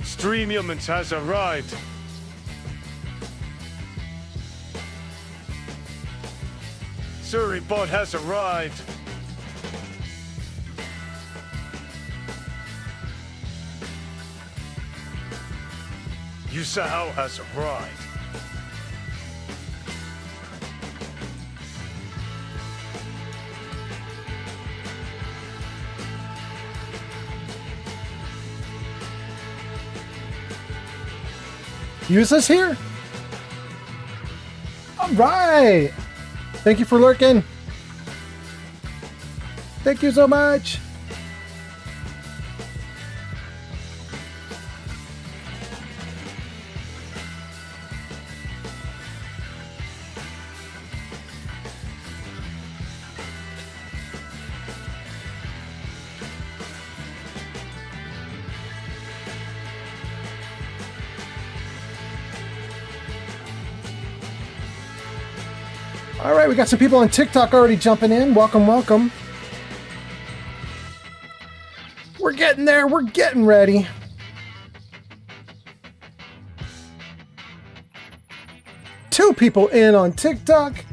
Stream humans has arrived. Surrey-bot has arrived. Yusahao has arrived. Use us here? All right. Thank you for lurking. Thank you so much. All right, we got some people on TikTok already jumping in. Welcome, welcome. We're getting there. We're getting ready. Two people in on TikTok.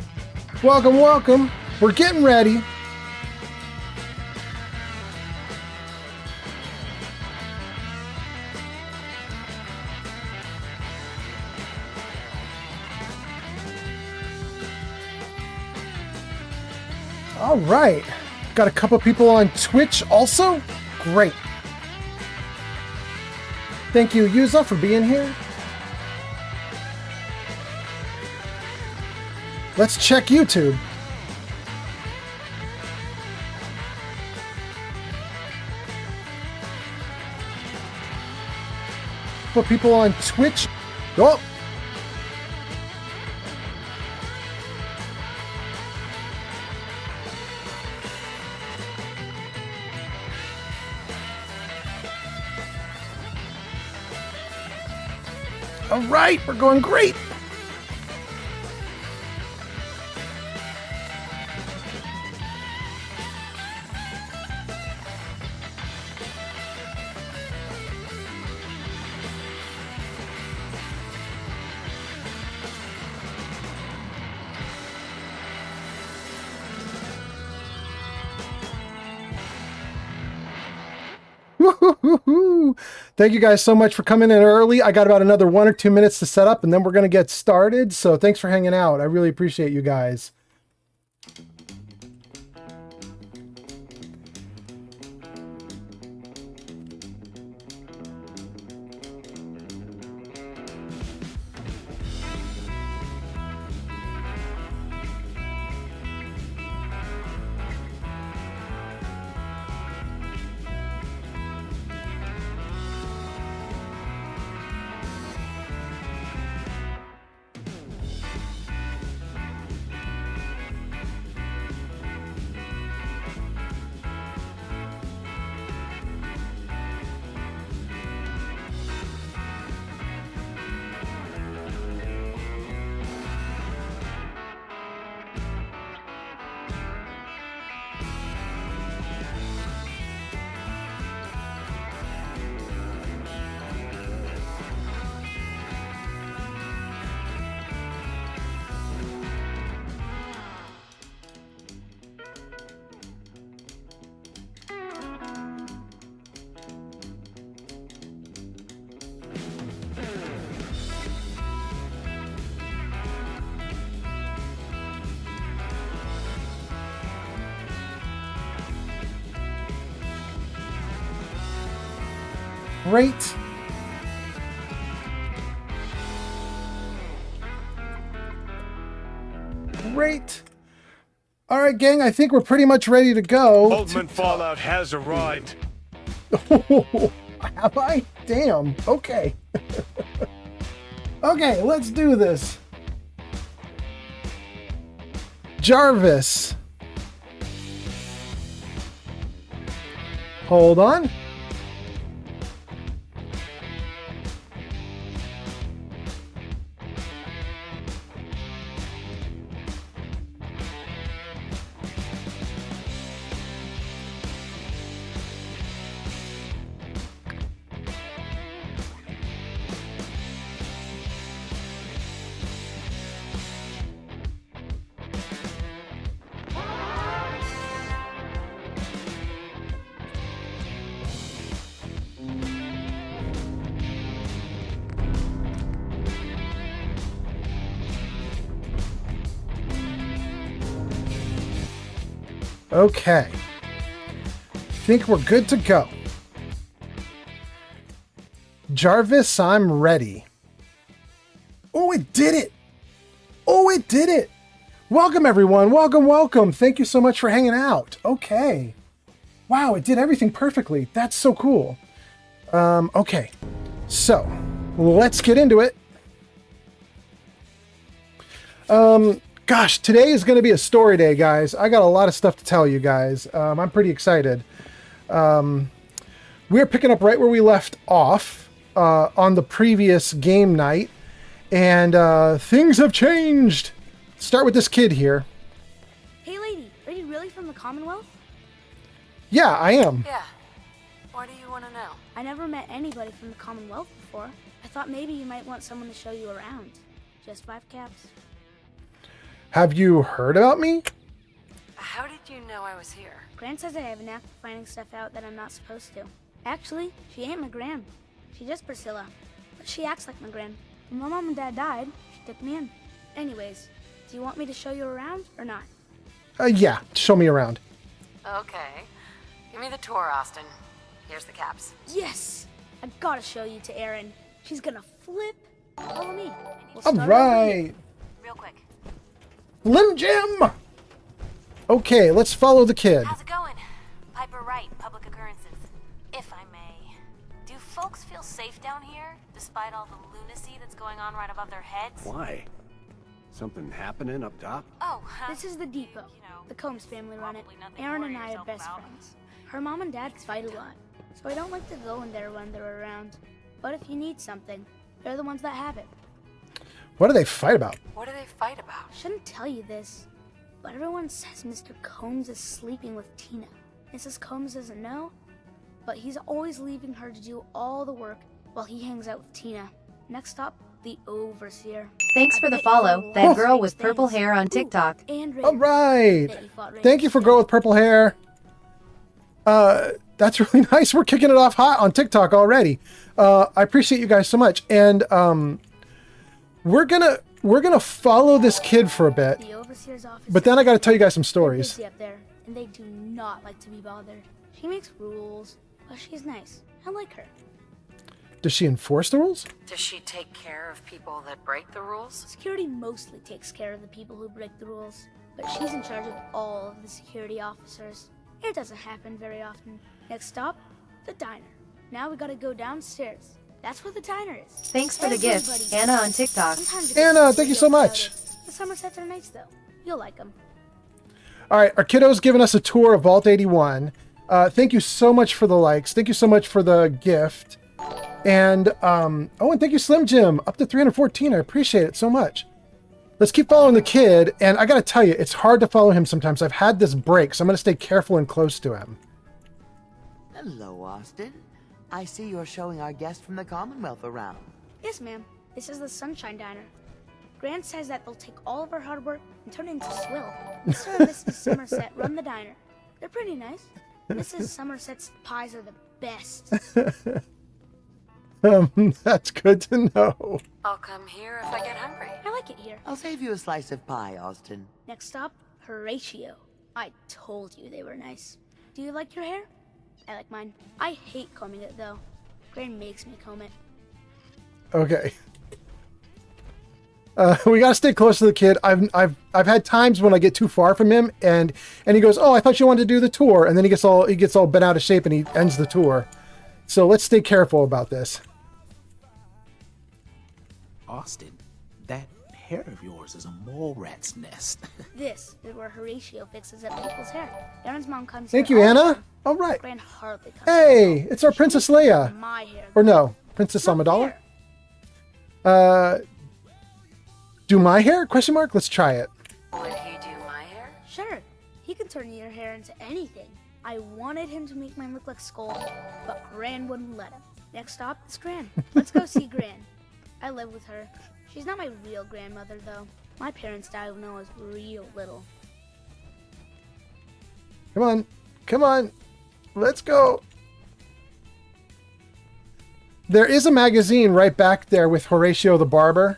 Welcome, welcome. We're getting ready. All right. Got a couple people on Twitch also. Great. Thank you, Yuza, for being here. Let's check YouTube. Put people on Twitch. Oh. All right, we're going great. Woo-hoo-hoo-hoo. Thank you guys so much for coming in early. I got about another 1 or 2 minutes to set up and then we're going to get started. So thanks for hanging out. I really appreciate you guys. Great. Great. All right, gang, I think we're pretty much ready to go. Oldman Fallout has arrived. Oh, have I? Damn. Okay. Okay, let's do this. Jarvis. Hold on. Okay. Think we're good to go. Jarvis, I'm ready. Oh, it did it. Oh, it did it. Welcome, everyone. Welcome, welcome. Thank you so much for hanging out. Okay. Wow, it did everything perfectly. That's so cool. Okay. So, let's get into it. Gosh, today is going to be a story day, guys. I got a lot of stuff to tell you guys. I'm pretty excited. We're picking up right where we left off on the previous game night, and things have changed. Start with this kid here. Hey lady, are you really from the Commonwealth? Yeah, I am. Yeah. What do you want to know? I never met anybody from the Commonwealth before. I thought maybe you might want someone to show you around. Just 5 caps. Have you heard about me? How did you know I was here? Gran says I have a knack for finding stuff out that I'm not supposed to. Actually, she ain't my Gran. She's just Priscilla. But she acts like my Gran. When my mom and dad died, she took me in. Anyways, do you want me to show you around or not? Yeah, show me around. Okay. Give me the tour, Austin. Here's the caps. Yes! I gotta show you to Erin. She's gonna flip. Follow me. We'll All start over here. right. Real quick. Slim Jim! Okay, let's follow the kid. How's it going? Piper Wright, Public Occurrences. If I may. Do folks feel safe down here, despite all the lunacy that's going on right above their heads? Why? Something happening up top? Oh, This is the depot. You know, The Combs family run it. probably nothing to Aaron worry and I are yourself best about. friends. Her mom and dad fight a lot, so I don't like to go in there when they're around. But if you need something, they're the ones that have it. What do they fight about? What do they fight about? Shouldn't tell you this, but everyone says Mr. Combs is sleeping with Tina. Mrs. Combs doesn't know, but he's always leaving her to do all the work while he hangs out with Tina. Next stop, the Overseer. Thanks for I the bet follow. you'll That love girl these with purple things. hair on Ooh, TikTok. and Ray. All right. Bet you fought Ray Thank you for today. girl with purple hair. That's really nice. We're kicking it off hot on TikTok already. I appreciate you guys so much. And we're gonna follow this kid for a bit. The Overseer's office. But then I got to tell you guys some They're stories. busy up there, and they do not like to be bothered. She makes rules, but she's nice. I like her. Does she enforce the rules? Does she take care of people that break the rules? Security mostly takes care of the people who break the rules, but she's in charge of all of the security officers. It doesn't happen very often. Next stop, the diner. Now we gotta go downstairs. That's where the diner is. Thanks for the gift, Everybody Anna knows. on TikTok. Sometimes it Anna, gets thank you real so much. crowded. The Somersets are nice though. You'll like them. All right, our kiddo's giving us a tour of Vault 81. Thank you so much for the likes. Thank you so much for the gift. And and thank you, Slim Jim, up to 314. I appreciate it so much. Let's keep following the kid. And I got to tell you, it's hard to follow him sometimes. I've had this break, so I'm going to stay careful and close to him. Hello, Austin. I see you're showing our guest from the Commonwealth around. Yes, ma'am. This is the Sunshine Diner. Grant says that they'll take all of our hard work and turn it into swill. Mr. and Mrs. Somerset run the diner. They're pretty nice. Mrs. Somerset's pies are the best. That's good to know. I'll come here if I get hungry. I like it here. I'll save you a slice of pie, Austin. Next stop, Horatio. I told you they were nice. Do you like your hair? I like mine. I hate combing it though. Gran makes me comb it. Okay. We gotta stay close to the kid. I've had times when I get too far from him, and he goes, "Oh, I thought you wanted to do the tour," and then he gets all bent out of shape and he ends the tour. So let's stay careful about this. Austin, that hair of yours is a mole rat's nest. This is where Horatio fixes up people's hair. Aaron's mom comes Thank here you, all the Anna. time. All right. Gran hardly comes. Hey, it's our Princess Leia. My hair. Or no, Princess It's not Amidala. fair. Do my hair? Question mark. Let's try it. Would he do my hair? Sure, he can turn your hair into anything. I wanted him to make mine look like Skull, but Gran wouldn't let him. Next stop is Gran. Let's go see Gran. I live with her. She's not my real grandmother, though. My parents died when I was real little. Come on. Come on. Let's go. There is a magazine right back there with Horatio the Barber.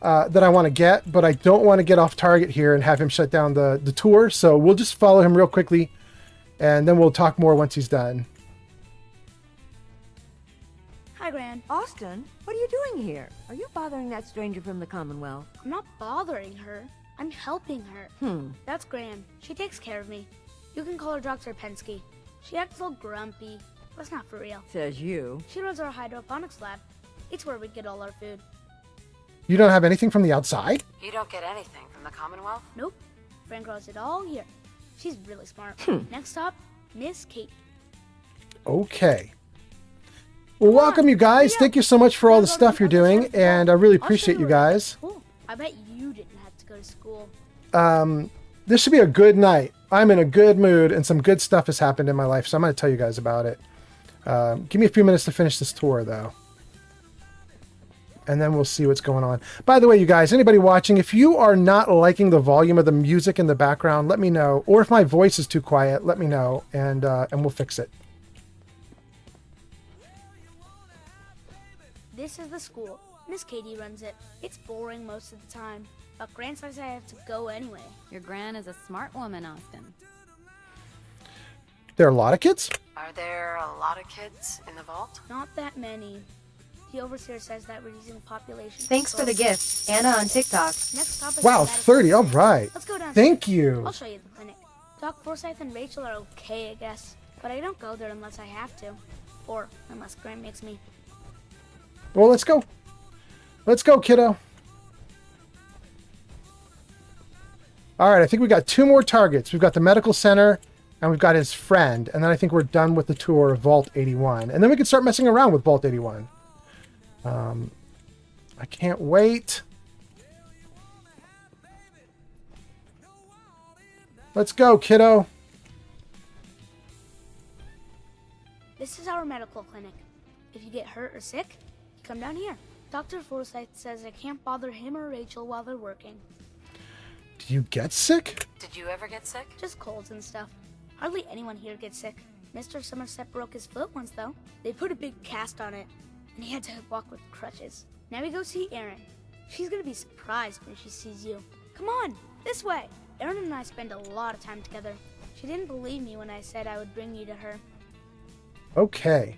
that I want to get, but I don't want to get off target here and have him shut down the tour. So we'll just follow him real quickly, and then we'll talk more once he's done. Hi, Gran. Austin, what are you doing here? Are you bothering that stranger from the Commonwealth? I'm not bothering her. I'm helping her. That's Gran. She takes care of me. You can call her Dr. Pensky. She acts all grumpy, but it's not for real. Says you. She runs our hydroponics lab. It's where we get all our food. You don't have anything from the outside? You don't get anything from the Commonwealth? Nope. Fran grows it all here. She's really smart. Next stop, Miss Kate. Okay. Well, welcome you guys. Thank you so much for all the stuff you're doing, and I really appreciate you guys. Cool. I bet you didn't have to go to school. This should be a good night. I'm in a good mood, and some good stuff has happened in my life, so I'm going to tell you guys about it. Give me a few minutes to finish this tour, though. And then we'll see what's going on. By the way, you guys, anybody watching, if you are not liking the volume of the music in the background, let me know. Or if my voice is too quiet, let me know, and we'll fix it. This is the school. Miss Katie runs it. It's boring most of the time, but Gran says I have to go anyway. Your Gran is a smart woman, Austin. There are a lot of kids? Are there a lot of kids in the vault? Not that many. The overseer says that reducing population. Thanks for the gift. Anna on TikTok. Next stop is Wow, the 30. All right. Let's go down. Thank you. I'll show you the clinic. Doc Forsyth and Rachel are okay, I guess, but I don't go there unless I have to, or unless Grant makes me. Well, let's go. Let's go, kiddo. All right, I think we got 2 more targets. We've got the medical center, and we've got his friend. And then I think we're done with the tour of Vault 81. And then we can start messing around with Vault 81. I can't wait. Let's go, kiddo. This is our medical clinic. If you get hurt or sick, you come down here. Dr. Forsyth says I can't bother him or Rachel while they're working. Do you get sick? Did you ever get sick? Just colds and stuff. Hardly anyone here gets sick. Mr. Somerset broke his foot once, though. They put a big cast on it, and he had to walk with crutches. Now we go see Erin. She's gonna be surprised when she sees you. Come on, this way. Erin and I spend a lot of time together. She didn't believe me when I said I would bring you to her. Okay.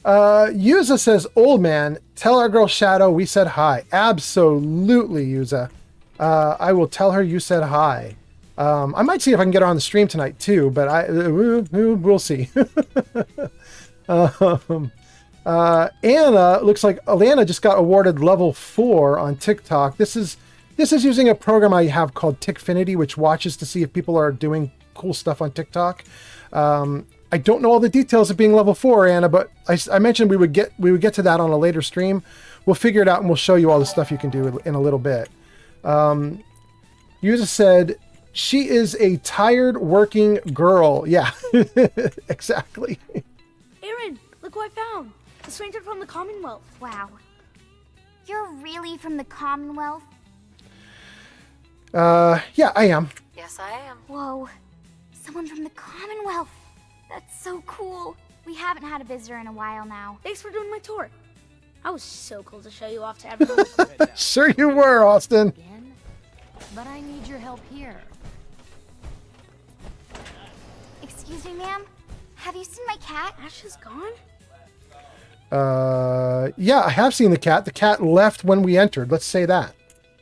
Yuza says, old man, tell our girl Shadow we said hi. Absolutely, Yuza. I will tell her you said hi. I might see if I can get her on the stream tonight too, but we'll see. Anna, looks like Alana just got awarded level 4 on TikTok. This is using a program I have called Tickfinity, which watches to see if people are doing cool stuff on TikTok. I don't know all the details of being level 4, Anna, but I mentioned we would get to that on a later stream. We'll figure it out and we'll show you all the stuff you can do in a little bit. Yuza said, she is a tired working girl. Yeah, exactly. Erin, look who I found. A stranger from the Commonwealth. Wow. You're really from the Commonwealth? Yeah, I am. Yes, I am. Whoa. Someone from the Commonwealth. That's so cool. We haven't had a visitor in a while now. Thanks for doing my tour. I was so cool to show you off to everyone. Sure you were, Austin. Again? But I need your help here. Excuse me, ma'am? Have you seen my cat? Ash is gone? Yeah, I have seen the cat. The cat left when we entered. Let's say that.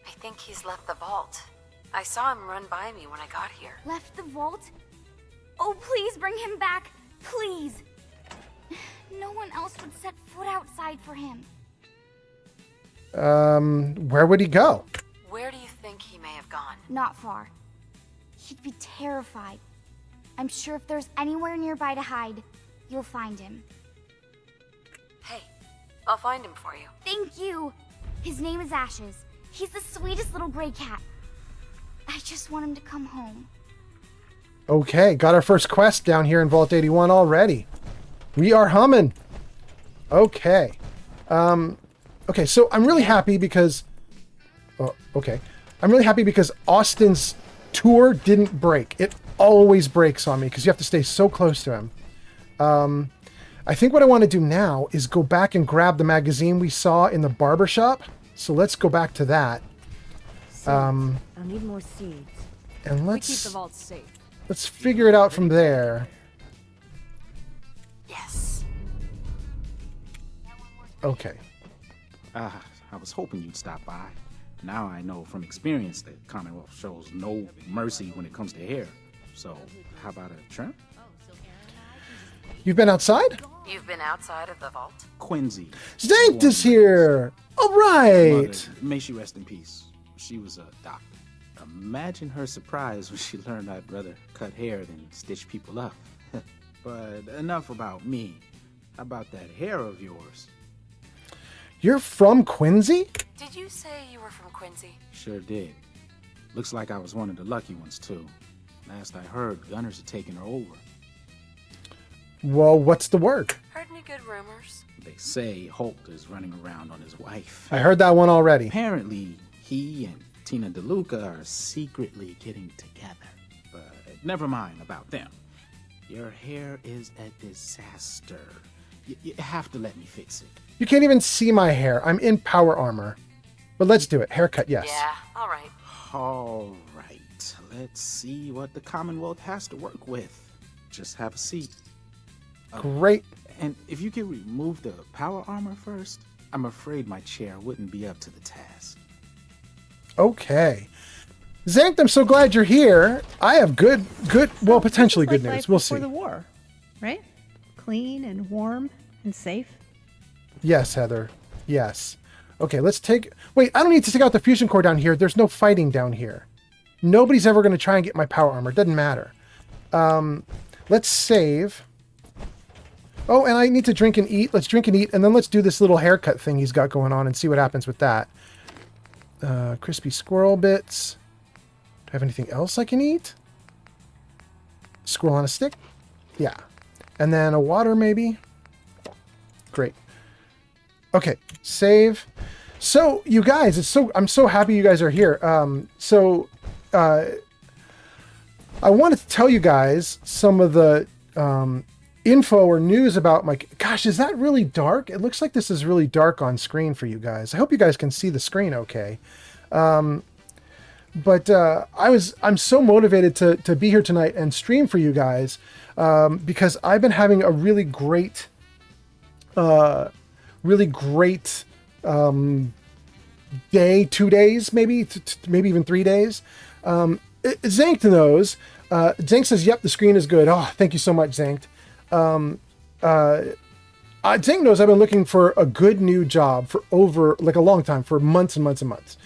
I think he's left the vault. I saw him run by me when I got here. Left the vault? Oh, please bring him back. Please. No one else would set foot outside for him. Where would he go? Where do you think he may have gone? Not far. He'd be terrified. I'm sure if there's anywhere nearby to hide, you'll find him. Hey, I'll find him for you. Thank you. His name is Ashes. He's the sweetest little gray cat. I just want him to come home. Okay, got our first quest down here in Vault 81 already. We are humming. Okay. Okay, so I'm really happy because... Oh, okay. I'm really happy because Austin's tour didn't break. It always breaks on me because you have to stay so close to him. I think what I want to do now is go back and grab the magazine we saw in the barber shop. So let's go back to that. I'll need more seeds. And We keep the vault safe. let's figure it out from there. Yes. Okay. I was hoping you'd stop by. Now I know from experience that Commonwealth shows no mercy when it comes to hair. So, how about a trim? You've been outside? You've been outside of the vault? Quincy. Zankt is here! All right! Mother, may she rest in peace. She was a doctor. Imagine her surprise when she learned I'd rather cut hair than stitch people up. But enough about me. How about that hair of yours? You're from Quincy? Did you say you were from Quincy? Sure did. Looks like I was one of the lucky ones, too. Last I heard, gunners had taken her over. Well, what's the word? Heard any good rumors? They say Hulk is running around on his wife. I heard that one already. Apparently, he and Tina DeLuca are secretly getting together. But never mind about them. Your hair is a disaster. You have to let me fix it. You can't even see my hair. I'm in power armor. But let's do it. Haircut, yes. Yeah, all right. All right. Let's see what the Commonwealth has to work with. Just have a seat. Great. And if you could remove the power armor first, I'm afraid my chair wouldn't be up to the task. Okay. Zankt, I'm so glad you're here. I have well, potentially good news. We'll see. Before the war, right? Clean and warm and safe. Yes, Heather. Yes. Okay, let's take... Wait, I don't need to take out the fusion core down here. There's no fighting down here. Nobody's ever going to try and get my power armor. It doesn't matter. Let's save. Oh, and I need to drink and eat. Let's drink and eat, and then let's do this little haircut thing he's got going on and see what happens with that. Crispy squirrel bits. Do I have anything else I can eat? Squirrel on a stick? Yeah. And then a water, maybe? Great. Okay, save. So, you guys, I'm so happy you guys are here. I wanted to tell you guys some of the info or news about my... Gosh, is that really dark? It looks like this is really dark on screen for you guys. I hope you guys can see the screen okay. But I'm so motivated to be here tonight and stream for you guys because I've been having a really great day, 2 days, maybe even 3 days. Zankt knows. Zankt says, yep, the screen is good. Oh, thank you so much, Zankt. Zankt knows I've been looking for a good new job for over a long time, for months and months and months.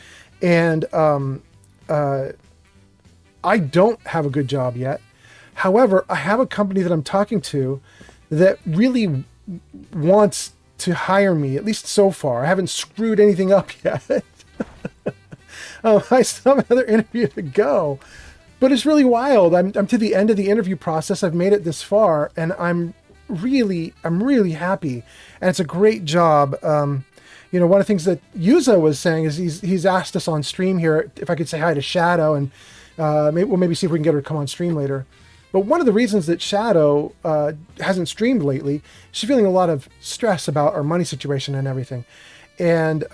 And I don't have a good job yet. However, I have a company that I'm talking to that really wants to hire me, at least so far. I haven't screwed anything up yet. I still have another interview to go, but it's really wild. I'm to the end of the interview process. I've made it this far, and I'm really happy, and it's a great job. One of the things that Yuza was saying is he's asked us on stream here if I could say hi to Shadow, and maybe see if we can get her to come on stream later. But one of the reasons that Shadow hasn't streamed lately, she's feeling a lot of stress about our money situation and everything. And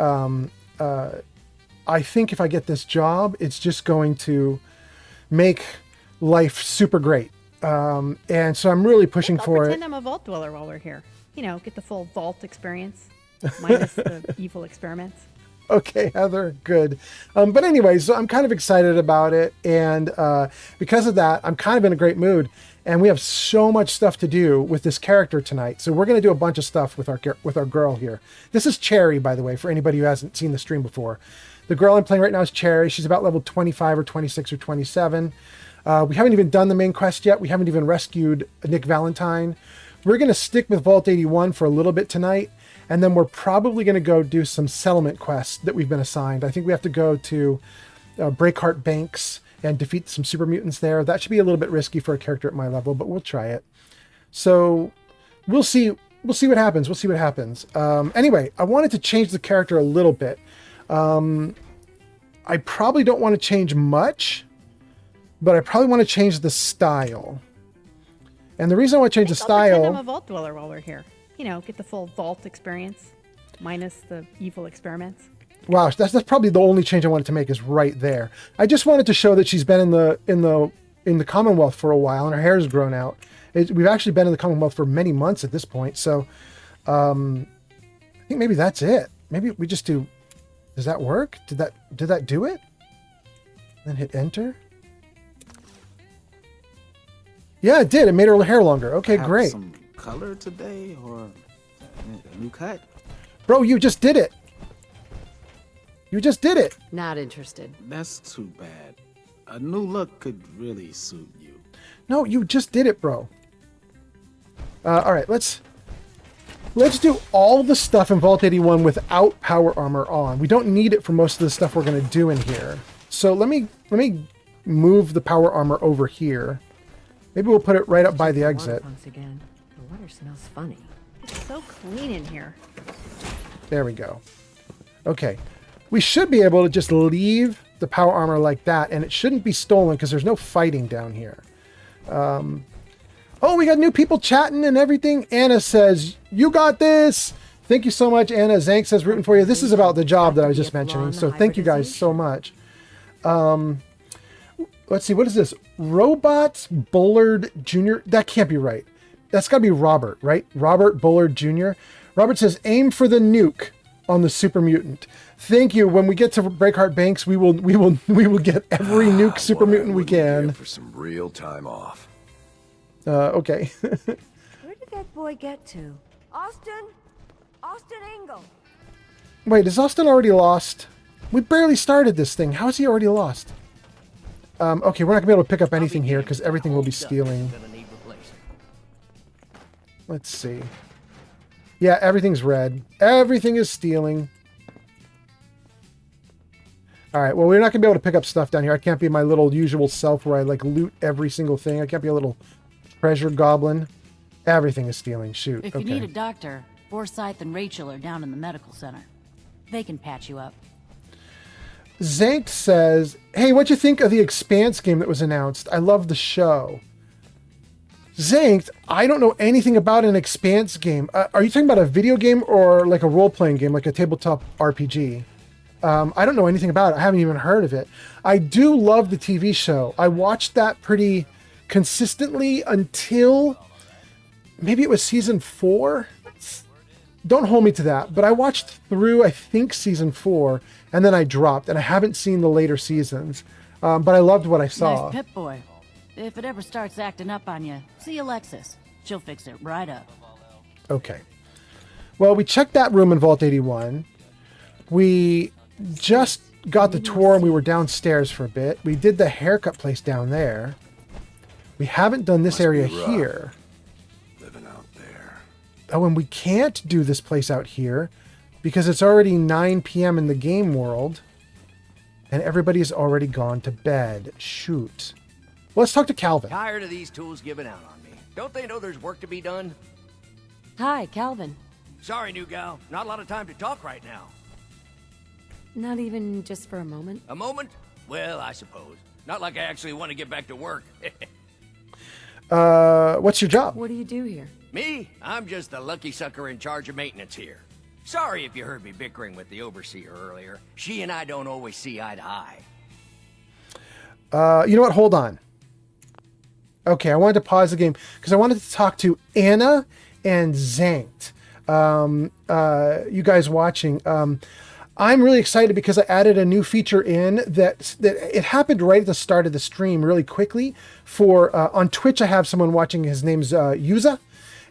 I think if I get this job, it's just going to make life super great. And so I'm really pushing for it. Pretend I'm a vault dweller while we're here. Get the full vault experience, minus the evil experiments. Okay, Heather, good. But anyway, so I'm kind of excited about it. And because of that, I'm kind of in a great mood. And we have so much stuff to do with this character tonight. So we're going to do a bunch of stuff with our girl here. This is Cherry, by the way, for anybody who hasn't seen the stream before. The girl I'm playing right now is Cherry. She's about level 25 or 26 or 27. We haven't even done the main quest yet. We haven't even rescued Nick Valentine. We're going to stick with Vault 81 for a little bit tonight. And then we're probably going to go do some settlement quests that we've been assigned. I think we have to go to Breakheart Banks and defeat some super mutants there. That should be a little bit risky for a character at my level, but we'll try it. So we'll see what happens. We'll see what happens. Anyway, I wanted to change the character a little bit. I probably don't want to change much, but I probably want to change the style. And the reason I want to change the style... Pretend I'm a vault dweller while we're here. Get the full vault experience, minus the evil experiments. Wow, that's probably the only change I wanted to make is right there. I just wanted to show that she's been in the Commonwealth for a while and her hair's grown out. We've actually been in the Commonwealth for many months at this point, so I think maybe that's it. Maybe we just do. Does that work? Did that do it? Then hit enter. Yeah, it did. It made her hair longer. Okay, Have great. Some color today or a new cut? Bro, you just did it. You just did it. Not interested. That's too bad. A new look could really suit you. No, you just did it, bro. All right, let's do all the stuff in Vault 81 without power armor on. We don't need it for most of the stuff we're going to do in here. So let me move the power armor over here. Maybe we'll put it right up by the exit. Once again, the water smells funny. It's so clean in here. There we go. Okay. We should be able to just leave the power armor like that, and it shouldn't be stolen because there's no fighting down here. Oh, we got new people chatting and everything. Anna says, you got this. Thank you so much, Anna. Zank says, rooting for you. This is about the job that I was just mentioning, so thank you guys so much. Let's see, what is this? Robot Bullard Jr.? That can't be right. That's got to be Robert, right? Robert Bullard Jr. Robert says, aim for the nuke on the super mutant. Thank you. When we get to Breakheart Banks, we will get every nuke super mutant we can. For some real time off. Okay. Where did that boy get to? Austin? Austin Engel. Wait, is Austin already lost? We barely started this thing. How is he already lost? Okay, we're not gonna be able to pick up anything here because everything will be stealing. Let's see. Yeah, everything's red. Everything is stealing. All right, well, we're not gonna be able to pick up stuff down here. I can't be my little usual self where I like loot every single thing. I can't be a little treasure goblin. Everything is stealing. Shoot. If you need a doctor, Forsyth and Rachel are down in the medical center. They can patch you up. Zank says, hey, what'd you think of the Expanse game that was announced? I love the show. Zank, I don't know anything about an Expanse game. Are you talking about a video game or like a role-playing game, like a tabletop RPG? I don't know anything about it. I haven't even heard of it. I do love the TV show. I watched that pretty consistently until maybe it was season 4. Don't hold me to that, but I watched through, I think, season 4, and then I dropped, and I haven't seen the later seasons, but I loved what I saw. Nice Pip Boy. If it ever starts acting up on you, see Alexis. She'll fix it right up. Okay. Well, we checked that room in Vault 81. We just got the tour, and we were downstairs for a bit. We did the haircut place down there. We haven't done this area here. Oh, and we can't do this place out here because it's already 9 p.m. in the game world and everybody's already gone to bed. Shoot. Well, let's talk to Calvin. Tired of these tools giving out on me. Don't they know there's work to be done? Hi, Calvin. Sorry, new gal. Not a lot of time to talk right now. Not even just for a moment? A moment? Well, I suppose. Not like I actually want to get back to work. What's your job? What do you do here? Me? I'm just the lucky sucker in charge of maintenance here. Sorry if you heard me bickering with the overseer earlier. She and I don't always see eye to eye. You know what? Hold on. Okay, I wanted to pause the game because I wanted to talk to Anna and Zankt. You guys watching. I'm really excited because I added a new feature in that it happened right at the start of the stream really quickly. For on Twitch, I have someone watching. His name's Yuza.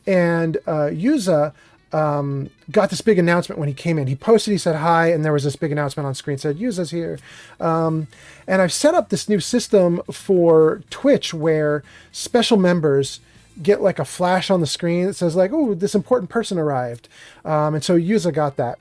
And Yuza got this big announcement when he came in. He posted, he said hi, and there was this big announcement on screen, said Yuza's here. And I've set up this new system for Twitch where special members get like a flash on the screen that says like, oh, this important person arrived. And so Yuza got that.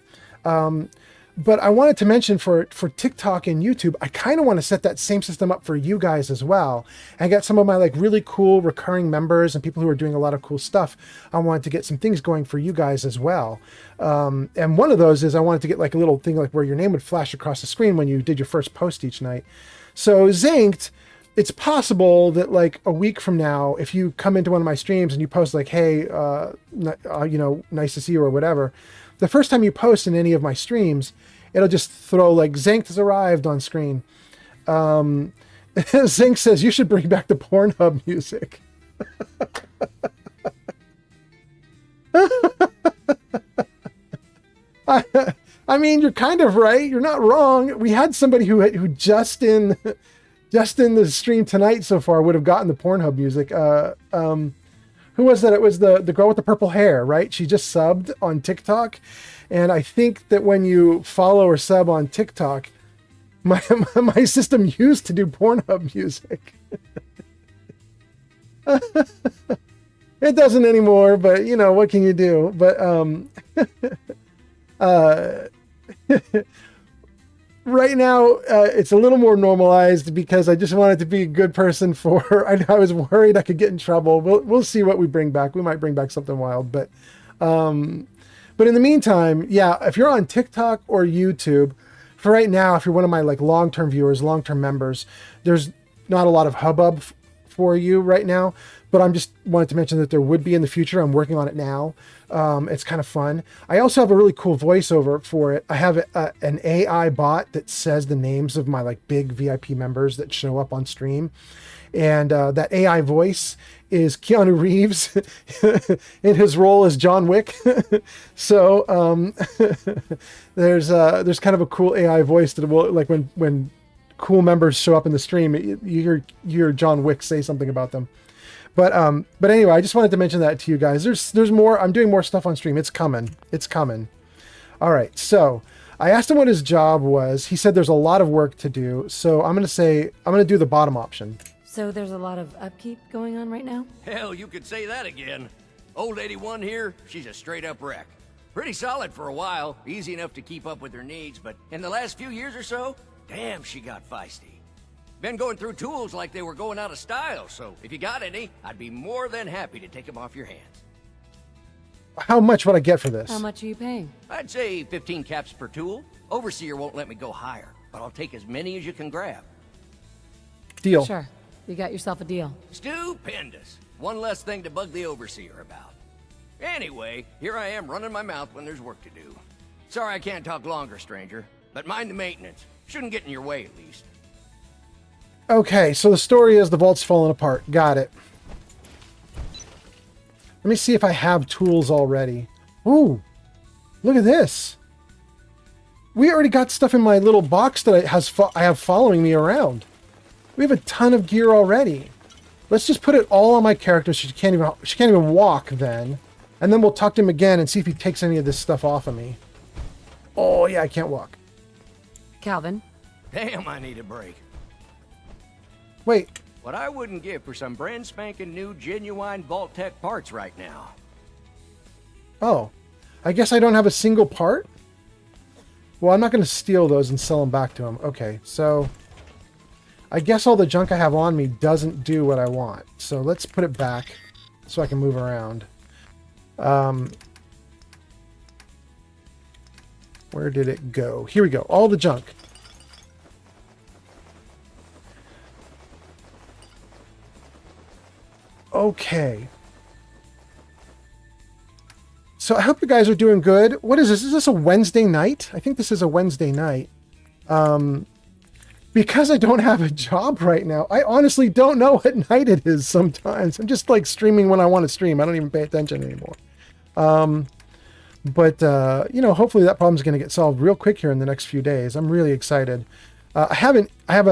But I wanted to mention for TikTok and YouTube, I kind of want to set that same system up for you guys as well. And get some of my like really cool recurring members and people who are doing a lot of cool stuff. I wanted to get some things going for you guys as well. And one of those is I wanted to get like a little thing like where your name would flash across the screen when you did your first post each night. So Zanked, it's possible that like a week from now, if you come into one of my streams and you post like, hey, you know, nice to see you or whatever, the first time you post in any of my streams, it'll just throw like Zank has arrived on screen. Zink says you should bring back the Pornhub music. I mean, you're kind of right. You're not wrong. We had somebody who just in the stream tonight so far would have gotten the Pornhub music. Who was that? It was the girl with the purple hair, right? She just subbed on TikTok, and I think that when you follow or sub on TikTok, my system used to do Pornhub music. It doesn't anymore, but you know, what can you do? But right now it's a little more normalized because I just wanted to be a good person for her. I was worried I could get in trouble. We'll see what we bring back. We might bring back something wild, but in the meantime, yeah, if you're on TikTok or YouTube, for right now, if you're one of my like long-term viewers, long-term members, there's not a lot of hubbub for you right now, but I'm just wanted to mention that there would be in the future. I'm working on it now. It's kind of fun. I also have a really cool voiceover for it. I have an AI bot that says the names of my like big VIP members that show up on stream. And that AI voice is Keanu Reeves in his role as John Wick. So there's kind of a cool AI voice that will, like when cool members show up in the stream, you hear John Wick say something about them. But anyway, I just wanted to mention that to you guys. There's more. I'm doing more stuff on stream. It's coming. It's coming. All right. So I asked him what his job was. He said there's a lot of work to do. So I'm going to do the bottom option. So there's a lot of upkeep going on right now? Hell, you could say that again. Old 81 here, she's a straight-up wreck. Pretty solid for a while, easy enough to keep up with her needs, but in the last few years or so, damn, she got feisty. Been going through tools like they were going out of style, so if you got any, I'd be more than happy to take them off your hands. How much would I get for this? How much are you paying? I'd say 15 caps per tool. Overseer won't let me go higher, but I'll take as many as you can grab. Deal. Sure. You got yourself a deal. Stupendous. One less thing to bug the Overseer about. Anyway, here I am running my mouth when there's work to do. Sorry I can't talk longer, stranger, but mind the maintenance. Shouldn't get in your way, at least. Okay, so the story is the vault's falling apart. Got it. Let me see if I have tools already. Ooh, look at this. We already got stuff in my little box that I have following me around. We have a ton of gear already. Let's just put it all on my character so she can't even walk then. And then we'll talk to him again and see if he takes any of this stuff off of me. Oh yeah, I can't walk. Calvin. Damn, I need a break. Wait. What I wouldn't give for some brand spanking new genuine Vault Tech parts right now. Oh, I guess I don't have a single part? Well, I'm not going to steal those and sell them back to him. Okay, so I guess all the junk I have on me doesn't do what I want. So let's put it back so I can move around. Where did it go? Here we go. All the junk. Okay. So I hope you guys are doing good. What is this? Is this a Wednesday night? I think this is a Wednesday night. Because I don't have a job right now, I honestly don't know what night it is sometimes. I'm just like streaming when I want to stream. I don't even pay attention anymore. But you know, hopefully that problem's going to get solved real quick here in the next few days. I'm really excited. I have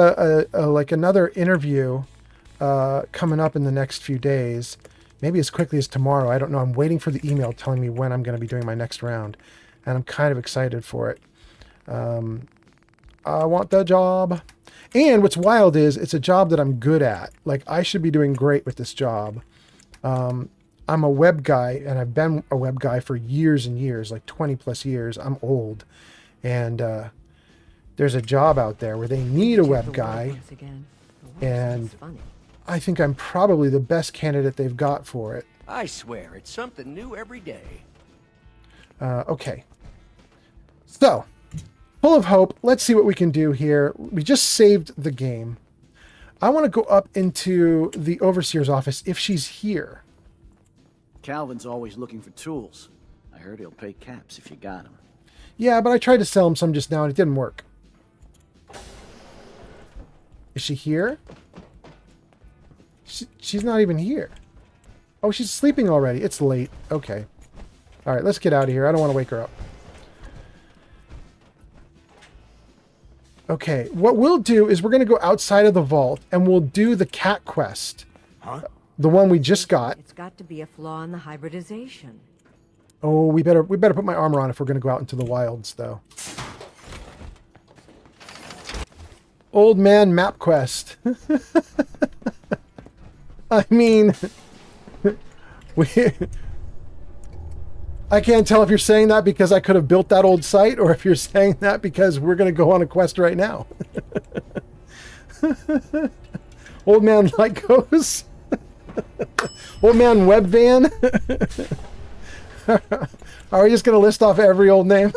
like another interview coming up in the next few days, maybe as quickly as tomorrow. I don't know. I'm waiting for the email telling me when I'm going to be doing my next round, and I'm kind of excited for it. I want the job. And what's wild is it's a job that I'm good at. Like, I should be doing great with this job. I'm a web guy, and I've been a web guy for years and years, like 20 plus years. I'm old. And there's a job out there where they need a web guy. And I think I'm probably the best candidate they've got for it. I swear, it's something new every day. Okay. So, full of hope. Let's see what we can do here. We just saved the game. I want to go up into the Overseer's office if she's here. Calvin's always looking for tools. I heard he'll pay caps if you got them. Yeah, but I tried to sell him some just now and it didn't work. Is she here? She's not even here. Oh, she's sleeping already. It's late. Okay. All right, let's get out of here. I don't want to wake her up. Okay, what we'll do is we're going to go outside of the vault and we'll do the cat quest. Huh? The one we just got. It's got to be a flaw in the hybridization. Oh, we better put my armor on if we're going to go out into the wilds, though. Old man map quest. I mean, I can't tell if you're saying that because I could have built that old site or if you're saying that because we're going to go on a quest right now. Old man Lycos. Old man web van. Are we just going to list off every old name?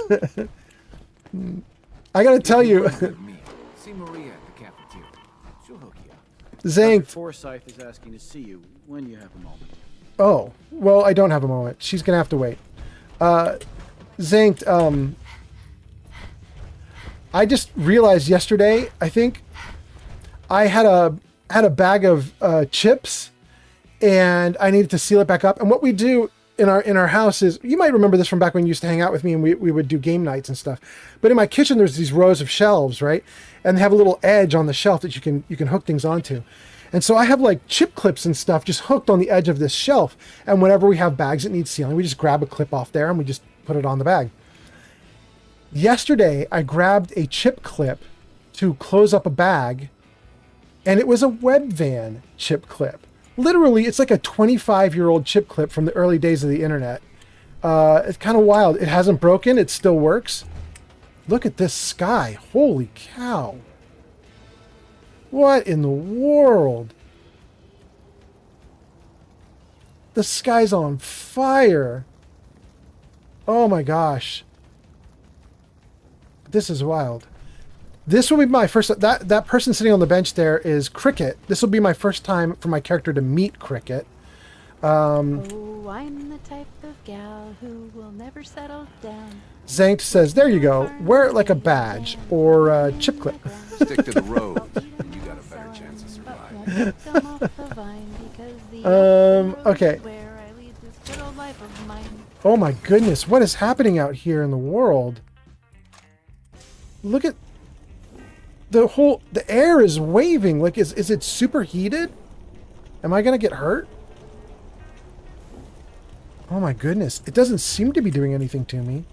I got to tell you. See Maria at the cafeteria. She'll hook you up. Zank. Dr. Forsyth is asking to see you when you have a moment. Oh, well, I don't have a moment. She's going to have to wait. Zanked, I just realized yesterday, I think, I had a bag of chips and I needed to seal it back up. And what we do in our house is, you might remember this from back when you used to hang out with me and we would do game nights and stuff. But in my kitchen, there's these rows of shelves, right? And they have a little edge on the shelf that you can hook things onto. And so I have like chip clips and stuff just hooked on the edge of this shelf. And whenever we have bags that need sealing, we just grab a clip off there and we just put it on the bag. Yesterday, I grabbed a chip clip to close up a bag and it was a web van chip clip. Literally, it's like a 25-year-old chip clip from the early days of the internet. It's kind of wild. It hasn't broken. It still works. Look at this sky. Holy cow. What in the world? The sky's on fire. Oh my gosh. This is wild. This will be my first... That person sitting on the bench there is Cricket. This will be my first time for my character to meet Cricket. Oh, I'm the type of gal who will never settle down. Zankt says, there you go. Wear it like a badge or a chip clip. Stick to the road, and you got a better chance of surviving. Okay. Oh my goodness, what is happening out here in the world? Look at the air is waving. Like, is it superheated? Am I gonna get hurt? Oh my goodness, it doesn't seem to be doing anything to me.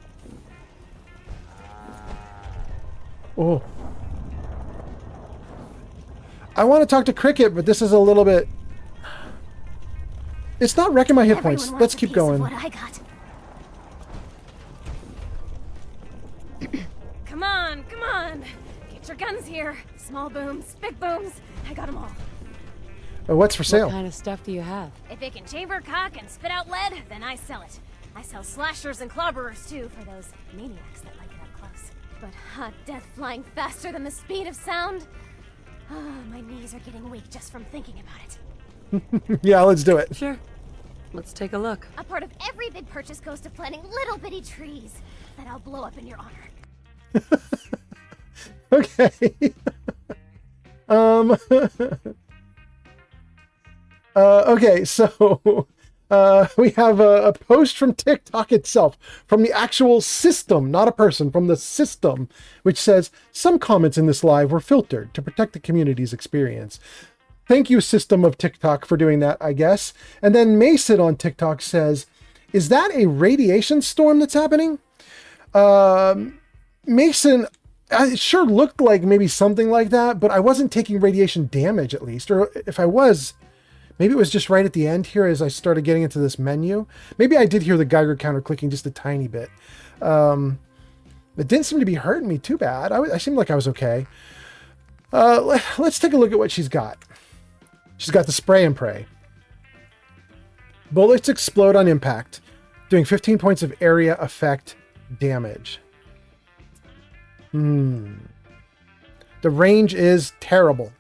Oh. I want to talk to Cricket, but this is a little bit... It's not wrecking my hit points. Let's keep going. What I got. Come on, come on. Get your guns here. Small booms, big booms. I got them all. Oh, what's for sale? What kind of stuff do you have? If it can chamber cock and spit out lead, then I sell it. I sell slashers and clobberers too for those maniacs that like it up close. But hot death flying faster than the speed of sound? Oh, my knees are getting weak just from thinking about it. Yeah, let's do it. Sure. Let's take a look. A part of every big purchase goes to planting little bitty trees that I'll blow up in your honor. Okay. Okay, so we have a post from TikTok itself, from the actual system, not a person, from the system, which says, some comments in this live were filtered to protect the community's experience. Thank you, system of TikTok, for doing that, I guess. And then Mason on TikTok says, is that a radiation storm that's happening? Mason, it sure looked like maybe something like that, but I wasn't taking radiation damage at least. Or if I was, maybe it was just right at the end here as I started getting into this menu. Maybe I did hear the Geiger counter clicking just a tiny bit. It didn't seem to be hurting me too bad. I seemed like I was okay. Let's take a look at what she's got. She's got the spray and pray. Bullets explode on impact, doing 15 points of area effect damage. The range is terrible.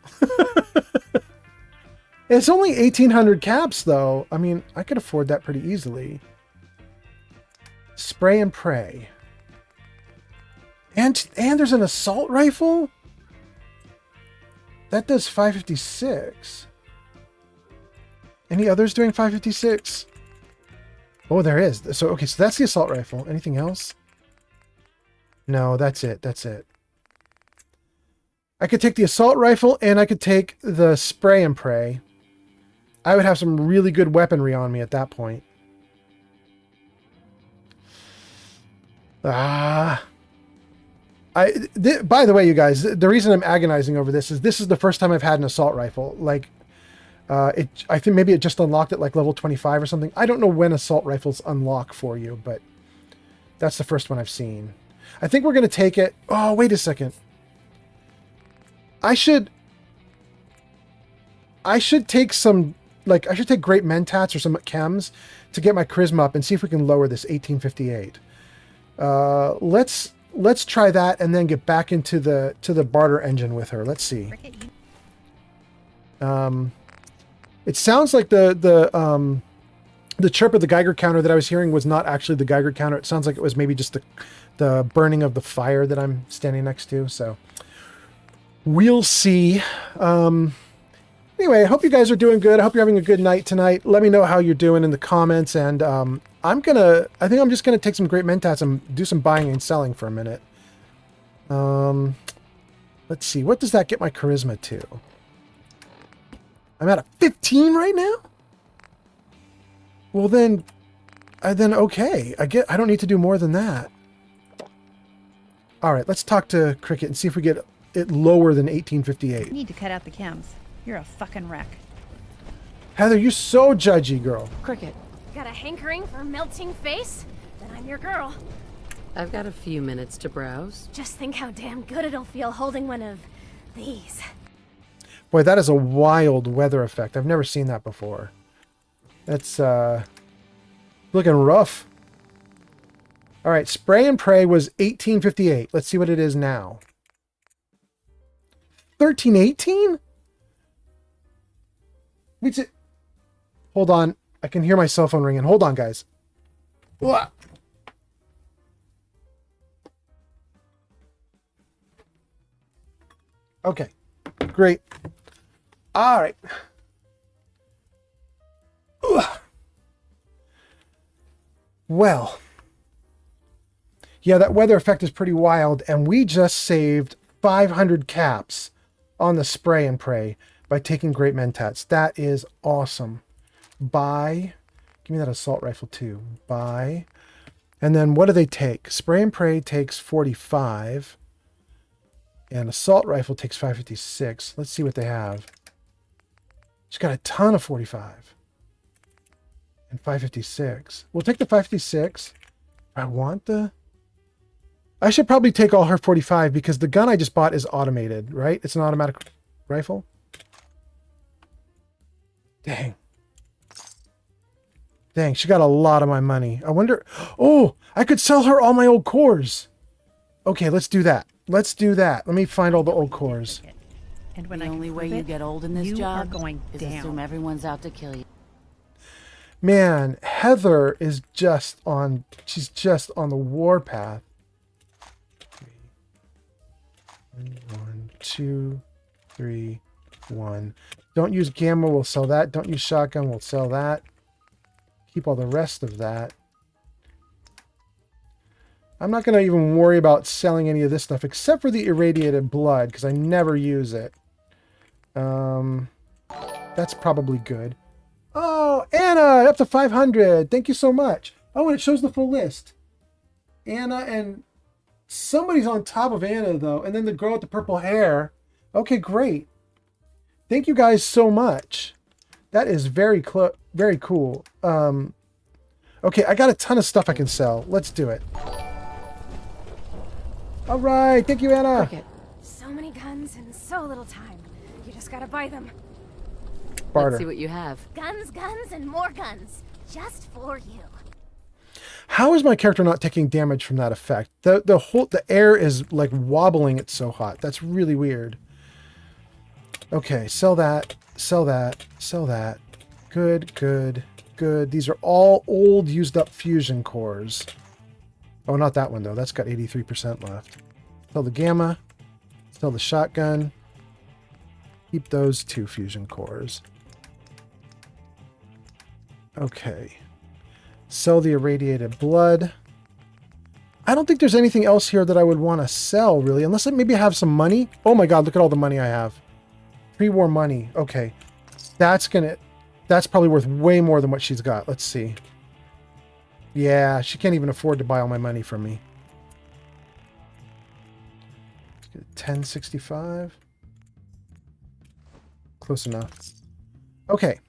It's only 1,800 caps, though. I mean, I could afford that pretty easily. Spray and pray. And there's an assault rifle? That does 556. Any others doing 556? Oh, there is. So, okay, so that's the assault rifle. Anything else? No, that's it. That's it. I could take the assault rifle and I could take the spray and pray. I would have some really good weaponry on me at that point. By the way, you guys, the reason I'm agonizing over this is the first time I've had an assault rifle. Like, I think maybe it just unlocked at like level 25 or something. I don't know when assault rifles unlock for you, but that's the first one I've seen. I think we're going to take it. Oh, wait a second. I should take some, like, I should take great mentats or some chems to get my charisma up and see if we can lower this 1858. Let's try that and then get back into the barter engine with her. Let's see. It sounds like the chirp of the Geiger counter that I was hearing was not actually the Geiger counter. It sounds like it was maybe just the burning of the fire that I'm standing next to. So we'll see. Anyway, I hope you guys are doing good. I hope you're having a good night tonight. Let me know how you're doing in the comments. And I think I'm just gonna take some great mentats and do some buying and selling for a minute. Let's see. What does that get my charisma to? I'm at a 15 right now? Well then okay. I don't need to do more than that. All right, let's talk to Cricket and see if we get it lower than 1858. You need to cut out the chems. You're a fucking wreck. Heather, you're so judgy, girl. Cricket. Got a hankering for melting face? Then I'm your girl. I've got a few minutes to browse. Just think how damn good it'll feel holding one of these. Boy, that is a wild weather effect. I've never seen that before. That's looking rough. All right, spray and pray was 1858. Let's see what it is now. 1318? Wait, hold on. I can hear my cell phone ringing. Hold on, guys. Ugh. Okay, great. All right. Ugh. Well, yeah, that weather effect is pretty wild, and we just saved 500 caps on the spray and pray by taking great mentats. That is awesome. Buy. Give me that assault rifle too. Buy. And then what do they take? Spray and pray takes 45. And assault rifle takes 556. Let's see what they have. She's got a ton of 45. And 556. We'll take the 556. I want the... I should probably take all her 45 because the gun I just bought is automated, right? It's an automatic rifle. Dang. Dang, she got a lot of my money. I wonder... Oh, I could sell her all my old cores. Okay, let's do that. Let's do that. Let me find all the old cores. And when the only way you get old in this job going is down. assume everyone's out to kill you. Man, Heather is just on... She's just on the warpath. 1, 2, 3, 1. Don't use gamma, we'll sell that. Don't use shotgun, we'll sell that. Keep all the rest of that. I'm not going to even worry about selling any of this stuff except for the irradiated blood because I never use it. That's probably good. Oh, Anna, up to 500. Thank you so much. Oh, and it shows the full list. Anna and somebody's on top of Anna, though. And then the girl with the purple hair. Okay, great. Thank you guys so much. That is very cool. Okay, I got a ton of stuff I can sell. Let's do it. All right. Thank you, Anna. Cricket. So many guns in so little time. You just gotta buy them. Barter. Let's see what you have. Guns, guns, and more guns. Just for you. How is my character not taking damage from that effect? The air is like wobbling. It's so hot. That's really weird. Okay, sell that, sell that, sell that. Good, good, good. These are all old used up fusion cores. Oh, not that one though. That's got 83% left. Sell the gamma. Sell the shotgun. Keep those 2 fusion cores. Okay. Sell the irradiated blood. I don't think there's anything else here that I would want to sell, really, unless I maybe have some money. Oh my god, look at all the money I have. Pre-war money. Okay. That's probably worth way more than what she's got. Let's see. Yeah, she can't even afford to buy all my money from me. 1065. Close enough. Okay.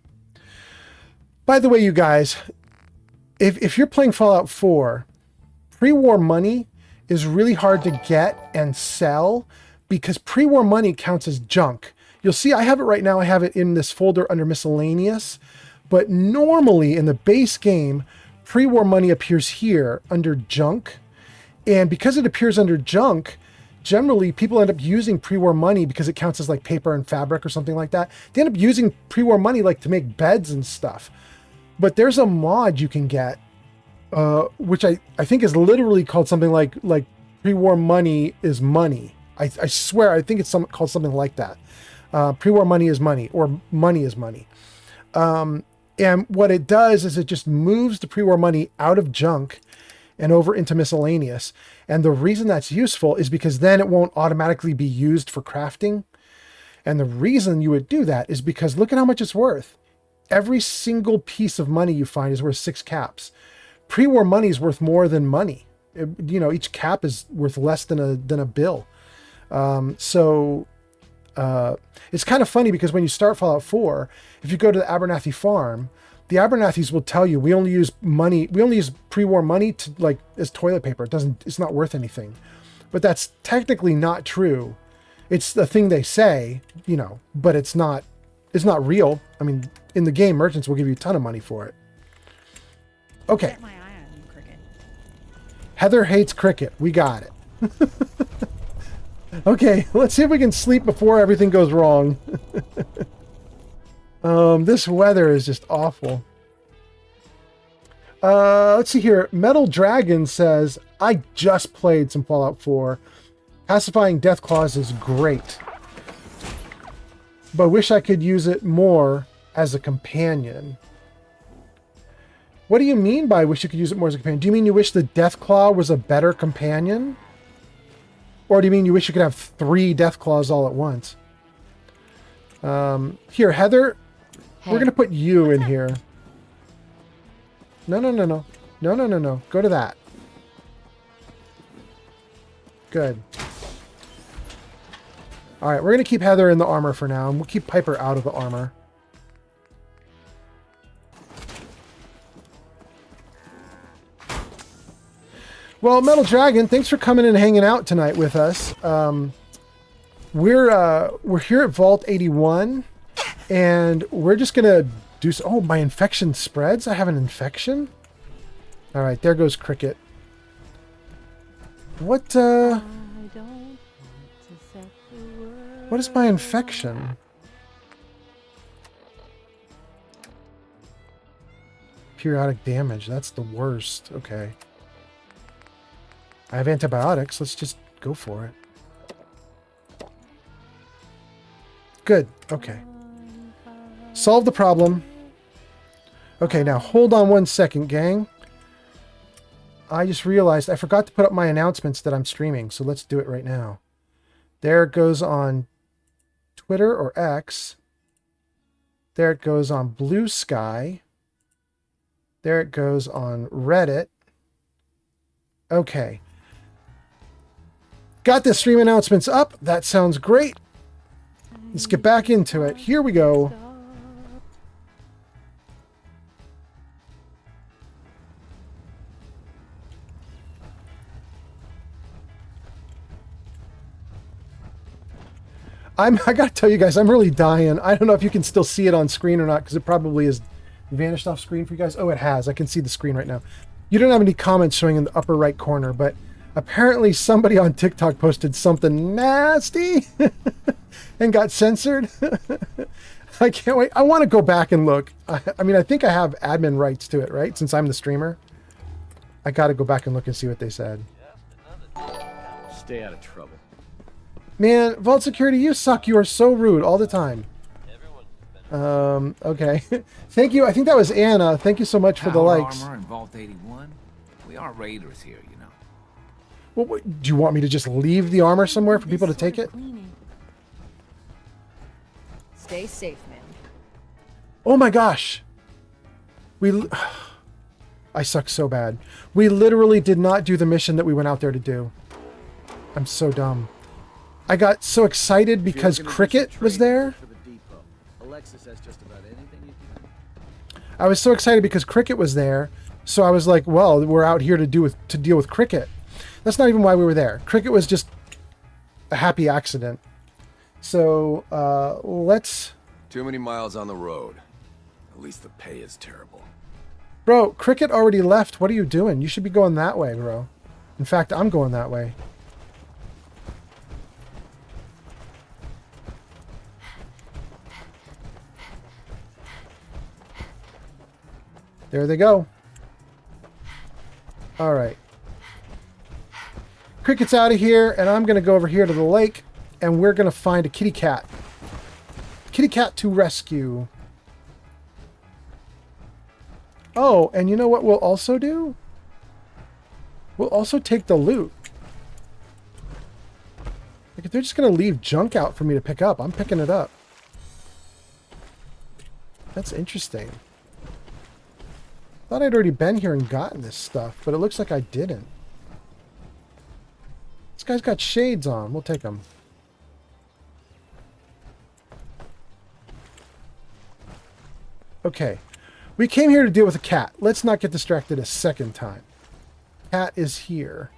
By the way, you guys, if you're playing Fallout 4, pre-war money is really hard to get and sell because pre-war money counts as junk. You'll see I have it right now. I have it in this folder under miscellaneous, but normally in the base game, pre-war money appears here under junk. And because it appears under junk, generally people end up using pre-war money because it counts as like paper and fabric or something like that. They end up using pre-war money like to make beds and stuff. But there's a mod you can get, which I think is literally called something like pre-war money is money. I swear, I think it's called something like that. Pre-war money is money, or money is money. And what it does is it just moves the pre-war money out of junk and over into miscellaneous. And the reason that's useful is because then it won't automatically be used for crafting. And the reason you would do that is because look at how much it's worth. Every single piece of money you find is worth 6 caps. Pre-war money is worth more than money. Each cap is worth less than a bill. So it's kind of funny because when you start Fallout 4, if you go to the Abernathy farm, the Abernathys will tell you we only use pre-war money to as toilet paper. It's not worth anything. But that's technically not true. It's the thing they say, but it's not real. I mean, in the game, merchants will give you a ton of money for it. Okay. Get my eye on you, Cricket. Heather hates cricket. We got it. Okay, let's see if we can sleep before everything goes wrong. This weather is just awful. Let's see here. Metal Dragon says, I just played some Fallout 4. Pacifying Death Claws is great, but wish I could use it more as a companion. What do you mean by wish you could use it more as a companion? Do you mean you wish the Deathclaw was a better companion? Or do you mean you wish you could have 3 Deathclaws all at once? Here, Heather, we're going to put you in here. No. Go to that. Good. All right, we're going to keep Heather in the armor for now, and we'll keep Piper out of the armor. Well, Metal Dragon, thanks for coming and hanging out tonight with us. We're here at Vault 81, and we're just gonna do. Oh, my infection spreads. I have an infection. All right, there goes Cricket. What is my infection? Periodic damage. That's the worst. Okay. I have antibiotics. Let's just go for it. Good. Okay. Solve the problem. Okay, now hold on one second, gang. I just realized I forgot to put up my announcements that I'm streaming, so let's do it right now. There it goes on Twitter or X. There it goes on Blue Sky. There it goes on Reddit. Okay. Got the stream announcements up. That sounds great. Let's get back into it. Here we go. I gotta tell you guys, I'm really dying. I don't know if you can still see it on screen or not, because it probably has vanished off screen for you guys. Oh, it has. I can see the screen right now. You don't have any comments showing in the upper right corner, but apparently somebody on TikTok posted something nasty and got censored. I can't wait. I want to go back and look. I mean, I think I have admin rights to it, right? Since I'm the streamer. I got to go back and look and see what they said. stay out of trouble. Man, Vault Security, you suck. You are so rude all the time. Okay. Thank you. I think that was Anna. Thank you so much for the Power likes. Armor and Vault 81. We are raiders here, you know. Well, do you want me to just leave the armor somewhere for people to take it? Stay safe, man. Oh my gosh. I suck so bad. We literally did not do the mission that we went out there to do. I'm so dumb. I got so excited because Cricket was there. Alexis has just about anything you can. I was so excited because Cricket was there. So I was like, well, we're out here to deal with Cricket. That's not even why we were there. Cricket was just a happy accident. So let's... Too many miles on the road. At least the pay is terrible. Bro, Cricket already left. What are you doing? You should be going that way, bro. In fact, I'm going that way. There they go. All right. Cricket's out of here, and I'm going to go over here to the lake, and we're going to find a kitty cat. Kitty cat to rescue. Oh, and you know what we'll also do? We'll also take the loot. Like, if they're just going to leave junk out for me to pick up, I'm picking it up. That's interesting. Thought I'd already been here and gotten this stuff, but it looks like I didn't. This guy's got shades on. We'll take them. Okay. We came here to deal with a cat. Let's not get distracted a second time. Cat is here.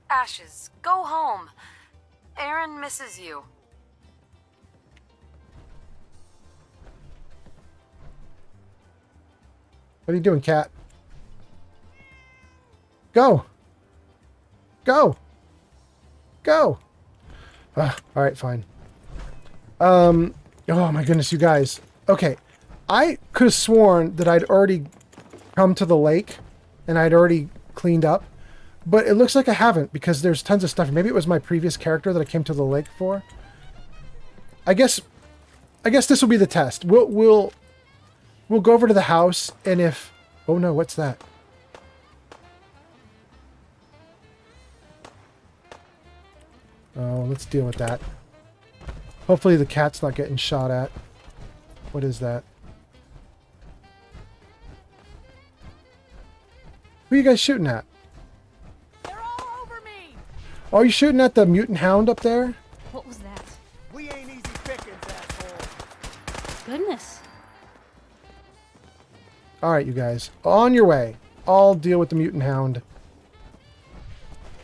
Ashes, go home. Aaron misses you. What are you doing, cat? Go! Go! Go! All right, fine. Oh my goodness, you guys. Okay, I could have sworn that I'd already come to the lake and I'd already cleaned up, but it looks like I haven't because there's tons of stuff. Maybe it was my previous character that I came to the lake for. I guess this will be the test. We'll go over to the house, and if... Oh no, what's that? Oh, let's deal with that. Hopefully the cat's not getting shot at. What is that? Who are you guys shooting at? They're all over me. Oh, are you shooting at the mutant hound up there? What was that? We ain't easy pickings, asshole. Goodness. Alright, you guys. On your way. I'll deal with the mutant hound.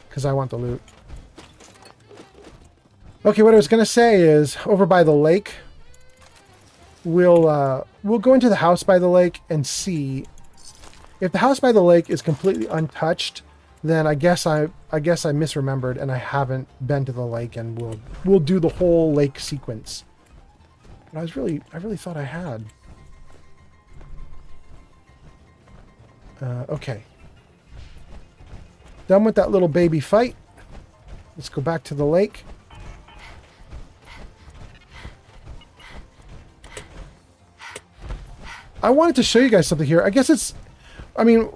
Because I want the loot. Okay, what I was going to say is, over by the lake, we'll go into the house by the lake and see. If the house by the lake is completely untouched, then I guess I misremembered and I haven't been to the lake, and we'll do the whole lake sequence. But I really thought I had. Okay. Done with that little baby fight. Let's go back to the lake. I wanted to show you guys something here. I guess it's... I mean,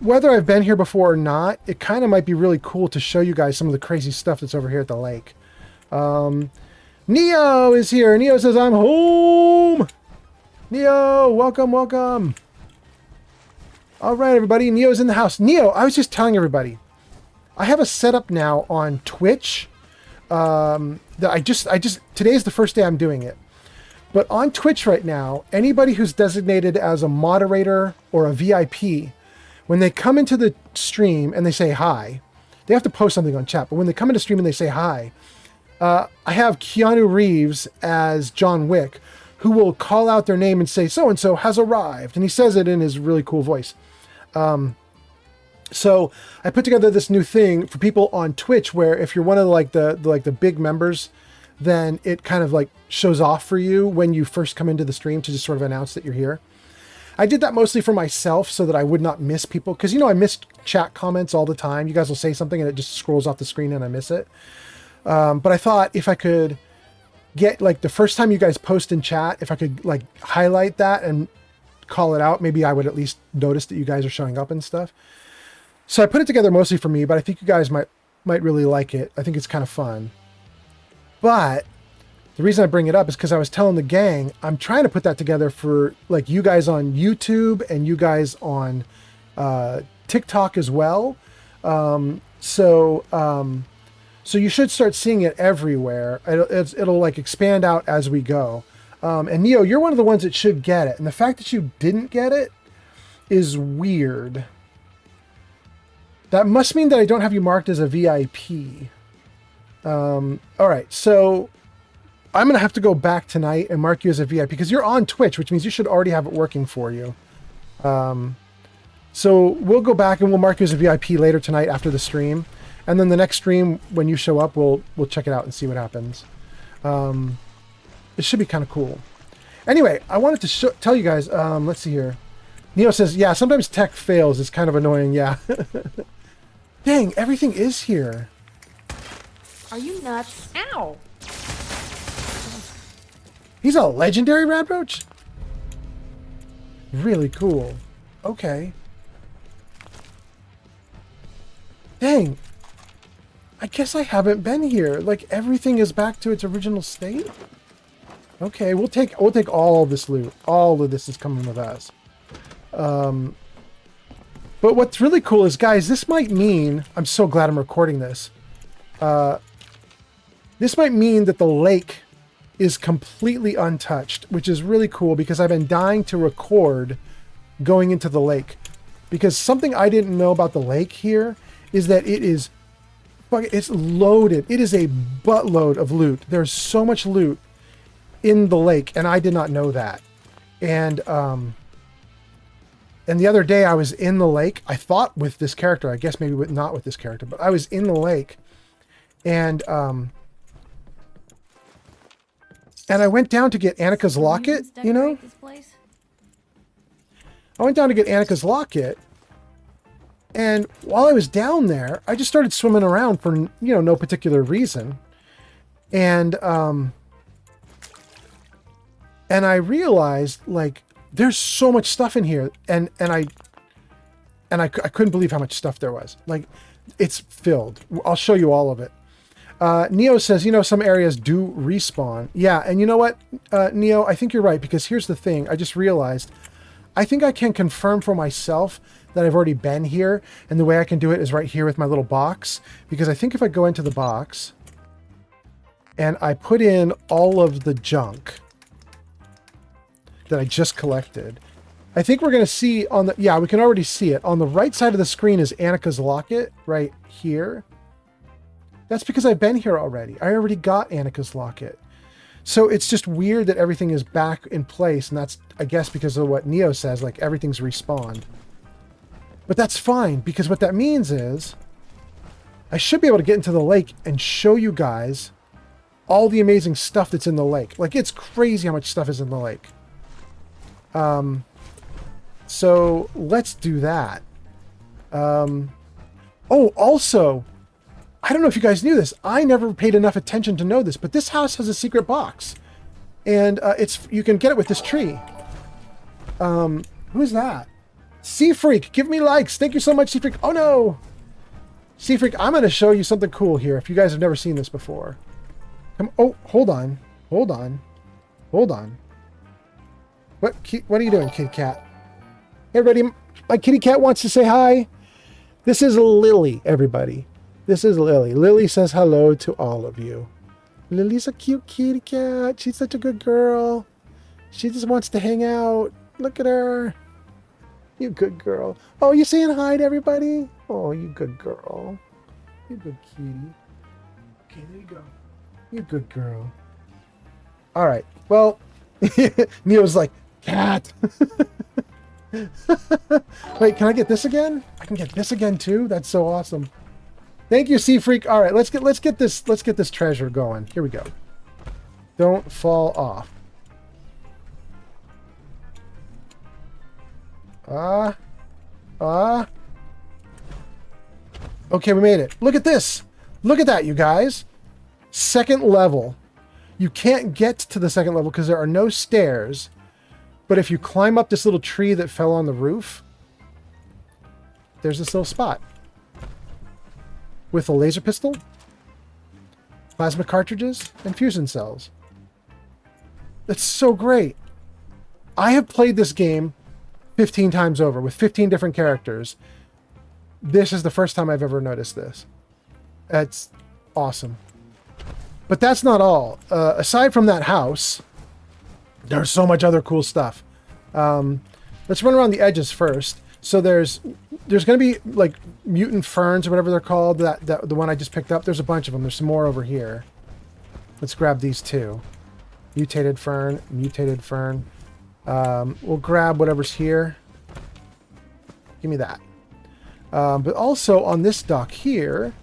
whether I've been here before or not, it kind of might be really cool to show you guys some of the crazy stuff that's over here at the lake. Neo is here. Neo says, I'm home. Neo, welcome, welcome. All right, everybody. Neo's in the house. Neo, I was just telling everybody, I have a setup now on Twitch. That today's the first day I'm doing it. But on Twitch right now, anybody who's designated as a moderator or a VIP, when they come into the stream and they say hi, they have to post something on chat. But when they come into stream and they say hi, I have Keanu Reeves as John Wick, who will call out their name and say, so-and-so has arrived. And he says it in his really cool voice. So I put together this new thing for people on Twitch where if you're one of the big members, then it kind of like shows off for you when you first come into the stream to just sort of announce that you're here. I did that mostly for myself so that I would not miss people. Because, you know, I miss chat comments all the time. You guys will say something and it just scrolls off the screen and I miss it. But I thought if I could get, like, the first time you guys post in chat, if I could, like, highlight that and call it out, maybe I would at least notice that you guys are showing up and stuff. So I put it together mostly for me, but I think you guys might really like it. I think it's kind of fun. But the reason I bring it up is because I was telling the gang, I'm trying to put that together for like you guys on YouTube and you guys on TikTok as well. So you should start seeing it everywhere. It'll like expand out as we go. And Neo, you're one of the ones that should get it. And the fact that you didn't get it is weird. That must mean that I don't have you marked as a VIP. All right, so I'm going to have to go back tonight and mark you as a VIP because you're on Twitch, which means you should already have it working for you. So we'll go back and we'll mark you as a VIP later tonight after the stream. And then the next stream, when you show up, we'll check it out and see what happens. It should be kind of cool. Anyway, I wanted to tell you guys, let's see here. Neo says, yeah, sometimes tech fails. It's kind of annoying, yeah. Dang, everything is here. Are you nuts? Ow! He's a legendary Radroach? Really cool. Okay. Dang. I guess I haven't been here. Like, everything is back to its original state? Okay, we'll take all this loot. All of this is coming with us. But what's really cool is, guys, this might mean... I'm so glad I'm recording this. This might mean that the lake is completely untouched, which is really cool because I've been dying to record going into the lake. Because something I didn't know about the lake here is that it's loaded. It is a buttload of loot. There's so much loot in the lake, and I did not know that. And the other day I was in the lake. I thought with this character, I guess maybe not with this character, but I was in the lake, and I went down to get Annika's locket, you know? I went down to get Annika's locket, and while I was down there, I just started swimming around for, you know, no particular reason. And I realized, like, there's so much stuff in here, and I couldn't believe how much stuff there was. Like, it's filled. I'll show you all of it. Neo says, you know, some areas do respawn. Yeah, and you know what, Neo, I think you're right, because here's the thing. I just realized, I think I can confirm for myself that I've already been here, and the way I can do it is right here with my little box, because I think if I go into the box, and I put in all of the junk that I just collected, I think we're going to see on the... Yeah, we can already see it. On the right side of the screen is Annika's locket, right here. That's because I've been here already. I already got Annika's locket. So it's just weird that everything is back in place, and that's, I guess, because of what Neo says, like, everything's respawned. But that's fine, because what that means is I should be able to get into the lake and show you guys all the amazing stuff that's in the lake. Like, it's crazy how much stuff is in the lake. So let's do that. Oh, also, I don't know if you guys knew this. I never paid enough attention to know this, but this house has a secret box, and you can get it with this tree. Who is that? Sea Freak, give me likes. Thank you so much, Sea Freak. Oh no, Sea Freak, I'm going to show you something cool here. If you guys have never seen this before, come. Oh, hold on. What are you doing, kitty cat? Hey, everybody, my kitty cat wants to say hi. This is Lily, everybody. This is Lily. Lily says hello to all of you. Lily's a cute kitty cat. She's such a good girl. She just wants to hang out. Look at her. You good girl. Oh, you saying hi to everybody? Oh, you good girl. You good kitty. Okay, there you go. You good girl. All right. Well, Neo's like, cat. Wait, can I get this again? I can get this again too? That's so awesome. Thank you, Sea Freak. All right, let's get this treasure going. Here we go. Don't fall off. Okay, we made it. Look at this. Look at that, you guys. Second level. You can't get to the second level because there are no stairs. But if you climb up this little tree that fell on the roof, there's this little spot. With a laser pistol, plasma cartridges, and fusion cells. That's so great. I have played this game 15 times over with 15 different characters. This is the first time I've ever noticed this. That's awesome. But that's not all. Aside from that house, there's so much other cool stuff. Let's run around the edges first. So there's going to be like mutant ferns or whatever they're called. The one I just picked up. There's a bunch of them. There's some more over here. Let's grab these two. Mutated fern, mutated fern. We'll grab whatever's here. Give me that. But also on this dock here,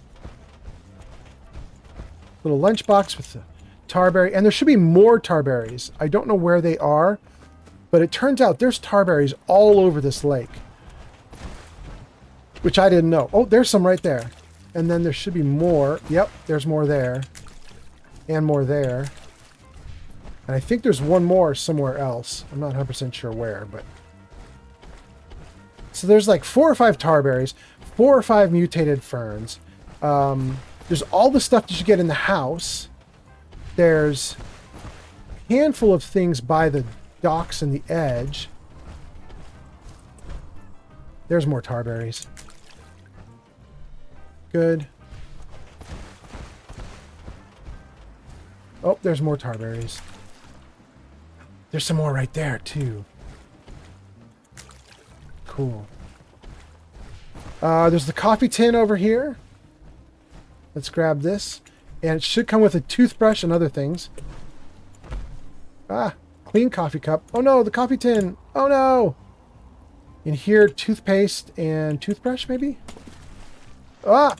little lunchbox with the tarberry, and there should be more tarberries. I don't know where they are, but it turns out there's tarberries all over this lake, which I didn't know. Oh, there's some right there. And then there should be more. Yep, there's more there. And more there. And I think there's one more somewhere else. I'm not 100% sure where, but... So there's like 4 or 5 tarberries, 4 or 5 mutated ferns. There's all the stuff that you get in the house. There's a handful of things by the docks and the edge. There's more tarberries. Good. Oh, there's more tarberries. There's some more right there, too. Cool. There's the coffee tin over here. Let's grab this. And it should come with a toothbrush and other things. Ah, clean coffee cup. Oh no, the coffee tin. Oh no. In here, toothpaste and toothbrush, maybe? Ah!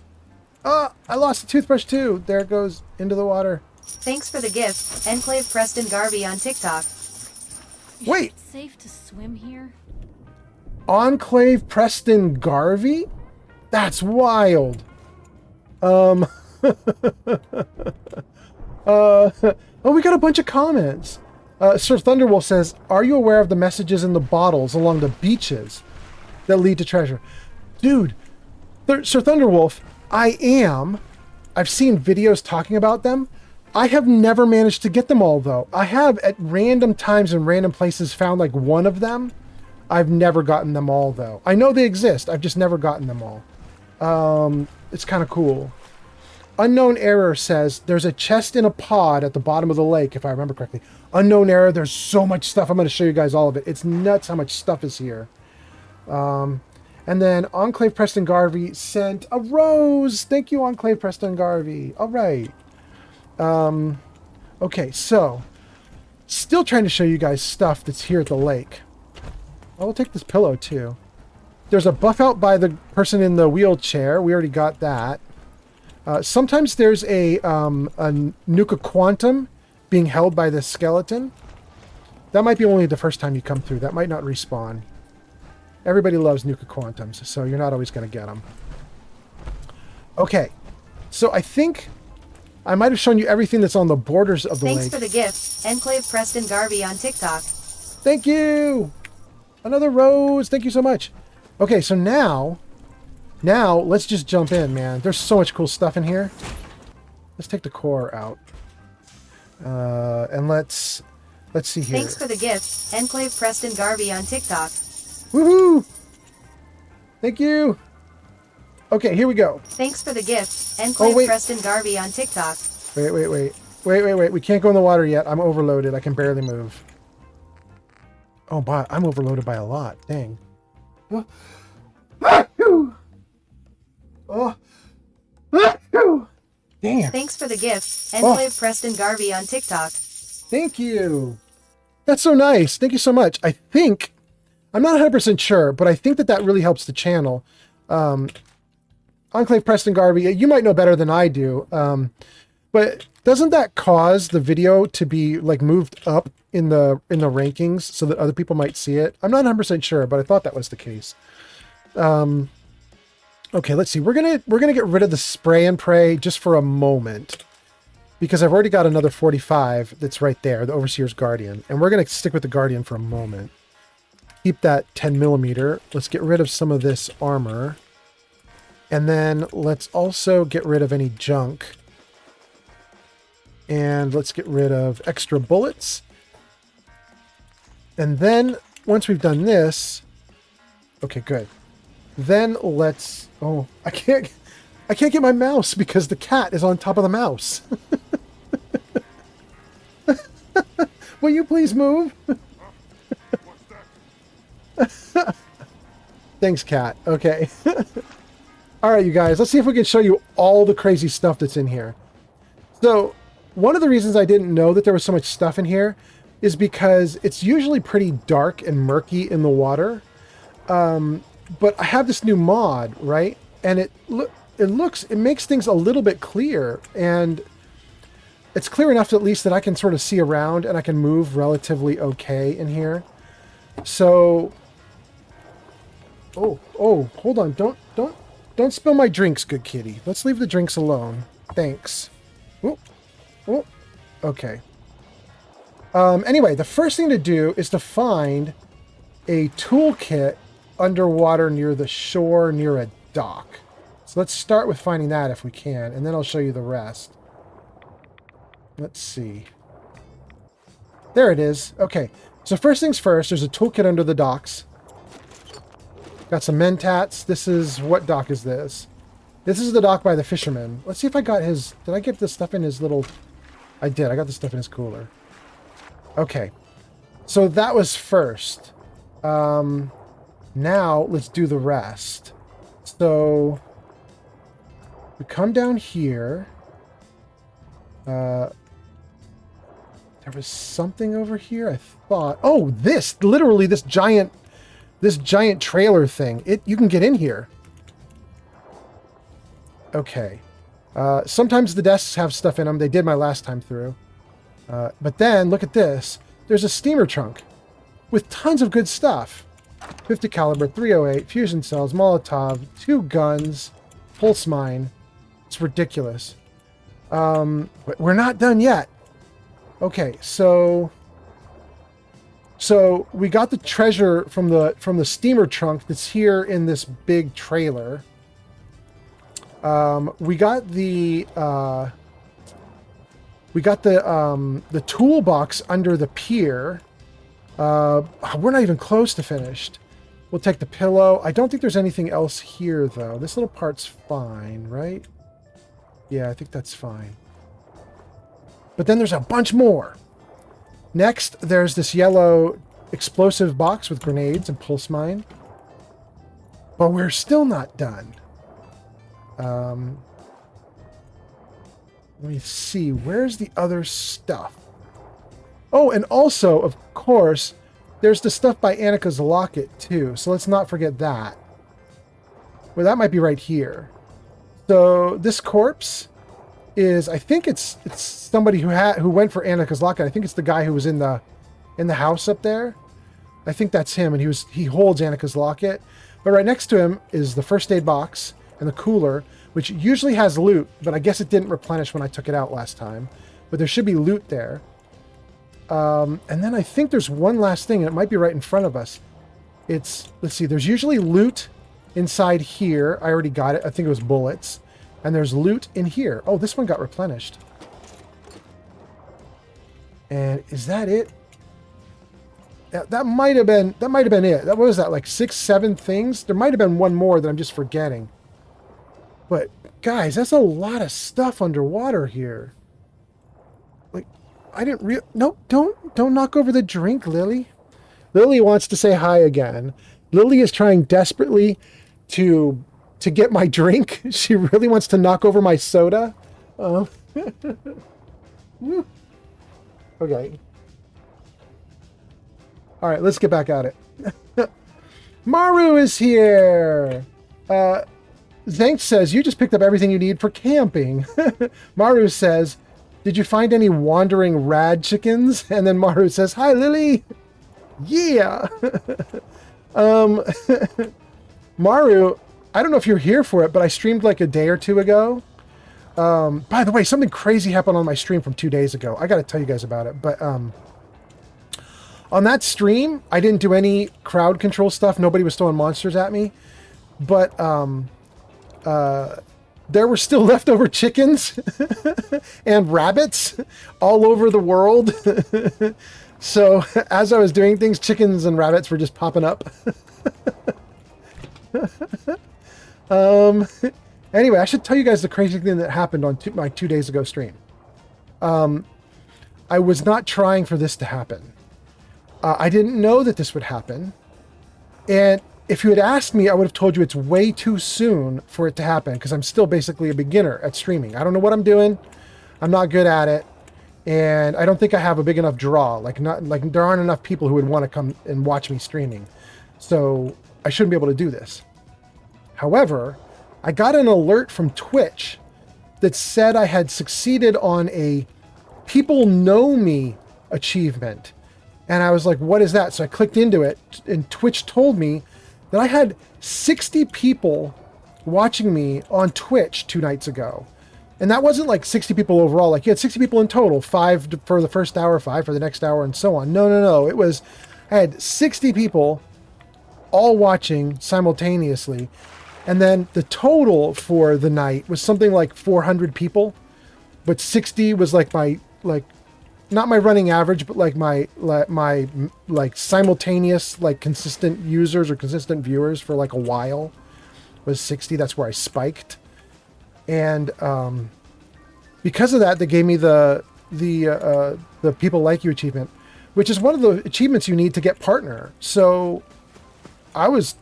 Ah! I lost the toothbrush too. There it goes into the water. Thanks for the gift, Enclave Preston Garvey on TikTok. Wait! Is it safe to swim here? Enclave Preston Garvey? That's wild. Oh, we got a bunch of comments. Sir Thunderwolf says, are you aware of the messages in the bottles along the beaches that lead to treasure? Dude, Sir Thunderwolf, I am. I've seen videos talking about them. I have never managed to get them all, though. I have, at random times and random places, found like one of them. I've never gotten them all, though. I know they exist. I've just never gotten them all. It's kind of cool. Unknown Error says, there's a chest in a pod at the bottom of the lake, if I remember correctly. Unknown Error, there's so much stuff. I'm going to show you guys all of it. It's nuts how much stuff is here. And then Enclave Preston Garvey sent a rose. Thank you, Enclave Preston Garvey. All right. Okay, so still trying to show you guys stuff that's here at the lake. I'll take this pillow too. There's a buff out by the person in the wheelchair. We already got that. Sometimes there's a Nuka Quantum being held by this skeleton. That might be only the first time you come through. That might not respawn. Everybody loves Nuka Quantums, so you're not always going to get them. Okay, so I think I might have shown you everything that's on the borders of the lake. Thanks for the gift, Enclave Preston Garvey on TikTok. Thank you! Another rose. Thank you so much. Okay, so now let's just jump in, man. There's so much cool stuff in here. Let's take the core out. And let's see here. Thanks for the gift, Enclave Preston Garvey on TikTok. Woohoo! Thank you. Okay, here we go. Thanks for the gift, Enclave Preston Garvey on TikTok. Wait. We can't go in the water yet. I'm overloaded. I can barely move. Oh, but I'm overloaded by a lot. Dang. Oh. Damn. Thanks for the gift, Enclave Preston Garvey on TikTok. Thank you. That's so nice. Thank you so much. I think, I'm not 100% sure, but I think that really helps the channel. Enclave Preston Garvey, you might know better than I do. But doesn't that cause the video to be like moved up in the rankings so that other people might see it? I'm not 100% sure, but I thought that was the case. Okay, let's see. We're gonna get rid of the spray and pray just for a moment, because I've already got another 45 that's right there, the Overseer's Guardian, and we're gonna stick with the Guardian for a moment. Keep that 10mm. Let's get rid of some of this armor, and then let's also get rid of any junk. And let's get rid of extra bullets. And then once we've done this, okay, good. Then let's, oh, I can't get my mouse because the cat is on top of the mouse. Will you please move? Thanks, cat. Okay. All right, you guys, let's see if we can show you all the crazy stuff that's in here. So one of the reasons I didn't know that there was so much stuff in here is because it's usually pretty dark and murky in the water. But I have this new mod, right? And it makes things a little bit clear, and it's clear enough at least that I can sort of see around and I can move relatively okay in here. So, oh, hold on. Don't spill my drinks, good kitty. Let's leave the drinks alone. Thanks. Oh, okay. Anyway, the first thing to do is to find a toolkit underwater near the shore, near a dock. So let's start with finding that if we can, and then I'll show you the rest. Let's see. There it is. Okay, so first things first, there's a toolkit under the docks. Got some mentats. This is, what dock is this? This is the dock by the fisherman. Let's see if I got his, did I get the stuff in his little, I did, I got the stuff in his cooler. Okay, so that was first. Now let's do the rest. So we come down here. There was something over here, I thought. Oh, this, literally this giant trailer thing. You can get in here. Okay. Sometimes the desks have stuff in them. They did my last time through. But then, look at this. There's a steamer trunk with tons of good stuff. 50 caliber, 308, fusion cells, Molotov, 2 guns, pulse mine. It's ridiculous. But we're not done yet. Okay, so we got the treasure from the steamer trunk that's here in this big trailer. We got the toolbox under the pier. We're not even close to finished. We'll take the pillow. I don't think there's anything else here, though. This little part's fine, right? Yeah, I think that's fine. But then there's a bunch more. Next, there's this yellow explosive box with grenades and pulse mine. But we're still not done. Let me see. Where's the other stuff? Oh, and also, of course, there's the stuff by Annika's locket, too. So let's not forget that. Well, that might be right here. So this corpse is, I think it's somebody who went for Annika's locket. I think it's the guy who was in the house up there. I think that's him, and he holds Annika's locket. But right next to him is the first aid box and the cooler, which usually has loot, but I guess it didn't replenish when I took it out last time. But there should be loot there. And then I think there's one last thing, and it might be right in front of us. Let's see, there's usually loot inside here. I already got it. I think it was bullets. And there's loot in here. Oh, this one got replenished. And is that it? That might have been it. What was that, like 6, 7 things? There might have been one more that I'm just forgetting. But guys, that's a lot of stuff underwater here. Like, I didn't nope, don't knock over the drink, Lily. Lily wants to say hi again. Lily is trying desperately to get my drink. She really wants to knock over my soda. Okay. All right, let's get back at it. Maru is here. Zank says, you just picked up everything you need for camping. Maru says, Did you find any wandering rad chickens? And then Maru says, hi, Lily. Yeah. Maru, I don't know if you're here for it, but I streamed like a day or two ago. By the way, something crazy happened on my stream from 2 days ago. I got to tell you guys about it. But on that stream, I didn't do any crowd control stuff. Nobody was throwing monsters at me. But there were still leftover chickens and rabbits all over the world. So as I was doing things, chickens and rabbits were just popping up. Anyway, I should tell you guys the crazy thing that happened on my 2 days ago stream. I was not trying for this to happen. I didn't know that this would happen. And if you had asked me, I would have told you it's way too soon for it to happen because I'm still basically a beginner at streaming. I don't know what I'm doing. I'm not good at it. And I don't think I have a big enough draw. Like there aren't enough people who would want to come and watch me streaming. So I shouldn't be able to do this. However, I got an alert from Twitch that said I had succeeded on a people know me achievement. And I was like, what is that? So I clicked into it and Twitch told me that I had 60 people watching me on Twitch 2 nights ago. And that wasn't like 60 people overall. Like you had 60 people in total, 5 for the first hour, 5 for the next hour, and so on. No. It was, I had 60 people all watching simultaneously. And then the total for the night was something like 400 people. But 60 was like my, not my running average, but like my simultaneous, like consistent users or consistent viewers for like a while was 60. That's where I spiked. And because of that, they gave me the People Like You achievement, which is one of the achievements you need to get partner. So I was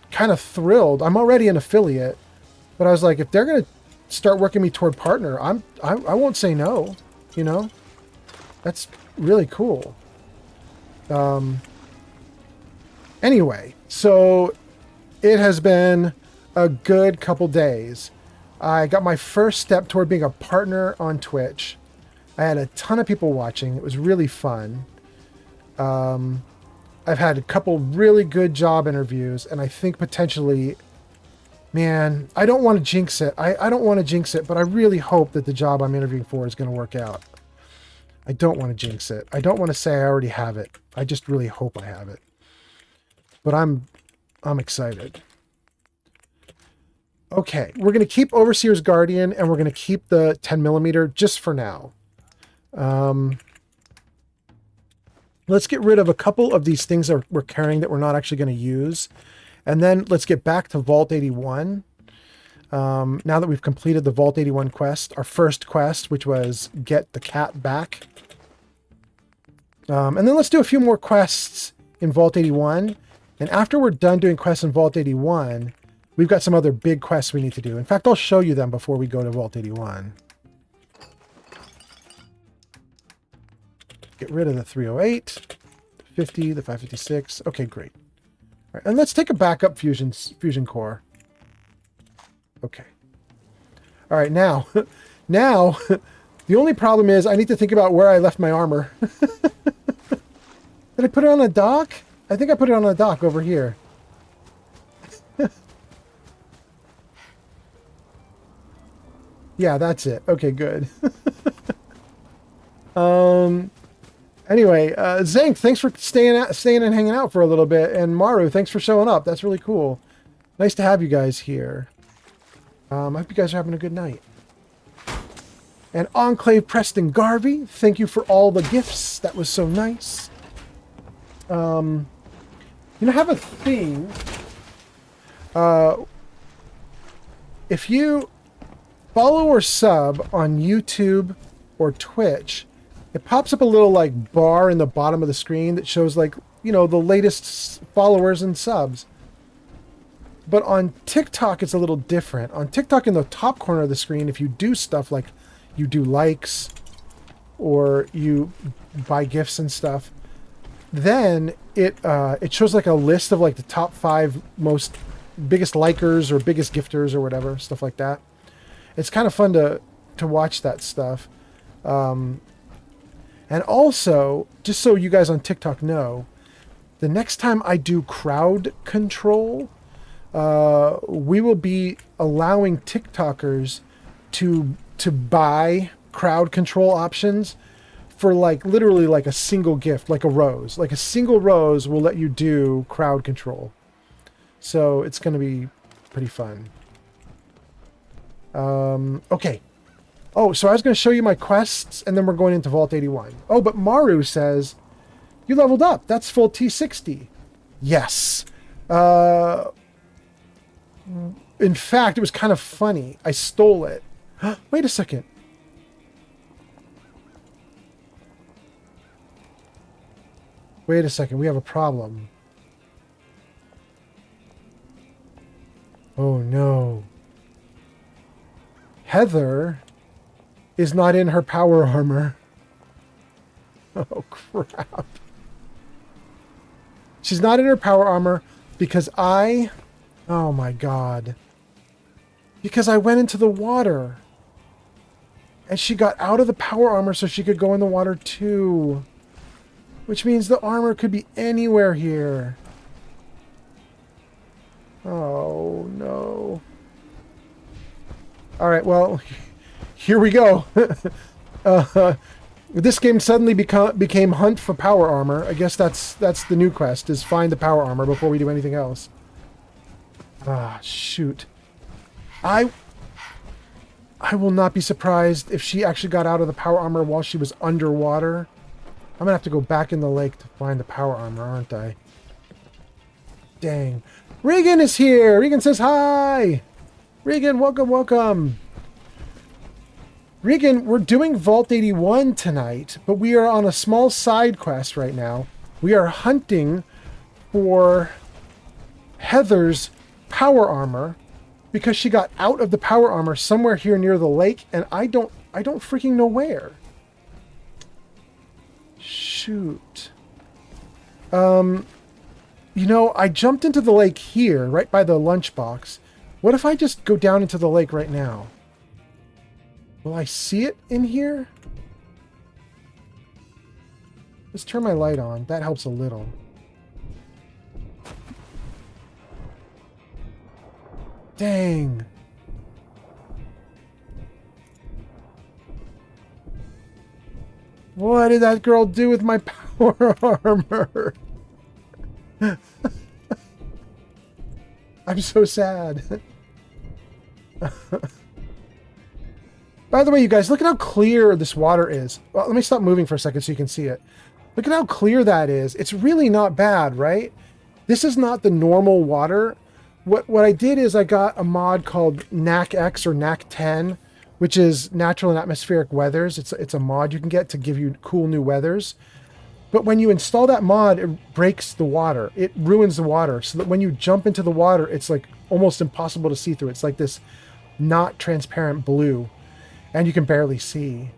kind of thrilled. I'm already an affiliate, but I was like, if they're going to start working me toward partner, I won't say no, you know? That's really cool. Anyway, so it has been a good couple days. I got my first step toward being a partner on Twitch. I had a ton of people watching. It was really fun. I've had a couple really good job interviews, and I think potentially, man, I don't want to jinx it. I don't want to jinx it, but I really hope that the job I'm interviewing for is going to work out. I don't want to jinx it. I don't want to say I already have it. I just really hope I have it. But I'm excited. Okay, we're going to keep Overseer's Guardian, and we're going to keep the 10mm just for now. Let's get rid of a couple of these things that we're carrying that we're not actually going to use. And then let's get back to Vault 81. Now that we've completed the Vault 81 quest, our first quest, which was get the cat back. And then let's do a few more quests in Vault 81. And after we're done doing quests in Vault 81, we've got some other big quests we need to do. In fact, I'll show you them before we go to Vault 81. Get rid of the 308, the 50, the 556. Okay, great. All right, and let's take a backup fusion core. Okay. All right, now, the only problem is I need to think about where I left my armor. Did I put it on a dock? I think I put it on a dock over here. Yeah, that's it. Okay, good. Anyway, Zank, thanks for staying and hanging out for a little bit, and Maru, thanks for showing up. That's really cool. Nice to have you guys here. I hope you guys are having a good night. And Enclave Preston Garvey, thank you for all the gifts. That was so nice. You know, I have a thing. If you follow or sub on YouTube or Twitch, it pops up a little like bar in the bottom of the screen that shows like, you know, the latest followers and subs. But on TikTok, it's a little different. On TikTok, in the top corner of the screen, if you do stuff like you do likes or you buy gifts and stuff, then it shows like a list of like the top 5 biggest likers or biggest gifters or whatever, stuff like that. It's kind of fun to to watch that stuff. And also, just so you guys on TikTok know, the next time I do crowd control, we will be allowing TikTokers to buy crowd control options for like literally like a single gift, like a rose. Like a single rose will let you do crowd control. So it's going to be pretty fun. Okay. Oh, so I was going to show you my quests, and then we're going into Vault 81. Oh, but Maru says, you leveled up. That's full T60. Yes. In fact, it was kind of funny. I stole it. Wait a second. Wait a second. We have a problem. Oh, no. Heather is not in her power armor. Oh, crap. She's not in her power armor because oh my God. Because I went into the water. And she got out of the power armor so she could go in the water too. Which means the armor could be anywhere here. Oh, no. Alright, well, here we go. This game suddenly became hunt for power armor. I guess that's the new quest, is find the power armor before we do anything else. Ah, shoot. I will not be surprised if she actually got out of the power armor while she was underwater. I'm gonna have to go back in the lake to find the power armor, aren't I? Dang. Regan is here! Regan says hi! Regan, welcome, welcome! Regan, we're doing Vault 81 tonight, but we are on a small side quest right now. We are hunting for Heather's power armor because she got out of the power armor somewhere here near the lake, and I don't freaking know where. Shoot. You know, I jumped into the lake here, right by the lunchbox. What if I just go down into the lake right now? Will I see it in here? Let's turn my light on. That helps a little. Dang. What did that girl do with my power armor? I'm so sad. By the way, you guys, look at how clear this water is. Well, let me stop moving for a second so you can see it. Look at how clear that is. It's really not bad, right? This is not the normal water. What I did is I got a mod called NAC-X or NAC-10, which is Natural and Atmospheric Weathers. It's a mod you can get to give you cool new weathers. But when you install that mod, it breaks the water. It ruins the water, so that when you jump into the water, it's like almost impossible to see through. It's like this not transparent blue, and you can barely see.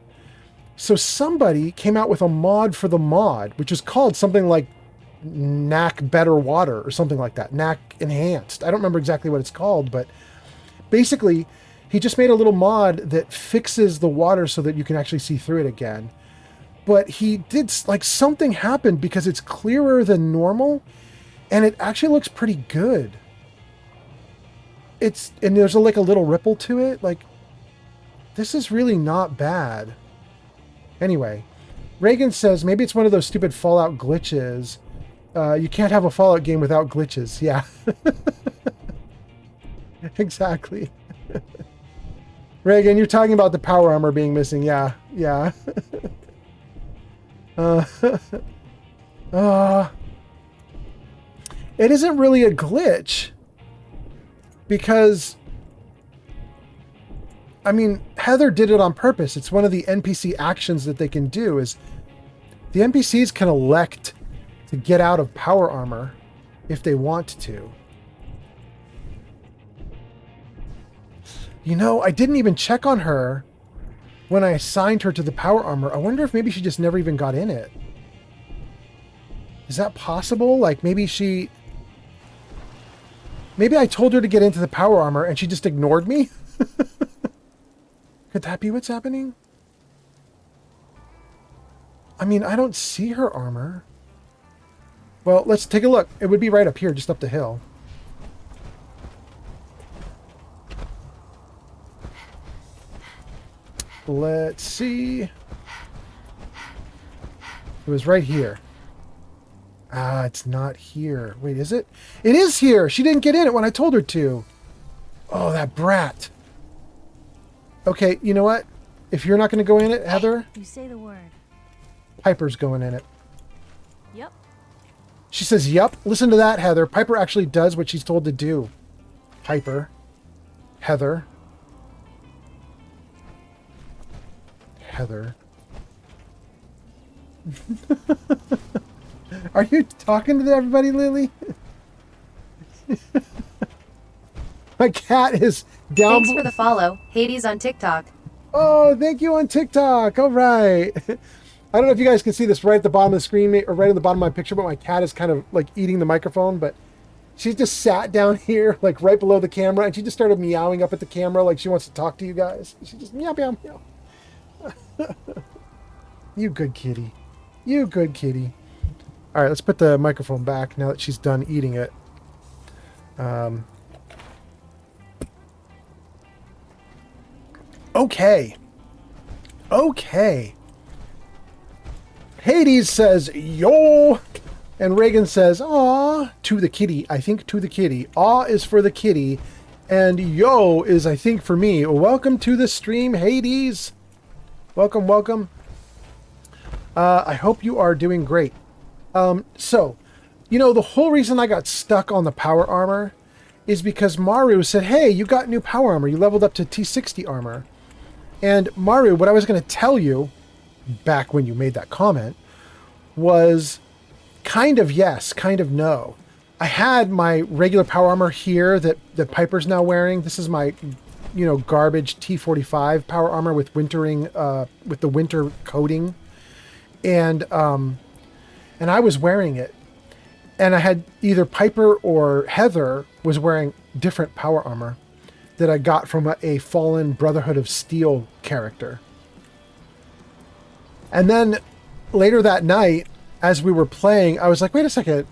So somebody came out with a mod for the mod, which is called something like NAC Better Water or something like that. NAC Enhanced. I don't remember exactly what it's called, but basically he just made a little mod that fixes the water so that you can actually see through it again. But he did, like, something happened because it's clearer than normal, and it actually looks pretty good. And there's like a little ripple to it. Like, this is really not bad. Anyway, Reagan says maybe it's one of those stupid Fallout glitches. You can't have a Fallout game without glitches. Yeah. Exactly. Reagan, you're talking about the power armor being missing. Yeah. Yeah. It isn't really a glitch because, I mean, Heather did it on purpose. It's one of the NPC actions that they can do is the NPCs can elect to get out of power armor if they want to. You know, I didn't even check on her when I assigned her to the power armor. I wonder if maybe she just never even got in it. Is that possible? Like maybe I told her to get into the power armor and she just ignored me? Could that be what's happening? I mean, I don't see her armor. Well, let's take a look. It would be right up here, just up the hill. Let's see. It was right here. Ah, it's not here. Wait, is it? It is here! She didn't get in it when I told her to. Oh, that brat. Okay, you know what? If you're not going to go in it, Heather, You say the word. Piper's going in it. Yep. She says, yup. Listen to that, Heather. Piper actually does what she's told to do. Piper. Heather. Heather. Are you talking to everybody, Lily? My cat is down. Thanks for the follow. Hades on TikTok. Oh, thank you on TikTok. All right. I don't know if you guys can see this right at the bottom of the screen or right at the bottom of my picture, but my cat is kind of like eating the microphone, but she just sat down here like right below the camera and she just started meowing up at the camera like she wants to talk to you guys. She just meow, meow, meow. You good kitty. You good kitty. All right, let's put the microphone back now that she's done eating it. Okay. Okay. Hades says, yo. And Reagan says, aw, to the kitty. I think to the kitty. Aw is for the kitty. And yo is, I think, for me. Welcome to the stream, Hades. Welcome, welcome. I hope you are doing great. So, you know, the whole reason I got stuck on the power armor is because Maru said, hey, you got new power armor. You leveled up to T60 armor. And Maru, what I was going to tell you back when you made that comment was kind of yes, kind of no. I had my regular power armor here that Piper's now wearing. This is my, you know, garbage T45 power armor with wintering, with the winter coating. And I was wearing it. And I had either Piper or Heather was wearing different power armor that I got from a fallen Brotherhood of Steel character. And then later that night, as we were playing, I was like, wait a second.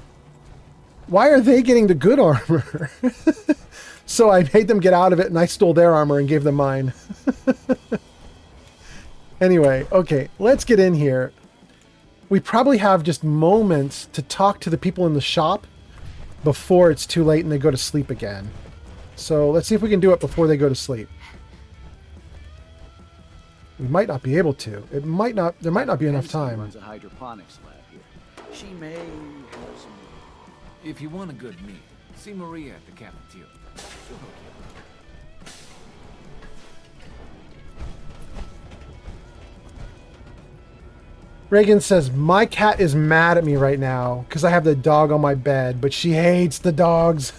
Why are they getting the good armor? So I made them get out of it and I stole their armor and gave them mine. Anyway, okay, let's get in here. We probably have just moments to talk to the people in the shop before it's too late and they go to sleep again. So let's see if we can do it before they go to sleep. We might not be able to. It might not. There might not be enough time. Runs a hydroponics lab here. She may have some. If you want a good meal, see Maria at the cafeteria. She'll hook you up. Reagan says, my cat is mad at me right now because I have the dog on my bed, but she hates the dogs.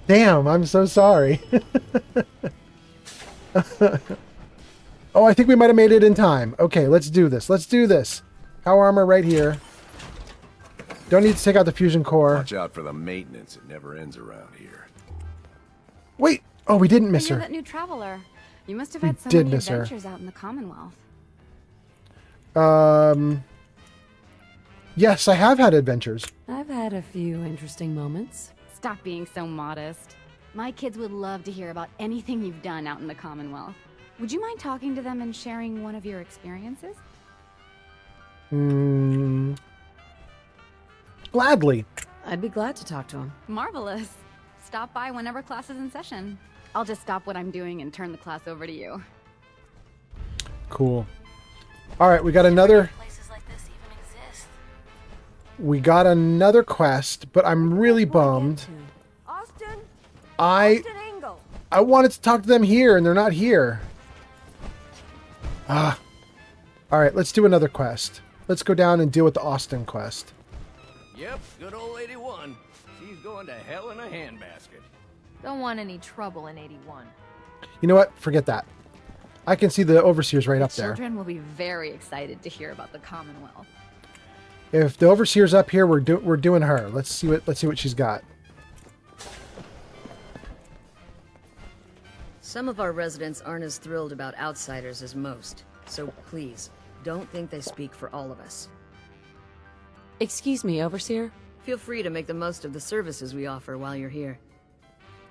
Damn, I'm so sorry. Oh, I think we might have made it in time. Okay, let's do this. Let's do this. Power armor right here. Don't need to take out the fusion core. Watch out for the maintenance. It never ends around here. Wait. Oh, we didn't miss You're her. that new traveler. You must have We had so did many miss her. adventures out in the Commonwealth. Yes, I have had adventures. I've had a few interesting moments. Stop being so modest. My kids would love to hear about anything you've done out in the Commonwealth. Would you mind talking to them and sharing one of your experiences? Gladly. I'd be glad to talk to him. Marvelous. Stop by whenever class is in session. I'll just stop what I'm doing and turn the class over to you. Cool. All right, we got another. Places like this even exist. We got another quest, but I'm really bummed. Austin? I Engel. wanted to talk to them here, and they're not here. Ah. All right, let's do another quest. Let's go down and deal with the Austin quest. Yep, good old Lady One. She's going to hell in a handbasket. Don't want any trouble in 81. You know what? Forget that. I can see the overseer's right up there. Children will be very excited to hear about the Commonwealth. If the overseer's up here, we're doing her. Let's see what she's got. Some of our residents aren't as thrilled about outsiders as most, so please, don't think they speak for all of us. Excuse me, Overseer? Feel free to make the most of the services we offer while you're here.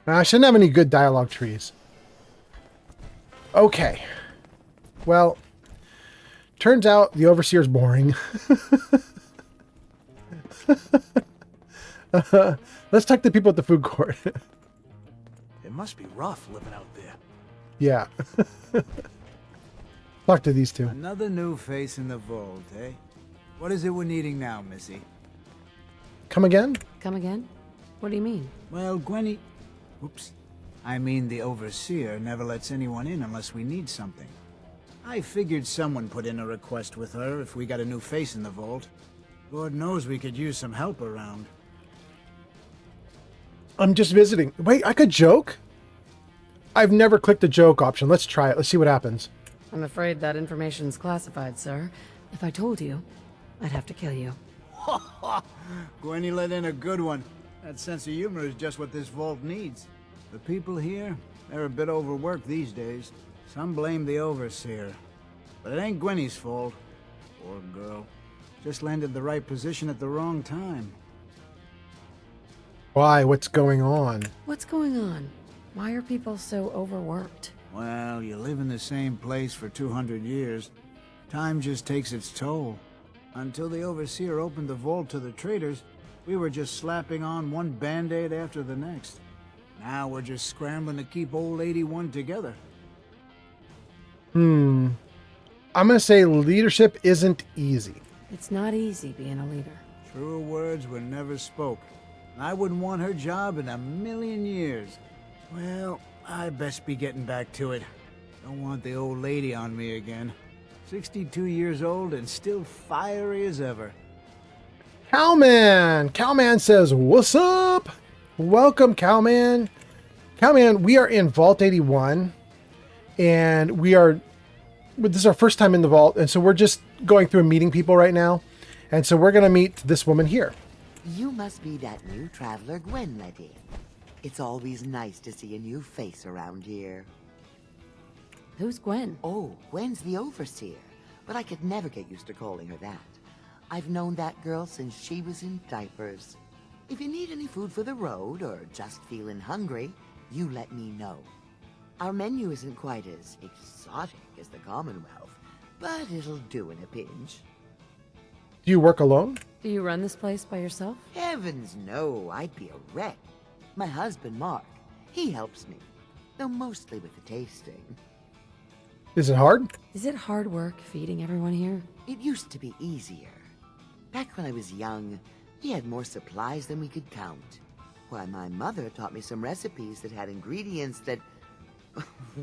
I shouldn't have any good dialogue trees. Okay. Well, turns out the Overseer's boring. Let's talk to people at the food court. It must be rough living out there. Yeah. Talk to these two. Another new face in the vault, eh? What is it we're needing now, Missy? Come again? Come again? What do you mean? Well, Gwenny... Oops. I mean, the Overseer never lets anyone in unless we need something. I figured someone put in a request with her if we got a new face in the vault. Lord knows we could use some help around. I'm just visiting. Wait, I could joke? I've never clicked the joke option. Let's try it. Let's see what happens. I'm afraid that information's classified, sir. If I told you, I'd have to kill you. Gwenny let in a good one. That sense of humor is just what this vault needs. The people here, they're a bit overworked these days. Some blame the Overseer. But it ain't Gwenny's fault. Poor girl. Just landed the right position at the wrong time. Why? What's going on? What's going on? Why are people so overworked? Well, you live in the same place for 200 years. Time just takes its toll. Until the Overseer opened the vault to the traders, we were just slapping on one band-aid after the next. Now we're just scrambling to keep old 81 together. I'm gonna say leadership isn't easy. It's not easy being a leader. Truer words were never spoke. I wouldn't want her job in a million years. Well, I best be getting back to it. Don't want the old lady on me again. 62 years old and still fiery as ever. Cowman! Cowman says, what's up? Welcome, Cowman. Cowman, we are in Vault 81. And this is our first time in the vault. And so we're just going through and meeting people right now. And so we're going to meet this woman here. You must be that new traveler Gwen let in. It's always nice to see a new face around here. Who's Gwen? Oh, Gwen's the Overseer, but I could never get used to calling her that. I've known that girl since she was in diapers. If you need any food for the road or just feeling hungry, you let me know. Our menu isn't quite as exotic as the Commonwealth, but it'll do in a pinch. Do you work alone? Do you run this place by yourself? Heavens no, I'd be a wreck. My husband, Mark, he helps me, though mostly with the tasting. Is it hard? Is it hard work feeding everyone here? It used to be easier. Back when I was young, we had more supplies than we could count. Why, my mother taught me some recipes that had ingredients that...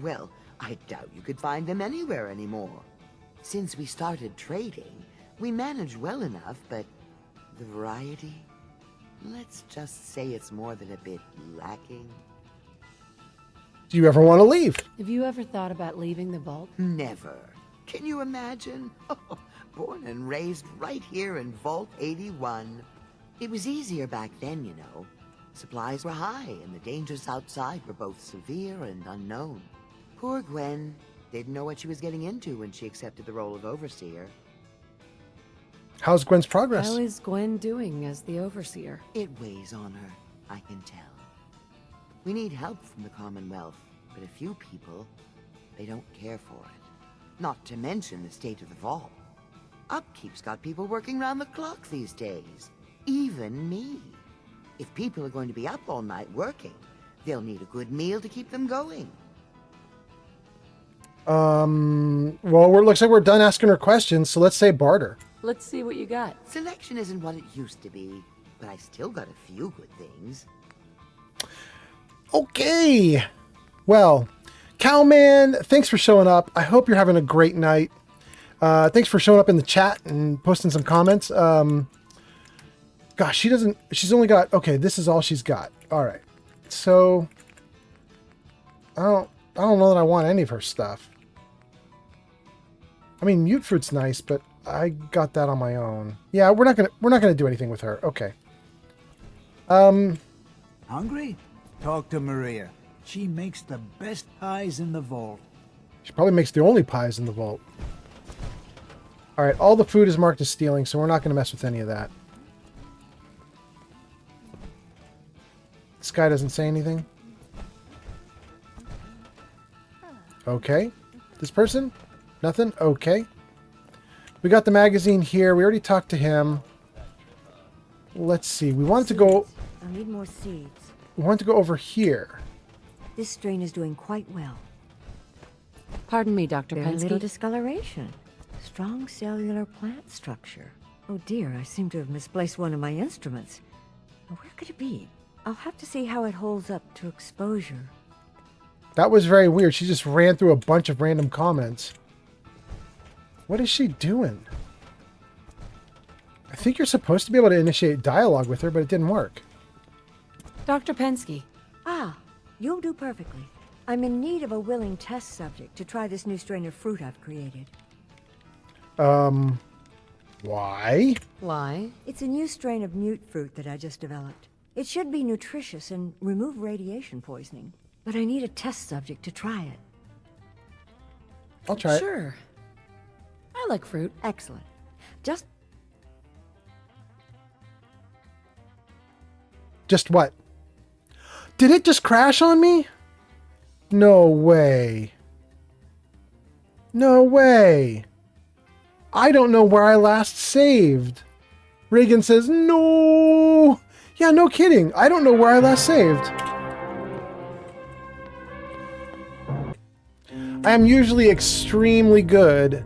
well, I doubt you could find them anywhere anymore. Since we started trading, we managed well enough, but the variety... let's just say it's more than a bit lacking. Do you ever want to leave? Have you ever thought about leaving the vault? Never. Can you imagine? Oh, born and raised right here in Vault 81. It was easier back then, you know. Supplies were high, and the dangers outside were both severe and unknown. Poor Gwen didn't know what she was getting into when she accepted the role of Overseer. How's Gwen's progress? How is Gwen doing as the Overseer? It weighs on her, I can tell. We need help from the Commonwealth, but a few people, they don't care for it. Not to mention the state of the vault. Upkeep's got people working round the clock these days. Even me. If people are going to be up all night working, they'll need a good meal to keep them going. Well, it looks like we're done asking her questions, so let's say barter. Let's see what you got. Selection isn't what it used to be, but I still got a few good things. Okay. Well, Cowman, thanks for showing up. I hope you're having a great night. Thanks for showing up in the chat and posting some comments. Gosh, she's only got, okay, this is all she's got. All right. So, I don't know that I want any of her stuff. I mean, mute fruit's nice, but I got that on my own. Yeah, we're not gonna do anything with her. Okay. Hungry? Talk to Maria. She makes the best pies in the vault. She probably makes the only pies in the vault. All right, all the food is marked as stealing, so we're not going to mess with any of that. This guy doesn't say anything. Okay. This person? Nothing? Okay. We got the magazine here. We already talked to him. Let's see. We wanted to go... I'll need more seeds. We wanted to go over here. This strain is doing quite well. Pardon me, Dr. Very little Pensky. discoloration. Strong cellular plant structure. Oh dear, I seem to have misplaced one of my instruments. Where could it be? I'll have to see how it holds up to exposure. That was very weird. She just ran through a bunch of random comments. What is she doing? I think you're supposed to be able to initiate dialogue with her, but it didn't work. Dr. Pensky. Ah, you'll do perfectly. I'm in need of a willing test subject to try this new strain of fruit I've created. Why? Why? It's a new strain of mute fruit that I just developed. It should be nutritious and remove radiation poisoning. But I need a test subject to try it. I'll try it. Sure. I like fruit. Excellent. Just what? Did it just crash on me? No way. No way. I don't know where I last saved. Reagan says, no. Yeah, no kidding. I don't know where I last saved. I am usually extremely good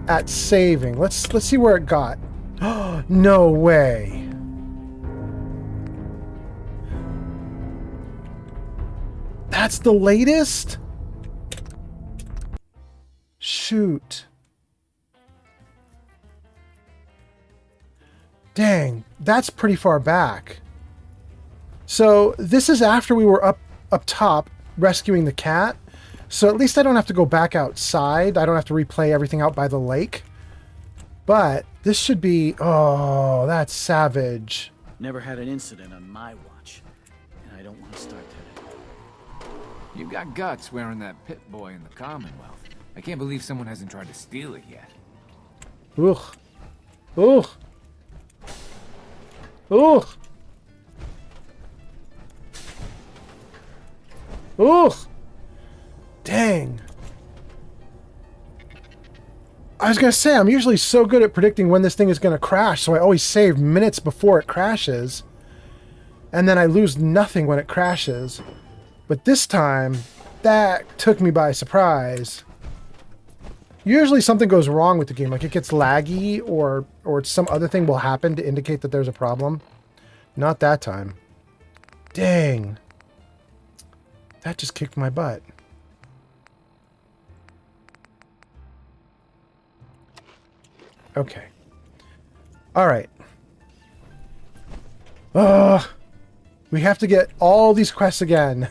at saving. Let's see where it got. No way. That's the latest? Shoot. Dang, that's pretty far back. So this is after we were up top rescuing the cat. So at least I don't have to go back outside. I don't have to replay everything out by the lake. But this should be... Oh, that's savage. Never had an incident on my watch, and I don't want to start today. You've got guts wearing that pit boy in the Commonwealth. I can't believe someone hasn't tried to steal it yet. Ugh. Ugh. Ugh. Ugh. Dang. I was going to say, I'm usually so good at predicting when this thing is going to crash, so I always save minutes before it crashes. And then I lose nothing when it crashes. But this time, that took me by surprise. Usually something goes wrong with the game, like it gets laggy or some other thing will happen to indicate that there's a problem. Not that time. Dang. That just kicked my butt. Okay. All right. We have to get all these quests again.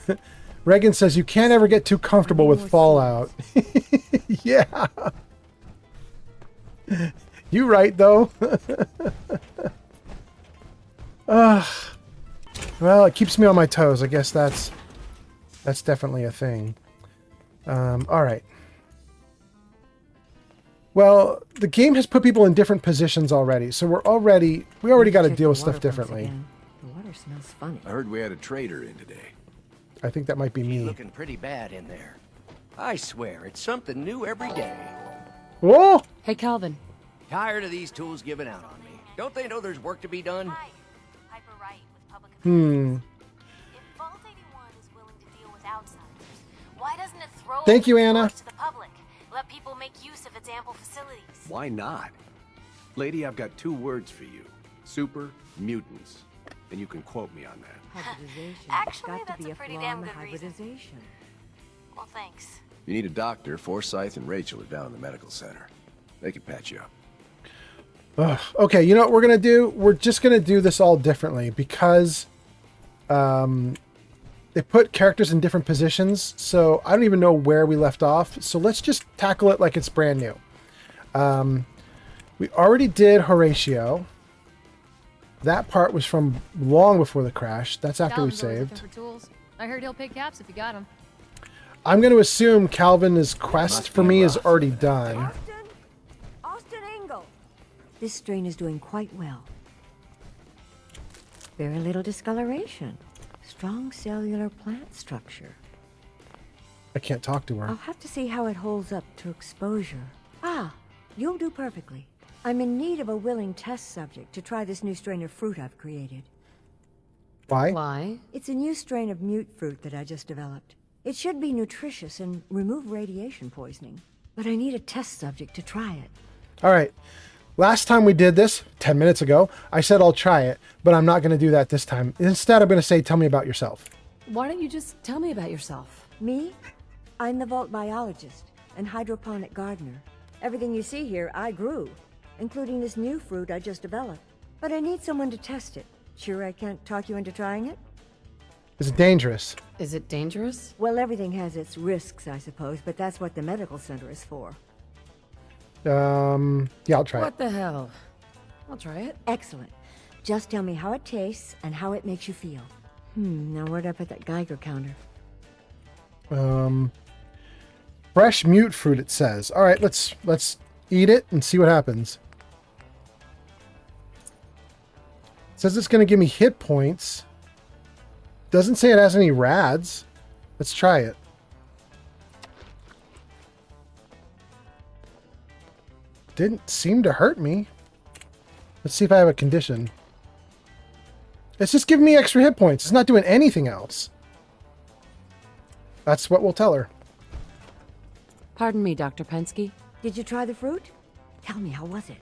Reagan says you can't ever get too comfortable with Fallout. Yeah. You right, though. Well, it keeps me on my toes. I guess that's definitely a thing. All right. Well, the game has put people in different positions already, so we already got to deal with stuff differently. The water smells funny. I heard we had a trader in today. I think that might be me. Looking pretty bad in there. I swear, it's something new every day. Whoa! Hey, Calvin. Tired of these tools giving out on me. Don't they know there's work to be done? Right. Piper Wright with public Hmm. If Vault 81 is willing to deal with outsiders, why doesn't it throw Thank you, open Anna. doors to the public? Let people make use of its ample facilities. Why not? Lady, I've got 2 words for you. Super mutants. And you can quote me on that. Hybridization. Actually, It's got to that's be a pretty flaw damn in the good reason. hybridization. Well, thanks. You need a doctor. Forsyth and Rachel are down in the medical center. They can patch you up. Ugh. Okay, you know what we're going to do? We're just going to do this all differently because they put characters in different positions, so I don't even know where we left off. So let's just tackle it like it's brand new. We already did Horatio. That part was from long before the crash. That's after we saved. For tools. I heard he'll pick caps if you got him. I'm going to assume Calvin's quest for me is already done. Austin Engel. This strain is doing quite well. Very little discoloration. Strong cellular plant structure. I can't talk to her. I'll have to see how it holds up to exposure. Ah, you'll do perfectly. I'm in need of a willing test subject to try this new strain of fruit I've created. Why? Why? It's a new strain of mute fruit that I just developed. It should be nutritious and remove radiation poisoning. But I need a test subject to try it. All right. Last time we did this, 10 minutes ago, I said I'll try it, but I'm not going to do that this time. Instead, I'm going to say, tell me about yourself. Why don't you just tell me about yourself? Me? I'm the vault biologist and hydroponic gardener. Everything you see here, I grew, including this new fruit I just developed. But I need someone to test it. Sure I can't talk you into trying it? Is it dangerous? Is it dangerous? Well, everything has its risks, I suppose, but that's what the medical center is for. Yeah, I'll try it. What the hell? I'll try it. Excellent. Just tell me how it tastes and how it makes you feel. Now where'd I put that Geiger counter? Fresh mute fruit, it says. All right, let's eat it and see what happens. It says it's going to give me hit points. Doesn't say it has any rads. Let's try it. Didn't seem to hurt me. Let's see if I have a condition. It's just giving me extra hit points. It's not doing anything else. That's what we'll tell her. Pardon me, Dr. Pensky. Did you try the fruit? Tell me, how was it?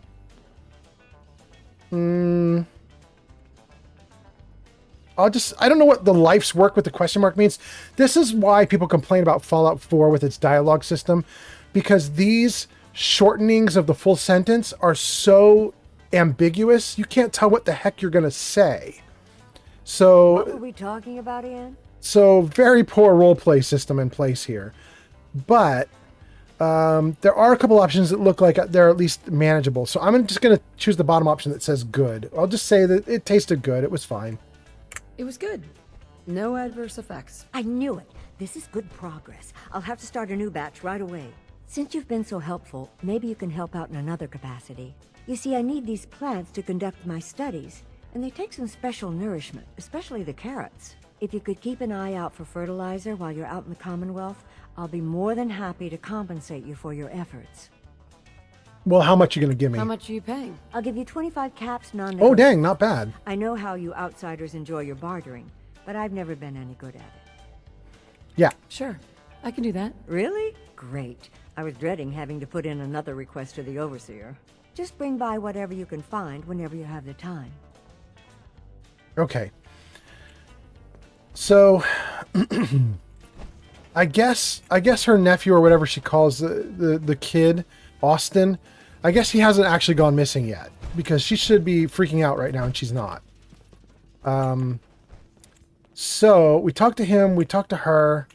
I don't know what the life's work with the question mark means. This is why people complain about Fallout 4 with its dialogue system, because these shortenings of the full sentence are so ambiguous, you can't tell what the heck you're going to say. So, what were we talking about, Ian? So very poor roleplay system in place here. But there are a couple options that look like they're at least manageable. So I'm just going to choose the bottom option that says good. I'll just say that it tasted good. It was fine. It was good. No adverse effects. I knew it. This is good progress. I'll have to start a new batch right away. Since you've been so helpful, maybe you can help out in another capacity. You see, I need these plants to conduct my studies, and they take some special nourishment, especially the carrots. If you could keep an eye out for fertilizer while you're out in the Commonwealth, I'll be more than happy to compensate you for your efforts. Well, how much are you going to give me? How much are you paying? I'll give you 25 caps non-negotiable. Oh, dang, not bad. I know how you outsiders enjoy your bartering, but I've never been any good at it. Yeah. Sure. I can do that. Really? Great. I was dreading having to put in another request to the Overseer. Just bring by whatever you can find whenever you have the time. Okay. So, I guess her nephew or whatever she calls the kid, Austin, I guess he hasn't actually gone missing yet, because she should be freaking out right now and she's not. So we talked to him, we talked to her.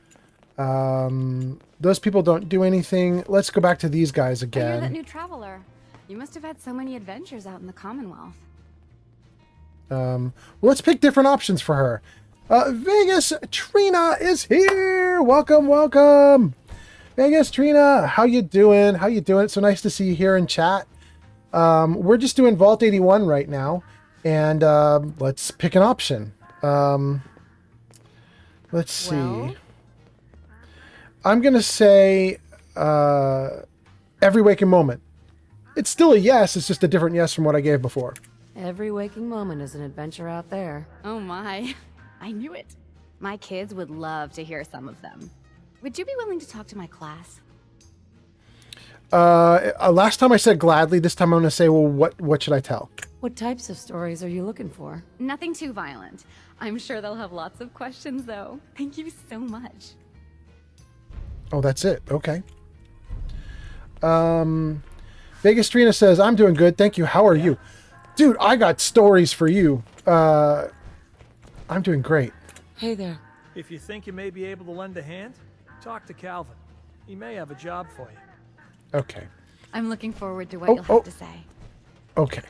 Those people don't do anything. Let's go back to these guys Oh, you're that again. new traveler. You must have had so many adventures out in the Commonwealth. Well, let's pick different options for her. Vegas Trina is here. Welcome, welcome. Vegas Trina, how you doing? How you doing? It's so nice to see you here in chat. We're just doing Vault 81 right now, and let's pick an option. Let's see. Well? I'm gonna say every waking moment. It's still a yes. It's just a different yes from what I gave before. Every waking moment is an adventure out there. Oh my. I knew it. My kids would love to hear some of them. Would you be willing to talk to my class? Last time I said gladly. This time I'm gonna say, well, what should I tell? What types of stories are you looking for? Nothing too violent. I'm sure they'll have lots of questions, though. Thank you so much. Oh, that's it. Okay. Vegas Trina says, I'm doing good. Thank you. How are you? Dude, I got stories for you. I'm doing great. Hey there. If you think you may be able to lend a hand, talk to Calvin. He may have a job for you. Okay. I'm looking forward to what you'll have to say. Okay.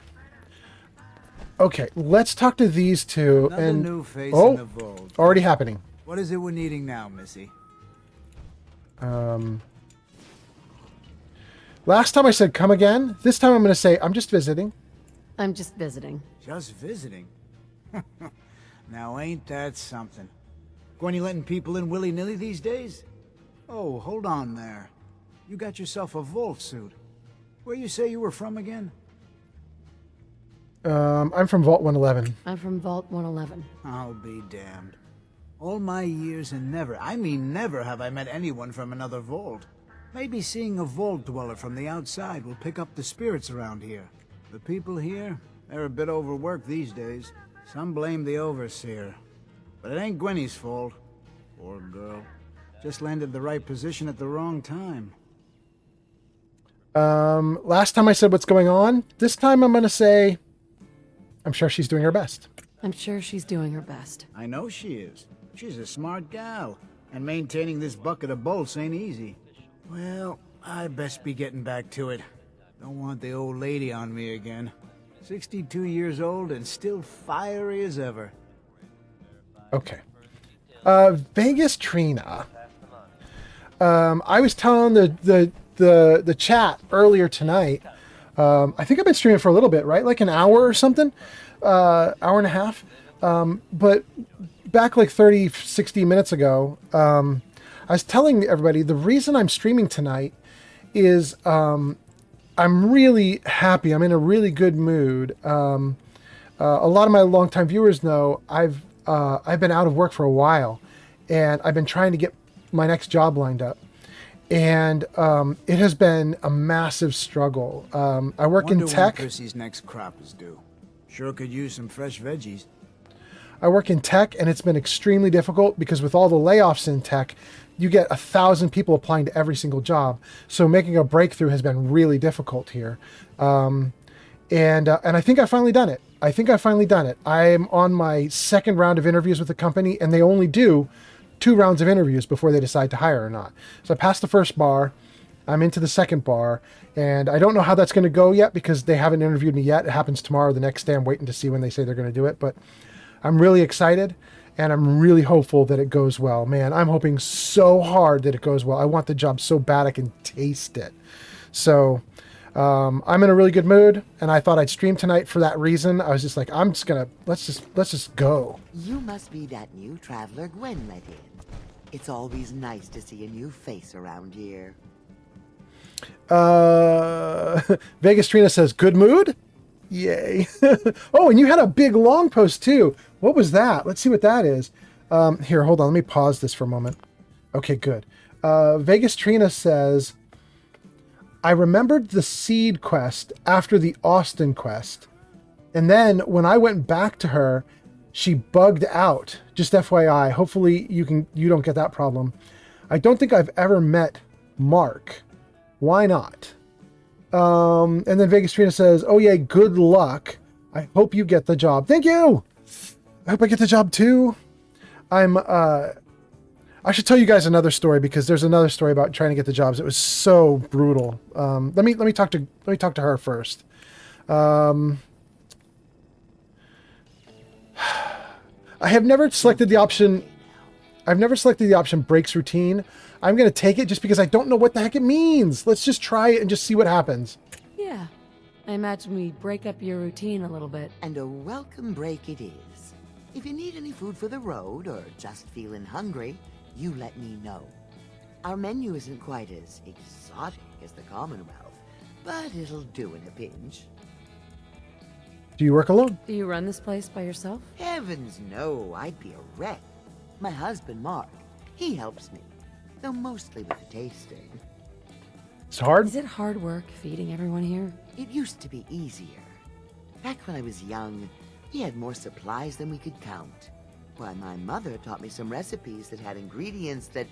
Okay, let's talk to these two. Another and new face in the vault. already happening. What is it we're needing now, Missy? Last time I said come again. This time I'm going to say I'm just visiting. I'm just visiting. Just visiting? Now ain't that something? Going letting people in willy-nilly these days? Oh, hold on there. You got yourself a Vault suit. Where you say you were from again? I'm from Vault 111. I'm from Vault 111. I'll be damned. All my years and never, I mean never, have I met anyone from another Vault. Maybe seeing a Vault dweller from the outside will pick up the spirits around here. The people here, they're a bit overworked these days. Some blame the Overseer. But it ain't Gwenny's fault. Poor girl. Just landed the right position at the wrong time. Last time I said what's going on. This time I'm going to say I'm sure she's doing her best. I'm sure she's doing her best. I know she is. She's a smart gal. And maintaining this bucket of bolts ain't easy. Well, I best be getting back to it. Don't want the old lady on me again. 62 years old and still fiery as ever. Okay. Vegas Trina. I was telling the chat earlier tonight. I think I've been streaming for a little bit, right? Like an hour or something. Hour and a half. But back like 30, 60 minutes ago, I was telling everybody the reason I'm streaming tonight is I'm really happy. I'm in a really good mood. A lot of my longtime viewers know I've been out of work for a while, and I've been trying to get my next job lined up. And it has been a massive struggle. I work in tech. When Percy's next crop is due. Sure could use some fresh veggies. I work in tech, and it's been extremely difficult because with all the layoffs in tech, you get 1,000 people applying to every single job. So making a breakthrough has been really difficult here. And I think I've finally done it. I'm on my second round of interviews with the company, and they only do 2 rounds of interviews before they decide to hire or not. So I passed the first bar. I'm into the second bar, and I don't know how that's going to go yet because they haven't interviewed me yet. It happens tomorrow, the next day. I'm waiting to see when they say they're going to do it, but I'm really excited, and I'm really hopeful that it goes well. Man, I'm hoping so hard that it goes well. I want the job so bad I can taste it. So I'm in a really good mood, and I thought I'd stream tonight for that reason. I was just like, let's just go. You must be that new traveler Gwen let in. It's always nice to see a new face around here. Vegas Trina says, good mood? Yay. Oh, and you had a big long post too. What was that? Let's see what that is. Here, hold on. Let me pause this for a moment. Okay, good. Vegas Trina says, I remembered the Seed quest after the Austin quest. And then when I went back to her, she bugged out. Just FYI. Hopefully you don't get that problem. I don't think I've ever met Mark. Why not? And then Vegas Trina says, oh yeah, good luck. I hope you get the job. Thank you. I hope I get the job too. I should tell you guys another story because there's another story about trying to get the jobs. It was so brutal. Let me talk to her first. I have never selected the option. I've never selected the option breaks routine. I'm going to take it just because I don't know what the heck it means. Let's just try it and just see what happens. Yeah. I imagine we break up your routine a little bit. And a welcome break it is. If you need any food for the road or just feeling hungry, you let me know. Our menu isn't quite as exotic as the Commonwealth, but it'll do in a pinch. Do you work alone? Do you run this place by yourself? Heavens no, I'd be a wreck. My husband, Mark, he helps me, though mostly with the tasting. It's hard? Is it hard work feeding everyone here? It used to be easier. Back when I was young, he had more supplies than we could count. Why, my mother taught me some recipes that had ingredients that...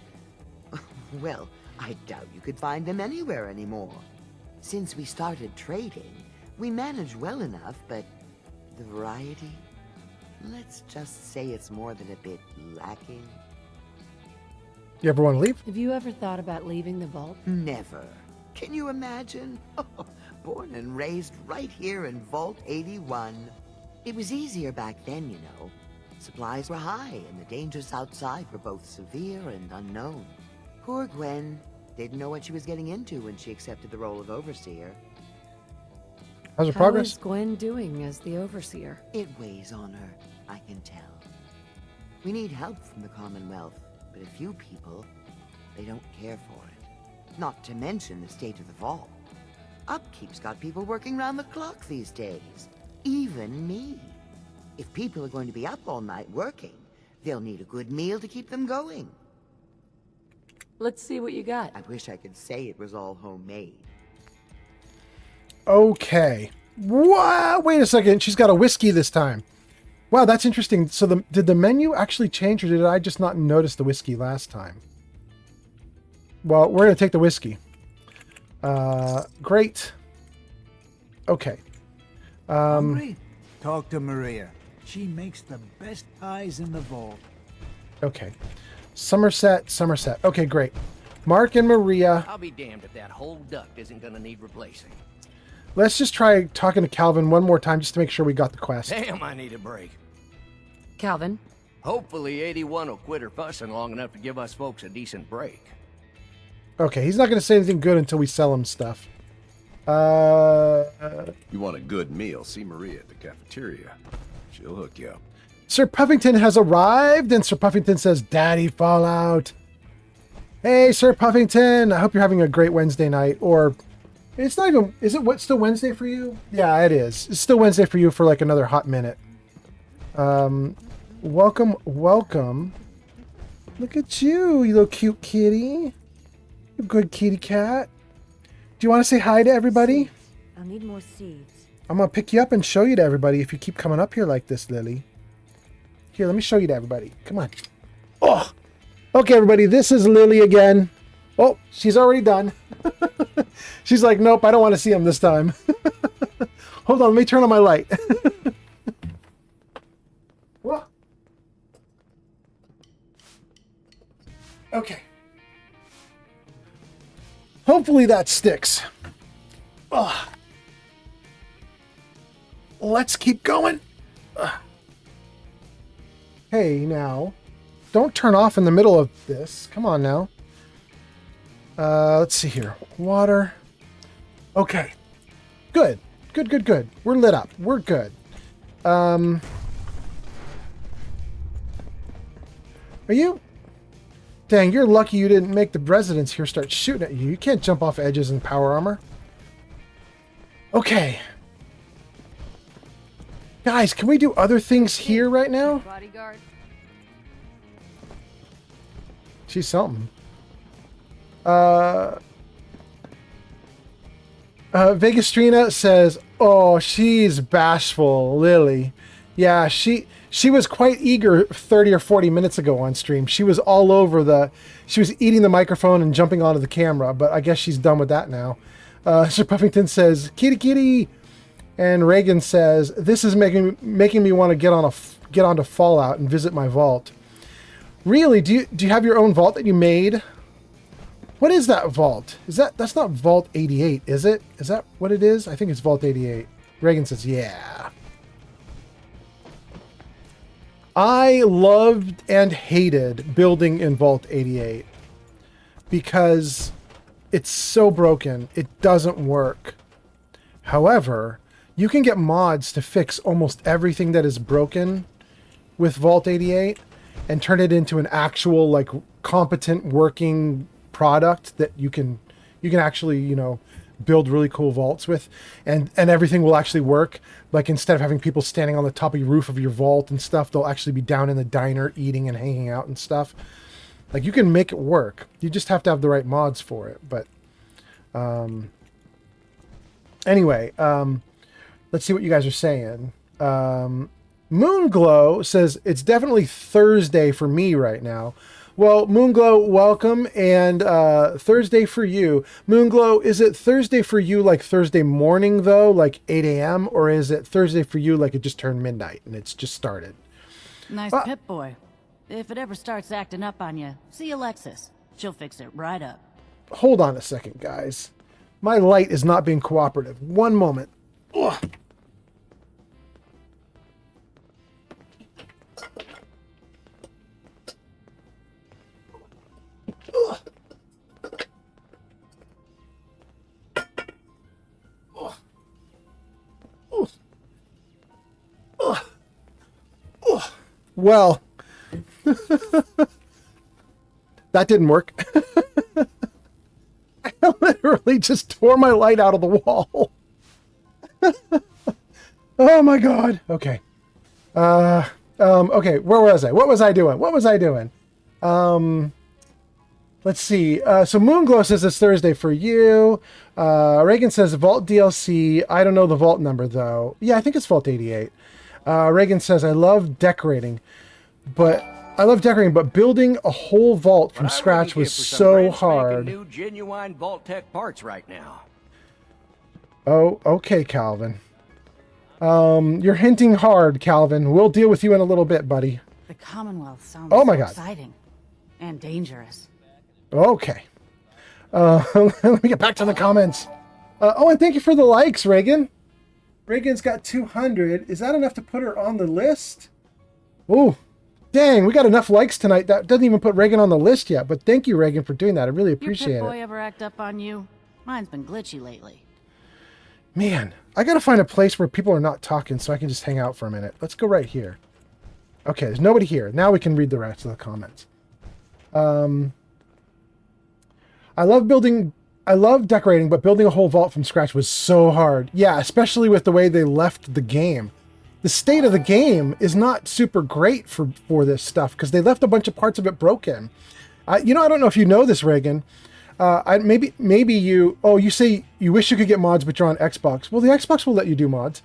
well, I doubt you could find them anywhere anymore. Since we started trading, we managed well enough, but the variety... let's just say it's more than a bit lacking. You ever want to leave? Have you ever thought about leaving the vault? Never. Can you imagine? Born and raised right here in Vault 81. It was easier back then, you know. Supplies were high, and the dangers outside were both severe and unknown. Poor Gwen didn't know what she was getting into when she accepted the role of Overseer. How's her How progress? is Gwen doing as the Overseer? It weighs on her, I can tell. We need help from the Commonwealth, but a few people, they don't care for it. Not to mention the state of the vault. Upkeep's got people working round the clock these days. Even me. If people are going to be up all night working, they'll need a good meal to keep them going. Let's see what you got. I wish I could say it was all homemade. Okay. Wow, wait a second. She's got a whiskey this time. Wow, that's interesting. So did the menu actually change, or did I just not notice the whiskey last time? Well, we're going to take the whiskey. Great. Okay. Hungry? Talk to Maria. She makes the best pies in the vault. Okay. Somerset. Okay, great. Mark and Maria. I'll be damned if that whole duct isn't gonna need replacing. Let's just try talking to Calvin one more time just to make sure we got the quest. Damn, I need a break. Calvin? Hopefully 81 will quit her fussing long enough to give us folks a decent break. Okay, he's not going to say anything good until we sell him stuff. You want a good meal, see Maria at the cafeteria. She'll hook you up. Sir Puffington has arrived, and Sir Puffington says, Daddy Fallout. Hey, Sir Puffington, I hope you're having a great Wednesday night. Or, it's not even, is it still Wednesday for you? Yeah, it is. It's still Wednesday for you for like another hot minute. Welcome. Look at you, you little cute kitty. You good kitty cat. Do you want to say hi to everybody? I'll need more seeds. I'm going to pick you up and show you to everybody if you keep coming up here like this, Lily. Here, let me show you to everybody. Come on. Oh! Okay, everybody, this is Lily again. Oh, she's already done. She's like, nope, I don't want to see him this time. Hold on, let me turn on my light. Whoa. Okay. Hopefully that sticks. Ugh. Let's keep going. Ugh. Hey, now. Don't turn off in the middle of this. Come on now. Let's see here. Water. Okay. Good. Good. We're lit up. We're good. Are you? Dang, you're lucky you didn't make the residents here start shooting at you. You can't jump off edges in power armor. Okay. Guys, can we do other things here right now? Bodyguard. She's something. Vegastrina says, oh, she's bashful, Lily. Yeah, she was quite eager 30 or 40 minutes ago on stream. She was all over she was eating the microphone and jumping onto the camera, but I guess she's done with that now. Sir Puffington says, kitty kitty. And Reagan says, this is making me want to get onto Fallout and visit my vault. Really? Do you have your own vault that you made? What is that vault? That's not Vault 88, is it? Is that what it is? I think it's Vault 88. Reagan says, yeah. I loved and hated building in Vault 88 because it's so broken. It doesn't work. However, you can get mods to fix almost everything that is broken with Vault 88 and turn it into an actual, like, competent working product that you can actually, you know, build really cool vaults with, and everything will actually work. Like, instead of having people standing on the top of your roof of your vault and stuff, they'll actually be down in the diner eating and hanging out and stuff. Like, you can make it work. You just have to have the right mods for it. But anyway, let's see what you guys are saying. Moonglow says, it's definitely Thursday for me right now. Well, Moonglow, welcome, and Thursday for you. Moonglow, is it Thursday for you like Thursday morning, though, like 8 a.m., or is it Thursday for you like it just turned midnight and it's just started? Nice Pip Boy. If it ever starts acting up on you, see Alexis. She'll fix it right up. Hold on a second, guys. My light is not being cooperative. One moment. Ugh. Well, that didn't work. I literally just tore my light out of the wall. Oh my god. Okay. Okay, where was I? What was I doing? Let's see. So Moonglow says it's Thursday for you. Reagan says Vault DLC. I don't know the vault number though. Yeah, I think it's Vault 88. Reagan says I love decorating, but building a whole vault from scratch was so hard. New genuine Vault Tech parts right now. Oh, okay, Calvin. You're hinting hard, Calvin. We'll deal with you in a little bit, buddy. The Commonwealth sounds Oh my so God. exciting and dangerous. Okay. Let me get back to the comments. Oh, and thank you for the likes, Reagan. Reagan's got 200. Is that enough to put her on the list? Oh, dang, we got enough likes tonight. That doesn't even put Reagan on the list yet, but thank you, Reagan, for doing that. I really appreciate Your Pip-Boy it. ever act up on you? Mine's been glitchy lately. Man, I gotta find a place where people are not talking so I can just hang out for a minute. Let's go right here. Okay, there's nobody here. Now we can read the rest of the comments. I love decorating, but building a whole vault from scratch was so hard. Yeah, especially with the way they left the game. The state of the game is not super great for this stuff because they left a bunch of parts of it broken. You know, I don't know if you know this, Reagan. Maybe you... Oh, you say you wish you could get mods, but you're on Xbox. Well, the Xbox will let you do mods.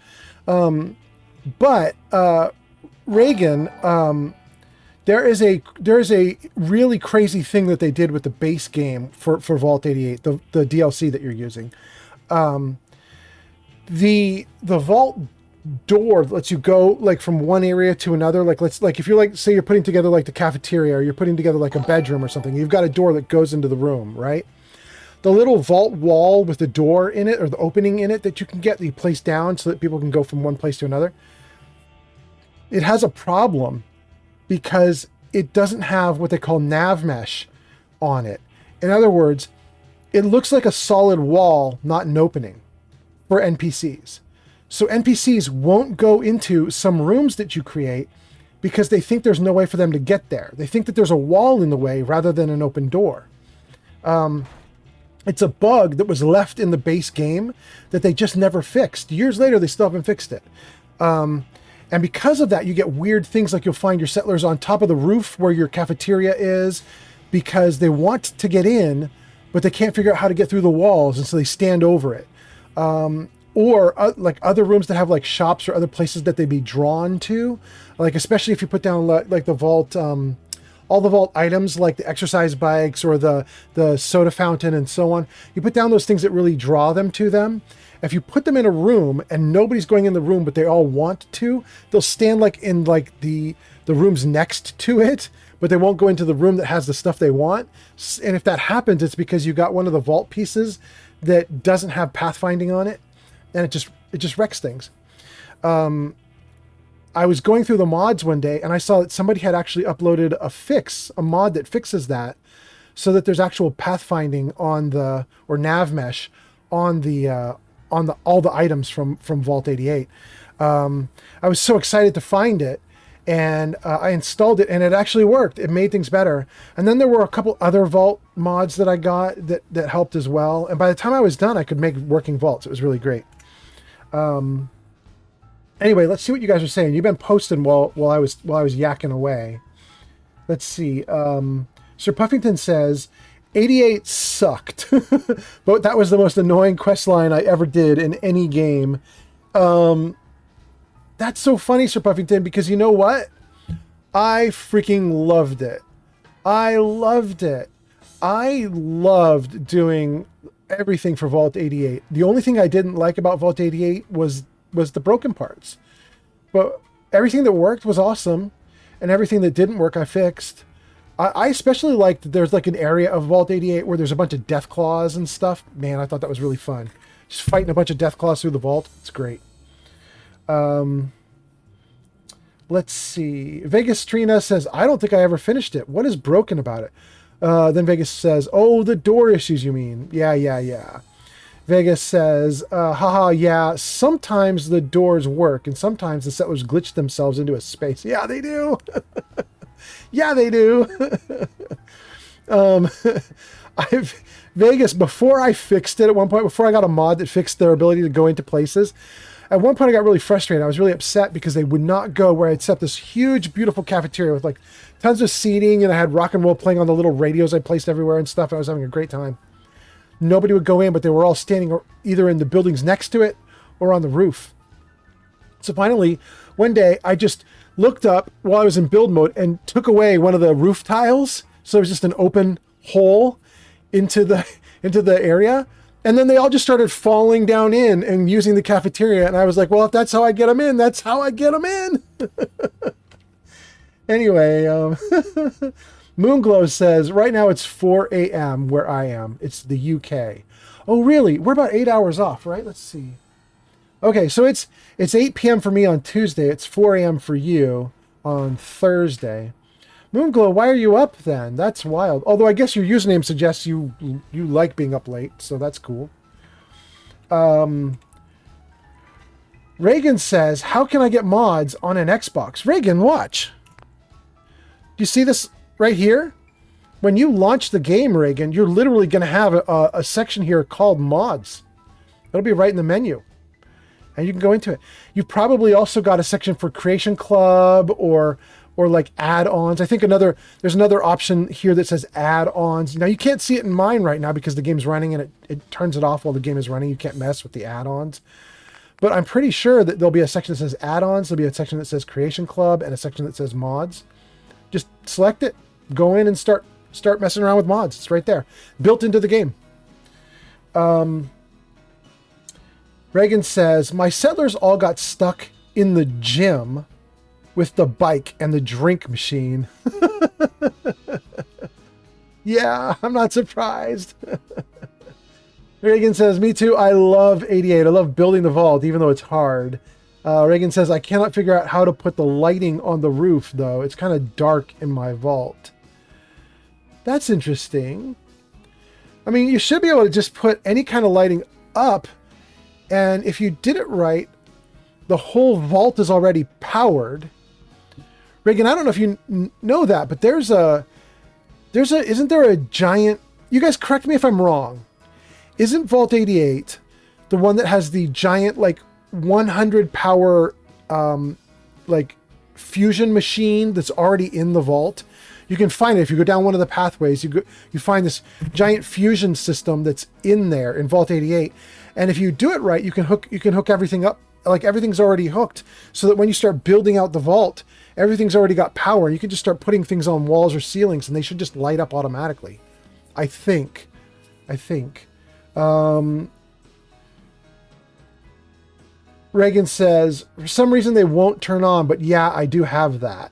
Reagan... There is a really crazy thing that they did with the base game for Vault 88, the DLC that you're using. The vault door lets you go like from one area to another. Like if you're say you're putting together like the cafeteria or you're putting together like a bedroom or something, you've got a door that goes into the room, right? The little vault wall with the door in it or the opening in it that you can get that you place down so that people can go from one place to another. It has a problem because it doesn't have what they call nav mesh on it. In other words, it looks like a solid wall, not an opening for NPCs. So NPCs won't go into some rooms that you create because they think there's no way for them to get there. They think that there's a wall in the way rather than an open door. It's a bug that was left in the base game that they just never fixed. Years later, they still haven't fixed it. And because of that, you get weird things like you'll find your settlers on top of the roof where your cafeteria is because they want to get in, but they can't figure out how to get through the walls, and so they stand over it. Or like other rooms that have like shops or other places that they'd be drawn to, like especially if you put down like the vault, all the vault items like the exercise bikes or the soda fountain and so on. You put down those things that really draw them to them. If you put them in a room and nobody's going in the room, but they all want to, they'll stand like in like the rooms next to it, but they won't go into the room that has the stuff they want. And if that happens, it's because you got one of the vault pieces that doesn't have pathfinding on it, and it just wrecks things. I was going through the mods one day and I saw that somebody had actually uploaded a mod that fixes that, so that there's actual pathfinding on or nav mesh on all the items from Vault 88. I was so excited to find it, and I installed it, and it actually worked. It made things better. And then there were a couple other Vault mods that I got that helped as well. And by the time I was done, I could make working vaults. It was really great. Anyway, let's see what you guys are saying. You've been posting while I was yakking away. Let's see. Sir Puffington says 88 sucked, but that was the most annoying quest line I ever did in any game. That's so funny, Sir Puffington, because you know what? I freaking loved it. I loved it. I loved doing everything for Vault 88. The only thing I didn't like about Vault 88 was the broken parts. But everything that worked was awesome, and everything that didn't work I fixed. I especially liked that there's like an area of Vault 88 where there's a bunch of death claws and stuff. Man, I thought that was really fun. Just fighting a bunch of death claws through the vault. It's great. Let's see. Vegas Trina says, I don't think I ever finished it. What is broken about it? Then Vegas says, oh, the door issues you mean. Yeah. Vegas says, haha, yeah, sometimes the doors work and sometimes the settlers glitch themselves into a space. Yeah, they do. Yeah, they do. Vegas, before I fixed it at one point, before I got a mod that fixed their ability to go into places, at one point I got really frustrated. I was really upset because they would not go where I'd set this huge, beautiful cafeteria with like tons of seating, and I had rock and roll playing on the little radios I placed everywhere and stuff. And I was having a great time. Nobody would go in, but they were all standing either in the buildings next to it or on the roof. So finally, one day I just looked up while I was in build mode and took away one of the roof tiles. So it was just an open hole into the area. And then they all just started falling down in and using the cafeteria. And I was like, well, if that's how I get them in, that's how I get them in. Anyway, Moonglow says, right now it's 4 a.m. where I am. It's the UK. Oh, really? We're about 8 hours off, right? Let's see. Okay, so it's 8 p.m. for me on Tuesday. It's 4 a.m. for you on Thursday. Moonglow, why are you up then? That's wild. Although I guess your username suggests you like being up late, so that's cool. Reagan says, how can I get mods on an Xbox? Reagan, watch. Do you see this right here? When you launch the game, Reagan, you're literally going to have a section here called mods. It'll be right in the menu. And you can go into it. You've probably also got a section for Creation Club or like add-ons. I think there's another option here that says add-ons. Now you can't see it in mine right now because the game's running and it turns it off while the game is running. You can't mess with the add-ons. But I'm pretty sure that there'll be a section that says add-ons. There'll be a section that says Creation Club and a section that says mods. Just select it, go in and start messing around with mods. It's right there, built into the game. Reagan says, my settlers all got stuck in the gym with the bike and the drink machine. Yeah, I'm not surprised. Reagan says, me too. I love 88. I love building the vault, even though it's hard. Reagan says, I cannot figure out how to put the lighting on the roof, though. It's kind of dark in my vault. That's interesting. I mean, you should be able to just put any kind of lighting up, and if you did it right, the whole vault is already powered. Reagan, I don't know if you know that, but isn't there a giant, you guys correct me if I'm wrong, isn't Vault 88 the one that has the giant, like, 100 power like fusion machine that's already in the vault? You can find it if you go down one of the pathways. You find this giant fusion system that's in there in Vault 88, and if you do it right, you can hook everything up. Like, everything's already hooked, so that when you start building out the vault, everything's already got power. You can just start putting things on walls or ceilings, and they should just light up automatically. I think. Reagan says, for some reason they won't turn on, but yeah, I do have that.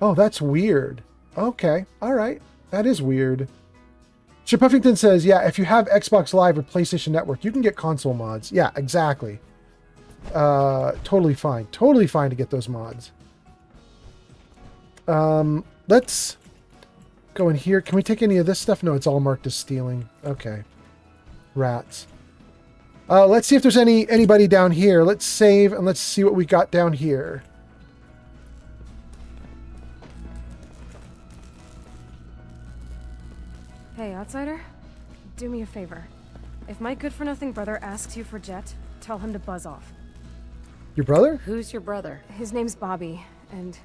Oh, that's weird. Okay, all right. That is weird. Sir Puffington says, yeah, if you have Xbox Live or PlayStation Network, you can get console mods. Yeah, exactly. Totally fine. Totally fine to get those mods. Let's go in here. Can we take any of this stuff? No, it's all marked as stealing. Okay. Rats. Let's see if there's anybody down here. Let's save and let's see what we got down here. Hey, outsider. Do me a favor. If my good-for-nothing brother asks you for Jet, tell him to buzz off. Your brother? Who's your brother? His name's Bobby, and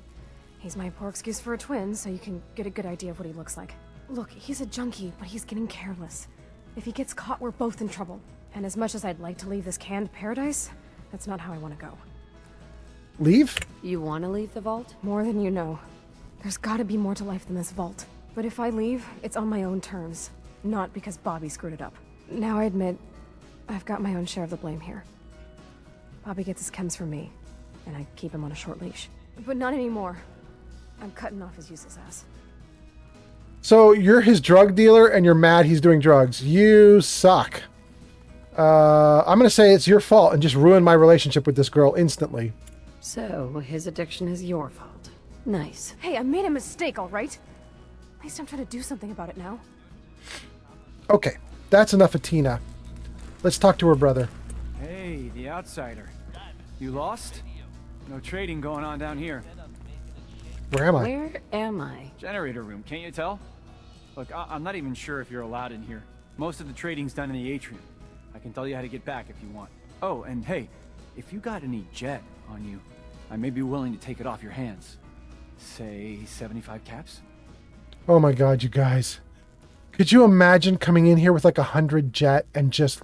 he's my poor excuse for a twin, so you can get a good idea of what he looks like. Look, he's a junkie, but he's getting careless. If he gets caught, we're both in trouble. And as much as I'd like to leave this canned paradise, that's not how I want to go. Leave? You want to leave the vault? More than you know. There's gotta be more to life than this vault. But if I leave, it's on my own terms. Not because Bobby screwed it up. Now I admit, I've got my own share of the blame here. Bobby gets his chems from me, and I keep him on a short leash. But not anymore. I'm cutting off his useless ass. So you're his drug dealer and you're mad he's doing drugs. You suck. I'm going to say it's your fault and just ruin my relationship with this girl instantly. So, his addiction is your fault. Nice. Hey, I made a mistake, all right? At least I'm trying to do something about it now. Okay, that's enough of Tina. Let's talk to her brother. Hey, the outsider. You lost? No trading going on down here. Where am I? Where am I? Generator room, can't you tell? Look, I'm not even sure if you're allowed in here. Most of the trading's done in the atrium. I can tell you how to get back if you want. Oh, and hey, if you got any jet on you, I may be willing to take it off your hands. Say 75 caps? Oh my god, you guys. Could you imagine coming in here with like 100 jet and just,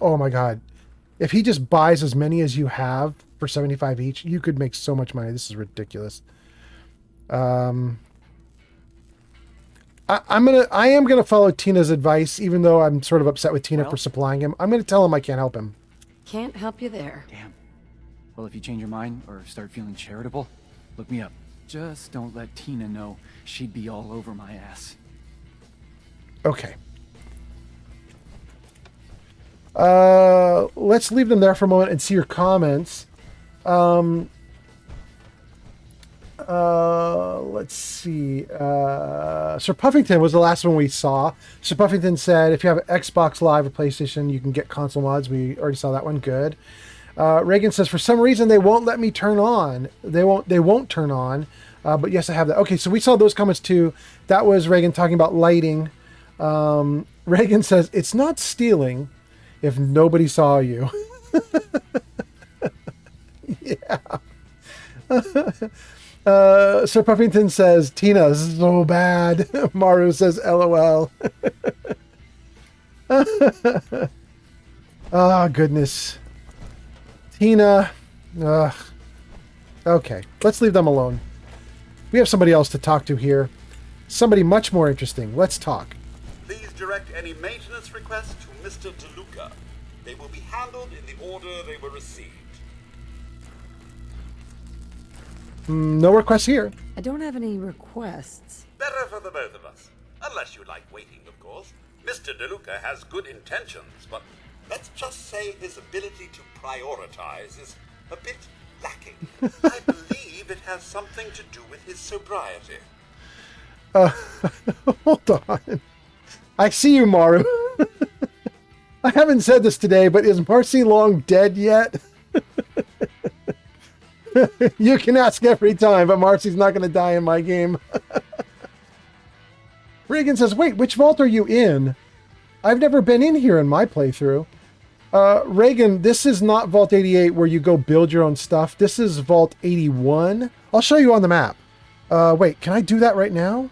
oh my god. If he just buys as many as you have for 75 each, you could make so much money. This is ridiculous. I am gonna follow Tina's advice, even though I'm sort of upset with Tina for supplying him. I'm gonna tell him I can't help him. Can't help you there. Damn. Well, if you change your mind or start feeling charitable, look me up. Just don't let Tina know. She'd be all over my ass. Okay. Let's leave them there for a moment and see your comments. Let's see. Sir Puffington was the last one we saw. Sir Puffington said, if you have an Xbox Live or PlayStation, you can get console mods. We already saw that one. Good. Reagan says, for some reason, they won't let me turn on. They won't turn on. But yes, I have that. Okay, so we saw those comments too. That was Reagan talking about lighting. Reagan says, it's not stealing if nobody saw you. Yeah. Sir Puffington says, Tina, this is so bad. Maru says, LOL. Oh, goodness. Tina. Ugh. Okay, let's leave them alone. We have somebody else to talk to here. Somebody much more interesting. Let's talk. Please direct any maintenance requests to Mr. DeLuca. They will be handled in the order they were received. No requests here. I don't have any requests. Better for the both of us. Unless you like waiting, of course. Mr. DeLuca has good intentions, but let's just say his ability to prioritize is a bit lacking. I believe it has something to do with his sobriety. Hold on. I see you, Maru. I haven't said this today, but is Marcy Long dead yet? You can ask every time, but Marcy's not going to die in my game. Reagan says, wait, which vault are you in? I've never been in here in my playthrough. Reagan, this is not Vault 88 where you go build your own stuff. This is Vault 81. I'll show you on the map. Wait, can I do that right now?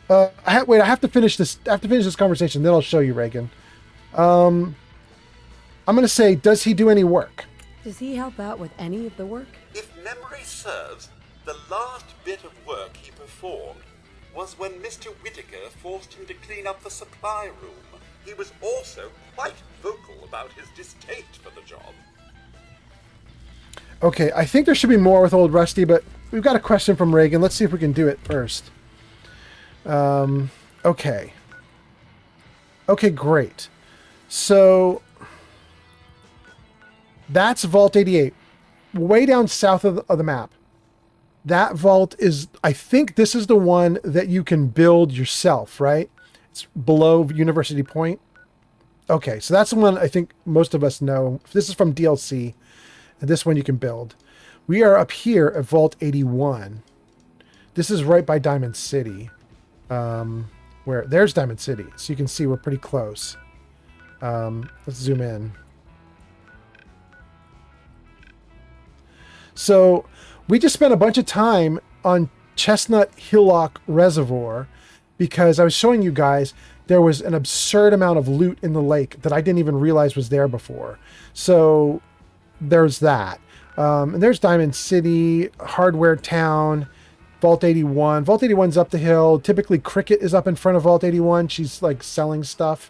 Wait, I have to finish this. I have to finish this conversation, then I'll show you, Reagan. I'm going to say, does he do any work? Does he help out with any of the work? If memory serves, the last bit of work he performed was when Mr. Whittaker forced him to clean up the supply room. He was also quite vocal about his distaste for the job. Okay, I think there should be more with old Rusty, but we've got a question from Reagan. Let's see if we can do it first. Okay. Okay, great. So that's Vault 88, way down south of the map. That vault is, I think this is the one that you can build yourself, right? It's below University Point. Okay, so that's the one I think most of us know. This is from DLC, and this one you can build. We are up here at Vault 81. This is right by Diamond City. Where there's Diamond City, so you can see we're pretty close. Let's zoom in. So we just spent a bunch of time on Chestnut Hillock Reservoir because I was showing you guys there was an absurd amount of loot in the lake that I didn't even realize was there before. So there's that. And there's Diamond City, Hardware Town, Vault 81. Vault 81's up the hill. Typically Cricket is up in front of Vault 81. She's like selling stuff.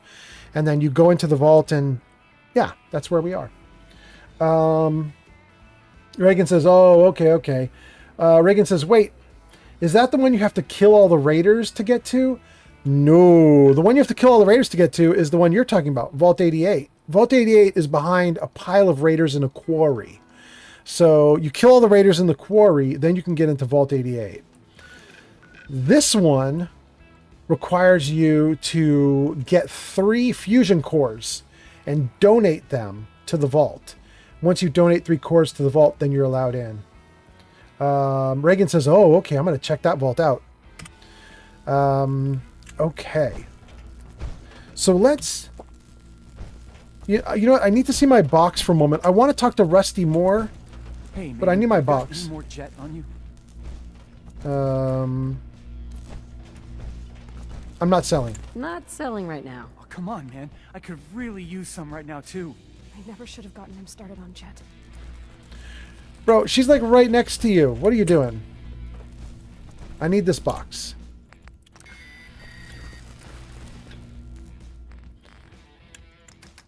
And then you go into the vault and yeah, that's where we are. Reagan says, oh, okay. Reagan says, wait, is that the one you have to kill all the raiders to get to? No, the one you have to kill all the raiders to get to is the one you're talking about, Vault 88. Vault 88 is behind a pile of raiders in a quarry. So you kill all the raiders in the quarry, then you can get into Vault 88. This one, requires you to get 3 fusion cores and donate them to the vault. Once you donate 3 cores to the vault, then you're allowed in. Reagan says, oh, okay, I'm going to check that vault out. Okay. So let's... You know what? I need to see my box for a moment. I want to talk to Rusty more, Hey, but I need my you got box. any more jet on you? I'm not selling. Not selling right now. Oh, come on, man. I could really use some right now, too. I never should have gotten him started on Jet. Bro, she's like right next to you. What are you doing? I need this box.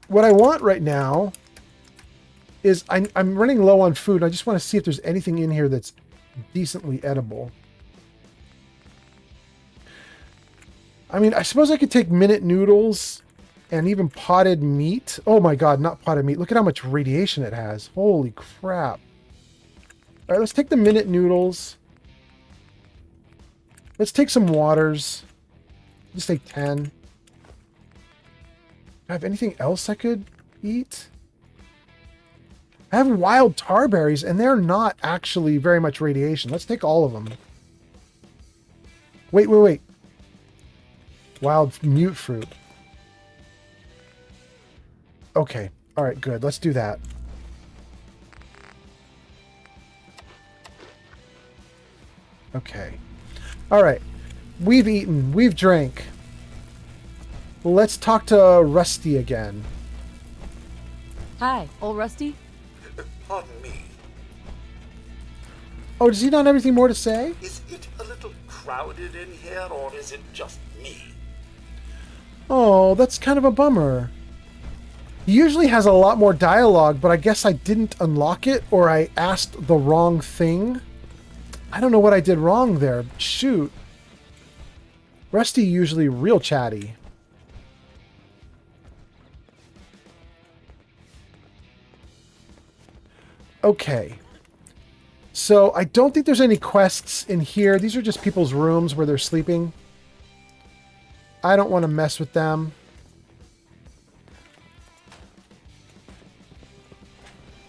What I want right now is I'm running low on food. I just want to see if there's anything in here that's decently edible. I mean, I suppose I could take minute noodles and even potted meat. Oh my god, not potted meat. Look at how much radiation it has. Holy crap. All right, let's take the minute noodles. Let's take some waters. Just take 10. Do I have anything else I could eat? I have wild tarberries, and they're not actually very much radiation. Let's take all of them. Wait. Wild mute fruit. Okay. All right, good. Let's do that. Okay. All right. We've eaten. We've drank. Let's talk to Rusty again. Hi, old Rusty. Pardon me. Oh, does he not have anything more to say? Is it a little crowded in here, or is it just me? Oh, that's kind of a bummer. He usually has a lot more dialogue, but I guess I didn't unlock it, or I asked the wrong thing. I don't know what I did wrong there. Shoot. Rusty usually real chatty. Okay. So I don't think there's any quests in here. These are just people's rooms where they're sleeping. I don't want to mess with them.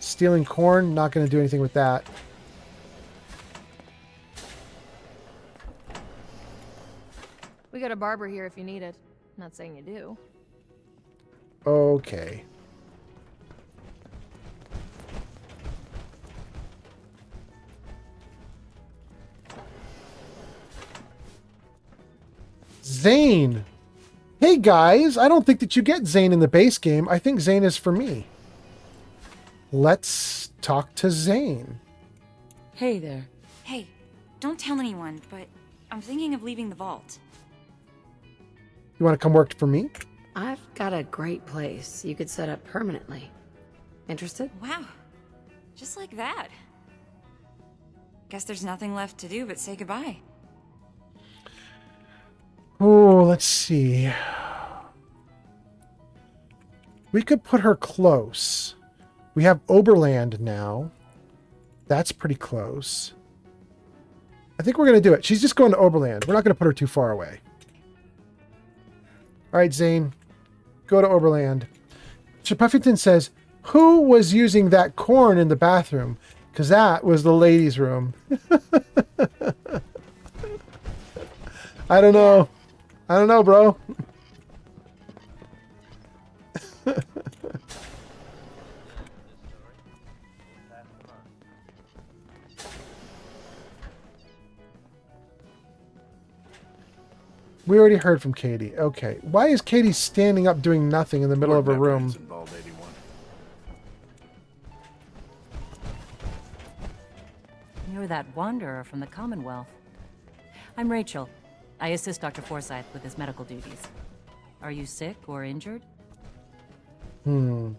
Stealing corn, not going to do anything with that. We got a barber here if you need it. Not saying you do. Okay. Zane! Hey guys, I don't think that you get Zane in the base game. I think Zane is for me. Let's talk to Zane. Hey there. Hey, don't tell anyone, but I'm thinking of leaving the vault. You want to come work for me? I've got a great place you could set up permanently. Interested? Wow. Just like that. Guess there's nothing left to do but say goodbye. Oh, let's see. We could put her close. We have Oberland now. That's pretty close. I think we're going to do it. She's just going to Oberland. We're not going to put her too far away. All right, Zane. Go to Oberland. Puffington says, who was using that corn in the bathroom? Because that was the ladies' room. I don't know. I don't know, bro. We already heard from Katie. Okay. Why is Katie standing up doing nothing in the middle of her room? You're that wanderer from the Commonwealth. I'm Rachel. I assist Dr. Forsyth with his medical duties. Are you sick or injured? I'm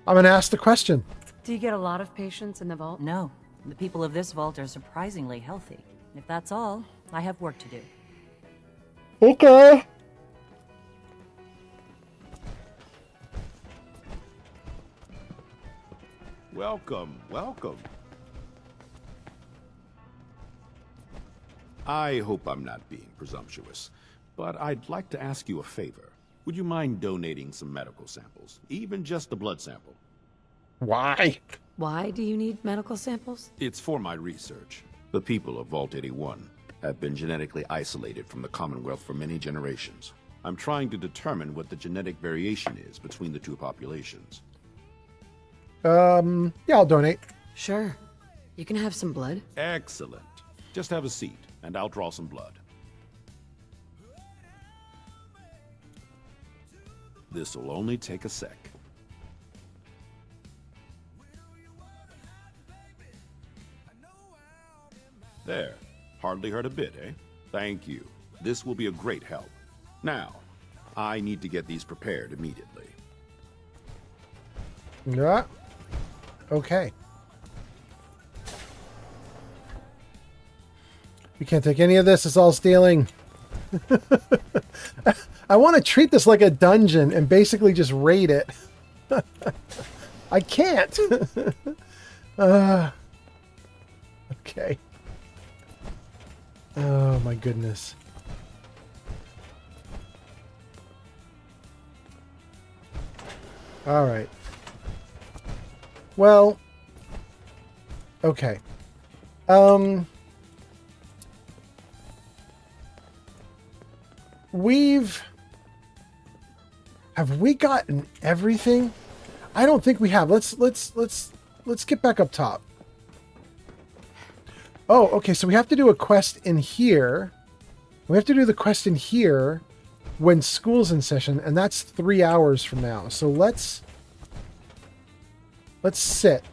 gonna ask the question. Do you get a lot of patients in the vault? No. The people of this vault are surprisingly healthy. If that's all, I have work to do. Okay. Welcome, welcome. I hope I'm not being presumptuous, but I'd like to ask you a favor. Would you mind donating some medical samples? Even just a blood sample. Why? Why do you need medical samples? It's for my research. The people of Vault 81 have been genetically isolated from the Commonwealth for many generations. I'm trying to determine what the genetic variation is between the two populations. Yeah, I'll donate. Sure. You can have some blood. Excellent. Just have a seat, and I'll draw some blood. This'll only take a sec. There. Hardly hurt a bit, eh? Thank you. This will be a great help. Now, I need to get these prepared immediately. Yeah. Okay. We can't take any of this. It's all stealing. I want to treat this like a dungeon and basically just raid it. I can't. Okay. Oh my goodness. All right. Well, okay. Have we gotten everything? I don't think we have. Let's get back up top. Oh, okay, so we have to do a quest in here. We have to do the quest in here when school's in session, and that's 3 hours from now. So let's sit.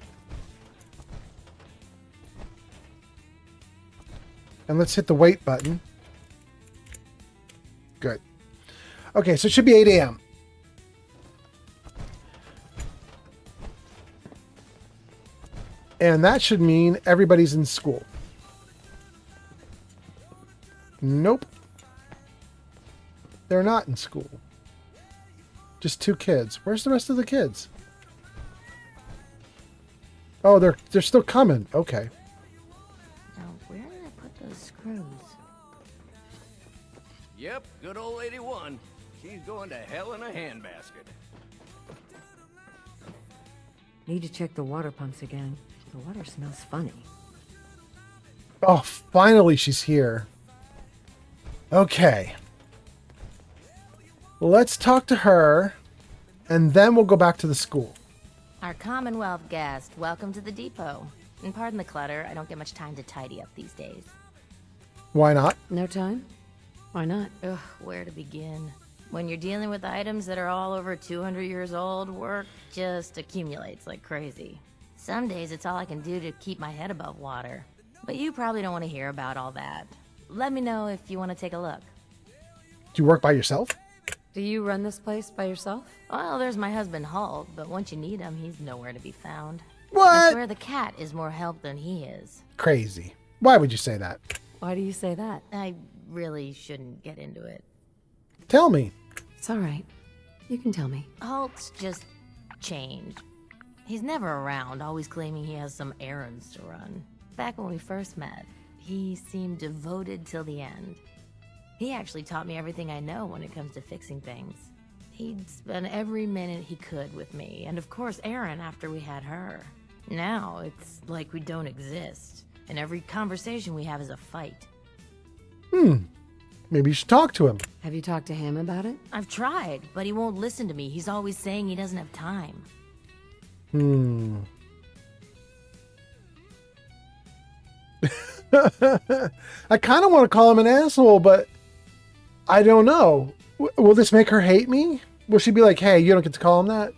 And let's hit the wait button. Good. Okay, so it should be 8 a.m. And that should mean everybody's in school. Nope. They're not in school. Just 2 kids. Where's the rest of the kids? Oh, they're still coming. Okay. Now, where did I put those screws? Yep, good old Lady One. She's going to hell in a handbasket. Need to check the water pumps again. The water smells funny. Oh, finally she's here. Okay. Let's talk to her, and then we'll go back to the school. Our Commonwealth guest, welcome to the depot. And pardon the clutter, I don't get much time to tidy up these days. Why not? No time? Why not? Ugh, where to begin? When you're dealing with items that are all over 200 years old, work just accumulates like crazy. Some days it's all I can do to keep my head above water. But you probably don't want to hear about all that. Let me know if you want to take a look. Do you work by yourself? Do you run this place by yourself? Well, there's my husband Hulk, but once you need him, he's nowhere to be found. What? I swear the cat is more help than he is. Crazy. Why would you say that? Why do you say that? I really shouldn't get into it. Tell me. It's all right. You can tell me. Hulk's just changed. He's never around, always claiming he has some errands to run. Back when we first met, he seemed devoted till the end. He actually taught me everything I know when it comes to fixing things. He'd spend every minute he could with me, and of course Erin after we had her. Now, it's like we don't exist, and every conversation we have is a fight. Maybe you should talk to him. Have you talked to him about it? I've tried, but he won't listen to me. He's always saying he doesn't have time. I kind of want to call him an asshole, but I don't know. Will this make her hate me? Will she be like, hey, you don't get to call him that?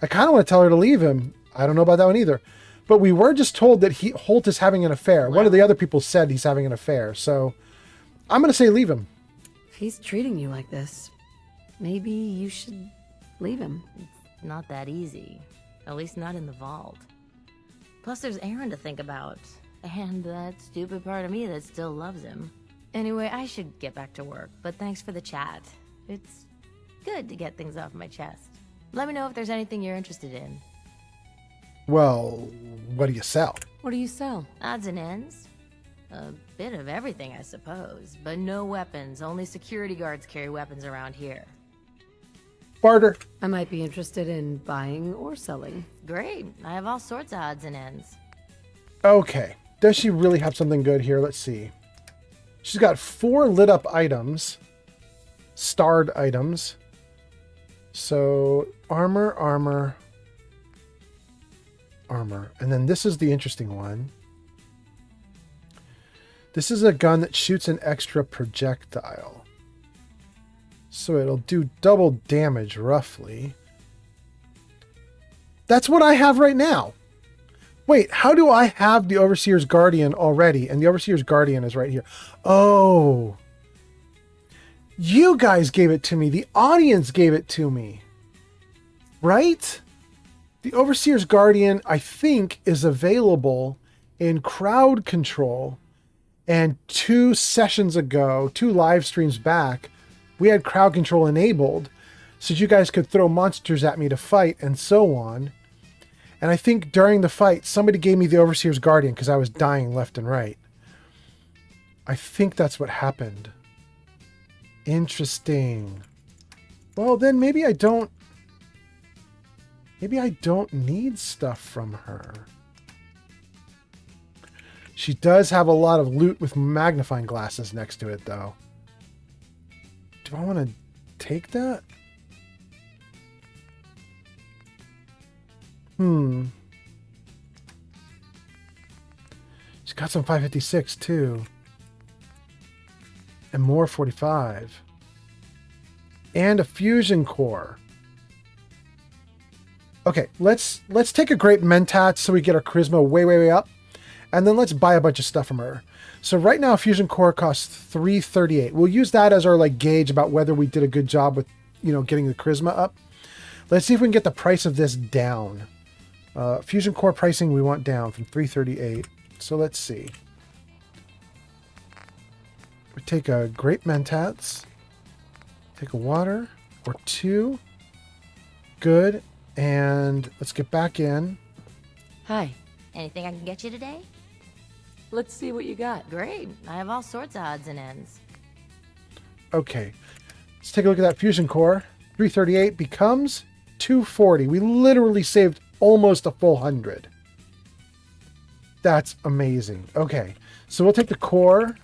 I kind of want to tell her to leave him. I don't know about that one either. But we were just told that Holt is having an affair. One of the other people said he's having an affair. So I'm going to say leave him. If he's treating you like this, maybe you should leave him. It's not that easy. At least not in the vault. Plus there's Erin to think about. And that stupid part of me that still loves him. Anyway, I should get back to work, but thanks for the chat. It's good to get things off my chest. Let me know if there's anything you're interested in. Well, what do you sell? What do you sell? Odds and ends. A bit of everything, I suppose. But no weapons. Only security guards carry weapons around here. Barter. I might be interested in buying or selling. Great. I have all sorts of odds and ends. Okay. Does she really have something good here? Let's see. She's got 4 lit up items. Starred items. So, armor, armor, armor. And then this is the interesting one. This is a gun that shoots an extra projectile. So it'll do double damage, roughly. That's what I have right now. Wait, how do I have the Overseer's Guardian already? And the Overseer's Guardian is right here. Oh. You guys gave it to me. The audience gave it to me. Right? The Overseer's Guardian, I think, is available in crowd control. And 2 sessions ago, 2 live streams back, we had crowd control enabled so you guys could throw monsters at me to fight and so on. And I think during the fight, somebody gave me the Overseer's Guardian because I was dying left and right. I think that's what happened. Interesting. Well, then maybe I don't need stuff from her. She does have a lot of loot with magnifying glasses next to it, though. Do I want to take that? She's got some 556, too. And more 45. And a fusion core. Okay, let's take a great mentat so we get our charisma way, way, way up. And then let's buy a bunch of stuff from her. So right now, a fusion core costs 338. We'll use that as our like gauge about whether we did a good job with, getting the charisma up. Let's see if we can get the price of this down. Fusion core pricing we want down from 338. So let's see. We take a grape mentats. Take a water or 2. Good. And let's get back in. Hi. Anything I can get you today? Let's see what you got. Great. I have all sorts of odds and ends. Okay. Let's take a look at that fusion core. 338 becomes 240. We literally saved almost a full 100. That's amazing. Okay. So we'll take the core,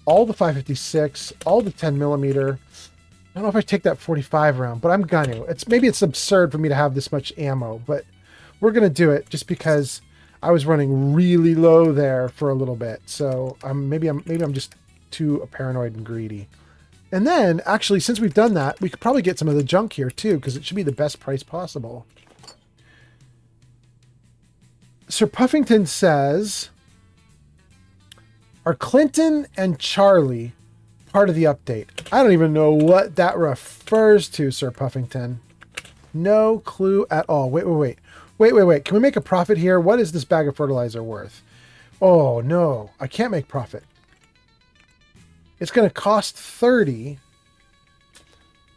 all the 556, all the 10 millimeter. I don't know if I take that 45 round, but I'm gonna. Maybe it's absurd for me to have this much ammo, but we're gonna do it just because I was running really low there for a little bit. So maybe I'm just too paranoid and greedy. And then actually, since we've done that, we could probably get some of the junk here too, because it should be the best price possible. Sir Puffington says, are Clinton and Charlie part of the update? I don't even know what that refers to, Sir Puffington. No clue at all. Wait. Can we make a profit here? What is this bag of fertilizer worth? Oh, no. I can't make profit. It's going to cost 30.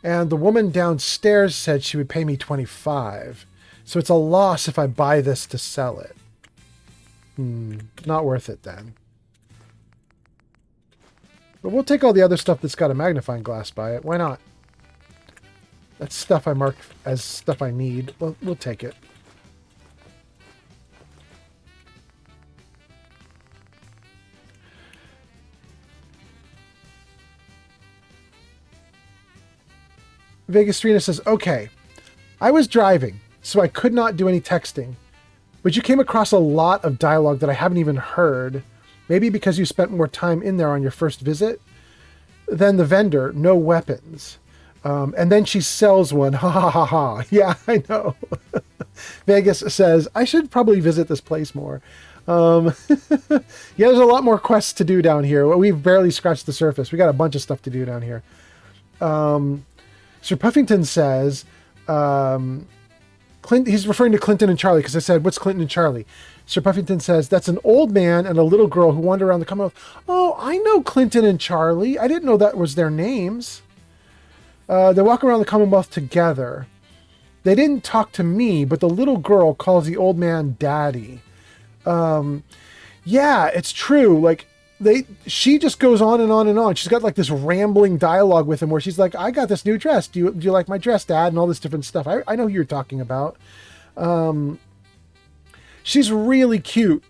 And the woman downstairs said she would pay me 25. So it's a loss if I buy this to sell it. Not worth it then. But we'll take all the other stuff that's got a magnifying glass by it. Why not? That's stuff I marked as stuff I need. We'll take it. Vegastrina says, okay, I was driving, so I could not do any texting, but you came across a lot of dialogue that I haven't even heard, maybe because you spent more time in there on your first visit. Then the vendor, no weapons. And then she sells one, ha ha ha ha. Yeah, I know. Vegas says, I should probably visit this place more. Yeah, there's a lot more quests to do down here. We've barely scratched the surface. We got a bunch of stuff to do down here. Sir Puffington says, he's referring to Clinton and Charlie because I said, what's Clinton and Charlie? Sir Puffington says, that's an old man and a little girl who wander around the Commonwealth. Oh, I know Clinton and Charlie. I didn't know that was their names. They walk around the Commonwealth together. They didn't talk to me, but the little girl calls the old man daddy. Yeah, it's true. Like, she just goes on and on and on. She's got like this rambling dialogue with him where she's like, I got this new dress. Do you like my dress, Dad? And all this different stuff. I know who you're talking about. She's really cute.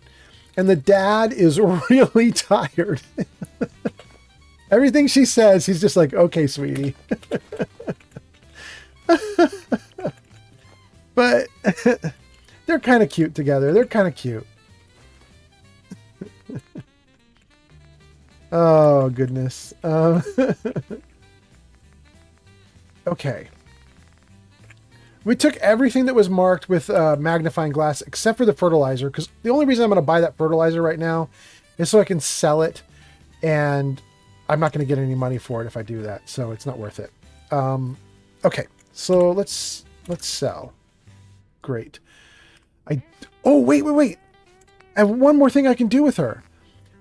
And the dad is really tired. Everything she says, he's just like, okay, sweetie. But they're kind of cute together. They're kind of cute. Oh, goodness. Okay. We took everything that was marked with magnifying glass except for the fertilizer, because the only reason I'm going to buy that fertilizer right now is so I can sell it, and I'm not going to get any money for it if I do that, so it's not worth it. Okay, so let's sell. Great. Oh, wait. I have one more thing I can do with her.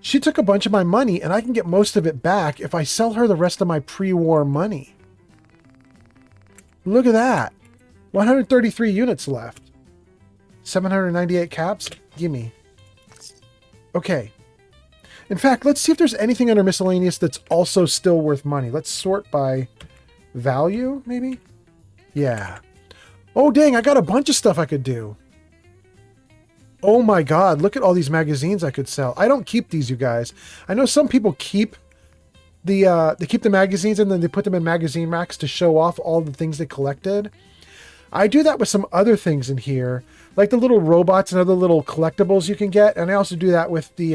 She took a bunch of my money, and I can get most of it back if I sell her the rest of my pre-war money. Look at that. 133 units left. 798 caps? Gimme. Okay. In fact, let's see if there's anything under miscellaneous that's also still worth money. Let's sort by value, maybe? Yeah. Oh, dang, I got a bunch of stuff I could do. Oh my god, look at all these magazines I could sell. I don't keep these, you guys. I know some people keep the magazines and then they put them in magazine racks to show off all the things they collected. I do that with some other things in here, like the little robots and other little collectibles you can get, and I also do that with the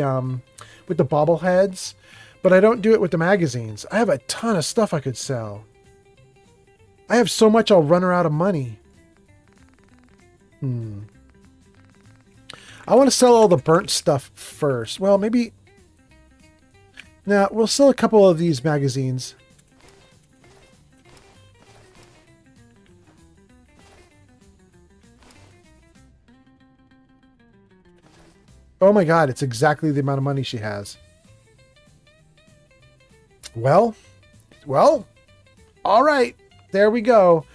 bobbleheads, but I don't do it with the magazines. I have a ton of stuff I could sell. I have so much I'll run her out of money. I want to sell all the burnt stuff first. Well, maybe... Now, we'll sell a couple of these magazines. Oh my god, it's exactly the amount of money she has. Well, all right, there we go.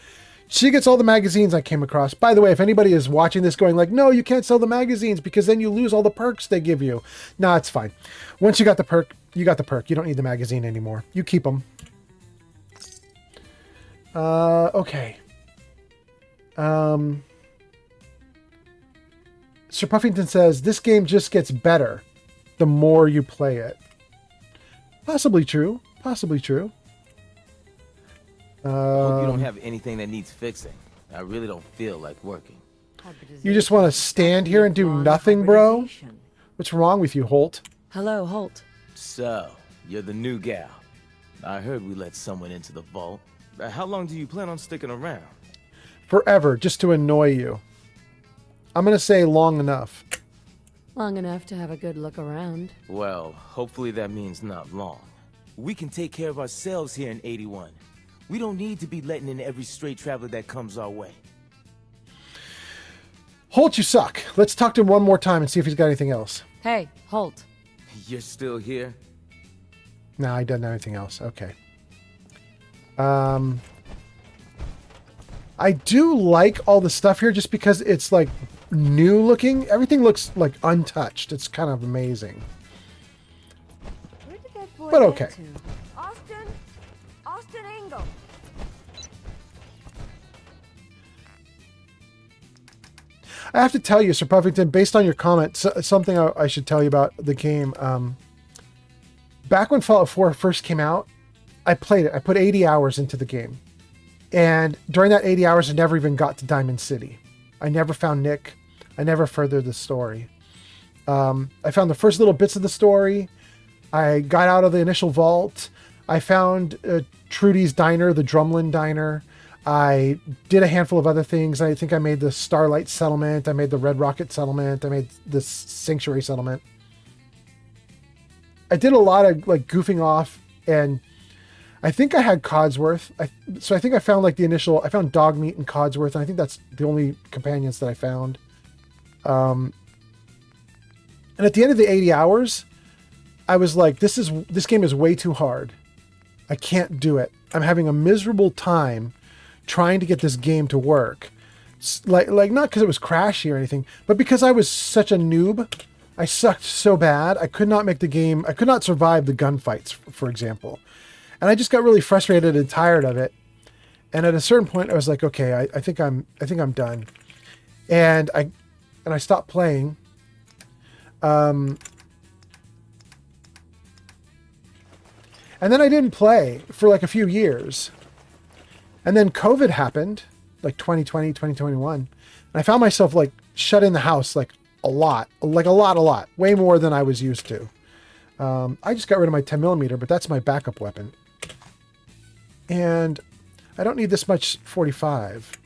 She gets all the magazines I came across. By the way, if anybody is watching this going like, no, you can't sell the magazines because then you lose all the perks they give you. No, it's fine. Once you got the perk, you got the perk. You don't need the magazine anymore. You keep them. Okay. Sir Puffington says, this game just gets better the more you play it. Possibly true. Possibly true. Hope you don't have anything that needs fixing. I really don't feel like working. You just want to stand here and do nothing, bro? What's wrong with you, Holt? Hello, Holt. So, you're the new gal. I heard we let someone into the vault. How long do you plan on sticking around? Forever, just to annoy you. I'm going to say long enough. Long enough to have a good look around. Well, hopefully that means not long. We can take care of ourselves here in 81. We don't need to be letting in every stray traveler that comes our way. Holt, you suck. Let's talk to him one more time and see if he's got anything else. Hey, Holt. You're still here? No, he doesn't have anything else. Okay. I do like all the stuff here just because it's like new looking. Everything looks like untouched. It's kind of amazing. Where did that boy But get okay. to? Austin Engel. I have to tell you, Sir Puffington, based on your comments, something I should tell you about the game. Back when Fallout 4 first came out, I played it. I put 80 hours into the game. And during that 80 hours, I never even got to Diamond City. I never found Nick. I never furthered the story. I found the first little bits of the story. I got out of the initial vault. I found Trudy's Diner, the Drumlin Diner. I did a handful of other things. I think I made the Starlight Settlement. I made the Red Rocket Settlement. I made the Sanctuary Settlement. I did a lot of like goofing off, and I think I had Codsworth. So I think I found like the initial, I found Dogmeat and Codsworth, and I think that's the only companions that I found. And at the end of the 80 hours, I was like, this game is way too hard. I can't do it. I'm having a miserable time trying to get this game to work. Like not because it was crashy or anything, but because I was such a noob. I sucked so bad. I could not make the game. I could not survive the gunfights, for example. And I just got really frustrated and tired of it. And at a certain point, I was like, okay, I think I'm done. And I stopped playing. And then I didn't play for like a few years. And then COVID happened, like 2020, 2021. And I found myself like shut in the house like a lot, way more than I was used to. I just got rid of my 10mm, but that's my backup weapon. And I don't need this much 45.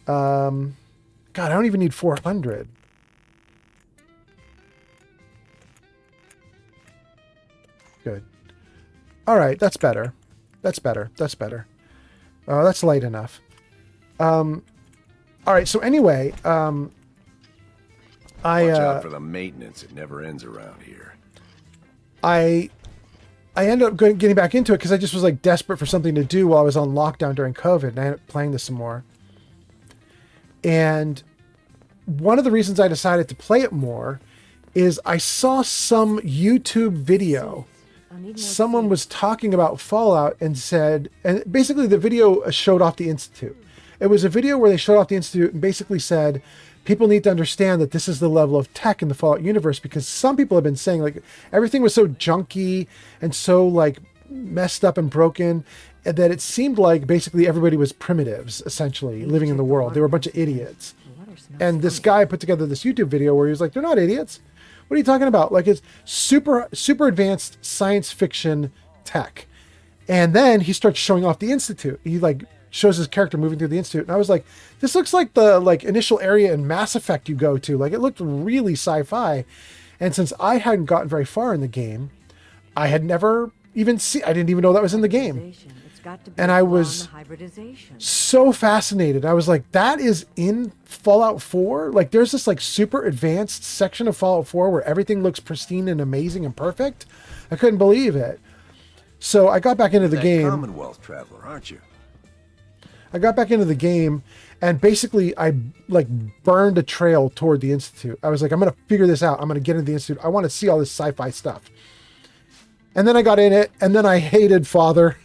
God, I don't even need 400. Good. All right, that's better. That's better. That's better. That's light enough. All right, so anyway, Watch out for the maintenance. It never ends around here. I ended up getting back into it because I just was like desperate for something to do while I was on lockdown during COVID, and I ended up playing this some more. And one of the reasons I decided to play it more is I saw some YouTube video. Someone was talking about Fallout and said, and basically the video showed off the Institute. It was a video where they showed off the Institute and basically said, people need to understand that this is the level of tech in the Fallout universe, because some people have been saying like everything was so junky and so like messed up and broken that it seemed like basically everybody was primitives, essentially, living in the world. They were a bunch of idiots. And this guy put together this YouTube video where he was like, they're not idiots. What are you talking about? Like, it's super advanced science fiction tech. And then he starts showing off the Institute. He like shows his character moving through the Institute. And I was like, this looks like the like initial area in Mass Effect you go to. Like, it looked really sci-fi. And since I hadn't gotten very far in the game, I had never even I didn't even know that was in the game. And I was so fascinated. I was like, that is in Fallout 4? Like, there's this like super advanced section of Fallout 4 where everything looks pristine and amazing and perfect. I couldn't believe it. So I got back into the game. Commonwealth traveler, aren't you? I got back into the game, and basically I like burned a trail toward the Institute. I was like, I'm going to figure this out. I'm going to get into the Institute. I want to see all this sci-fi stuff. And then I got in it, and then I hated Father.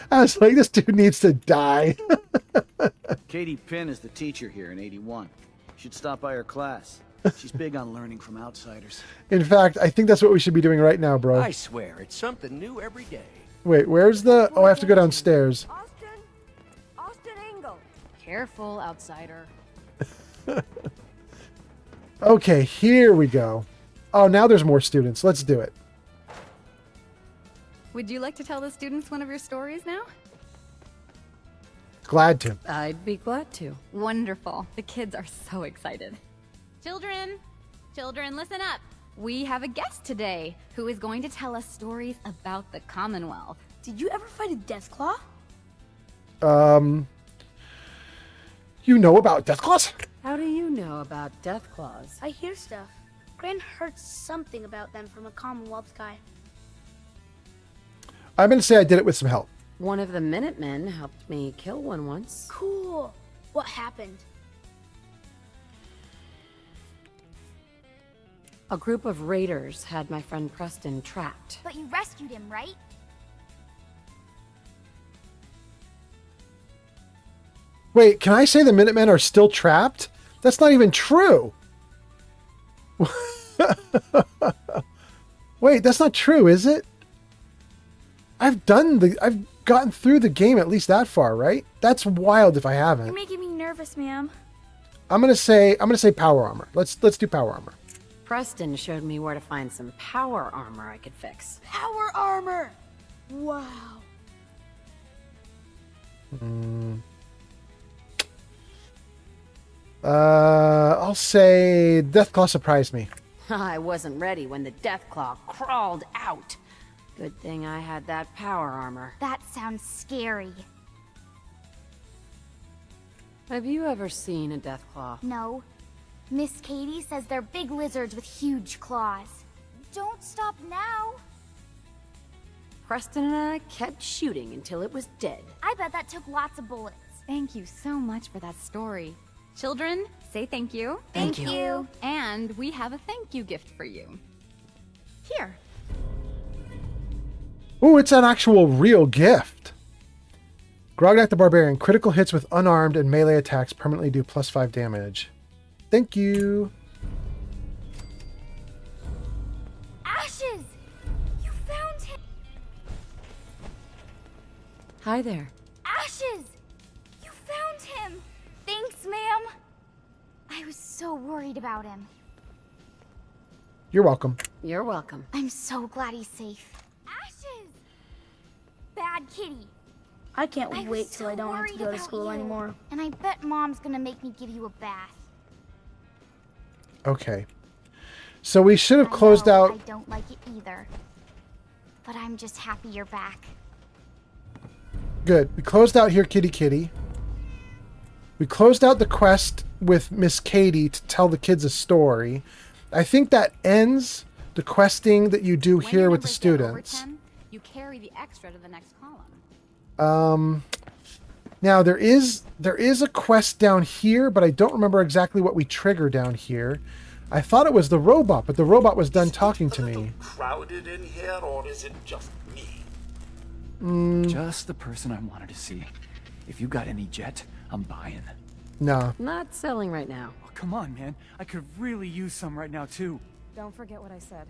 I was like, this dude needs to die. Katie Pinn is the teacher here in 81. You should stop by her class. She's big on learning from outsiders. In fact, I think that's what we should be doing right now, bro. I swear, it's something new every day. Wait, where's the... Oh, I have to go downstairs. Austin Engel. Careful, outsider. Okay, here we go. Oh, now there's more students. Let's do it. Would you like to tell the students one of your stories now? Glad to. I'd be glad to. Wonderful. The kids are so excited. Children, listen up. We have a guest today who is going to tell us stories about the Commonwealth. Did you ever fight a Deathclaw? You know about Deathclaws? How do you know about Deathclaws? I hear stuff. Gran heard something about them from a Commonwealth guy. I'm going to say I did it with some help. One of the Minutemen helped me kill one once. Cool. What happened? A group of raiders had my friend Preston trapped. But you rescued him, right? Wait, can I say the Minutemen are still trapped? That's not even true. Wait, that's not true, is it? I've gotten through the game at least that far, right? That's wild if I haven't. You're making me nervous, ma'am. I'm gonna say power armor. Let's do power armor. Preston showed me where to find some power armor I could fix. Power armor! Wow. I'll say Deathclaw surprised me. I wasn't ready when the Deathclaw crawled out. Good thing I had that power armor. That sounds scary. Have you ever seen a Deathclaw? No. Miss Katie says they're big lizards with huge claws. Don't stop now. Preston and I kept shooting until it was dead. I bet that took lots of bullets. Thank you so much for that story. Children, say thank you. Thank you. And we have a thank you gift for you. Here. Ooh, it's an actual real gift. Grognak the Barbarian. Critical hits with unarmed and melee attacks permanently do +5 damage. Thank you. Ashes! You found him! Hi there. Ashes! You found him! Thanks, ma'am. I was so worried about him. You're welcome. You're welcome. I'm so glad he's safe. Ashes! Bad kitty. I can't I was wait till so I don't have to worried go to about school you. anymore. And I bet Mom's gonna make me give you a bath. Okay. So we should have closed out. I don't like it either. But I'm just happy you're back. Good. We closed out here, Kitty Kitty. We closed out the quest with Miss Katie to tell the kids a story. I think that ends the questing that you do here with the students. You carry the extra to the next column. Now there is a quest down here, but I don't remember exactly what we trigger down here. I thought it was the robot, but the robot was done talking to me. Crowded in here, or is it just me? Just the person I wanted to see. If you got any jet, I'm buying. No. Not selling right now. Oh, come on, man. I could really use some right now, too. Don't forget what I said.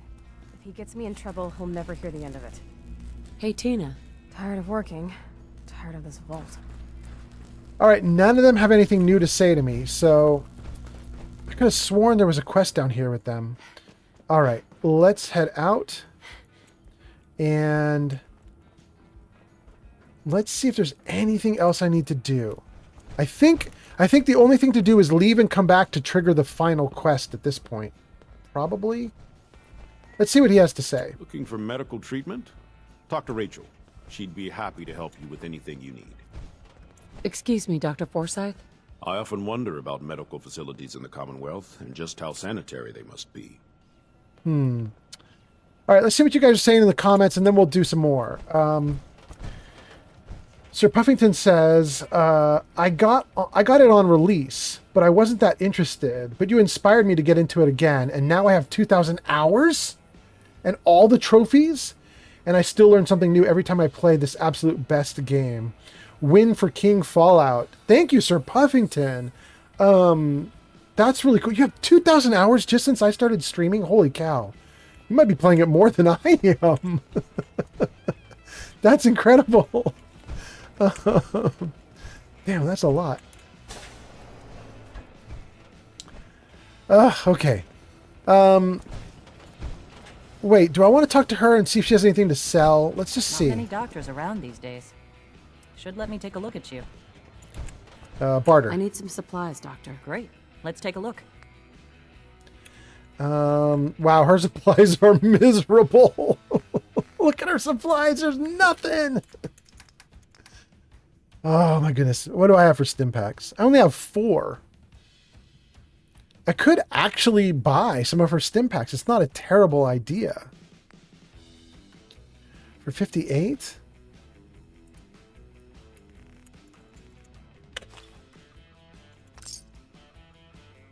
If he gets me in trouble, he'll never hear the end of it. Hey, Tina. Tired of working. Tired of this vault. All right, none of them have anything new to say to me, so I could have sworn there was a quest down here with them. All right, let's head out and let's see if there's anything else I need to do. I think the only thing to do is leave and come back to trigger the final quest at this point. Probably. Let's see what he has to say. Looking for medical treatment? Talk to Rachel. She'd be happy to help you with anything you need. Excuse me, Dr. Forsyth? I often wonder about medical facilities in the Commonwealth and just how sanitary they must be. All right, let's see what you guys are saying in the comments, and then we'll do some more. Sir Puffington says, I got it on release, but I wasn't that interested. But you inspired me to get into it again, and now I have 2,000 hours and all the trophies, and I still learn something new every time I play this absolute best game. Win for King Fallout. Thank you, Sir Puffington. That's really cool. You have 2,000 hours just since I started streaming? Holy cow. You might be playing it more than I am. That's incredible. Damn, that's a lot. Okay. Wait, do I want to talk to her and see if she has anything to sell? Let's just see. Not many doctors around these days. Should let me take a look at you. Barter. I need some supplies, Doctor. Great. Let's take a look. Wow, her supplies are miserable. Look at her supplies. There's nothing. Oh my goodness. What do I have for stim packs? I only have 4. I could actually buy some of her stim packs. It's not a terrible idea. For 58?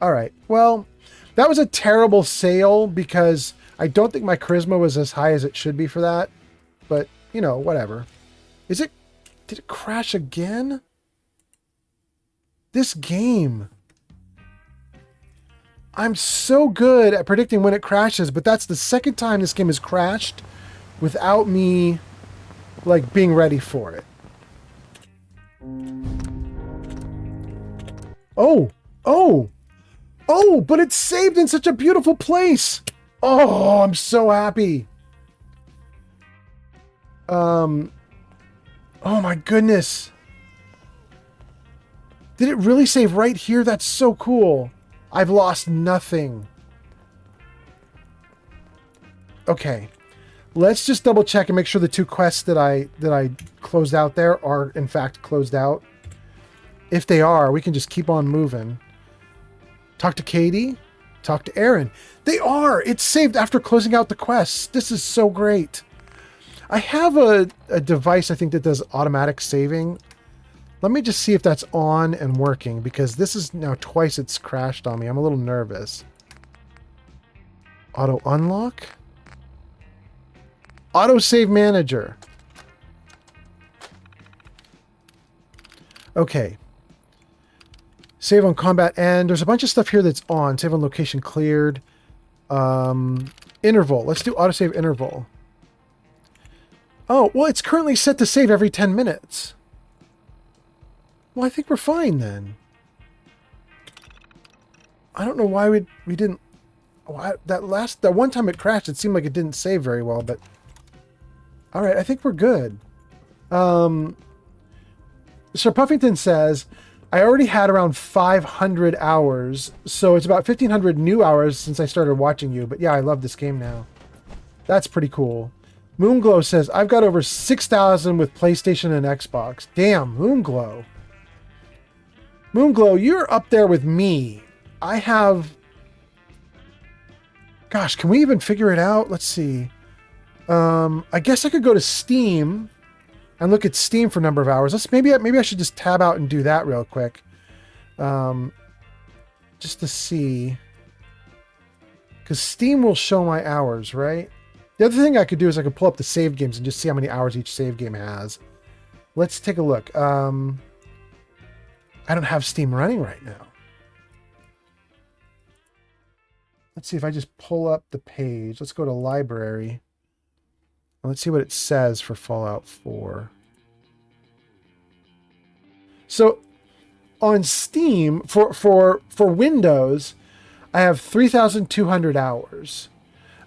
All right. Well, that was a terrible sale because I don't think my charisma was as high as it should be for that. But, you know, whatever. Did it crash again? This game. I'm so good at predicting when it crashes, but that's the second time this game has crashed without me, like, being ready for it. Oh! But it's saved in such a beautiful place! Oh, I'm so happy. Oh my goodness. Did it really save right here? That's so cool. I've lost nothing. Okay. Let's just double check and make sure the 2 quests that I closed out there are in fact closed out. If they are, we can just keep on moving. Talk to Katie. Talk to Aaron. They are! It's saved after closing out the quests. This is so great. I have a device, I think, that does automatic saving. Let me just see if that's on and working, because this is now twice it's crashed on me. I'm a little nervous. Auto unlock? Auto save manager. Okay. Save on combat end. There's a bunch of stuff here that's on. Save on location cleared. Interval. Let's do autosave interval. Oh, well, it's currently set to save every 10 minutes. Well, I think we're fine then. I don't know why we didn't... Why, that one time it crashed, it seemed like it didn't save very well, but... Alright, I think we're good. Sir Puffington says, I already had around 500 hours, so it's about 1,500 new hours since I started watching you. But yeah, I love this game now. That's pretty cool. Moonglow says, I've got over 6,000 with PlayStation and Xbox. Damn, Moonglow. Moonglow, you're up there with me. I have... Gosh, can we even figure it out? Let's see. I guess I could go to Steam and look at Steam for number of hours. Maybe I should just tab out and do that real quick. Just to see. Because Steam will show my hours, right? The other thing I could do is I could pull up the save games and just see how many hours each save game has. Let's take a look. I don't have Steam running right now. Let's see if I just pull up the page. Let's go to library. Let's see what it says for Fallout 4. So on Steam, for Windows, I have 3,200 hours.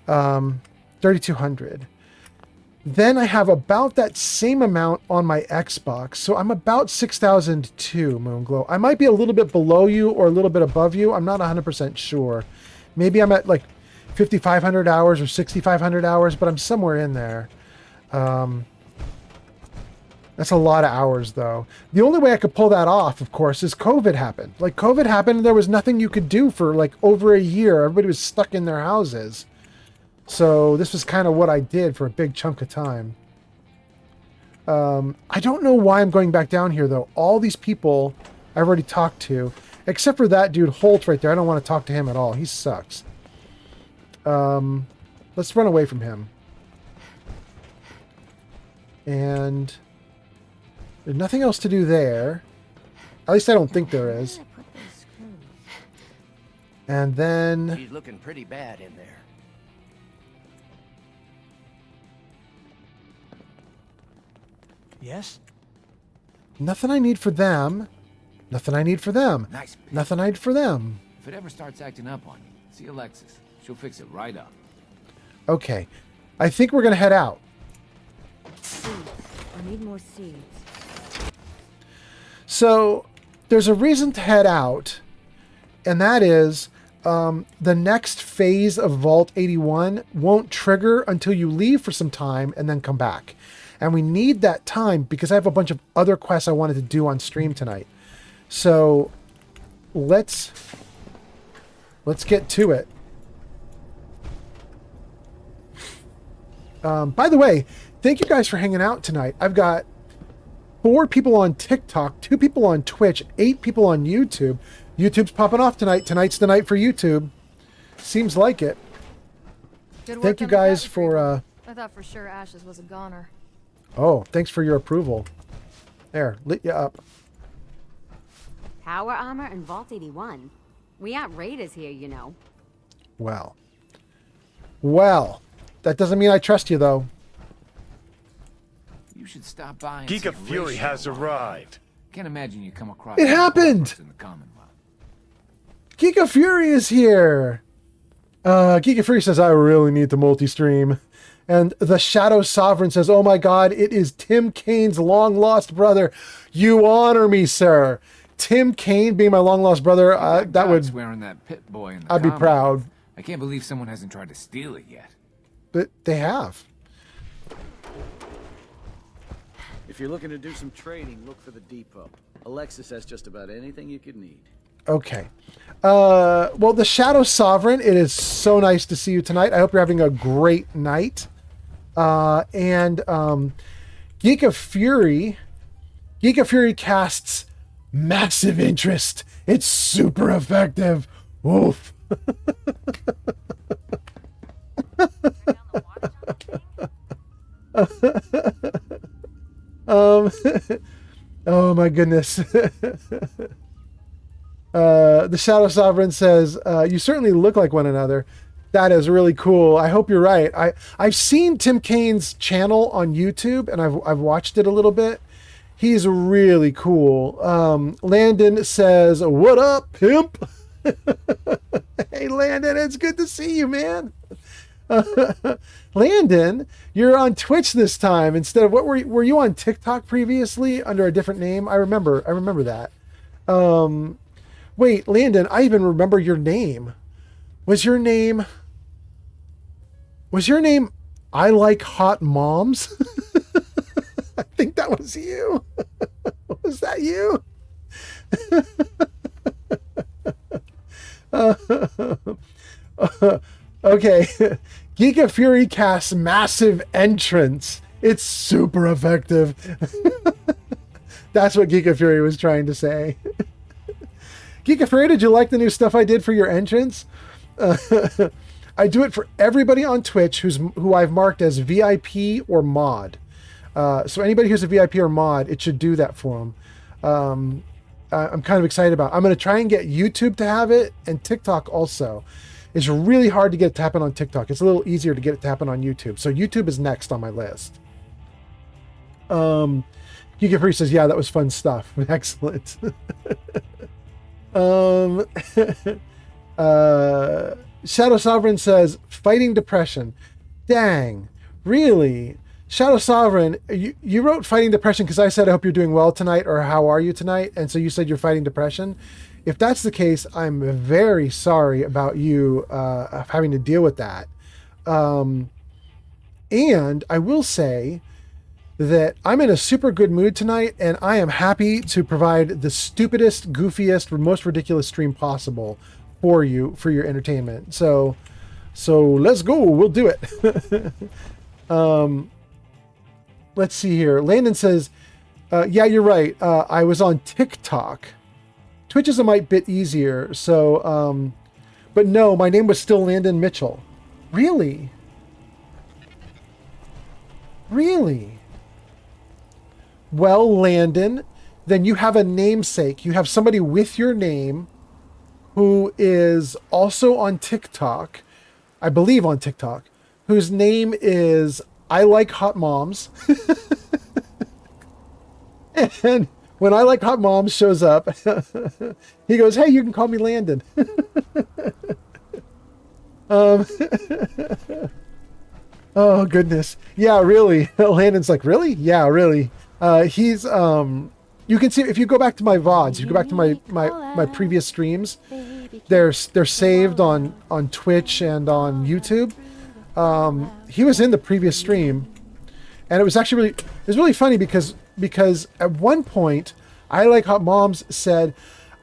3,200. Then I have about that same amount on my Xbox. So I'm about 6,002, Moonglow. I might be a little bit below you or a little bit above you. I'm not 100% sure. Maybe I'm at like 5,500 hours or 6,500 hours, but I'm somewhere in there. That's a lot of hours, though. The only way I could pull that off, of course, is COVID happened. Like, COVID happened and there was nothing you could do for like over a year. Everybody was stuck in their houses. So this was kind of what I did for a big chunk of time. I don't know why I'm going back down here, though. All these people I've already talked to, except for that dude Holt right there. I don't want to talk to him at all. He sucks. Let's run away from him. And there's nothing else to do there. At least I don't think there is. And then... She's looking pretty bad in there. Yes? Nothing I need for them. Nothing I need for them. Nice. Nothing I need for them. If it ever starts acting up on you, see Alexis. She'll fix it right up. Okay. I think we're going to head out. Seeds. I need more seeds. So, there's a reason to head out, and that is the next phase of Vault 81 won't trigger until you leave for some time and then come back. And we need that time because I have a bunch of other quests I wanted to do on stream tonight. So, let's get to it. By the way, thank you guys for hanging out tonight. I've got 4 people on TikTok, 2 people on Twitch, 8 people on YouTube. YouTube's popping off tonight. Tonight's the night for YouTube. Seems like it. Thank you guys for... I thought for sure Ashes was a goner. Oh, thanks for your approval. There, lit you up. Power armor and Vault 81. We aren't raiders here, you know. Well. Well. That doesn't mean I trust you, though. You should stop by and Geek see of Fury Horatio has while arrived. Can't imagine you come across... It happened! In the Commonwealth. Geek of Fury is here! Geek of Fury says, I really need to multi-stream. And the Shadow Sovereign says, oh my god, it is Tim Kane's long-lost brother. You honor me, sir. Tim Kane being my long-lost brother, that would... wearing that pit boy in the I'd be Commonwealth. proud. I can't believe someone hasn't tried to steal it yet. But they have. If you're looking to do some trading, look for the depot. Alexis has just about anything you could need. Okay. Well, the Shadow Sovereign, it is so nice to see you tonight. I hope you're having a great night. Geek of Fury Geek of Fury casts massive interest. It's super effective. Oof. Oh my goodness. The Shadow Sovereign says, you certainly look like one another. That is really cool. I hope you're right. I've seen Tim Kane's channel on YouTube, and I've watched it a little bit. He's really cool. Landon says, what up, pimp? Hey, Landon, it's good to see you, man. Landon, you're on Twitch this time instead of were you on TikTok previously under a different name? I remember that. Wait, Landon, I even remember your name. Was your name I Like Hot Moms? I think that was you. Was that you? Okay. Geek of Fury casts massive entrance. It's super effective. That's what Geek of Fury was trying to say. Geek of Fury, did you like the new stuff I did for your entrance? I do it for everybody on Twitch who I've marked as VIP or mod. So anybody who's a VIP or mod, it should do that for them. I'm kind of excited about it. I'm going to try and get YouTube to have it and TikTok also. It's really hard to get it to happen on TikTok. It's a little easier to get it to happen on YouTube. So YouTube is next on my list. Geek of Fury says, yeah, that was fun stuff. Excellent. Shadow Sovereign says, fighting depression. Dang, really? Shadow Sovereign, you wrote fighting depression because I said I hope you're doing well tonight, or how are you tonight? And so you said you're fighting depression. If that's the case, I'm very sorry about you having to deal with that. And I will say that I'm in a super good mood tonight, and I am happy to provide the stupidest, goofiest, most ridiculous stream possible for you, for your entertainment. So let's go. We'll do it. Let's see here. Landon says, yeah, you're right. I was on TikTok. Twitch is a bit easier. So, but no, my name was still Landon Mitchell. Really? Really? Well, Landon, then you have a namesake. You have somebody with your name who is also on TikTok, I believe on TikTok, whose name is I Like Hot Moms. And when I Like Hot Moms shows up, he goes, hey, you can call me Landon. Oh, goodness. Yeah, really. Landon's like, really? Yeah, really. He's, you can see, if you go back to my VODs, you go back to my previous streams, they're saved on Twitch and on YouTube. He was in the previous stream, and it was actually really funny because at one point, I Like Hot Moms said,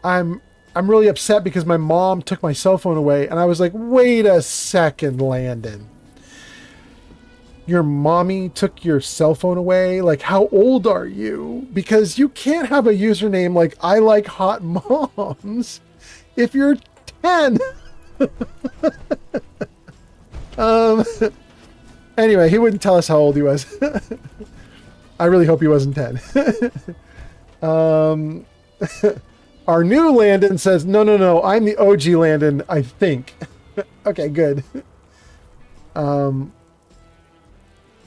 I'm really upset because my mom took my cell phone away, and I was like, wait a second, Landon. Your mommy took your cell phone away? Like, how old are you? Because you can't have a username like I Like Hot Moms if you're 10. Anyway, he wouldn't tell us how old he was. I really hope he wasn't 10. Our new Landon says, no, I'm the OG Landon, I think. Okay, good.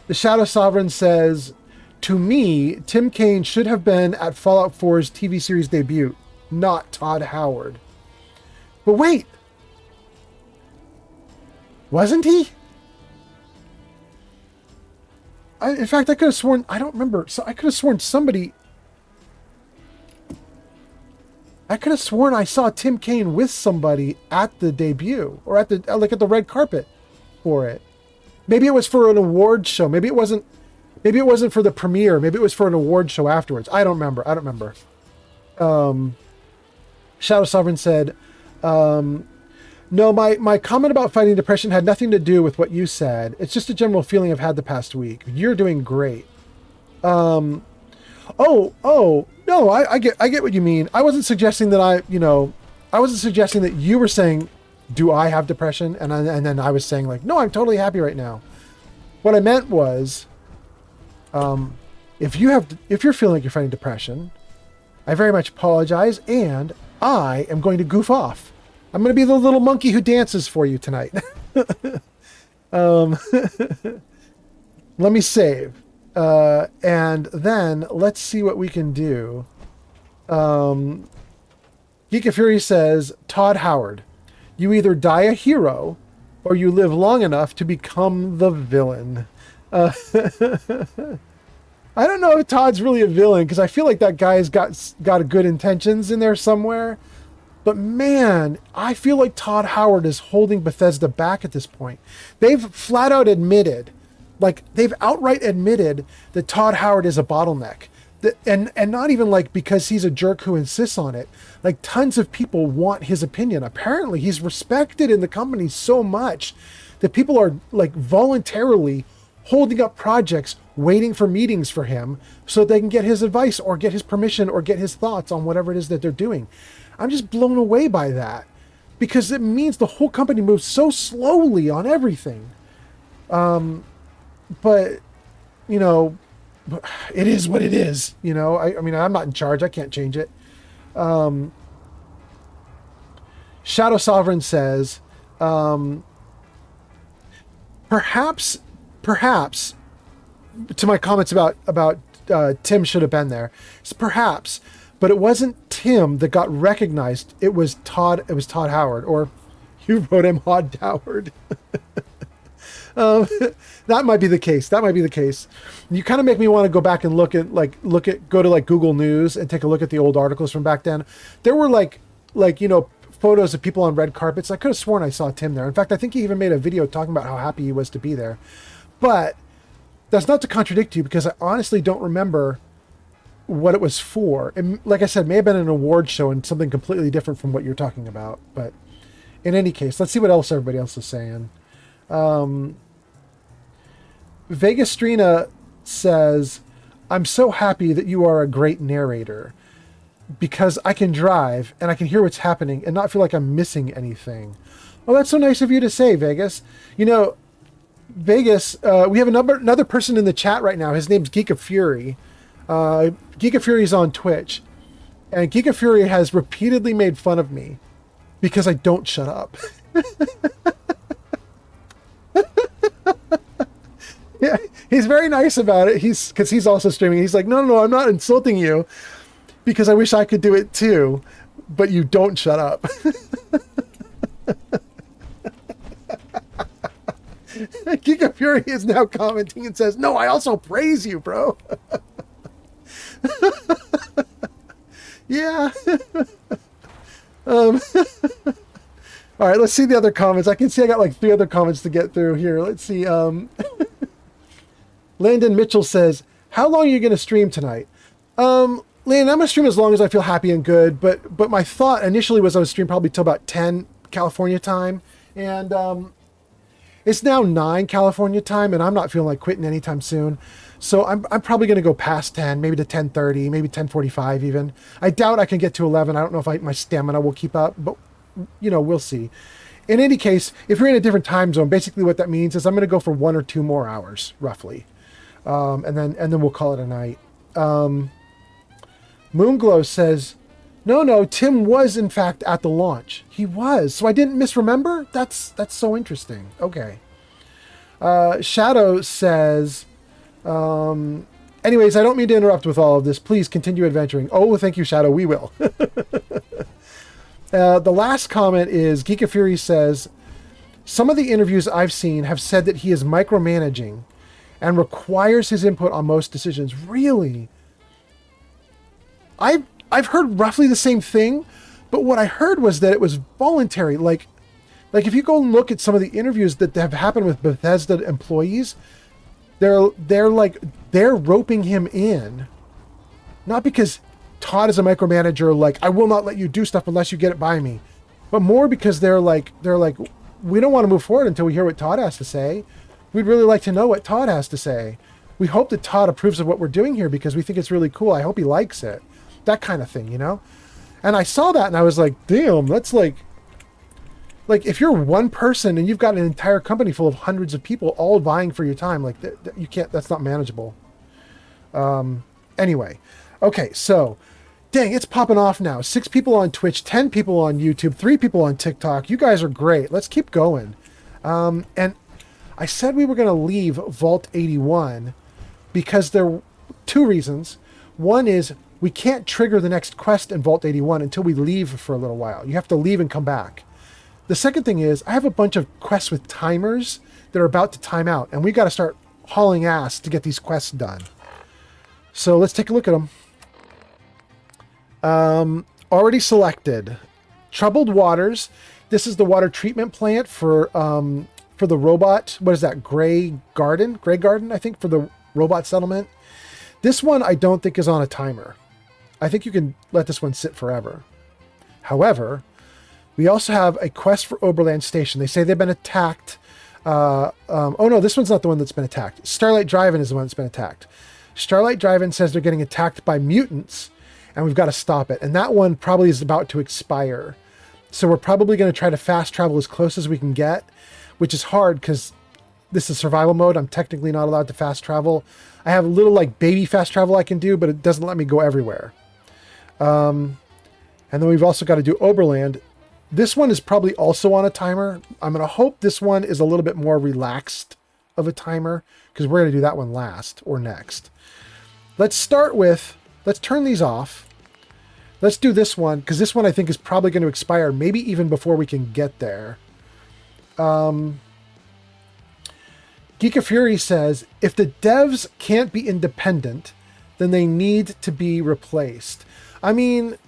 The Shadow Sovereign says, to me, Tim Kaine should have been at Fallout 4's TV series debut, not Todd Howard. But wait! Wasn't he? In fact, I could have sworn, I don't remember, so I could have sworn somebody... I could have sworn I saw Tim Kaine with somebody at the debut, or at the red carpet for it. Maybe it was for an award show. Maybe it wasn't for the premiere. Maybe it was for an award show afterwards. I don't remember. Shadow Sovereign said, no, my comment about fighting depression had nothing to do with what you said. It's just a general feeling I've had the past week. You're doing great. Oh, no, I get what you mean. I wasn't suggesting that I wasn't suggesting that you were saying, do I have depression? And then I was saying like, no, I'm totally happy right now. What I meant was, if you're feeling like you're fighting depression, I very much apologize, and I am going to goof off. I'm going to be the little monkey who dances for you tonight. Let me save. And then let's see what we can do. Geek of Fury says, Todd Howard, you either die a hero or you live long enough to become the villain. I don't know if Todd's really a villain, because I feel like that guy's got good intentions in there somewhere. But man, I feel like Todd Howard is holding Bethesda back at this point. They've flat out admitted, they've outright admitted that Todd Howard is a bottleneck. And not even like because he's a jerk who insists on it. Like tons of people want his opinion. Apparently he's respected in the company so much that people are like voluntarily holding up projects, waiting for meetings for him so they can get his advice or get his permission or get his thoughts on whatever it is that they're doing. I'm just blown away by that, because it means the whole company moves so slowly on everything. But, you know, it is what it is. You know, I mean, I'm not in charge. I can't change it. Shadow Sovereign says, perhaps, to my comments about Tim should have been there. It's perhaps, but it wasn't Tim that got recognized. It was Todd Howard, or you wrote him Hod Howard. That might be the case. You kind of make me want to go back and go to like Google News and take a look at the old articles from back then. There were like, you know, photos of people on red carpets. I could have sworn I saw Tim there. In fact, I think he even made a video talking about how happy he was to be there. But that's not to contradict you, because I honestly don't remember what it was for. And like I said, it may have been an award show and something completely different from what you're talking about. But in any case, let's see what else everybody else is saying. Vegastrina says, I'm so happy that you are a great narrator, because I can drive and I can hear what's happening and not feel like I'm missing anything. Well, that's so nice of you to say, Vegas. You know, Vegas, we have another person in the chat right now. His name's Geek of Fury. Geek of Fury is on Twitch, and Geek of Fury has repeatedly made fun of me because I don't shut up. Yeah, he's very nice about it. Because he's also streaming. He's like, no, I'm not insulting you, because I wish I could do it too, but you don't shut up. Geek of Fury is now commenting and says, no, I also praise you, bro. Yeah. All right, let's see the other comments. I can see I got like 3 other comments to get through here. Let's see. Landon Mitchell says, how long are you going to stream tonight? Landon, I'm going to stream as long as I feel happy and good, but my thought initially was I would stream probably till about 10 California time, and it's now 9 California time, and I'm not feeling like quitting anytime soon. So I'm probably going to go past 10, maybe to 10:30, maybe 10:45 even. I doubt I can get to 11. I don't know if my stamina will keep up, but you know, we'll see. In any case, if you're in a different time zone, basically what that means is I'm going to go for 1 or 2 more hours, roughly. And then we'll call it a night. Moonglow says, no, Tim was in fact at the launch. He was, so I didn't misremember? That's so interesting. Okay. Shadow says, anyways, I don't mean to interrupt with all of this. Please continue adventuring. Oh, thank you, Shadow. We will. The last comment is Geek of Fury says, some of the interviews I've seen have said that he is micromanaging and requires his input on most decisions. Really? I've heard roughly the same thing, but what I heard was that it was voluntary. Like if you go and look at some of the interviews that have happened with Bethesda employees, they're roping him in, not because Todd is a micromanager, like I will not let you do stuff unless you get it by me, but more because they're like we don't want to move forward until we hear what Todd has to say. We'd really like to know what Todd has to say. we hope that Todd approves of what we're doing here because we think it's really cool. I hope he likes it. That kind of thing, you know? And I saw that and I was like, damn, that's like if you're one person and you've got an entire company full of hundreds of people all vying for your time, like you can't, that's not manageable. Anyway, okay, so dang, it's popping off now. 6 people on Twitch, 10 people on YouTube, 3 people on TikTok. You guys are great. Let's keep going. And I said we were going to leave Vault 81 because there are 2 reasons. One is we can't trigger the next quest in Vault 81 until we leave for a little while. You have to leave and come back. The second thing is I have a bunch of quests with timers that are about to time out, and we got to start hauling ass to get these quests done. So let's take a look at them. Already selected. Troubled Waters. This is the water treatment plant for the robot. What is that? Grey Garden, I think, for the robot settlement. This one I don't think is on a timer. I think you can let this one sit forever. However, we also have a quest for Oberland Station. They say they've been attacked. Oh no, this one's not the one that's been attacked. Starlight Drive-In is the one that's been attacked. Starlight Drive-In says they're getting attacked by mutants, and we've got to stop it. And that one probably is about to expire. So we're probably going to try to fast travel as close as we can get, which is hard because this is survival mode. I'm technically not allowed to fast travel. I have a little like baby fast travel I can do, but it doesn't let me go everywhere. And then we've also got to do Oberland. This one is probably also on a timer. I'm going to hope this one is a little bit more relaxed of a timer because we're going to do that one last or next. Let's start with, let's turn these off. Let's do this one because this one I think is probably going to expire maybe even before we can get there. Geek of Fury says, if the devs can't be independent, then they need to be replaced. I mean,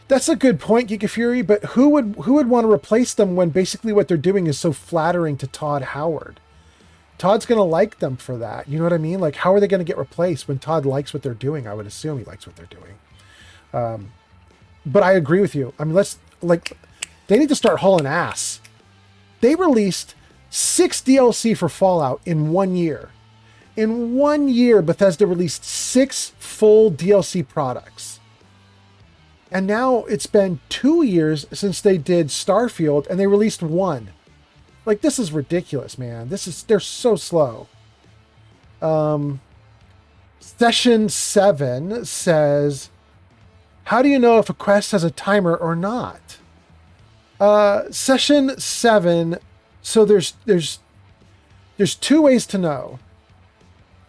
that's a good point, Geek of Fury, but who would want to replace them when basically what they're doing is so flattering to Todd Howard? Todd's going to like them for that. You know what I mean? Like, how are they going to get replaced when Todd likes what they're doing? I would assume he likes what they're doing. But I agree with you. I mean, they need to start hauling ass. They released 6 DLC for Fallout in 1 year. In 1 year, Bethesda released 6 full DLC products. And now it's been 2 years since they did Starfield and they released 1. Like, this is ridiculous, man. They're so slow. Session 7 says, how do you know if a quest has a timer or not? Session 7, so there's 2 ways to know.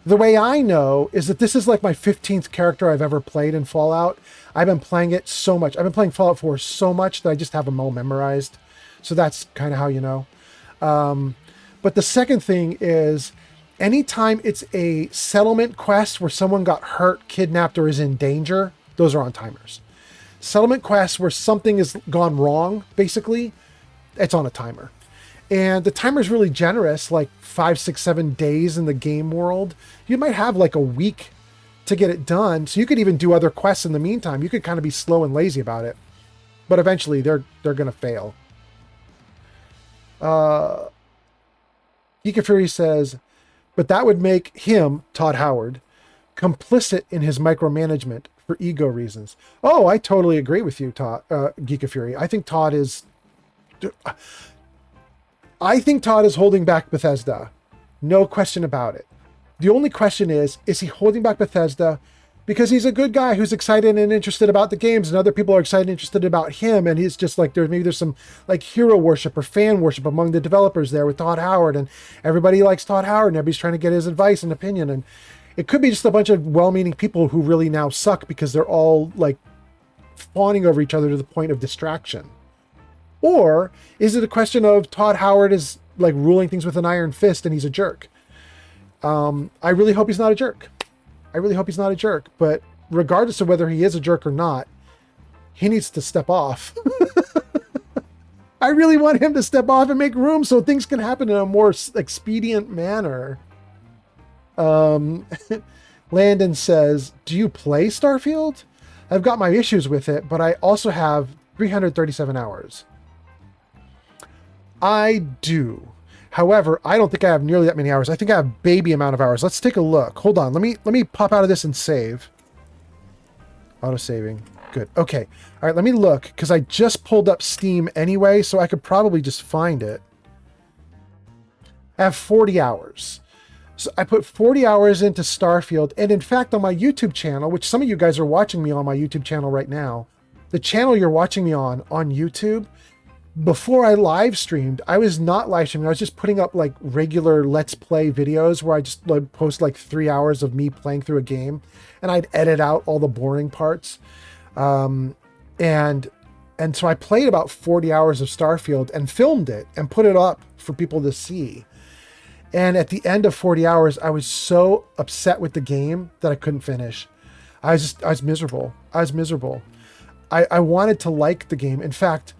The way I know is that this is like my 15th character I've ever played in Fallout. I've been playing it so much. I've been playing Fallout 4 so much that I just have them all memorized. So that's kind of how you know. But the second thing is anytime it's a settlement quest where someone got hurt, kidnapped, or is in danger, those are on timers. Settlement quests where something has gone wrong, basically, it's on a timer. And the timer is really generous, like 5, 6, 7 days in the game world. You might have like a week to get it done. So you could even do other quests in the meantime. You could kind of be slow and lazy about it. But eventually they're going to fail. Geek of Fury says, but that would make him, Todd Howard, complicit in his micromanagement for ego reasons. Oh, I totally agree with you, Todd, Geek of Fury. I think Todd is holding back Bethesda. No question about it. The only question is he holding back Bethesda because he's a good guy who's excited and interested about the games and other people are excited and interested about him, and he's just like, there's some like hero worship or fan worship among the developers there with Todd Howard, and everybody likes Todd Howard and everybody's trying to get his advice and opinion, and it could be just a bunch of well-meaning people who really now suck because they're all like fawning over each other to the point of distraction. Or is it a question of Todd Howard is like ruling things with an iron fist and he's a jerk? I really hope he's not a jerk. But regardless of whether he is a jerk or not, he needs to step off. I really want him to step off and make room so things can happen in a more expedient manner. Landon says, do you play Starfield? I've got my issues with it, but I also have 337 hours. I do. However, I don't think I have nearly that many hours. I think I have baby amount of hours. Let's take a look. Hold on. Let me pop out of this and save. Auto saving. Good. Okay. All right, let me look because I just pulled up Steam anyway, so I could probably just find it. I have 40 hours. So I put 40 hours into Starfield, and in fact on my YouTube channel, which some of you guys are watching me on my YouTube channel right now, the channel you're watching me on YouTube, before I live streamed, I was not live streaming. I was just putting up like regular Let's Play videos where I just like post like 3 hours of me playing through a game, and I'd edit out all the boring parts. And so I played about 40 hours of Starfield and filmed it and put it up for people to see. And at the end of 40 hours, I was so upset with the game that I couldn't finish. I was miserable. I wanted to like the game. In fact,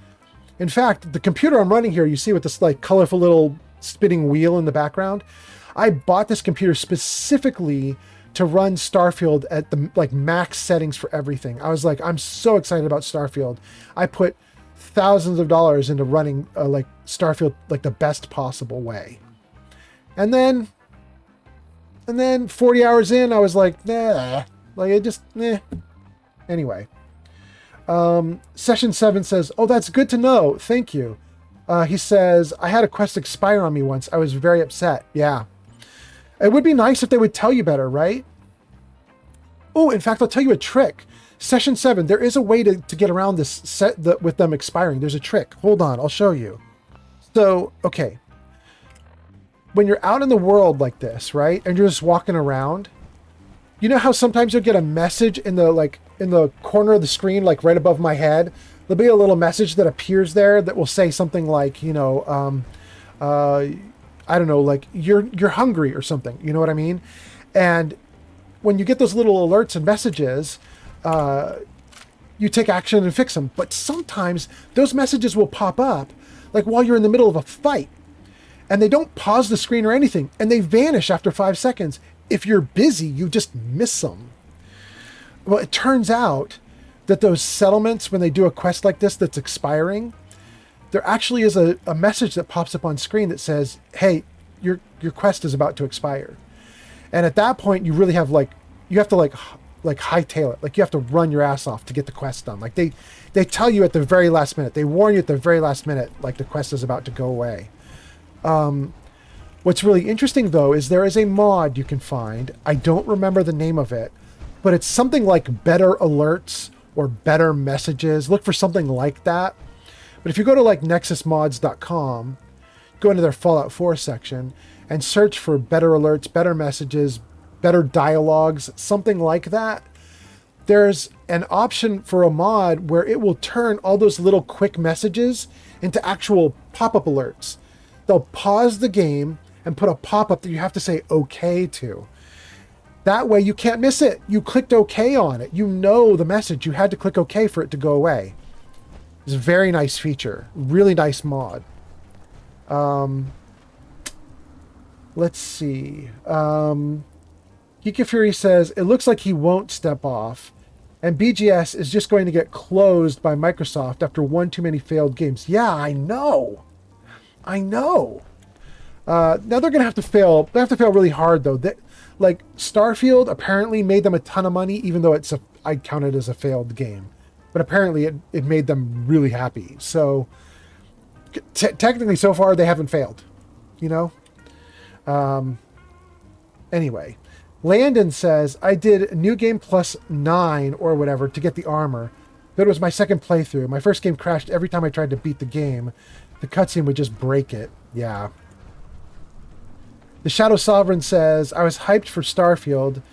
the computer I'm running here, you see with this like colorful little spinning wheel in the background, I bought this computer specifically to run Starfield at the like max settings for everything. I was like, I'm so excited about Starfield. I put thousands of dollars into running like Starfield like the best possible way. And then 40 hours in, I was like, nah, like it just, nah. Anyway. Session 7 says, oh, that's good to know. Thank you. He says, I had a quest expire on me once. I was very upset. Yeah. It would be nice if they would tell you better, right? Oh, in fact, I'll tell you a trick. Session 7, there is a way to get around this set with them expiring. There's a trick. Hold on, I'll show you. So, okay. When you're out in the world like this, right? And you're just walking around, you know how sometimes you'll get a message in the corner of the screen, like right above my head? There'll be a little message that appears there that will say something like, you know, I don't know, like you're hungry or something. You know what I mean? And when you get those little alerts and messages, you take action and fix them. But sometimes those messages will pop up like while you're in the middle of a fight, and they don't pause the screen or anything, and they vanish after 5 seconds. If you're busy, you just miss them. Well, it turns out that those settlements, when they do a quest like this that's expiring, there actually is a message that pops up on screen that says, hey, your quest is about to expire. And at that point, you really have you have to hightail it. Like you have to run your ass off to get the quest done. Like they tell you at the very last minute, they warn you at the very last minute, like the quest is about to go away. What's really interesting though, is there is a mod you can find. I don't remember the name of it, but it's something like better alerts or better messages. Look for something like that. But if you go to like nexusmods.com, go into their Fallout 4 section and search for better alerts, better messages, better dialogues, something like that, there's an option for a mod where it will turn all those little quick messages into actual pop-up alerts. They'll pause the game and put a pop-up that you have to say okay to. That way you can't miss it. You clicked okay on it. You know the message. You had to click okay for it to go away. It's a very nice feature. Really nice mod. Let's see. Geeky Fury says, it looks like he won't step off. And BGS is just going to get closed by Microsoft after one too many failed games. Yeah, I know. Now they're going to have to fail. They have to fail really hard, though. Like, Starfield apparently made them a ton of money, even though I'd count it as a failed game. But apparently it made them really happy. So, technically, so far, they haven't failed. You know? Anyway. Landon says, I did New Game Plus 9 or whatever to get the armor. But it was my second playthrough. My first game crashed every time I tried to beat the game. The cutscene would just break it. Yeah. The Shadow Sovereign says, I was hyped for Starfield,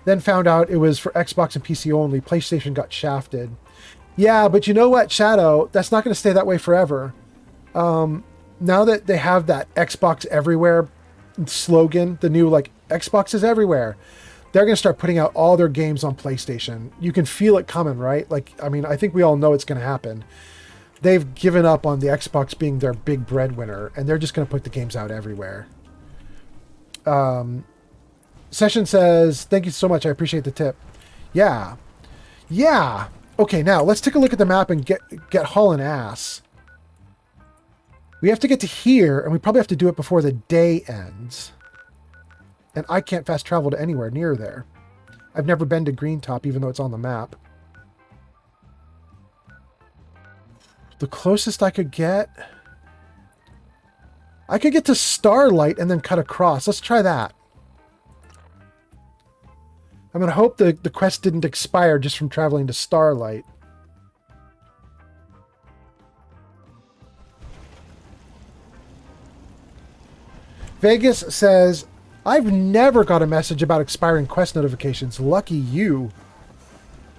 then found out it was for Xbox and PC only. PlayStation got shafted. Yeah, but you know what, Shadow? That's not going to stay that way forever. Now that they have that Xbox Everywhere slogan, the new, like, Xbox is everywhere, they're going to start putting out all their games on PlayStation. You can feel it coming, right? Like, I mean, I think we all know it's going to happen. They've given up on the Xbox being their big breadwinner, and they're just going to put the games out everywhere. Session says, thank you so much. I appreciate the tip. Yeah. Okay, now let's take a look at the map and get hauling ass. We have to get to here, and we probably have to do it before the day ends. And I can't fast travel to anywhere near there. I've never been to Green Top, even though it's on the map. The closest I could get... I could get to Starlight and then cut across. Let's try that. I'm going to hope the quest didn't expire just from traveling to Starlight. Vegas says, I've never got a message about expiring quest notifications. Lucky you.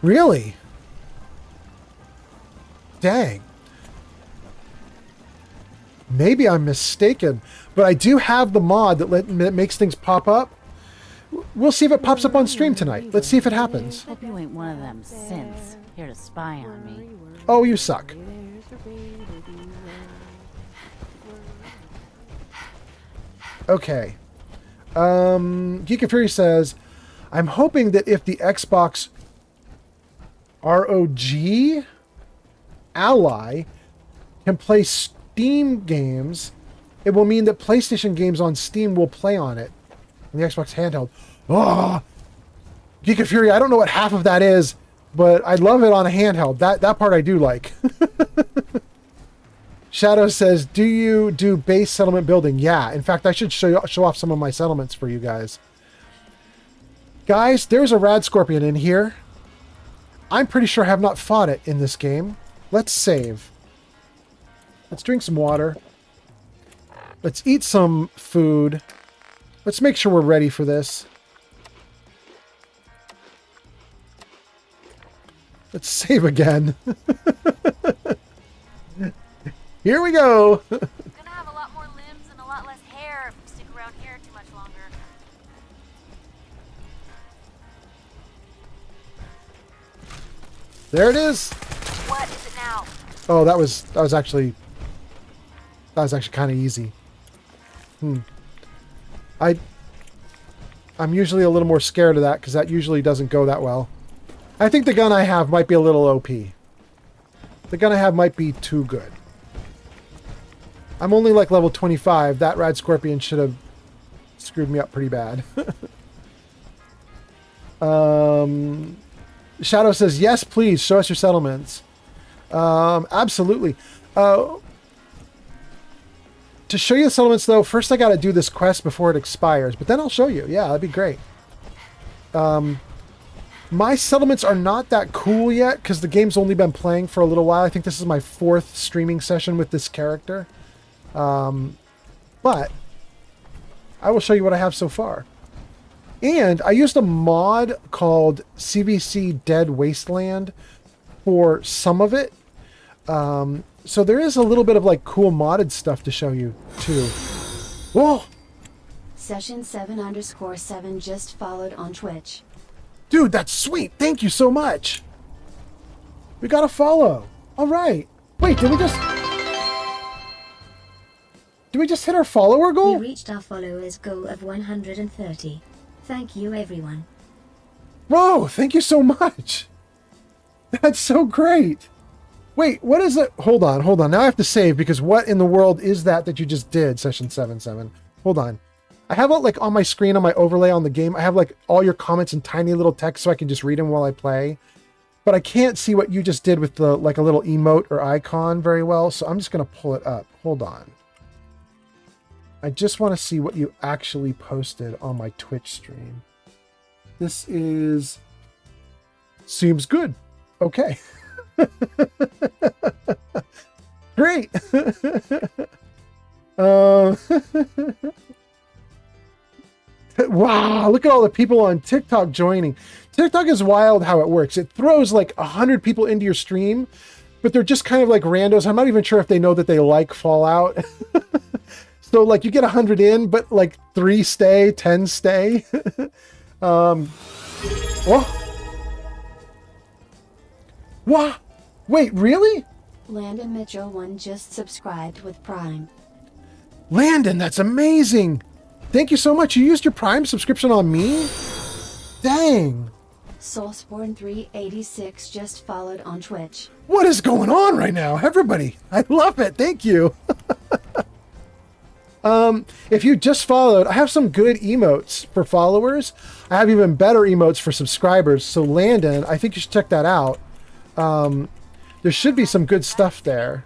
Really? Dang. Maybe I'm mistaken, but I do have the mod that makes things pop up. We'll see if it pops up on stream tonight. Let's see if it happens. Hope you ain't one of them synths here to spy on me. Oh, you suck. Okay. Geek of Fury says, I'm hoping that if the Xbox ROG Ally can play Steam games, it will mean that PlayStation games on Steam will play on it. On the Xbox handheld. Oh! Geek of Fury, I don't know what half of that is, but I love it on a handheld. That part I do like. Shadow says, do you do base settlement building? Yeah. In fact, I should show off some of my settlements for you guys. Guys, there's a Rad Scorpion in here. I'm pretty sure I have not fought it in this game. Let's save. Let's drink some water. Let's eat some food. Let's make sure we're ready for this. Let's save again. Here we go. You're gonna have a lot more limbs and a lot less hair if you stick around here too much longer. There it is. What is it now? Oh, that was actually kind of easy. I'm usually a little more scared of that because that usually doesn't go that well. I think the gun I have might be a little OP. The gun I have might be too good. I'm only like level 25. That Rad Scorpion should have screwed me up pretty bad. Shadow says, yes, please, show us your settlements. Absolutely. To show you the settlements, though, first I got to do this quest before it expires, but then I'll show you. Yeah, that'd be great. My settlements are not that cool yet because the game's only been playing for a little while. I think this is my 4th streaming session with this character. But I will show you what I have so far. And I used a mod called CVC Dead Wasteland for some of it. So there is a little bit of like cool modded stuff to show you too. Whoa! Session 7_7 just followed on Twitch. Dude, that's sweet. Thank you so much. We got a follow. All right. Wait, did we just hit our follower goal? We reached our followers goal of 130. Thank you, everyone. Whoa, thank you so much. That's so great. Wait, what is it? Hold on. Now I have to save because what in the world is that you just did, Session 7:7? Hold on. I have it like on my screen on my overlay on the game. I have like all your comments in tiny little text so I can just read them while I play. But I can't see what you just did with the like a little emote or icon very well. So I'm just going to pull it up. Hold on. I just want to see what you actually posted on my Twitch stream. This seems good. Okay. Great. Wow, look at all the people on TikTok joining. TikTok is wild how it works. It throws like 100 people into your stream, but they're just kind of like randos. I'm not even sure if they know that they like Fallout. So like you get 100 in, but like 3 stay, 10 stay. What? Wait, really? Landon Mitchell 1 just subscribed with Prime. Landon, that's amazing. Thank you so much. You used your Prime subscription on me? Dang. Soulsborne 386 just followed on Twitch. What is going on right now? Everybody, I love it. Thank you. If you just followed, I have some good emotes for followers. I have even better emotes for subscribers. So Landon, I think you should check that out. There should be some good stuff there.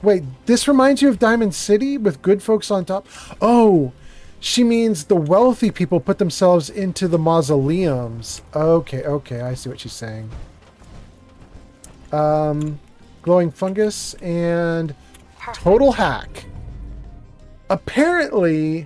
Wait, this reminds you of Diamond City with good folks on top? Oh, she means the wealthy people put themselves into the mausoleums. Okay, okay, I see what she's saying. Glowing fungus and total hack. Apparently,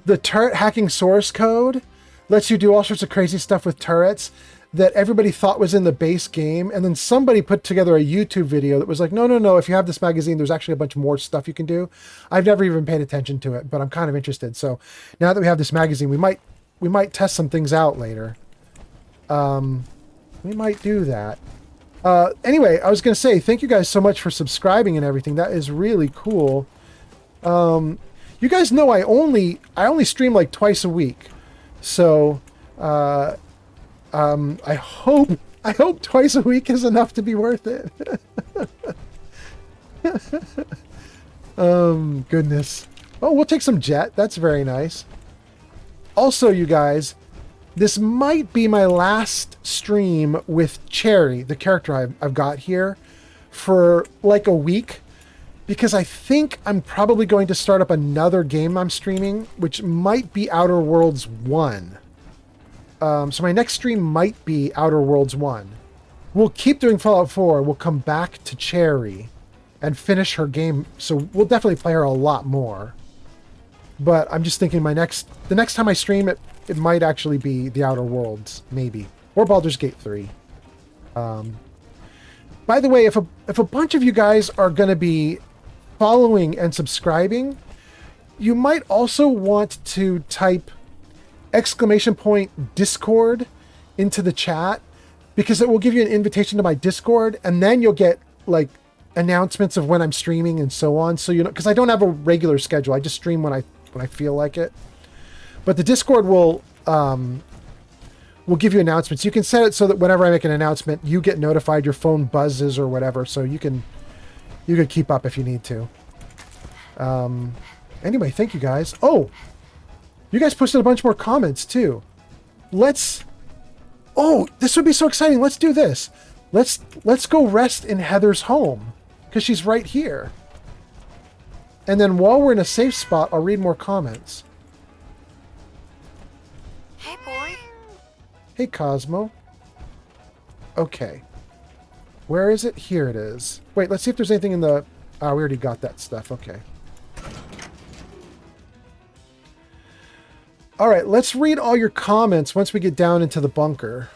the turret hacking source code lets you do all sorts of crazy stuff with turrets that everybody thought was in the base game, and then somebody put together a YouTube video that was like, no, if you have this magazine, there's actually a bunch more stuff you can do. I've never even paid attention to it, but I'm kind of interested. So now that we have this magazine, we might test some things out later. We might do that. Anyway, I was going to say, thank you guys so much for subscribing and everything. That is really cool. You guys know I only stream like twice a week. So, I hope twice a week is enough to be worth it. Goodness. Oh, we'll take some jet. That's very nice. Also, you guys, this might be my last stream with Cherry, the character I've got here, for like a week, because I think I'm probably going to start up another game I'm streaming, which might be Outer Worlds 1. So my next stream might be Outer Worlds 1. We'll keep doing Fallout 4. We'll come back to Cherry and finish her game. So we'll definitely play her a lot more. But I'm just thinking the next time I stream it, it might actually be the Outer Worlds, maybe. Or Baldur's Gate 3. By the way, if a bunch of you guys are going to be following and subscribing, you might also want to type !Discord into the chat, because it will give you an invitation to my Discord, and then you'll get like announcements of when I'm streaming and so on. So, you know, because I don't have a regular schedule, I just stream when I feel like it. But the Discord will give you announcements. You can set it so that whenever I make an announcement, you get notified, your phone buzzes or whatever, so you can keep up if you need to. Anyway, thank you guys. Oh, you guys posted a bunch more comments too. Oh, this would be so exciting. Let's do this. Let's go rest in Heather's home, because she's right here. And then while we're in a safe spot, I'll read more comments. Hey, boy. Hey, Cosmo. Okay. Where is it? Here it is. Wait, let's see if there's anything in the... Oh, we already got that stuff. Okay. All right, let's read all your comments once we get down into the bunker.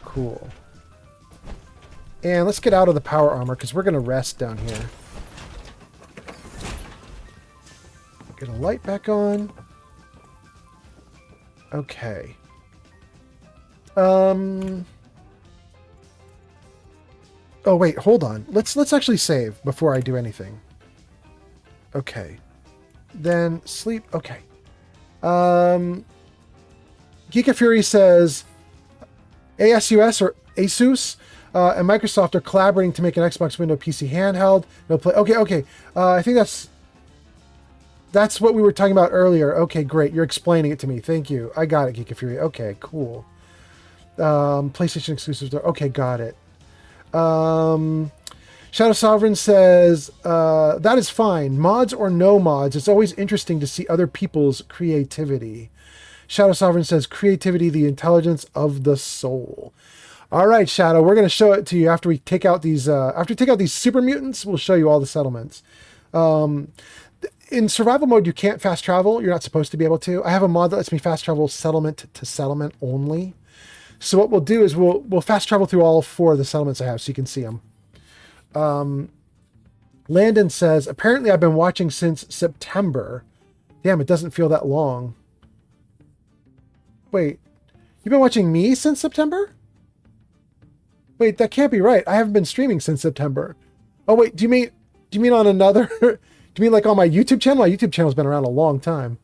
Cool. And let's get out of the power armor, because we're going to rest down here. Get a light back on. Okay. Oh, wait, hold on. Let's actually save before I do anything. Okay. Then sleep. Okay. Geeka Fury says ASUS or Asus and Microsoft are collaborating to make an Xbox Window PC handheld. No play. Okay. I think that's what we were talking about earlier. Okay, great. You're explaining it to me. Thank you. I got it, Geeka Fury. Okay, cool. PlayStation exclusives. Okay, got it. Shadow Sovereign says, that is fine. Mods or no mods, it's always interesting to see other people's creativity. Shadow Sovereign says, creativity, the intelligence of the soul. All right, Shadow, we're going to show it to you after we take out these, super mutants. We'll show you all the settlements. In survival mode, you can't fast travel. You're not supposed to be able to. I have a mod that lets me fast travel settlement to settlement only. So what we'll do is we'll fast travel through all 4 of the settlements I have so you can see them. Landon says, apparently I've been watching since September. Damn, it doesn't feel that long. Wait, you've been watching me since September? Wait, that can't be right. I haven't been streaming since September. Oh wait, do you mean on another, do you mean like on my YouTube channel? My YouTube channel's been around a long time.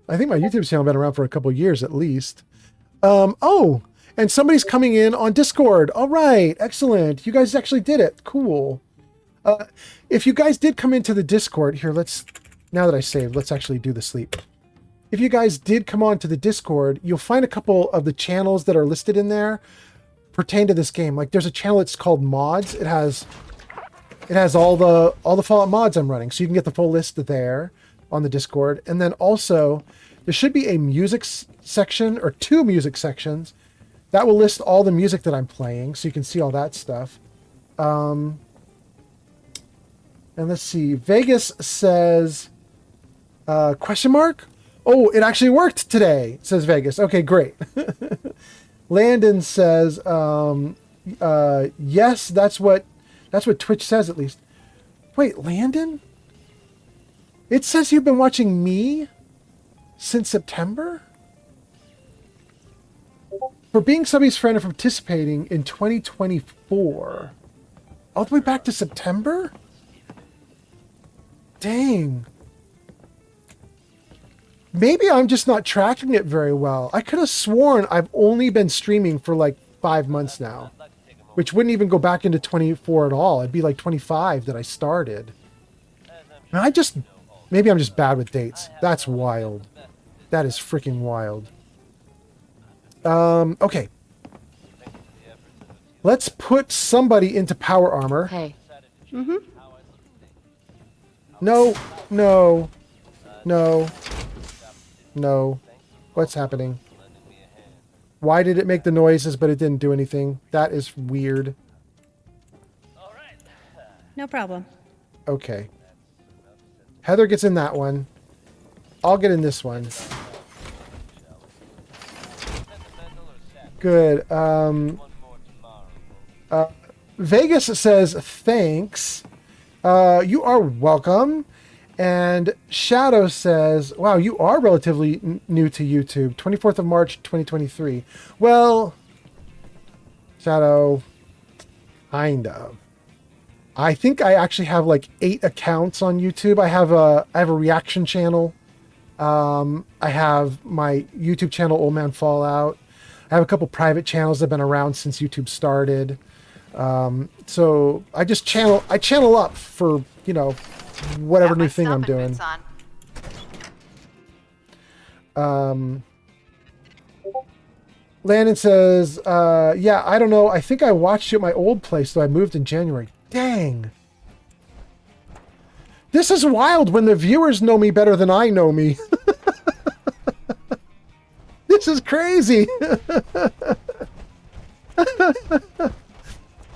I think my YouTube channel has been around for a couple years at least. Oh, And somebody's coming in on Discord. All right, excellent. You guys actually did it. Cool. If you guys did come into the Discord, here, now that I saved, let's actually do the sleep. If you guys did come on to the Discord, you'll find a couple of the channels that are listed in there pertain to this game. Like there's a channel that's called Mods. It has all the Fallout mods I'm running. So you can get the full list there on the Discord. And then also there should be a music section or 2 music sections that will list all the music that I'm playing. So you can see all that stuff. And let's see. Vegas says, question mark? Oh, it actually worked today, says Vegas. Okay, great. Landon says, yes, that's what Twitch says at least. Wait, Landon? It says you've been watching me since September? For being somebody's friend and participating in 2024. All the way back to September? Dang. Maybe I'm just not tracking it very well. I could have sworn I've only been streaming for like 5 months now, which wouldn't even go back into 24 at all. It'd be like 25 that I started. And maybe I'm just bad with dates. That's wild. That is freaking wild. Okay. Let's put somebody into power armor. Hey. Mm-hmm. No, no, no, no. What's happening? Why did it make the noises, but it didn't do anything? That is weird. No problem. Okay. Heather gets in that one. I'll get in this one. Good. Vegas says, thanks. You are welcome. And Shadow says, wow, you are relatively new to YouTube. 24th of March, 2023. Well, Shadow, kind of. I think I actually have like 8 accounts on YouTube. I have a reaction channel. I have my YouTube channel, Old Man Fallout. I have a couple private channels that have been around since YouTube started. So I just channel up for, you know, whatever new thing I'm doing. Landon says, yeah, I don't know. I think I watched you at my old place, though I moved in January. Dang. This is wild when the viewers know me better than I know me. This is crazy.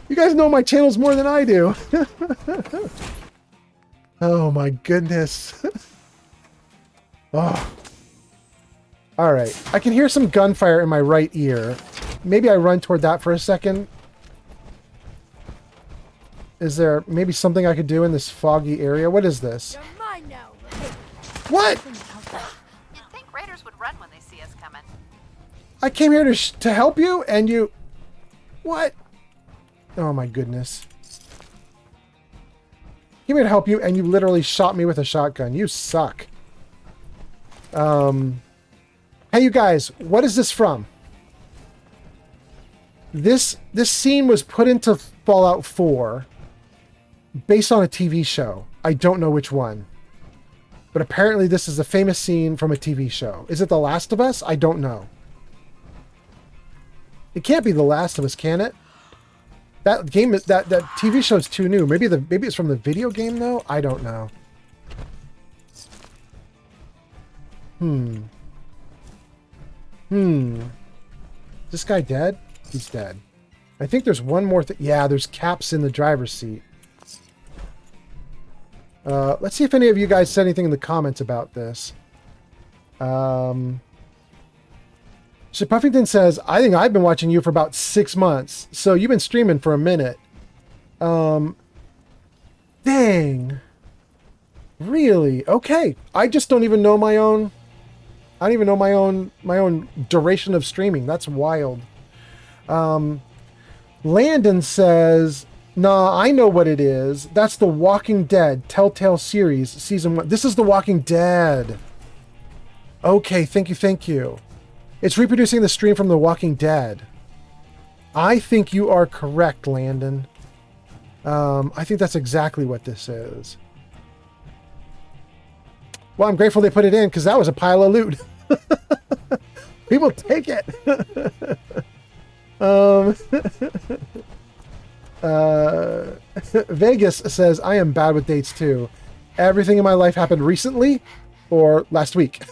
You guys know my channels more than I do. Oh my goodness. Oh. All right. I can hear some gunfire in my right ear. Maybe I run toward that for a second. Is there maybe something I could do in this foggy area? What is this? What? You'd think raiders would run when they see us coming. I came here to help you, and you... What? Oh my goodness. Came here to help you, and you literally shot me with a shotgun. You suck. Hey, you guys, what is this from? This scene was put into Fallout 4 based on a TV show. I don't know which one. But apparently this is a famous scene from a TV show. Is it The Last of Us? I don't know. It can't be The Last of Us, can it? That game, that TV show is too new. Maybe it's from the video game though? I don't know. Is this guy dead? He's dead. I think there's one more thing. Yeah, there's caps in the driver's seat. Let's see if any of you guys said anything in the comments about this. So Puffington says, I think I've been watching you for about 6 months. So you've been streaming for a minute. Dang. Really? Okay. I just don't even know my own... I don't even know my own duration of streaming. That's wild. Landon says, nah, I know what it is. That's The Walking Dead Telltale series, season 1. This is The Walking Dead. Okay, thank you. It's reproducing the stream from The Walking Dead. I think you are correct, Landon. I think that's exactly what this is. Well, I'm grateful they put it in because that was a pile of loot. People take it. Vegas says, I am bad with dates too. Everything in my life happened recently or last week.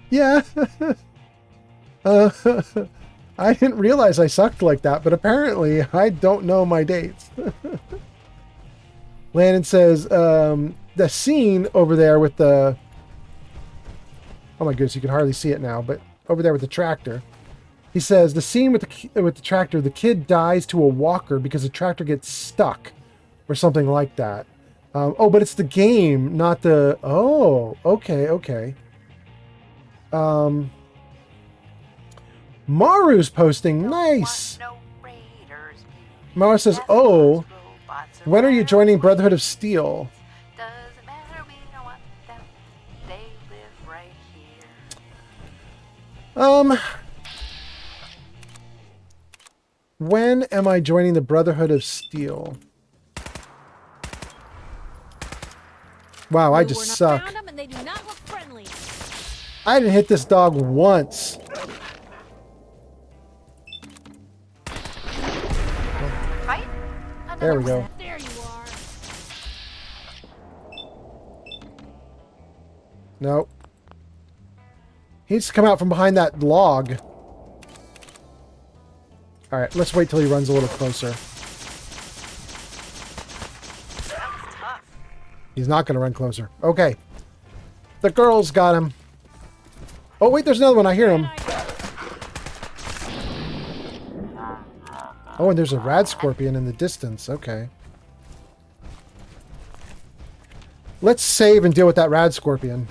Yeah. I didn't realize I sucked like that, but apparently I don't know my dates. Landon says, the scene over there with the... Oh my goodness, you can hardly see it now, but over there with the tractor. He says, the scene with the tractor, the kid dies to a walker because the tractor gets stuck or something like that. Oh, but it's the game, not the... Oh, okay, okay. Maru's posting. Nice. Maru says, oh, when are you joining Brotherhood of Steel? When am I joining the Brotherhood of Steel? Wow, I just suck. I didn't hit this dog once. There we go. There you are. Nope. He needs to come out from behind that log. Alright, let's wait till he runs a little closer. He's not going to run closer. Okay. The girl's got him. Oh, wait, there's another one. I hear him. Oh, and there's a rad scorpion in the distance. Okay. Let's save and deal with that rad scorpion.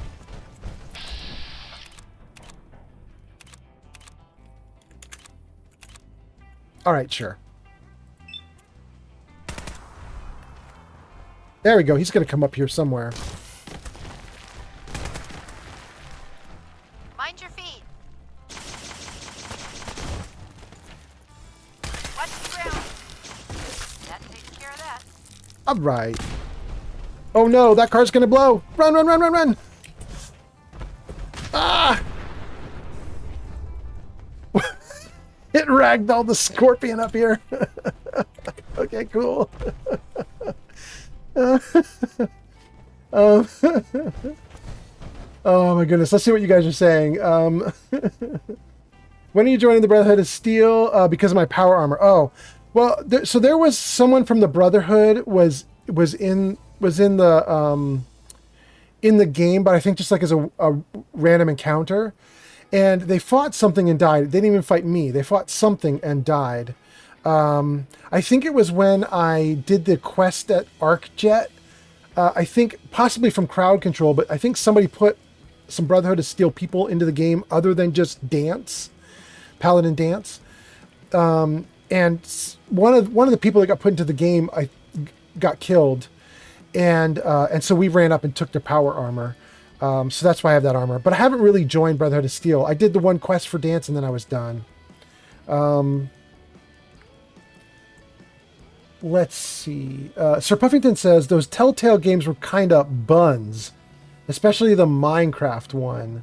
All right, sure. There we go. He's going to come up here somewhere. Mind your feet. Watch the ground. That takes care of that. All right. Oh no, that car's going to blow. Run, run, run, run, run. Ah! It ragdolled the scorpion up here. Okay, cool. Oh my goodness. Let's see what you guys are saying. When are you joining the Brotherhood of Steel? Because of my power armor. Oh, well, so there was someone from the Brotherhood was in the game, but I think just like as a random encounter. And they fought something and died. They didn't even fight me. They fought something and died. I think it was when I did the quest at ArcJet. I think possibly from crowd control, but I think somebody put some Brotherhood of Steel people into the game other than just Dance, Paladin Dance. And one of the people that got put into the game, I got killed, and so we ran up and took their power armor. So that's why I have that armor. But I haven't really joined Brotherhood of Steel. I did the one quest for Dance and then I was done. Let's see. Sir Puffington says, those Telltale games were kind of buns. Especially the Minecraft one.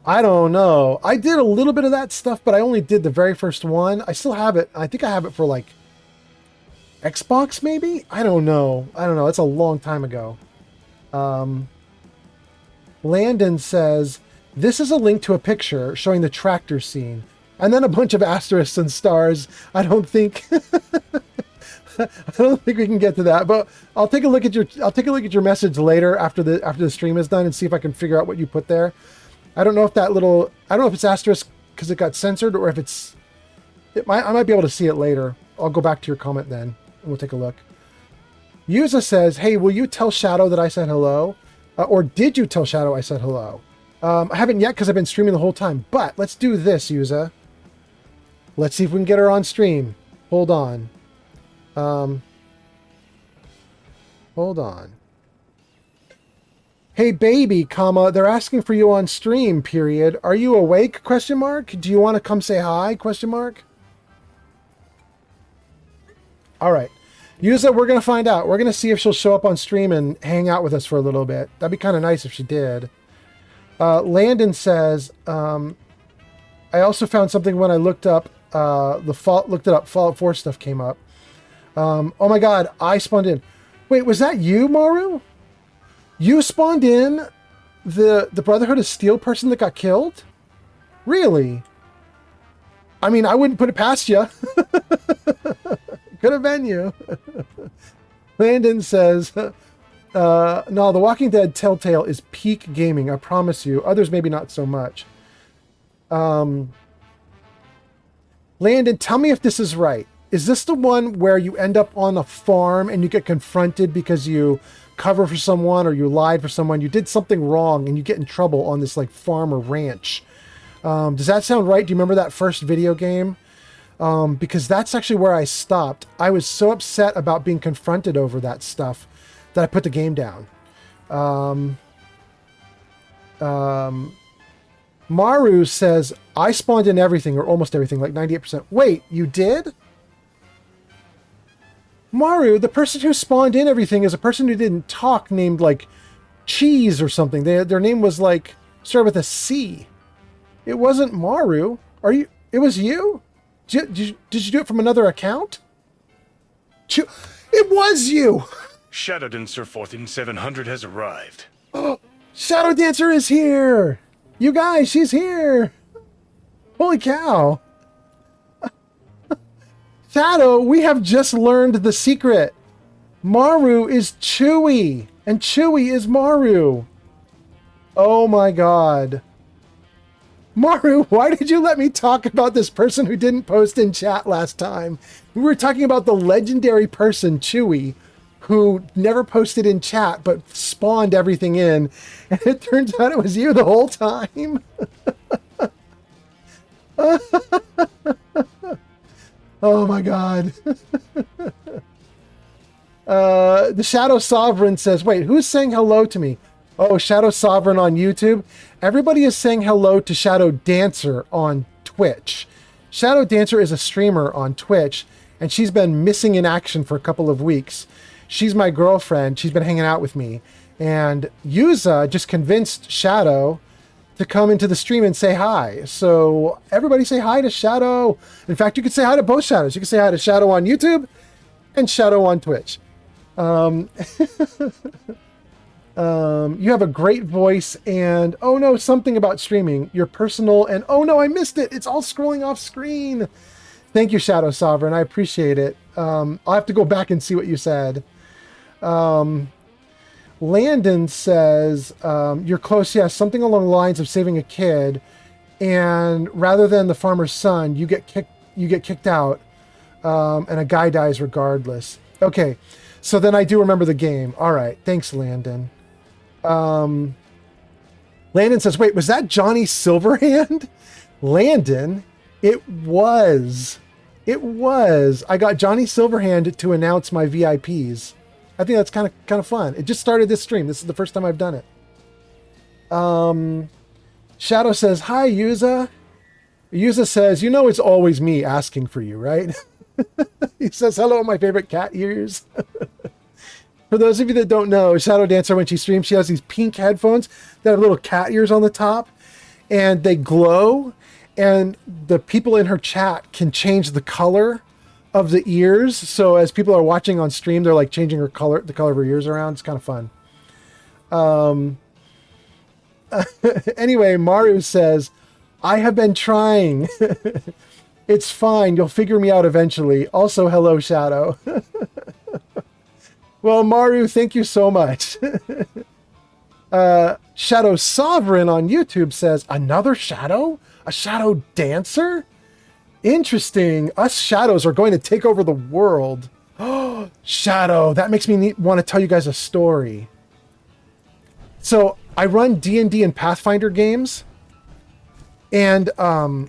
I don't know. I did a little bit of that stuff, but I only did the very first one. I still have it. I think I have it for like Xbox maybe? I don't know. It's a long time ago. Landon says, this is a link to a picture showing the tractor scene. And then a bunch of asterisks and stars. I don't think I don't think we can get to that, but I'll take a look at your message later after the stream is done and see if I can figure out what you put there. I don't know if it's asterisk because it got censored or if I might be able to see it later. I'll go back to your comment then and we'll take a look. Yuza says, hey, will you tell Shadow that I said hello? Or did you tell Shadow I said hello? I haven't yet because I've been streaming the whole time, but let's do this, Yuza. Let's see if we can get her on stream. Hold on. Hold on. Hey baby, comma, they're asking for you on stream, period. Are you awake? Question mark. Do you want to come say hi? Question mark. All right. Yuza, we're going to find out. We're going to see if she'll show up on stream and hang out with us for a little bit. That'd be kind of nice if she did. Landon says, I also found something when I looked up Fallout 4 stuff came up. Oh my god, I spawned in. Wait, was that you, Maru? You spawned in the Brotherhood of Steel person that got killed? Really? I mean, I wouldn't put it past you. Could have been you. Landon says, no, The Walking Dead Telltale is peak gaming, I promise you. Others maybe not so much. Landon, tell me if this is right. Is this the one where you end up on a farm and you get confronted because you cover for someone or you lied for someone, you did something wrong and you get in trouble on this like farm or ranch? Does that sound right? Do you remember that first video game? Because that's actually where I stopped. I was so upset about being confronted over that stuff that I put the game down. Maru says, I spawned in everything, or almost everything, like 98%. Wait, you did? Maru, the person who spawned in everything is a person who didn't talk, named like Cheese or something. Their name was like, started with a C. It wasn't Maru. It was you? Did you do it from another account? It was you! Shadow Dancer 14700 has arrived. Oh, Shadow Dancer is here! You guys, she's here! Holy cow! Shadow, we have just learned the secret. Maru is Chewie, and Chewie is Maru. Oh my god. Maru, why did you let me talk about this person who didn't post in chat last time? We were talking about the legendary person, Chewie, who never posted in chat but spawned everything in, and it turns out it was you the whole time. Oh my god. The Shadow Sovereign says, wait, who's saying hello to me? Oh, Shadow Sovereign on YouTube. Everybody is saying hello to Shadow Dancer on Twitch. Shadow Dancer is a streamer on Twitch, and she's been missing in action for a couple of weeks. She's my girlfriend. She's been hanging out with me. And Yuza just convinced Shadow to come into the stream and say hi. So everybody say hi to Shadow. In fact, you could say hi to both Shadows. You can say hi to Shadow on YouTube and Shadow on Twitch. You have a great voice, and oh no, something about streaming. Your personal, and oh no, I missed it. It's all scrolling off screen. Thank you, Shadow Sovereign. I appreciate it. I'll have to go back and see what you said. Landon says, you're close. Yes, something along the lines of saving a kid, and rather than the farmer's son, you get kicked out, and a guy dies regardless. Okay, so then I do remember the game. All right, thanks, Landon. Landon says, wait, was that Johnny Silverhand? Landon, it was. I got Johnny Silverhand to announce my VIPs. I think that's kind of fun. It just started this stream. This is the first time I've done it. Shadow says, hi, Yuza. Yuza says, you know it's always me asking for you, right? He says, hello, my favorite cat ears. For those of you that don't know, Shadow Dancer, when she streams, she has these pink headphones that have little cat ears on the top, and they glow, and the people in her chat can change the color of the ears. So as people are watching on stream, they're like changing the color of her ears around. It's kind of fun. Anyway, Maru says, I have been trying. It's fine. You'll figure me out eventually. Also, hello, Shadow. Well, Maru, thank you so much. Shadow Sovereign on YouTube says, another Shadow? A Shadow Dancer? Interesting. Us Shadows are going to take over the world. Oh, Shadow. That makes me want to tell you guys a story. So I run D&D and Pathfinder games, and I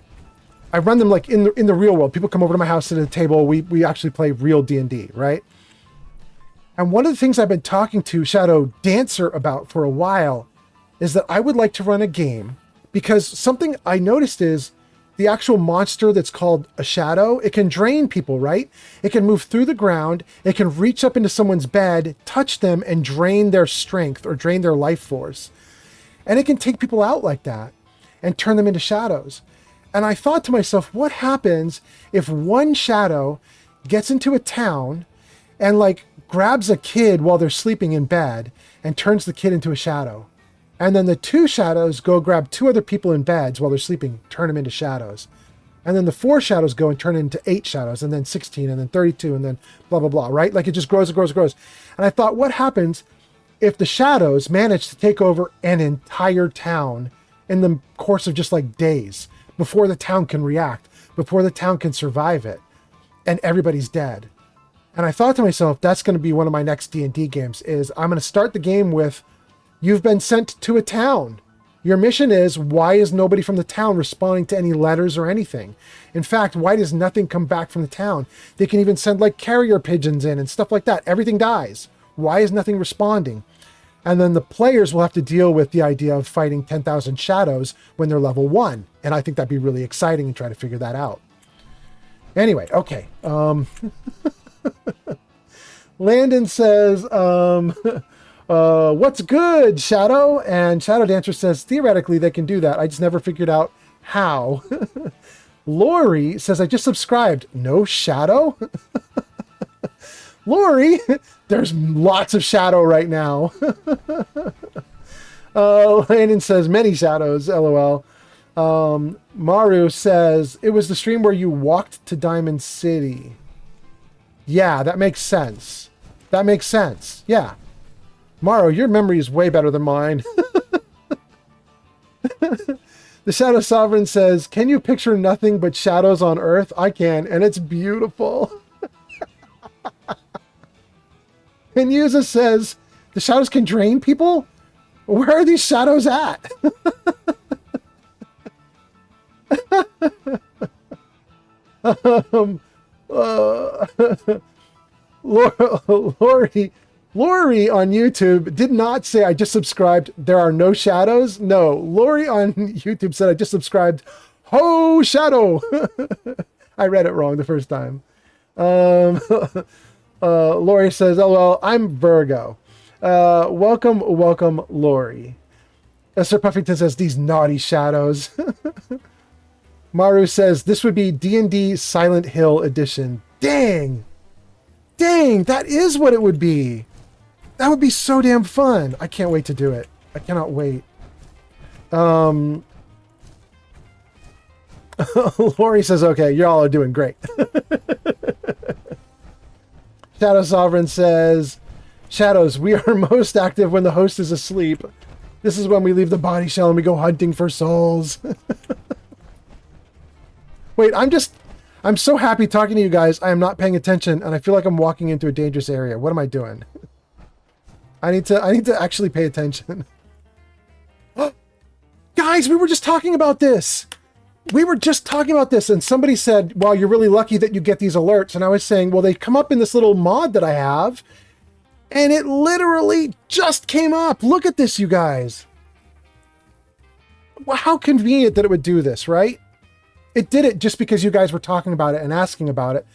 run them like in the real world. People come over to my house at a table. We actually play real D&D, right? And one of the things I've been talking to Shadow Dancer about for a while is that I would like to run a game, because something I noticed is the actual monster that's called a shadow, it can drain people, right? It can move through the ground, it can reach up into someone's bed, touch them, and drain their strength or drain their life force. And it can take people out like that and turn them into shadows. And I thought to myself, what happens if one shadow gets into a town and like grabs a kid while they're sleeping in bed and turns the kid into a shadow? And then the two shadows go grab two other people in beds while they're sleeping, turn them into shadows. And then the 4 shadows go and turn into 8 shadows, and then 16, and then 32, and then blah, blah, blah, right? Like it just grows and grows and grows. And I thought, what happens if the shadows manage to take over an entire town in the course of just like days, before the town can react, before the town can survive it, and everybody's dead? And I thought to myself, that's going to be one of my next D&D games, is I'm going to start the game with, you've been sent to a town. Your mission is, why is nobody from the town responding to any letters or anything? In fact, why does nothing come back from the town? They can even send like carrier pigeons in and stuff like that. Everything dies. Why is nothing responding? And then the players will have to deal with the idea of fighting 10,000 shadows when they're level 1. And I think that'd be really exciting and try to figure that out. Anyway, okay. Landon says, what's good, Shadow? And Shadow Dancer says, theoretically, they can do that. I just never figured out how. Lori says, I just subscribed. No Shadow? Lori, there's lots of Shadow right now. Landon says, many shadows, LOL. Maru says, it was the stream where you walked to Diamond City. Yeah, that makes sense. That makes sense. Yeah. Maru, your memory is way better than mine. The Shadow Sovereign says, can you picture nothing but shadows on Earth? I can, and it's beautiful. And Yuza says, the shadows can drain people? Where are these shadows at? Lori on YouTube did not say, I just subscribed, there are no shadows. No, Lori on YouTube said, I just subscribed, ho shadow. I read it wrong the first time. Lori says, oh, well, I'm Virgo. Welcome, Lori. Sir Puffington says, these naughty shadows. Maru says, this would be D&D Silent Hill edition. Dang, that is what it would be. That would be so damn fun. I can't wait to do it. I cannot wait. Lori says, okay, y'all are doing great. Shadow Sovereign says, shadows, we are most active when the host is asleep. This is when we leave the body shell and we go hunting for souls. Wait, I'm so happy talking to you guys. I am not paying attention and I feel like I'm walking into a dangerous area. What am I doing? I need to actually pay attention. Guys, we were just talking about this. And somebody said, well, you're really lucky that you get these alerts. And I was saying, well, they come up in this little mod that I have. And it literally just came up. Look at this, you guys. Well, how convenient that it would do this, right? It did it just because you guys were talking about it and asking about it.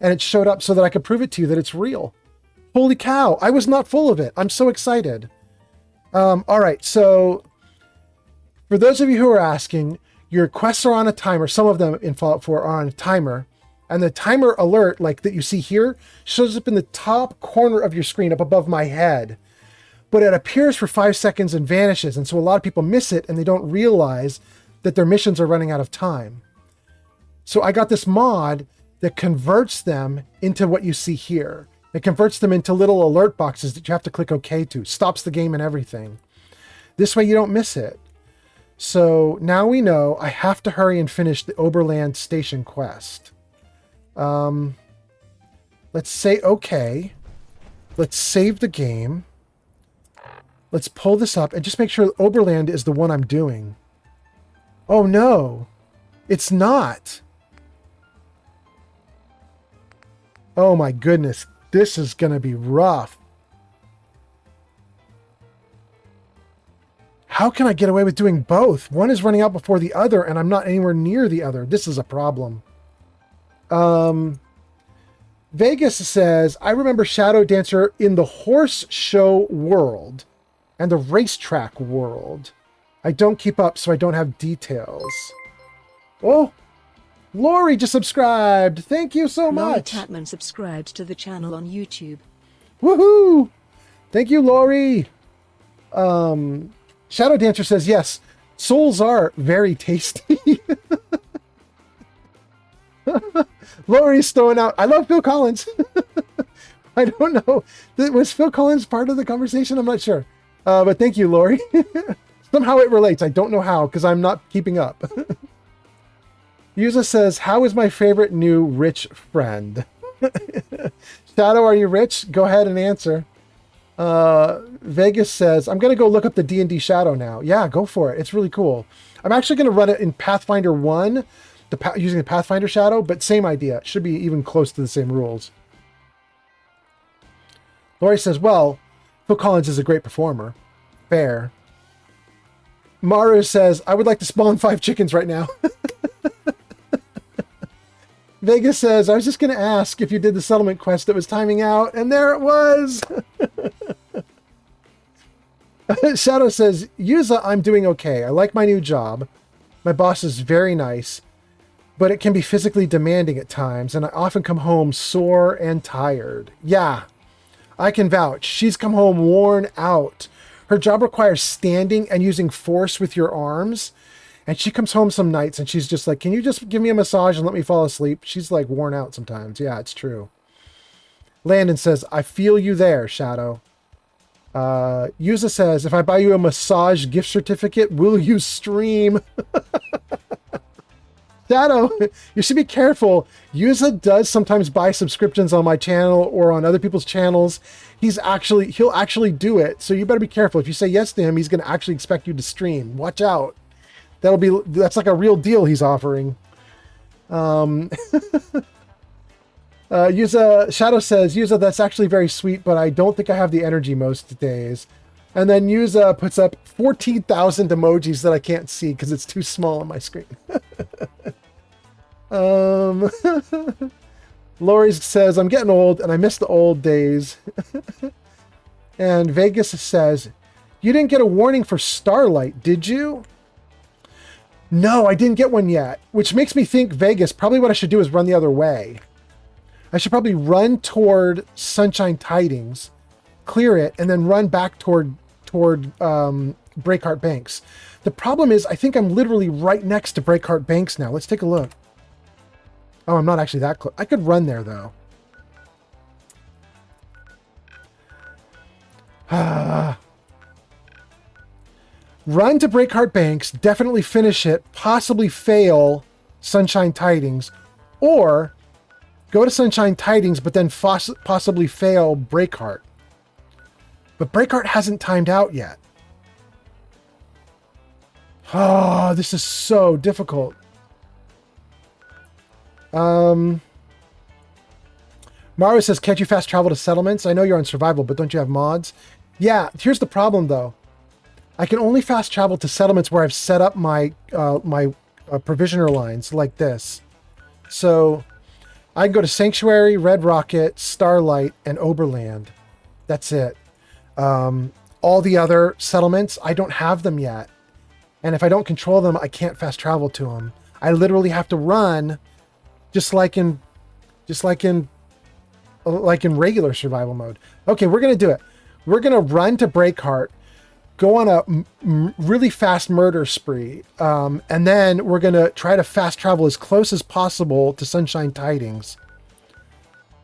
And it showed up so that I could prove it to you that it's real. Holy cow, I was not full of it. I'm so excited. All right, so for those of you who are asking, your quests are on a timer. Some of them in Fallout 4 are on a timer. And the timer alert, like that you see here, shows up in the top corner of your screen up above my head. But it appears for 5 seconds and vanishes. And so a lot of people miss it and they don't realize that their missions are running out of time. So I got this mod that converts them into what you see here. It converts them into little alert boxes that you have to click OK to. Stops the game and everything. This way you don't miss it. So now we know I have to hurry and finish the Oberland Station quest. Let's say OK. Let's save the game. Let's pull this up and just make sure Oberland is the one I'm doing. Oh no, it's not. Oh my goodness. This is going to be rough. How can I get away with doing both? One is running out before the other, and I'm not anywhere near the other. This is a problem. Vegas says, I remember Shadow Dancer in the horse show world and the racetrack world. I don't keep up, so I don't have details. Oh, Lori just subscribed. Thank you so Lori much. Tatman subscribed to the channel on YouTube. Woohoo! Thank you, Lori. Shadow Dancer says, yes, souls are very tasty. Lori's throwing out, I love Phil Collins. I don't know. Was Phil Collins part of the conversation? I'm not sure. But thank you, Lori. Somehow it relates. I don't know how, because I'm not keeping up. Yuza says, how is my favorite new rich friend? Shadow, are you rich? Go ahead and answer. Vegas says, I'm going to go look up the D&D Shadow now. Yeah, go for it. It's really cool. I'm actually going to run it in Pathfinder 1, using the Pathfinder Shadow, but same idea. It should be even close to the same rules. Lori says, well, Phil Collins is a great performer. Fair. Maru says, I would like to spawn 5 chickens right now. Vegas says, I was just going to ask if you did the settlement quest that was timing out, and there it was. Shadow says, Yuza, I'm doing okay. I like my new job. My boss is very nice, but it can be physically demanding at times, and I often come home sore and tired. Yeah, I can vouch. She's come home worn out. Her job requires standing and using force with your arms. And she comes home some nights and she's just like, can you just give me a massage and let me fall asleep? She's like worn out sometimes. Yeah, it's true. Landon says, I feel you there, Shadow. Yuza says, if I buy you a massage gift certificate, will you stream? Shadow, you should be careful. Yuza does sometimes buy subscriptions on my channel or on other people's channels. He'll actually do it. So you better be careful. If you say yes to him, he's going to actually expect you to stream. Watch out. That's like a real deal he's offering. Yuza, Shadow says, Yuza, that's actually very sweet, but I don't think I have the energy most days. And then Yuza puts up 14,000 emojis that I can't see because it's too small on my screen. Lori says, I'm getting old and I miss the old days. And Vegas says, you didn't get a warning for Starlight, did you? No, I didn't get one yet, which makes me think, Vegas, probably what I should do is run the other way. I should probably run toward Sunshine Tidings, clear it, and then run back toward Breakheart Banks. The problem is, I think I'm literally right next to Breakheart Banks now. Let's take a look. Oh, I'm not actually that close. I could run there, though. Run to Breakheart Banks, definitely finish it, possibly fail Sunshine Tidings, or go to Sunshine Tidings, but then possibly fail Breakheart. But Breakheart hasn't timed out yet. Oh, this is so difficult. Mario says, can't you fast travel to settlements? I know you're on survival, but don't you have mods? Yeah, here's the problem, though. I can only fast travel to settlements where I've set up my provisioner lines like this. So I can go to Sanctuary, Red Rocket, Starlight, and Oberland. That's it. All the other settlements, I don't have them yet. And if I don't control them, I can't fast travel to them. I literally have to run just like in regular survival mode. Okay, we're going to do it. We're going to run to Breakheart, go on a really fast murder spree, and then we're going to try to fast travel as close as possible to Sunshine Tidings.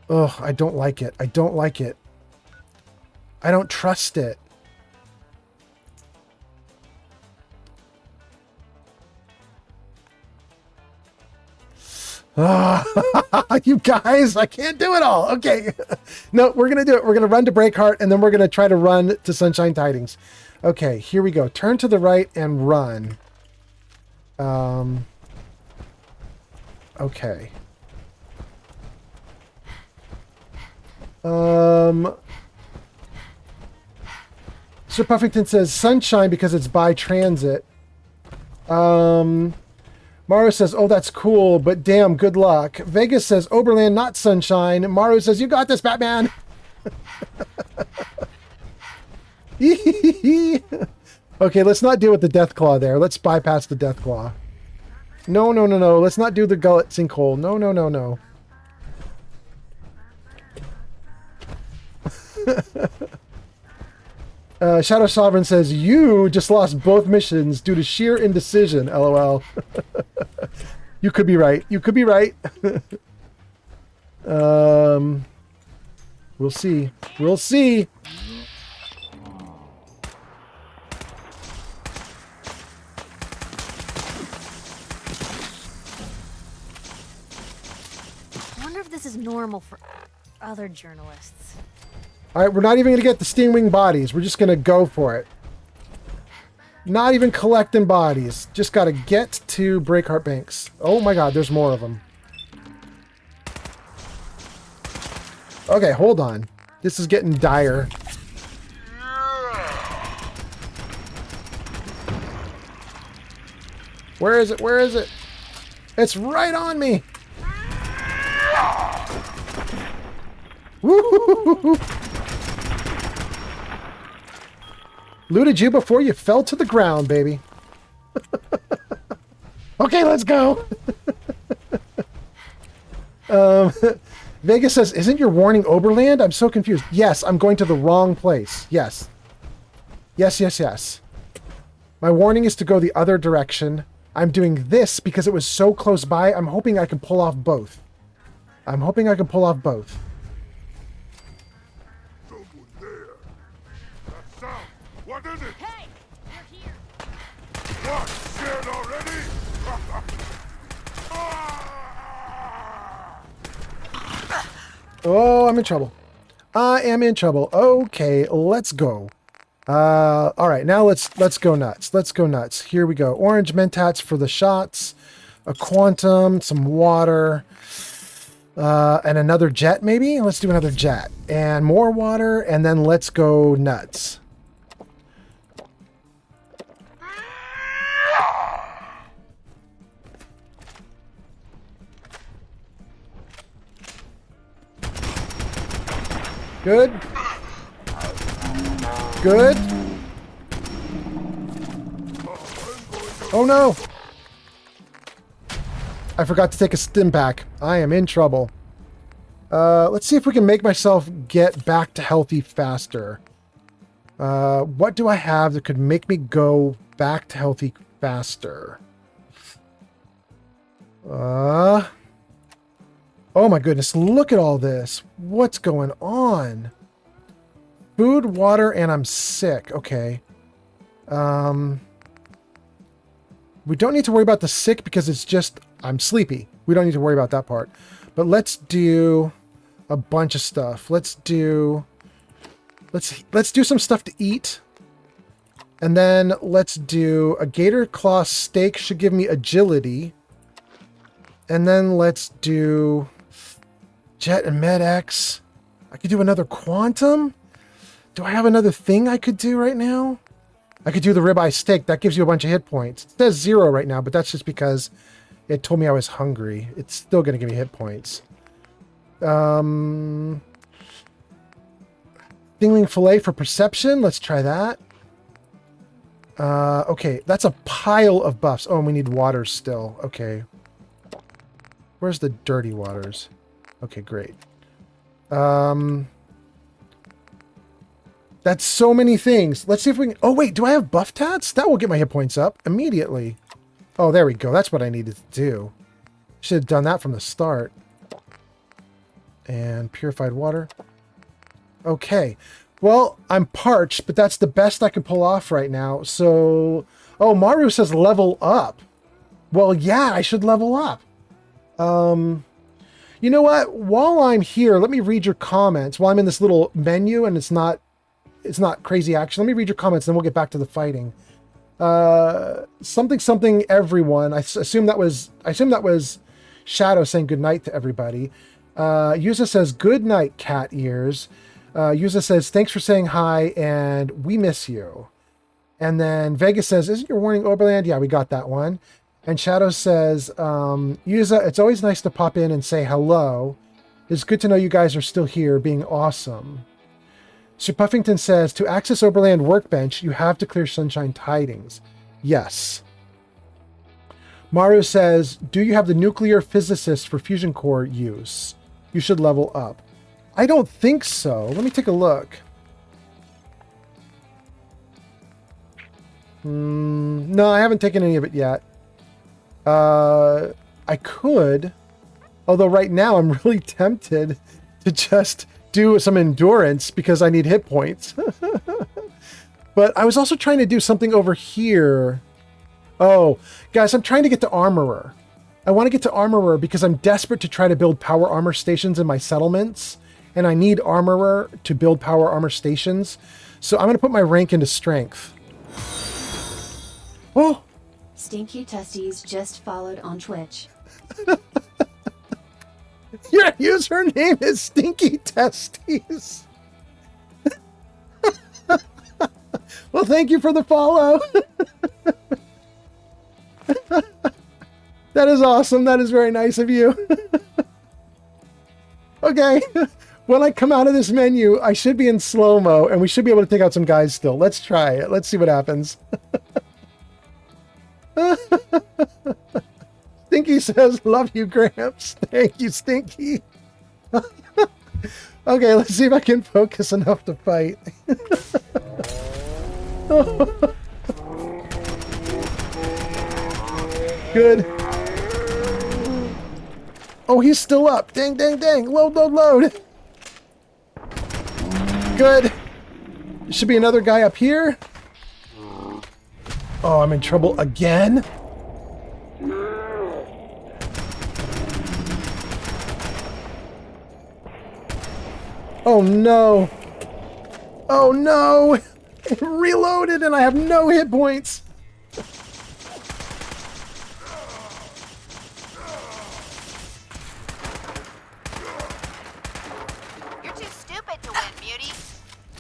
Ugh, I don't like it. I don't like it. I don't trust it. You guys, I can't do it all. Okay. No, we're going to do it. We're going to run to Breakheart, and then we're going to try to run to Sunshine Tidings. Okay, here we go. Turn to the right and run. Okay. So Sir Puffington says sunshine because it's by transit. Mario says, oh, that's cool, but damn, good luck. Vegas says, Oberland, not sunshine. Mario says, you got this, Batman. Okay, let's not deal with the death claw there. Let's bypass the death claw. No, no, no, no. Let's not do the gullet sinkhole. No, no, no, no. Shadow Sovereign says, you just lost both missions due to sheer indecision, LOL. You could be right. You could be right. We'll see. We'll see. I wonder if this is normal for other journalists. All right, we're not even going to get the Stingwing bodies. We're just going to go for it. Not even collecting bodies. Just got to get to Breakheart Banks. Oh my god, there's more of them. Okay, hold on. This is getting dire. Where is it? Where is it? It's right on me. Woo-hoo-hoo-hoo-hoo. Looted you before you fell to the ground, baby. Okay, let's go. Vegas says, isn't your warning Oberland? I'm so confused. Yes, I'm going to the wrong place. Yes. Yes, yes, yes. My warning is to go the other direction. I'm doing this because it was so close by. I'm hoping I can pull off both. I'm hoping I can pull off both. What is it? Hey, you're here. What? Scared already? Oh, I'm in trouble. I am in trouble. Okay, let's go. All right, now let's go nuts. Let's go nuts. Here we go. Orange Mentats for the shots, a quantum, some water, and another jet maybe? Let's do another jet. And more water, and then let's go nuts. Good. Good. Oh no! I forgot to take a stim pack. I am in trouble. Let's see if we can make myself get back to healthy faster. What do I have that could make me go back to healthy faster? Oh my goodness, look at all this. What's going on? Food, water, and I'm sick. Okay. We don't need to worry about the sick because it's just I'm sleepy. We don't need to worry about that part. But let's do a bunch of stuff. Let's do some stuff to eat. And then let's do a gator claw steak should give me agility. And then let's do Jet and Med-X. I could do another quantum. Do I have another thing I could do right now? I could do the ribeye steak. That gives you a bunch of hit points. It says 0 right now, but that's just because it told me I was hungry. It's still going to give me hit points. Dingling fillet for perception. Let's try that. Okay, that's a pile of buffs. Oh, and we need waters still. Okay. Where's the dirty waters? Okay, great. That's so many things. Let's see if we can... Oh, wait, do I have buff tats? That will get my hit points up immediately. Oh, there we go. That's what I needed to do. Should have done that from the start. And purified water. Okay. Well, I'm parched, but that's the best I can pull off right now. So... Oh, Maru says level up. Well, yeah, I should level up. You know what? While I'm here, let me read your comments. While I'm in this little menu and it's not crazy action. Let me read your comments, then we'll get back to the fighting. Something everyone. I assume that was Shadow saying good night to everybody. Yusa says good night, cat ears. Yuza says, thanks for saying hi, and we miss you. And then Vegas says, isn't your warning Oberland? Yeah, we got that one. And Shadow says, Yuza, it's always nice to pop in and say hello. It's good to know you guys are still here, being awesome. Sir Puffington says, to access Oberland Workbench, you have to clear Sunshine Tidings. Yes. Maru says, do you have the nuclear physicist for fusion core use? You should level up. I don't think so. Let me take a look. No, I haven't taken any of it yet. I could, although right now I'm really tempted to just do some endurance because I need hit points. But I was also trying to do something over here. Oh, guys, I'm trying to get to Armorer. I want to get to Armorer because I'm desperate to try to build power armor stations in my settlements, and I need Armorer to build power armor stations. So I'm going to put my rank into Strength. Oh! Stinky Testes just followed on Twitch. Your username is Stinky Testes. Well, thank you for the follow. That is awesome. That is very nice of you. Okay. When I come out of this menu, I should be in slow-mo, and we should be able to take out some guys still. Let's try it. Let's see what happens. Stinky says, love you, Gramps. Thank you, Stinky. Okay, let's see if I can focus enough to fight. Good. Oh, he's still up. Dang, dang, dang. Load, load, load. Good. There should be another guy up here. Oh, I'm in trouble again. Oh no. Oh no. Reloaded and I have no hit points. You're too stupid to win, Beauty.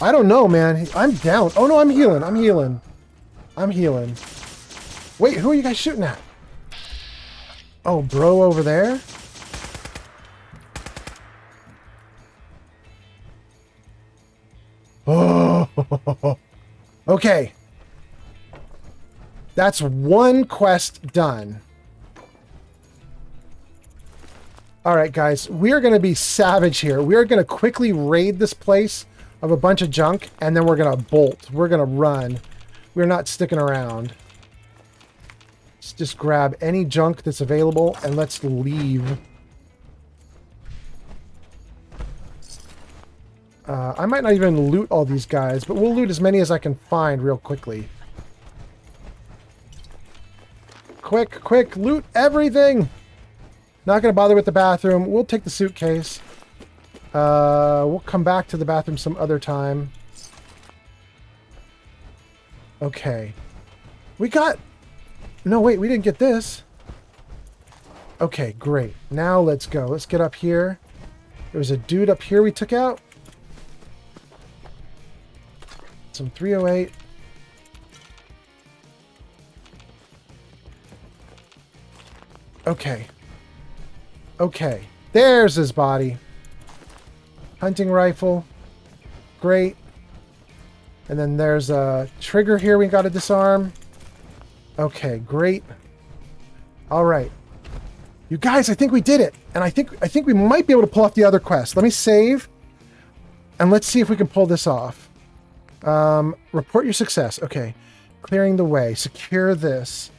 I don't know, man. I'm down. Oh no, I'm healing. I'm healing. I'm healing. Wait, who are you guys shooting at? Oh, bro over there? Oh, okay. That's one quest done. All right, guys, we are going to be savage here. We are going to quickly raid this place of a bunch of junk, and then we're going to bolt. We're going to run. We're not sticking around. Let's just grab any junk that's available, and let's leave. I might not even loot all these guys, but we'll loot as many as I can find real quickly. Quick, quick, loot everything! Not going to bother with the bathroom. We'll take the suitcase. We'll come back to the bathroom some other time. Okay. We got... No, wait, we didn't get this. Okay, great. Now let's go. Let's get up here. There was a dude up here we took out. Some 308. Okay. Okay. There's his body. Hunting rifle. Great. And then there's a trigger here we got to disarm. Okay, great. All right. You guys, I think we did it. And I think we might be able to pull off the other quest. Let me save. And let's see if we can pull this off. Report your success. Okay. Clearing the way. Secure this.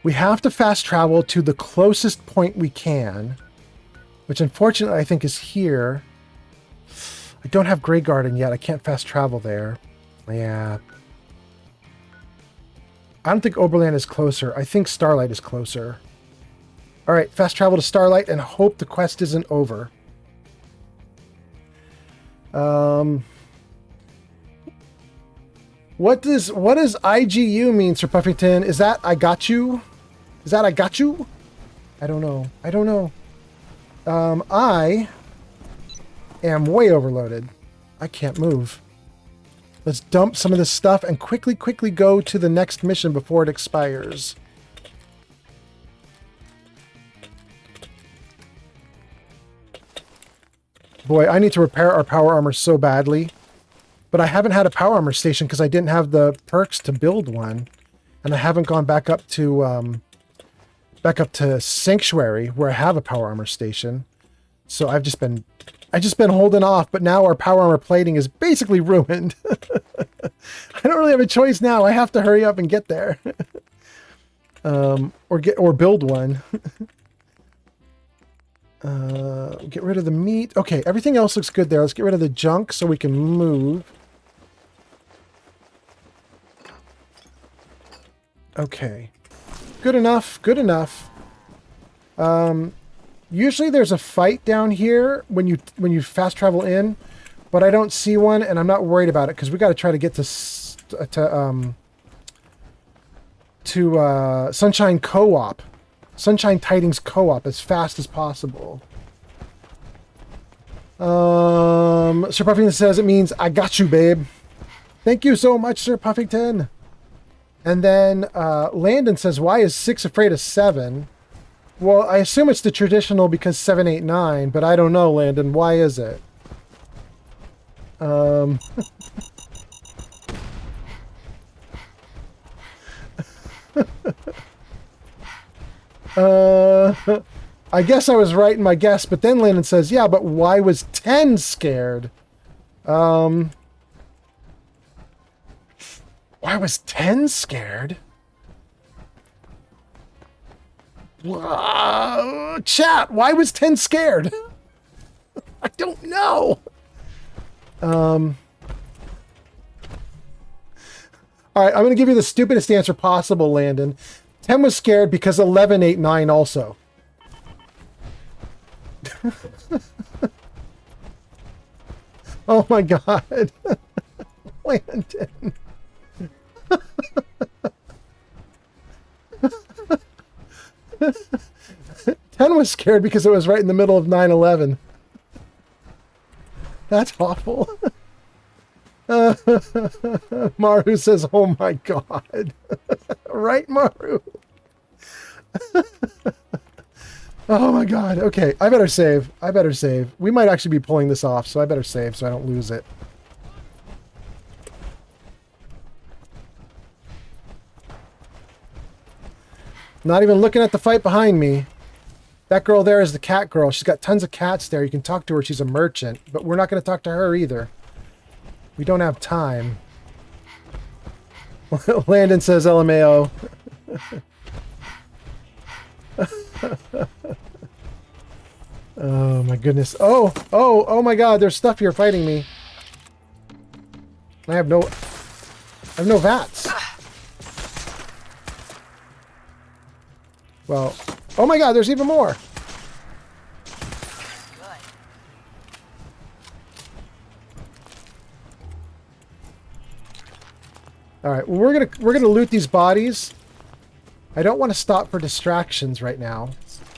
We have to fast travel to the closest point we can, which unfortunately I think is here. I don't have Grey Garden yet. I can't fast travel there. Yeah. I don't think Oberland is closer. I think Starlight is closer. All right, fast travel to Starlight and hope the quest isn't over. What does IGU mean, Sir Puffington? Is that I got you? Is that I got you? I don't know. I don't know. am way overloaded. I can't move. Let's dump some of this stuff and quickly go to the next mission before it expires. Boy, I need to repair our power armor so badly. But I haven't had a power armor station because I didn't have the perks to build one. And I haven't gone back up to Sanctuary where I have a power armor station. So I've just been holding off, but now our power armor plating is basically ruined. I don't really have a choice now. I have to hurry up and get there. Or build one. Get rid of the meat. Okay, everything else looks good there. Let's get rid of the junk so we can move. Okay. Good enough. Good enough. Usually there's a fight down here when you fast travel in, but I don't see one, and I'm not worried about it because we got to try to get to Sunshine Co-op, Sunshine Tidings Co-op as fast as possible. Sir Puffington says it means I got you, babe. Thank you so much, Sir Puffington. And then Landon says, why is 6 afraid of 7? Well, I assume it's the traditional because 7, 8, 9, but I don't know, Landon. Why is it? I guess I was right in my guess, but then Landon says, yeah, but why was 10 scared? Why was 10 scared? Chat, why was 10 scared? I don't know. All right, I'm going to give you the stupidest answer possible, Landon. 10 was scared because 11, 8, 9 also. Oh my god. Landon. 10 was scared because it was right in the middle of 9/11. That's awful. Maru says, oh my god. Right, Maru? Oh my god. Okay, I better save. I better save. We might actually be pulling this off, so I better save so I don't lose it. Not even looking at the fight behind me. That girl there is the cat girl. She's got tons of cats there. You can talk to her. She's a merchant. But we're not going to talk to her either. We don't have time. Landon says LMAO. Oh my goodness. Oh my god, there's stuff here fighting me. I have no VATS. Well, oh my god, there's even more. All right, well, we're gonna loot these bodies. I don't want to stop for distractions right now,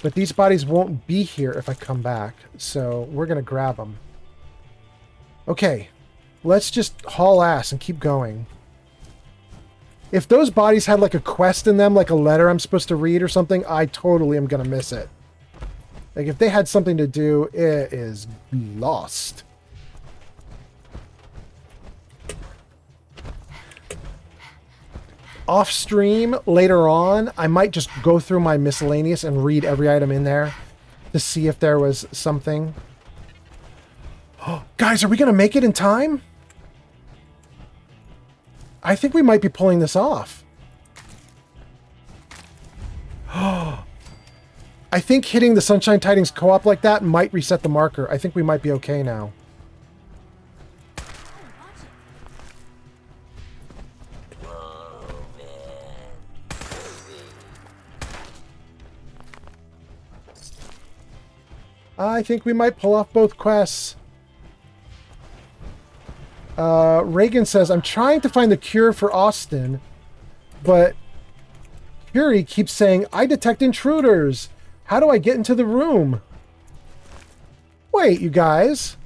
but these bodies won't be here if I come back, so we're gonna grab them. Okay, let's just haul ass and keep going. If those bodies had like a quest in them, like a letter I'm supposed to read or something, I totally am gonna miss it. Like if they had something to do, it is lost. Off stream later on, I might just go through my miscellaneous and read every item in there to see if there was something. Oh, guys, are we gonna make it in time? I think we might be pulling this off. I think hitting the Sunshine Tidings Co-op like that might reset the marker. I think we might be okay now. I think we might pull off both quests. Reagan says, I'm trying to find the cure for Austin, but Curie keeps saying, I detect intruders. How do I get into the room? Wait, you guys.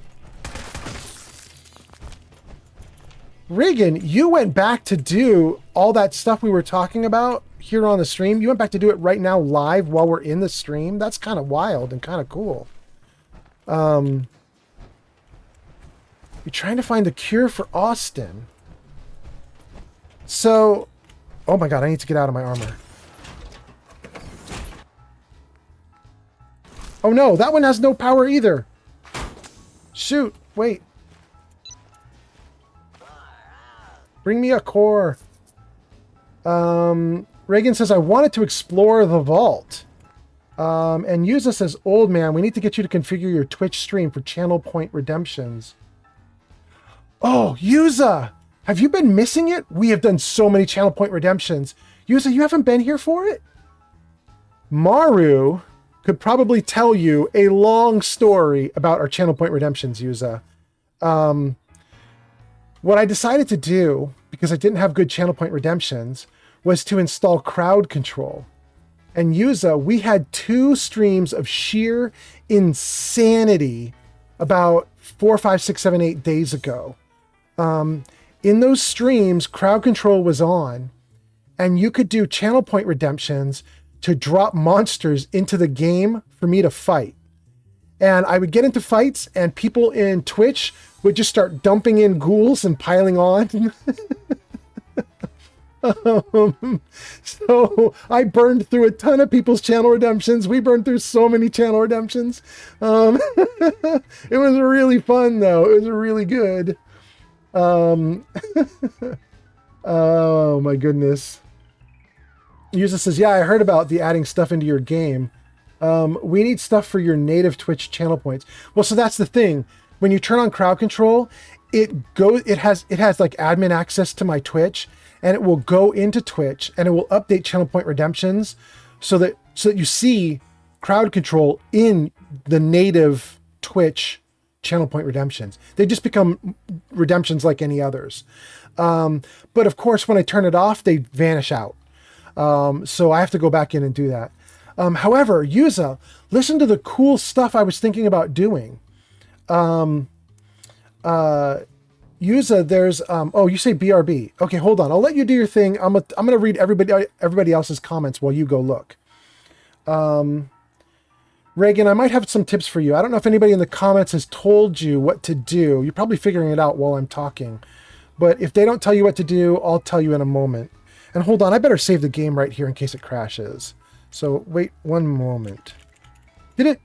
Reagan, you went back to do all that stuff we were talking about here on the stream. You went back to do it right now live while we're in the stream. That's kind of wild and kind of cool. You're trying to find the cure for Austin. So, oh my god, I need to get out of my armor. Oh no, that one has no power either. Shoot, wait. Bring me a core. Reagan says, I wanted to explore the vault. And use this as old man. We need to get you to configure your Twitch stream for channel point redemptions. Oh, Yuza! Have you been missing it? We have done so many channel point redemptions. Yuza, you haven't been here for it? Maru could probably tell you a long story about our channel point redemptions, Yuza. What I decided to do, because I didn't have good channel point redemptions, was to install crowd control. And Yuza, we had 2 streams of sheer insanity about 4, 5, 6, 7, 8 days ago. In those streams, crowd control was on, and you could do channel point redemptions to drop monsters into the game for me to fight. And I would get into fights, and people in Twitch would just start dumping in ghouls and piling on. So I burned through a ton of people's channel redemptions. We burned through so many channel redemptions. It was really fun, though. It was really good. Oh my goodness. User says, yeah, I heard about the adding stuff into your game. We need stuff for your native Twitch channel points. Well, so that's the thing. When you turn on crowd control, it has like admin access to my Twitch, and it will go into Twitch and it will update channel point redemptions so that you see crowd control in the native Twitch channel point redemptions. They just become redemptions like any others. But of course, when I turn it off, they vanish out. So I have to go back in and do that. However, Yuza, listen to the cool stuff I was thinking about doing. Yuza, there's oh, you say BRB. Okay, hold on. I'll let you do your thing. I'm gonna read everybody else's comments while you go look. Reagan, I might have some tips for you. I don't know if anybody in the comments has told you what to do. You're probably figuring it out while I'm talking. But if they don't tell you what to do, I'll tell you in a moment. And hold on, I better save the game right here in case it crashes. So wait one moment. Did it?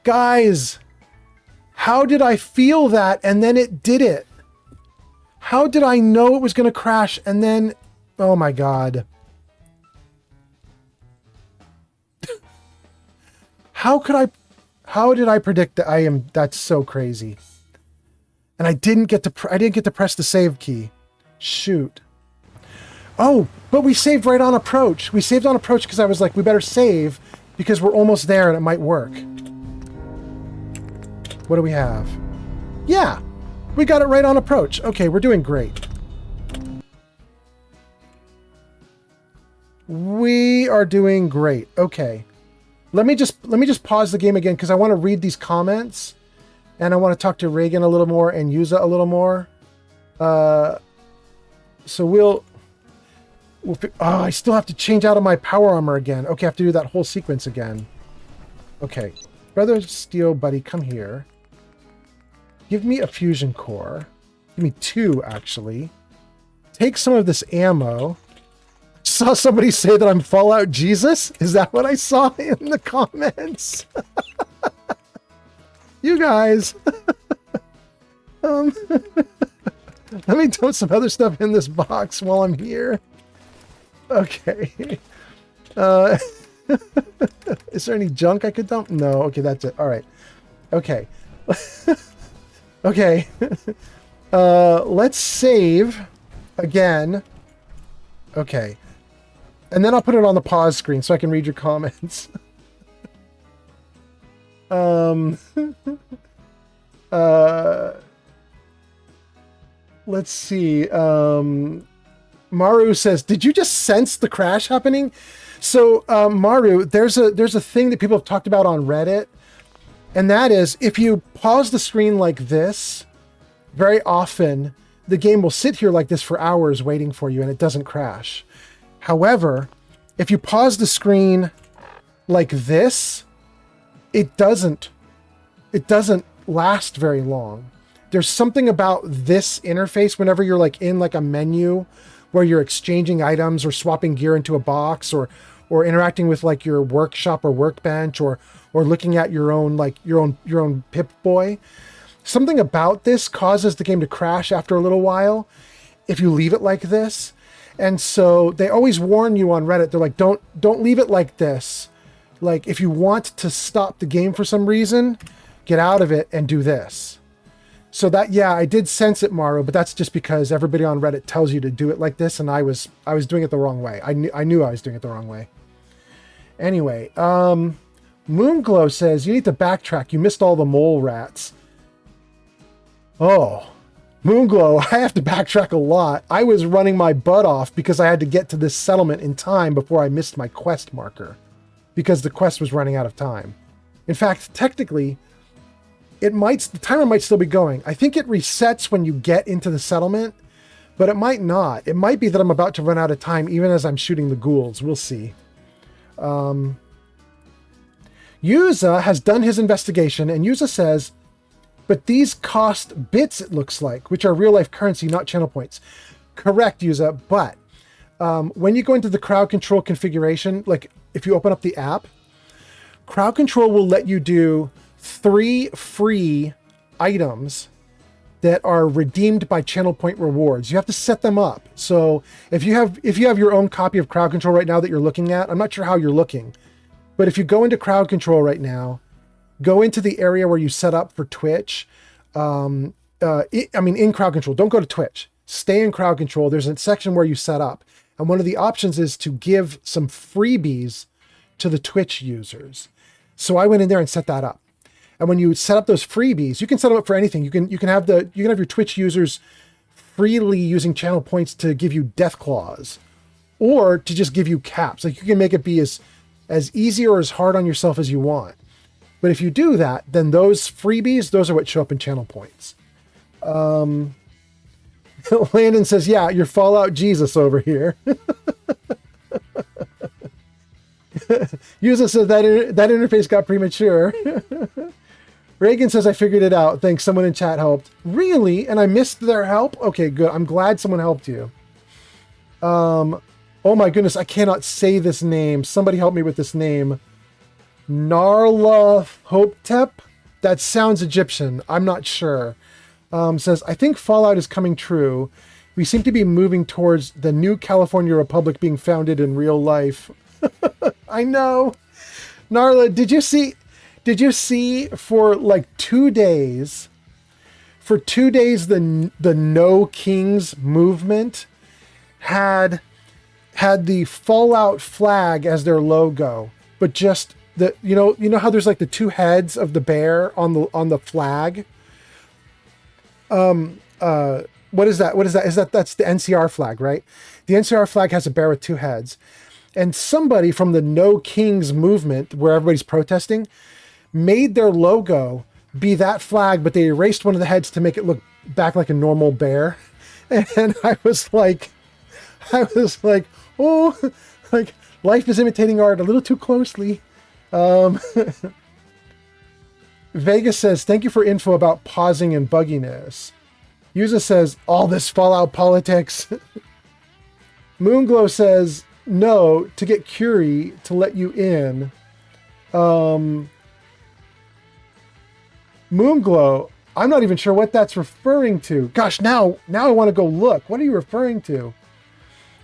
Guys, how did I feel that and then it did it? How did I know it was going to crash and then, oh my God. How did I predict that? That's so crazy. And I didn't get to press the save key. Shoot. Oh, but we saved right on approach. We saved on approach because I was like, we better save because we're almost there and it might work. What do we have? Yeah, we got it right on approach. Okay, we're doing great. We are doing great. Okay. Let me just pause the game again because I want to read these comments and I want to talk to Reagan a little more and Yuza a little more. So we'll oh, I still have to change out of my power armor again. Okay, I have to do that whole sequence again. Okay. Brother Steel Buddy, come here. Give me a fusion core. Give me 2, actually. Take some of this ammo. Saw somebody say that I'm Fallout Jesus? Is that what I saw in the comments? You guys. Let me dump some other stuff in this box while I'm here. Okay. Is there any junk I could dump? No. Okay, that's it. All right. Okay. Okay. Let's save again. Okay. And then I'll put it on the pause screen so I can read your comments. Let's see. Maru says, did you just sense the crash happening? So, Maru, there's a thing that people have talked about on Reddit, and that is if you pause the screen like this very often the game will sit here like this for hours waiting for you and it doesn't crash. However, if you pause the screen like this, it doesn't last very long. There's something about this interface whenever you're like in like a menu where you're exchanging items or swapping gear into a box or interacting with like your workshop or workbench or looking at your own Pip-Boy. Something about this causes the game to crash after a little while if you leave it like this. And so they always warn you on Reddit. They're like, don't leave it like this. Like if you want to stop the game for some reason, get out of it and do this. So that, yeah, I did sense it, Maru, but that's just because everybody on Reddit tells you to do it like this, and I was doing it the wrong way. I knew I was doing it the wrong way. Anyway, Moonglow says, you need to backtrack. You missed all the mole rats. Oh, Moonglow, I have to backtrack a lot. I was running my butt off because I had to get to this settlement in time before I missed my quest marker, because the quest was running out of time. In fact, technically, the timer might still be going. I think it resets when you get into the settlement, but it might not. It might be that I'm about to run out of time even as I'm shooting the ghouls. We'll see. Yuza has done his investigation, and Yuza says, but these cost bits, it looks like, which are real-life currency, not channel points. Correct, Yuza, but when you go into the crowd control configuration, like if you open up the app, crowd control will let you do 3 free items that are redeemed by channel point rewards. You have to set them up. So if you have your own copy of crowd control right now that you're looking at, I'm not sure how you're looking, but if you go into crowd control right now, go into the area where you set up for Twitch. In crowd control, don't go to Twitch. Stay in crowd control. There's a section where you set up. And one of the options is to give some freebies to the Twitch users. So I went in there and set that up. And when you set up those freebies, you can set them up for anything. You can have your Twitch users freely using channel points to give you death claws, or to just give you caps. Like you can make it be as easy or as hard on yourself as you want. But if you do that, then those freebies, those are what show up in channel points. Landon says, yeah, you're Fallout Jesus over here. Yuza says that interface got premature. Reagan says, I figured it out. Thanks, someone in chat helped. Really? And I missed their help? Okay, good. I'm glad someone helped you. Oh my goodness, I cannot say this name. Somebody help me with this name. Narla Hopetep? That sounds Egyptian. I'm not sure. Says, I think Fallout is coming true. We seem to be moving towards the new California Republic being founded in real life. I know. Narla, did you see for like 2 days, the No Kings movement had the Fallout flag as their logo, but just you know how there's like the 2 heads of the bear on the flag? What is that? That's the NCR flag, right? The NCR flag has a bear with 2 heads. And somebody from the No Kings movement, where everybody's protesting, made their logo be that flag, but they erased one of the heads to make it look back like a normal bear. And I was like, oh, like life is imitating art a little too closely. Vegas says, thank you for info about pausing and bugginess. Yuza says, all this Fallout politics. Moonglow says, no, to get Curie to let you in. Moonglow, I'm not even sure what that's referring to. Gosh, now I want to go look. What are you referring to?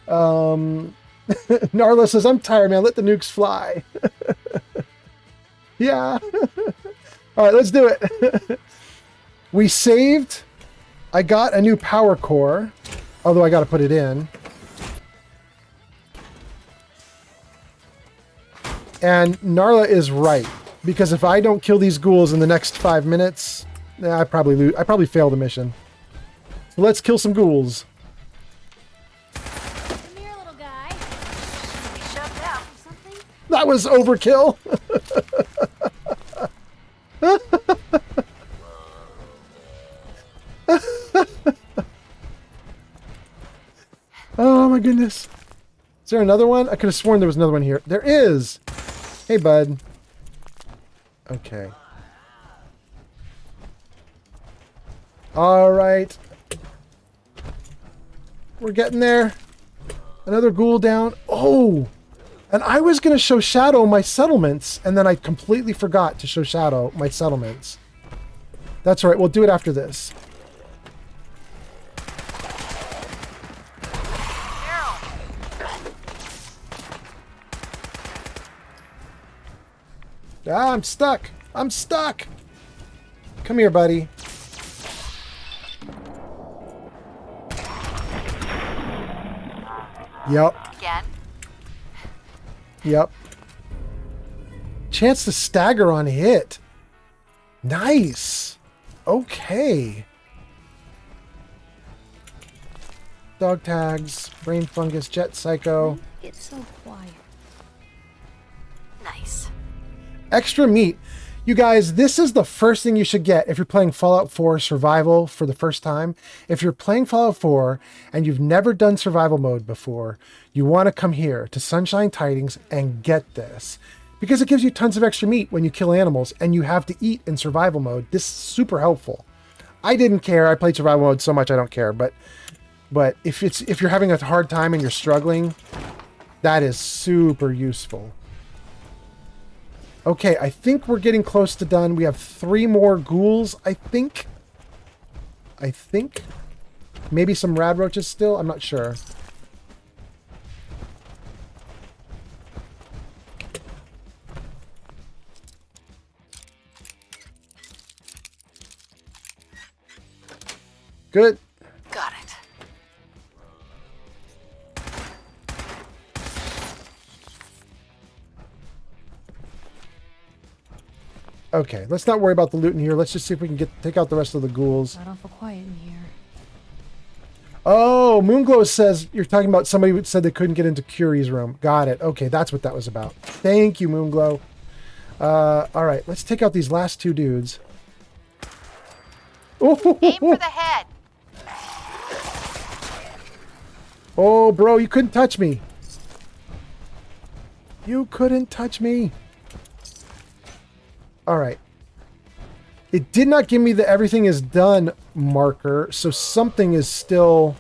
Narla says, I'm tired, man. Let the nukes fly. Yeah. All right, let's do it. We saved. I got a new power core, although I got to put it in. And Narla is right, because if I don't kill these ghouls in the next 5 minutes, I probably lose. I probably fail the mission. So let's kill some ghouls. Come here, little guy. Be shoved out or something? That was overkill. goodness. Is there another one? I could have sworn there was another one here. There is! Hey, bud. Okay. Alright. We're getting there. Another ghoul down. Oh! And I was going to show Shadow my settlements, and then I completely forgot to show Shadow my settlements. That's all right. We'll do it after this. Ah, I'm stuck. I'm stuck. Come here, buddy. Yep. Again? Yep. Chance to stagger on hit. Nice. Okay. Dog tags, brain fungus, jet psycho. It's so quiet. Nice. Extra meat. You guys, this is the first thing you should get if you're playing Fallout 4 Survival for the first time. If you're playing Fallout 4 and you've never done survival mode before, you want to come here to Sunshine Tidings and get this. Because it gives you tons of extra meat when you kill animals and you have to eat in survival mode. This is super helpful. I didn't care. I played survival mode so much I don't care. But if you're having a hard time and you're struggling, that is super useful. Okay, I think we're getting close to done. We have 3 more ghouls, I think. Maybe some rad roaches still? I'm not sure. Good. Got it. Okay, let's not worry about the loot in here. Let's just see if we can take out the rest of the ghouls. Not awful quiet in here. Oh, Moonglow says you're talking about somebody who said they couldn't get into Curie's room. Got it. Okay, that's what that was about. Thank you, Moonglow. All right, let's take out these last 2 dudes. Oh, Aim for the head. Oh, bro, you couldn't touch me. You couldn't touch me. All right. It did not give me the everything is done marker, so something is still...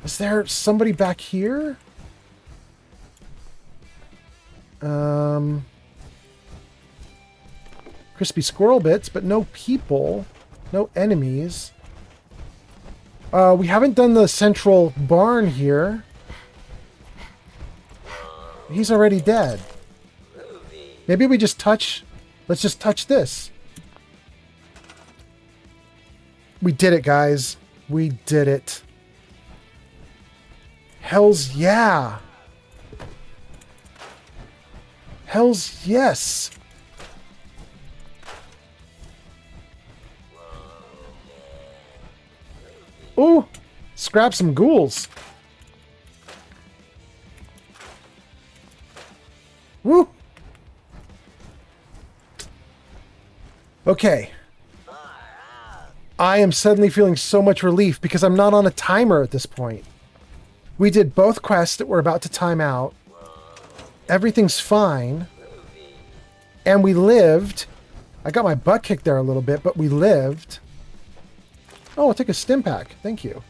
Is there somebody back here? Crispy squirrel bits, but no people. No enemies. We haven't done the central barn here. He's already dead. Maybe we just touch... Let's just touch this. We did it, guys. We did it. Hells yeah. Hells yes. Ooh, scrap some ghouls. Woo. Okay. I am suddenly feeling so much relief because I'm not on a timer at this point. We did both quests that were about to time out. Everything's fine. And we lived. I got my butt kicked there a little bit, but we lived. Oh, I'll take a stim pack. Thank you.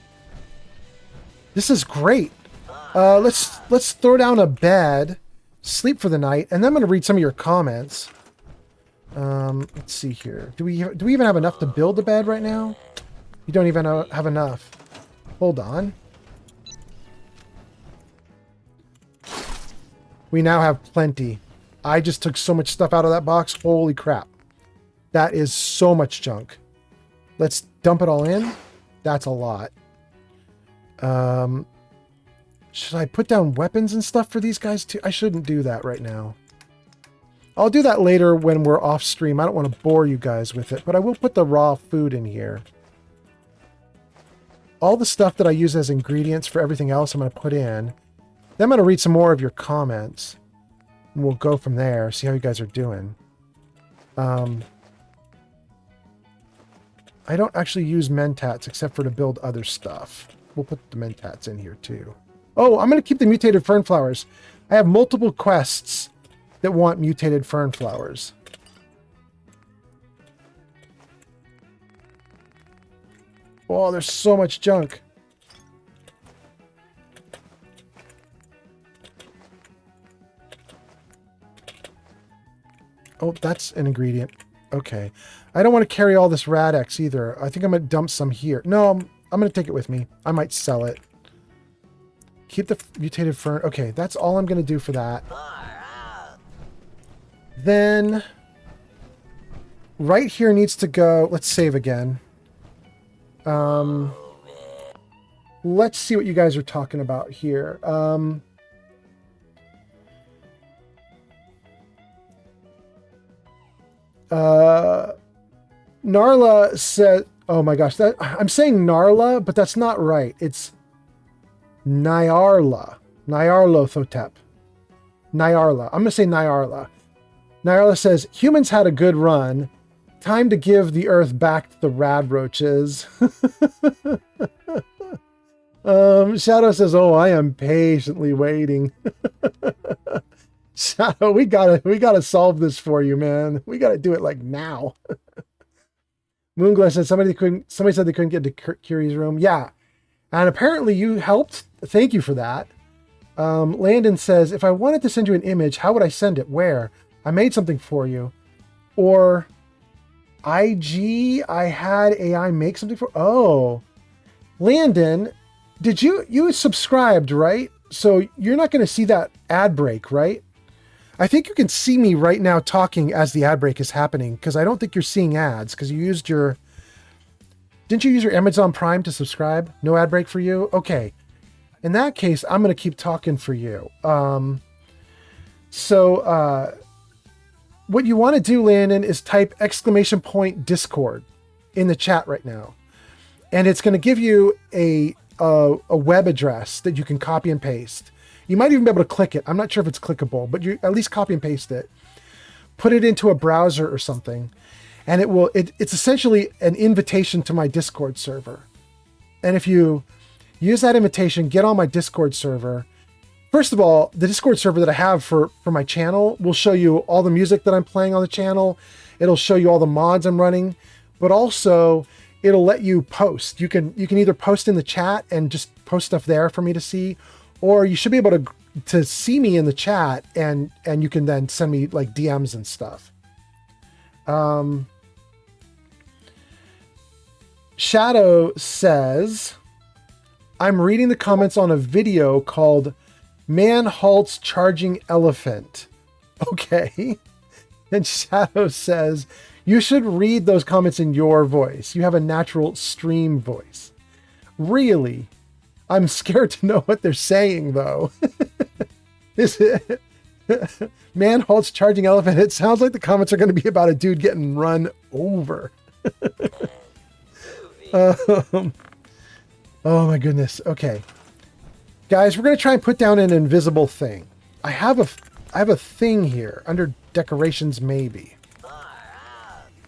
This is great. Let's throw down a bed, sleep for the night, and then I'm going to read some of your comments. Let's see here. Do we even have enough to build a bed right now? You don't even have enough. Hold on. We now have plenty. I just took so much stuff out of that box. Holy crap. That is so much junk. Let's dump it all in. That's a lot. Should I put down weapons and stuff for these guys too? I shouldn't do that right now. I'll do that later when we're off stream. I don't want to bore you guys with it, but I will put the raw food in here. All the stuff that I use as ingredients for everything else I'm going to put in. Then I'm going to read some more of your comments. And we'll go from there, see how you guys are doing. I don't actually use mentats except for to build other stuff. we'll put the mentats in here too. Oh, I'm going to keep the mutated fern flowers. I have multiple quests that want mutated fern flowers. Oh, there's so much junk. Oh, that's an ingredient. Okay. I don't want to carry all this Radex either. I think I'm going to dump some here. No, I'm going to take it with me. I might sell it. Keep the mutated fern. Okay, that's all I'm going to do for that. Then, right here needs to go... Let's save again. Let's see what you guys are talking about here. Narla said, oh my gosh, that I'm saying Narla, but that's not right. It's Nyarla. Nyarlothotep. Nyarla. I'm going to say Nyarla. Nyarla says, humans had a good run. Time to give the earth back to the radroaches. Shadow says, oh, I am patiently waiting. Shadow, we gotta solve this for you, man. We gotta do it like now. Moonglass said somebody said they couldn't get to Curie's room. Yeah. And apparently you helped. Thank you for that. Landon says, if I wanted to send you an image, how would I send it? Where? I made something for you. Or IG, I had AI make something for... Oh. Landon, did you subscribed, right? So you're not going to see that ad break, right? I think you can see me right now talking as the ad break is happening, because I don't think you're seeing ads, because you used your... Didn't you use your Amazon Prime to subscribe? No ad break for you? Okay. In that case, I'm going to keep talking for you. What you want to do, Landon, is type !Discord in the chat right now. And it's going to give you a web address that you can copy and paste. You might even be able to click it. I'm not sure if it's clickable, but you at least copy and paste it. Put it into a browser or something. And it's essentially an invitation to my Discord server. And if you use that invitation, get on my Discord server. First of all, the Discord server that I have for my channel will show you all the music that I'm playing on the channel. It'll show you all the mods I'm running, but also it'll let you post. You can either post in the chat and just post stuff there for me to see, or you should be able to see me in the chat and you can then send me like DMs and stuff. Shadow says, I'm reading the comments on a video called Man Halts Charging Elephant. Okay. And Shadow says, you should read those comments in your voice. You have a natural stream voice. Really? I'm scared to know what they're saying, though. Man Halts Charging Elephant. It sounds like the comments are going to be about a dude getting run over. Oh my goodness. Okay. Guys, we're going to try and put down an invisible thing. I have a thing here under decorations, maybe.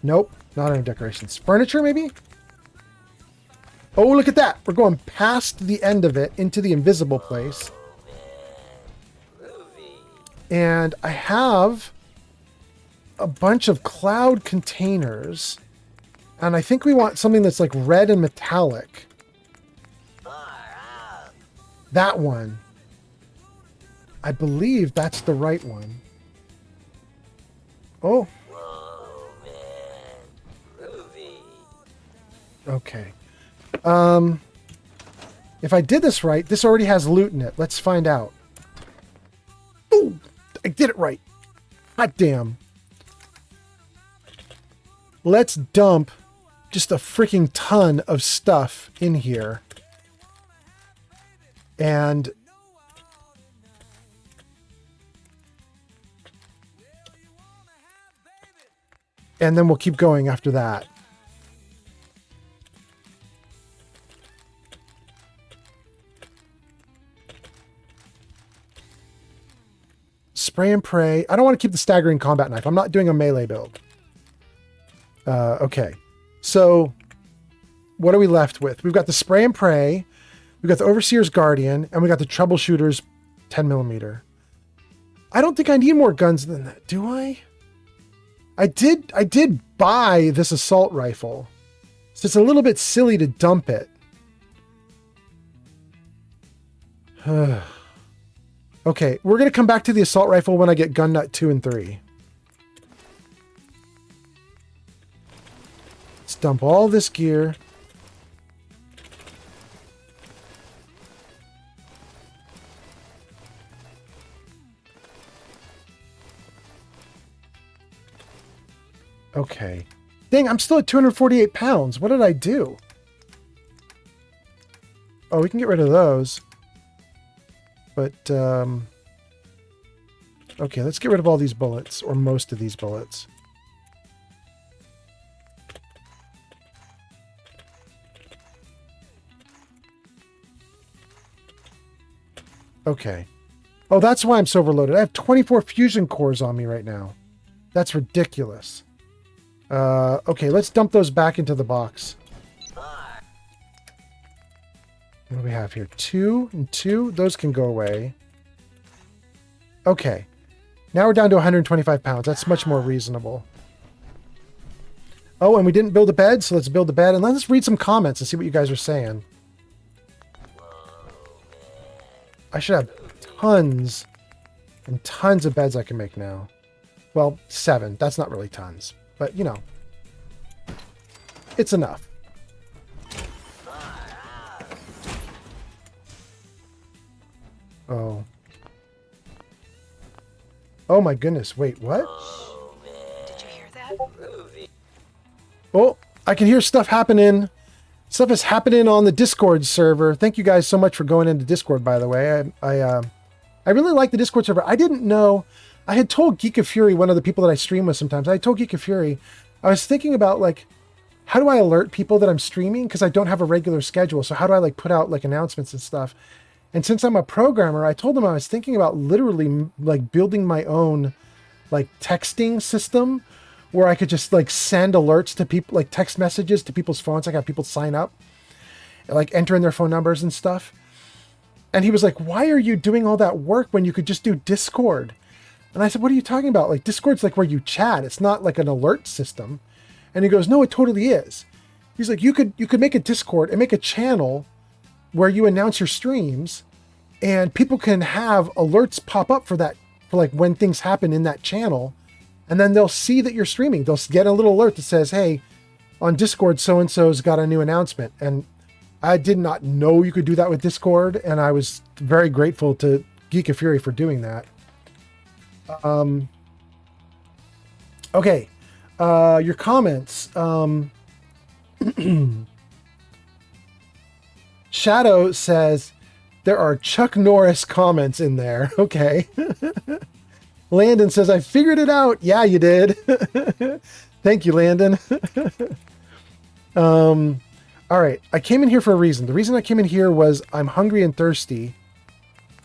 Nope, not under decorations. Furniture, maybe? Oh, look at that. We're going past the end of it into the invisible place. And I have a bunch of cloud containers. And I think we want something that's like red and metallic. That one. I believe that's the right one. Oh. Okay. If I did this right, this already has loot in it. Let's find out. Ooh, I did it right. Hot damn. Let's dump just a freaking ton of stuff in here. And then we'll keep going after that. Spray and pray. I don't want to keep the staggering combat knife. I'm not doing a melee build. Okay. So what are we left with? We've got the spray and pray. We got the Overseer's Guardian, and we got the Troubleshooter's 10mm. I don't think I need more guns than that, do I? I did buy this assault rifle, so it's a little bit silly to dump it. Okay, we're going to come back to the assault rifle when I get gun nut 2 and 3. Let's dump all this gear. Okay. Dang, I'm still at 248 pounds. What did I do? Oh, we can get rid of those. But, okay, let's get rid of all these bullets, or most of these bullets. Okay. Oh, that's why I'm so overloaded. I have 24 fusion cores on me right now. That's ridiculous. Okay, let's dump those back into the box. What do we have here? 2 and 2. Those can go away. Okay. Now we're down to 125 pounds. That's much more reasonable. Oh, and we didn't build a bed, so let's build a bed. And let's read some comments and see what you guys are saying. I should have tons and tons of beds I can make now. Well, 7. That's not really tons. But, you know, it's enough. Oh. Oh my goodness. Wait, what? Did you hear that? Oh, I can hear stuff happening. Stuff is happening on the Discord server. Thank you guys so much for going into Discord, by the way. I really like the Discord server. I didn't know. I had told Geek of Fury, one of the people that I stream with sometimes, I told Geek of Fury, I was thinking about, like, how do I alert people that I'm streaming? Because I don't have a regular schedule. So how do I, like, put out, like, announcements and stuff? And since I'm a programmer, I told them I was thinking about literally, like, building my own, like, texting system where I could just, like, send alerts to people, like, text messages to people's phones. I got people sign up, like, enter in their phone numbers and stuff. And he was like, why are you doing all that work when you could just do Discord? And I said, what are you talking about? Like, Discord's like where you chat. It's not like an alert system. And he goes, no, it totally is. He's like, you could make a Discord and make a channel where you announce your streams and people can have alerts pop up for that, for like when things happen in that channel. And then they'll see that you're streaming. They'll get a little alert that says, hey, on Discord, so-and-so's got a new announcement. And I did not know you could do that with Discord. And I was very grateful to Geek of Fury for doing that. Okay. Your comments. Shadow says there are Chuck Norris comments in there. Okay. Landon says, I figured it out. Yeah, you did. Thank you, Landon. All right. I came in here for a reason. The reason I came in here was I'm hungry and thirsty.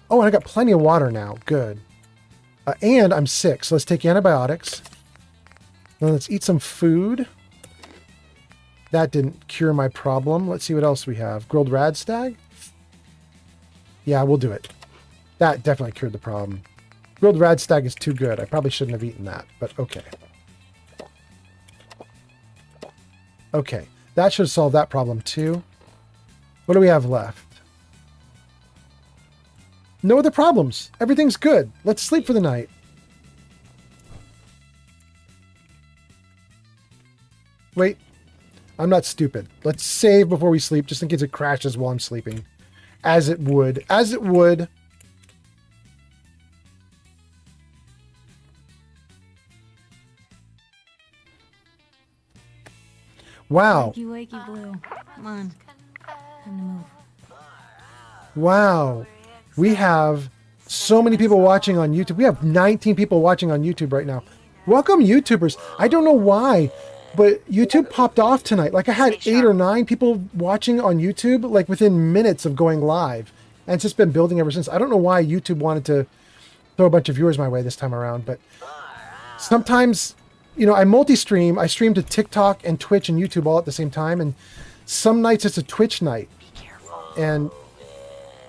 Oh, and I got plenty of water now. Good. And I'm sick, so let's take antibiotics. Then let's eat some food. That didn't cure my problem. Let's see what else we have. Grilled radstag? Yeah, we'll do it. That definitely cured the problem. Grilled radstag is too good. I probably shouldn't have eaten that, but okay. Okay, that should solve that problem too. What do we have left? No other problems. Everything's good. Let's sleep for the night. Wait. I'm not stupid. Let's save before we sleep, just in case it crashes while I'm sleeping. As it would. As it would. Wow. Wakey, wakey, Blue. Come on. Time to move. Wow. We have so many people watching on YouTube. We have 19 people watching on YouTube right now. Welcome, YouTubers. I don't know why, but YouTube popped off tonight. Like, I had 8 or 9 people watching on YouTube, like, within minutes of going live. And it's just been building ever since. I don't know why YouTube wanted to throw a bunch of viewers my way this time around, but sometimes, you know, I multi-stream. I stream to TikTok and Twitch and YouTube all at the same time, and some nights it's a Twitch night. And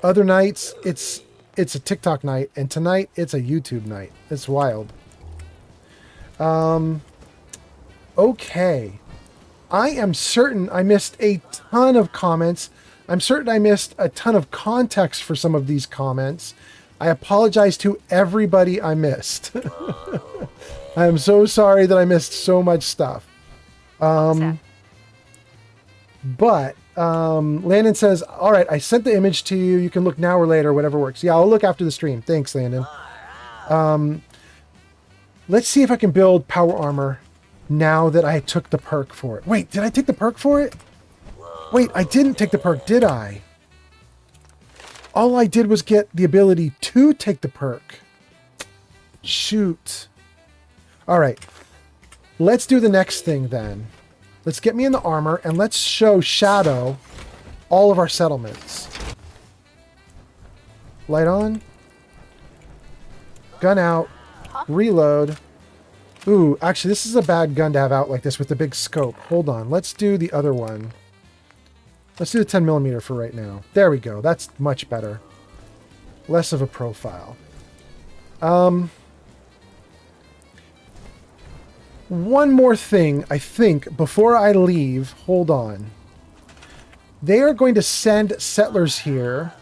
Other nights, it's a TikTok night, and tonight it's a YouTube night. It's wild. Okay. I am certain I missed a ton of comments. I'm certain I missed a ton of context for some of these comments. I apologize to everybody I missed. I am so sorry that I missed so much stuff. But Landon says, all right, I sent the image to you. You can look now or later, whatever works. Yeah, I'll look after the stream. Thanks, Landon. Let's see if I can build power armor now that I took the perk for it. Wait, did I take the perk for it? Wait, I didn't take the perk, did I? All I did was get the ability to take the perk. Shoot. All right. Let's do the next thing then. Let's get me in the armor and let's show Shadow all of our settlements. Light on. Gun out. Reload. Ooh, actually, this is a bad gun to have out like this with the big scope. Hold on. Let's do the other one. Let's do the 10mm for right now. There we go. That's much better. Less of a profile. One more thing, I think, before I leave. Hold on. They are going to send settlers here.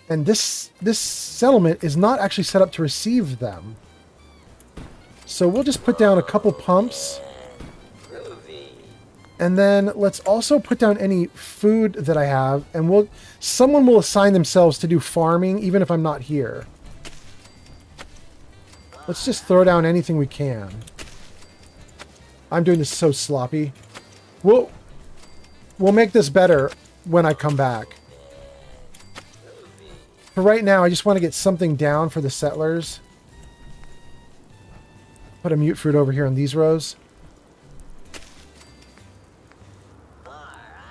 And this settlement is not actually set up to receive them. So we'll just put down a couple pumps. And then let's also put down any food that I have. And someone will assign themselves to do farming, even if I'm not here. Let's just throw down anything we can. I'm doing this so sloppy. We'll make this better when I come back. For right now, I just want to get something down for the settlers. Put a mute fruit over here in these rows.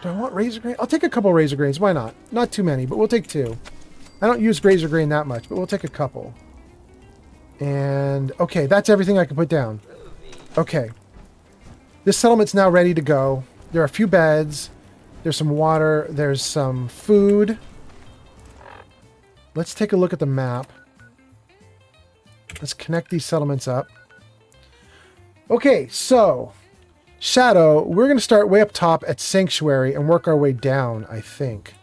Do I want razor grain? I'll take a couple razor grains. Why not? Not too many, but we'll take 2. I don't use razor grain that much, but we'll take a couple. And, okay, that's everything I can put down. Okay. This settlement's now ready to go. There are a few beds. There's some water. There's some food. Let's take a look at the map. Let's connect these settlements up. Okay, so Shadow, we're going to start way up top at Sanctuary and work our way down, I think.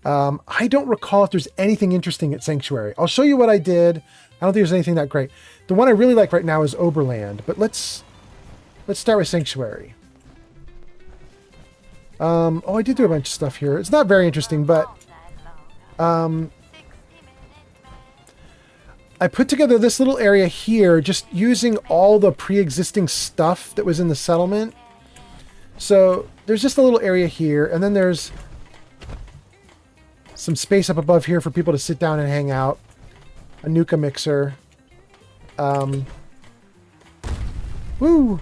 I don't recall if there's anything interesting at Sanctuary. I'll show you what I did. I don't think there's anything that great. The one I really like right now is Oberland, but let's start with Sanctuary. Oh, I did do a bunch of stuff here. It's not very interesting, but I put together this little area here just using all the pre-existing stuff that was in the settlement. So there's just a little area here, and then there's some space up above here for people to sit down and hang out. A Nuka mixer. Woo!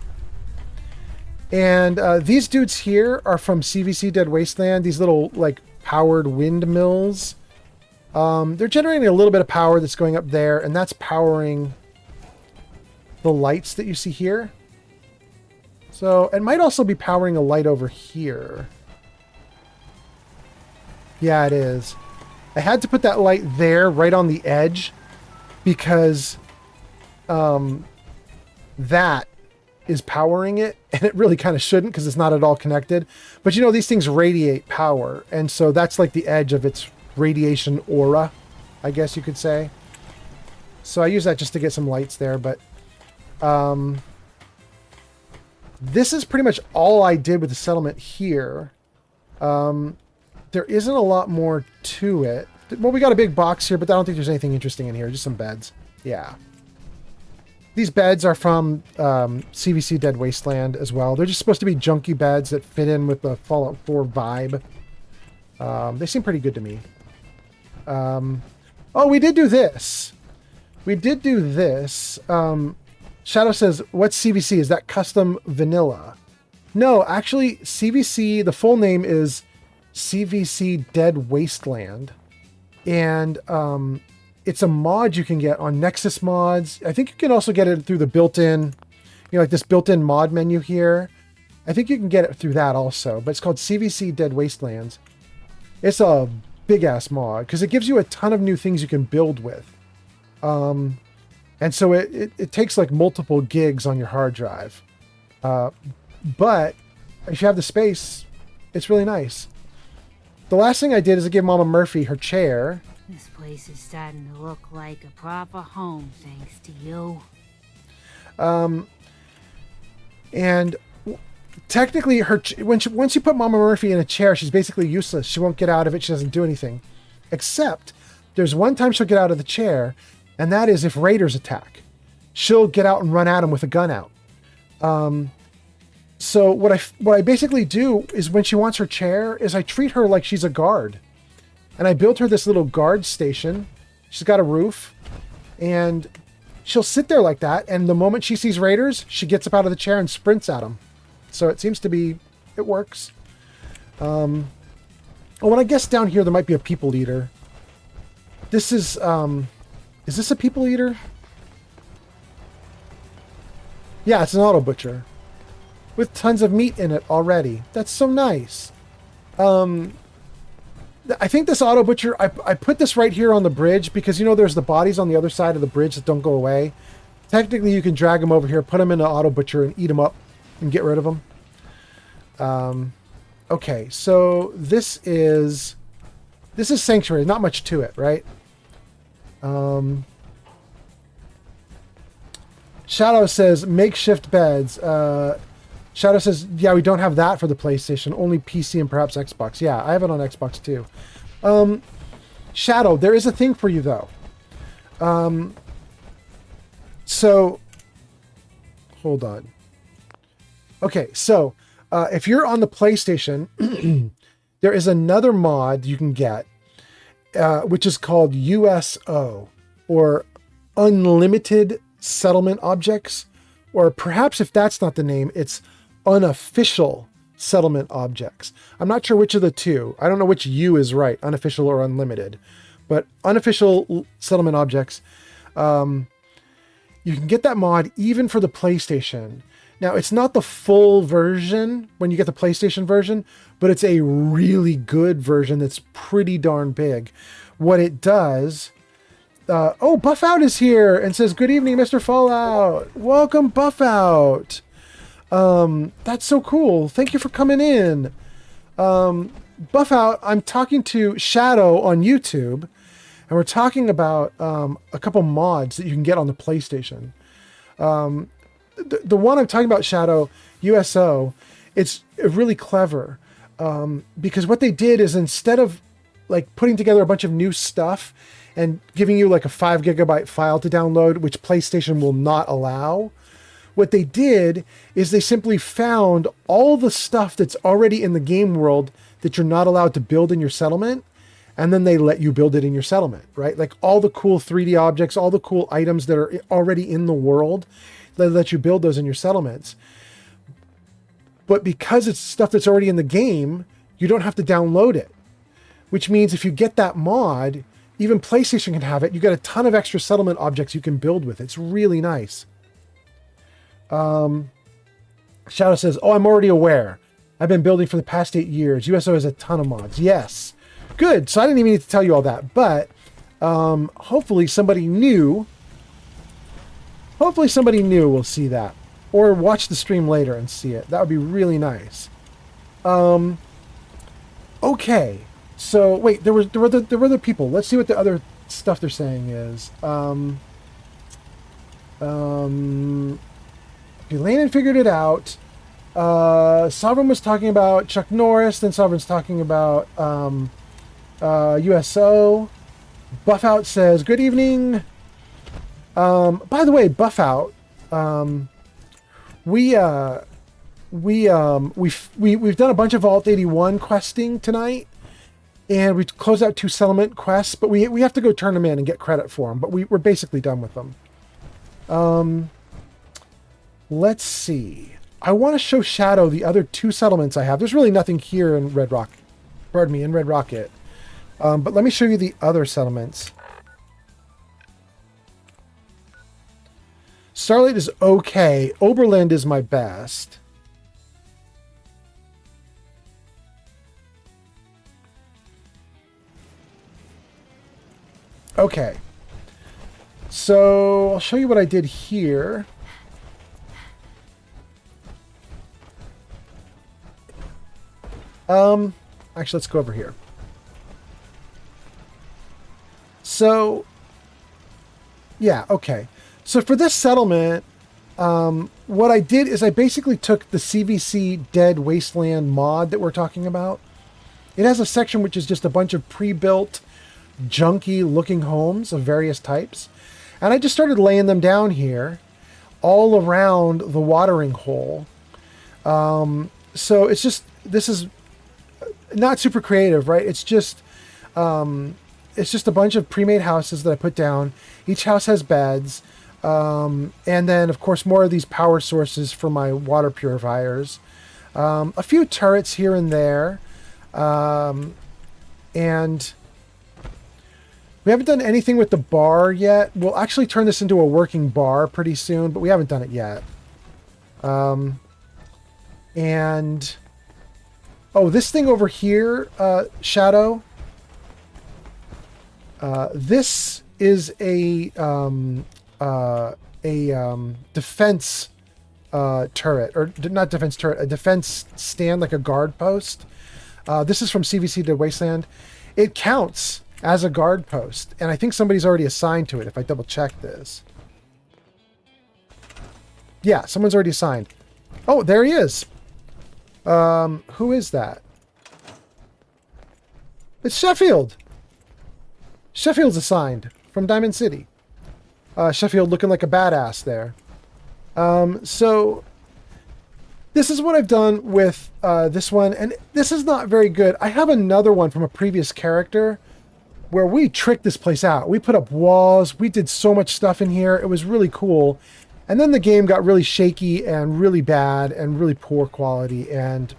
And these dudes here are from CVC Dead Wasteland. These little, like, powered windmills. They're generating a little bit of power that's going up there, and that's powering the lights that you see here. So, it might also be powering a light over here. Yeah, it is. I had to put that light there, right on the edge, because that is powering it, and it really kind of shouldn't because it's not at all connected. But you know, these things radiate power, and so that's like the edge of its radiation aura, I guess you could say. So I use that just to get some lights there, but this is pretty much all I did with the settlement here. There isn't a lot more to it. Well, we got a big box here, but I don't think there's anything interesting in here. Just some beds. Yeah. These beds are from CVC Dead Wasteland as well. They're just supposed to be junky beds that fit in with the Fallout 4 vibe. They seem pretty good to me. Oh, we did do this. We did do this. Shadow says, what's CVC? Is that custom vanilla? No, actually, CVC, the full name is CVC Dead Wasteland. And it's a mod you can get on Nexus Mods. I think you can also get it through the built-in, you know, like this built-in mod menu here. I think you can get it through that also, but it's called CVC Dead Wastelands. It's a big-ass mod, because it gives you a ton of new things you can build with. And so it takes like multiple gigs on your hard drive. But if you have the space, it's really nice. The last thing I did is I gave Mama Murphy her chair. This place is starting to look like a proper home, thanks to you. And technically, once you put Mama Murphy in a chair, she's basically useless. She won't get out of it. She doesn't do anything. Except there's one time she'll get out of the chair, and that is if raiders attack. She'll get out and run at them with a gun out. So what I basically do is when she wants her chair is I treat her like she's a guard. And I built her this little guard station. She's got a roof. And she'll sit there like that. And the moment she sees raiders, she gets up out of the chair and sprints at them. So it seems to be, it works. Oh, and I guess down here there might be a people eater. This is this a people eater? Yeah, it's an auto butcher. With tons of meat in it already. That's so nice. I think this auto butcher, I put this right here on the bridge because, you know, there's the bodies on the other side of the bridge that don't go away. Technically, you can drag them over here, put them in an auto butcher and eat them up and get rid of them. Okay, so this is Sanctuary. Not much to it, right? Shadow says makeshift beds. Shadow says, yeah, we don't have that for the PlayStation, only PC and perhaps Xbox. Yeah, I have it on Xbox too. Shadow, there is a thing for you though. So, hold on. Okay, so if you're on the PlayStation, there is another mod you can get, which is called USO, or Unlimited Settlement Objects, or perhaps if that's not the name, it's Unofficial Settlement Objects. I'm not sure which of the two. I don't know which U is right, unofficial or unlimited, but Unofficial Settlement Objects. You can get that mod even for the PlayStation. Now, it's not the full version when you get the PlayStation version, but it's a really good version that's pretty darn big. What it does... oh, Buff Out is here and says, good evening, Mr. Fallout. Welcome, Buff Out. That's so cool. Thank you for coming in. Buff Out, I'm talking to Shadow on YouTube, and we're talking about a couple mods that you can get on the PlayStation. The one I'm talking about, Shadow, USO, it's really clever. Because what they did is instead of like putting together a bunch of new stuff and giving you like a 5 gigabyte file to download, which PlayStation will not allow, what they did is they simply found all the stuff that's already in the game world that you're not allowed to build in your settlement, and then they let you build it in your settlement, right? Like all the cool 3D objects, all the cool items that are already in the world, they let you build those in your settlements. But because it's stuff that's already in the game, you don't have to download it, which means if you get that mod, even PlayStation can have it. You get a ton of extra settlement objects you can build with. It's really nice. Shadow says, oh, I'm already aware. I've been building for the past 8 years. USO has a ton of mods. Yes. Good. So I didn't even need to tell you all that. But hopefully somebody new will see that. Or watch the stream later and see it. That would be really nice. Okay. So wait, there were other people. Let's see what the other stuff they're saying is. Landon figured it out. Sovereign was talking about Chuck Norris. Then Sovereign's talking about USO. Buff Out says, "Good evening." By the way, Buff Out. We've done a bunch of Vault 81 questing tonight. And we closed out 2 settlement quests, but we have to go turn them in and get credit for them. But we're basically done with them. Let's see. I want to show Shadow the other 2 settlements I have. There's really nothing here in Red Rock. Pardon me, in Red Rocket. But let me show you the other settlements. Starlight is okay. Oberland is my best. Okay. So I'll show you what I did here. Actually, let's go over here. So, yeah, okay. So for this settlement, what I did is I basically took the CVC Dead Wasteland mod that we're talking about. It has a section which is just a bunch of pre-built, junky-looking homes of various types. And I just started laying them down here all around the watering hole. So it's just, this is not super creative, right? It's just a bunch of pre-made houses that I put down. Each house has beds. And then, of course, more of these power sources for my water purifiers. A few turrets here and there. And we haven't done anything with the bar yet. We'll actually turn this into a working bar pretty soon, but we haven't done it yet. And... oh, this thing over here, Shadow. This is a defense turret, or not defense turret, a defense stand, like a guard post. This is from CVC to Wasteland. It counts as a guard post, and I think somebody's already assigned to it, if I double check this. Yeah, someone's already assigned. Oh, there he is. Who is that? It's Sheffield. Sheffield's assigned from Diamond City. Sheffield looking like a badass there. So this is what I've done with this one, and this is not very good. I have another one from a previous character where we tricked this place out. We put up walls. We did so much stuff in here. It was really cool. And then the game got really shaky and really bad and really poor quality, and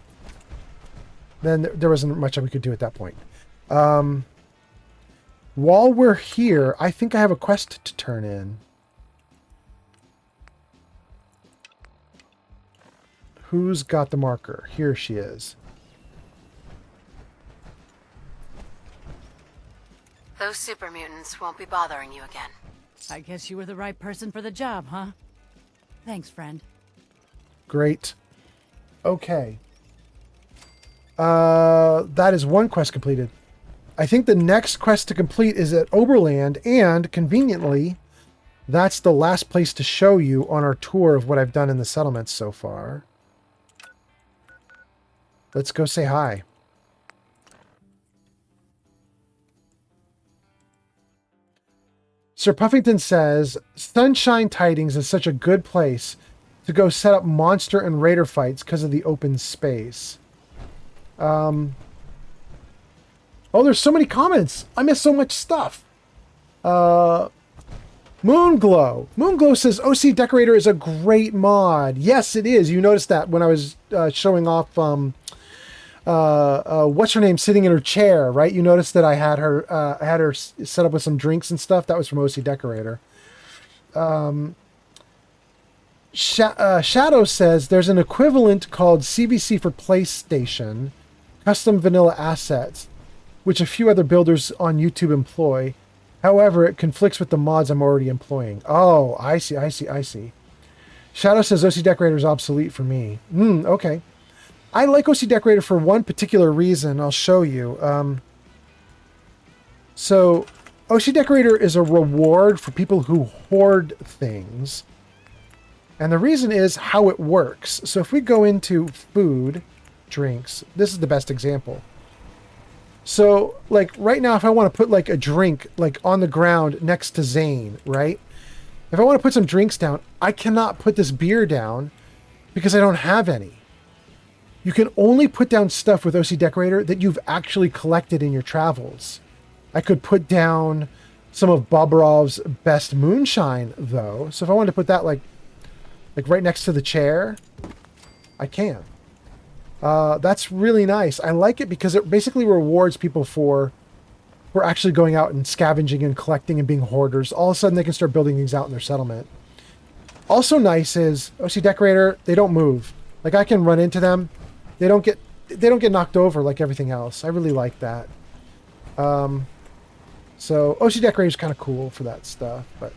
then there wasn't much we could do at that point. While we're here, I think I have a quest to turn in. Who's got the marker? Here she is. Those super mutants won't be bothering you again. I guess you were the right person for the job, huh? Thanks, friend. Great. Okay. That is one quest completed. I think the next quest to complete is at Oberland, and conveniently, that's the last place to show you on our tour of what I've done in the settlements so far. Let's go say hi. Sir Puffington says, Sunshine Tidings is such a good place to go set up monster and raider fights because of the open space. Oh, there's so many comments. I missed so much stuff. Moonglow. Moonglow says, OC Decorator is a great mod. Yes, it is. You noticed that when I was showing off what's her name sitting in her chair, right? You noticed that I had her set up with some drinks and stuff. That was from OC Decorator. Shadow says there's an equivalent called CVC for PlayStation, custom vanilla assets, which a few other builders on YouTube employ. However, it conflicts with the mods I'm already employing. Oh, I see. Shadow says OC Decorator is obsolete for me. Okay. I like OC Decorator for one particular reason. I'll show you. So, OC Decorator is a reward for people who hoard things. And the reason is how it works. So if we go into food, drinks, this is the best example. So, like, right now, if I want to put, like, a drink, like, on the ground next to Zane, right? If I want to put some drinks down, I cannot put this beer down because I don't have any. You can only put down stuff with OC Decorator that you've actually collected in your travels. I could put down some of Bobrov's best moonshine, though. So if I wanted to put that, like right next to the chair, I can. That's really nice. I like it because it basically rewards people for actually going out and scavenging and collecting and being hoarders. All of a sudden, they can start building things out in their settlement. Also nice is OC Decorator, they don't move. Like, I can run into them. They don't get knocked over like everything else. I really like that. So OC Decorator is kind of cool for that stuff. But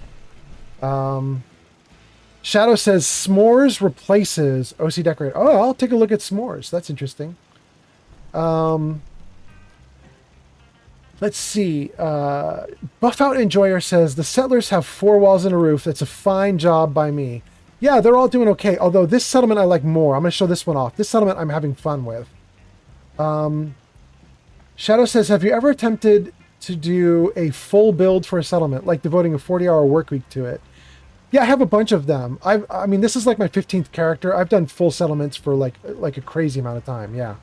Shadow says s'mores replaces OC Decorator. Oh, I'll take a look at s'mores. That's interesting. Let's see. Buff Out Enjoyer says the settlers have 4 walls and a roof. That's a fine job by me. Yeah, they're all doing okay. Although this settlement I like more. I'm going to show this one off. This settlement I'm having fun with. Shadow says, have you ever attempted to do a full build for a settlement, like devoting a 40-hour work week to it? Yeah, I have a bunch of them. I mean, this is like my 15th character. I've done full settlements for like a crazy amount of time. Yeah.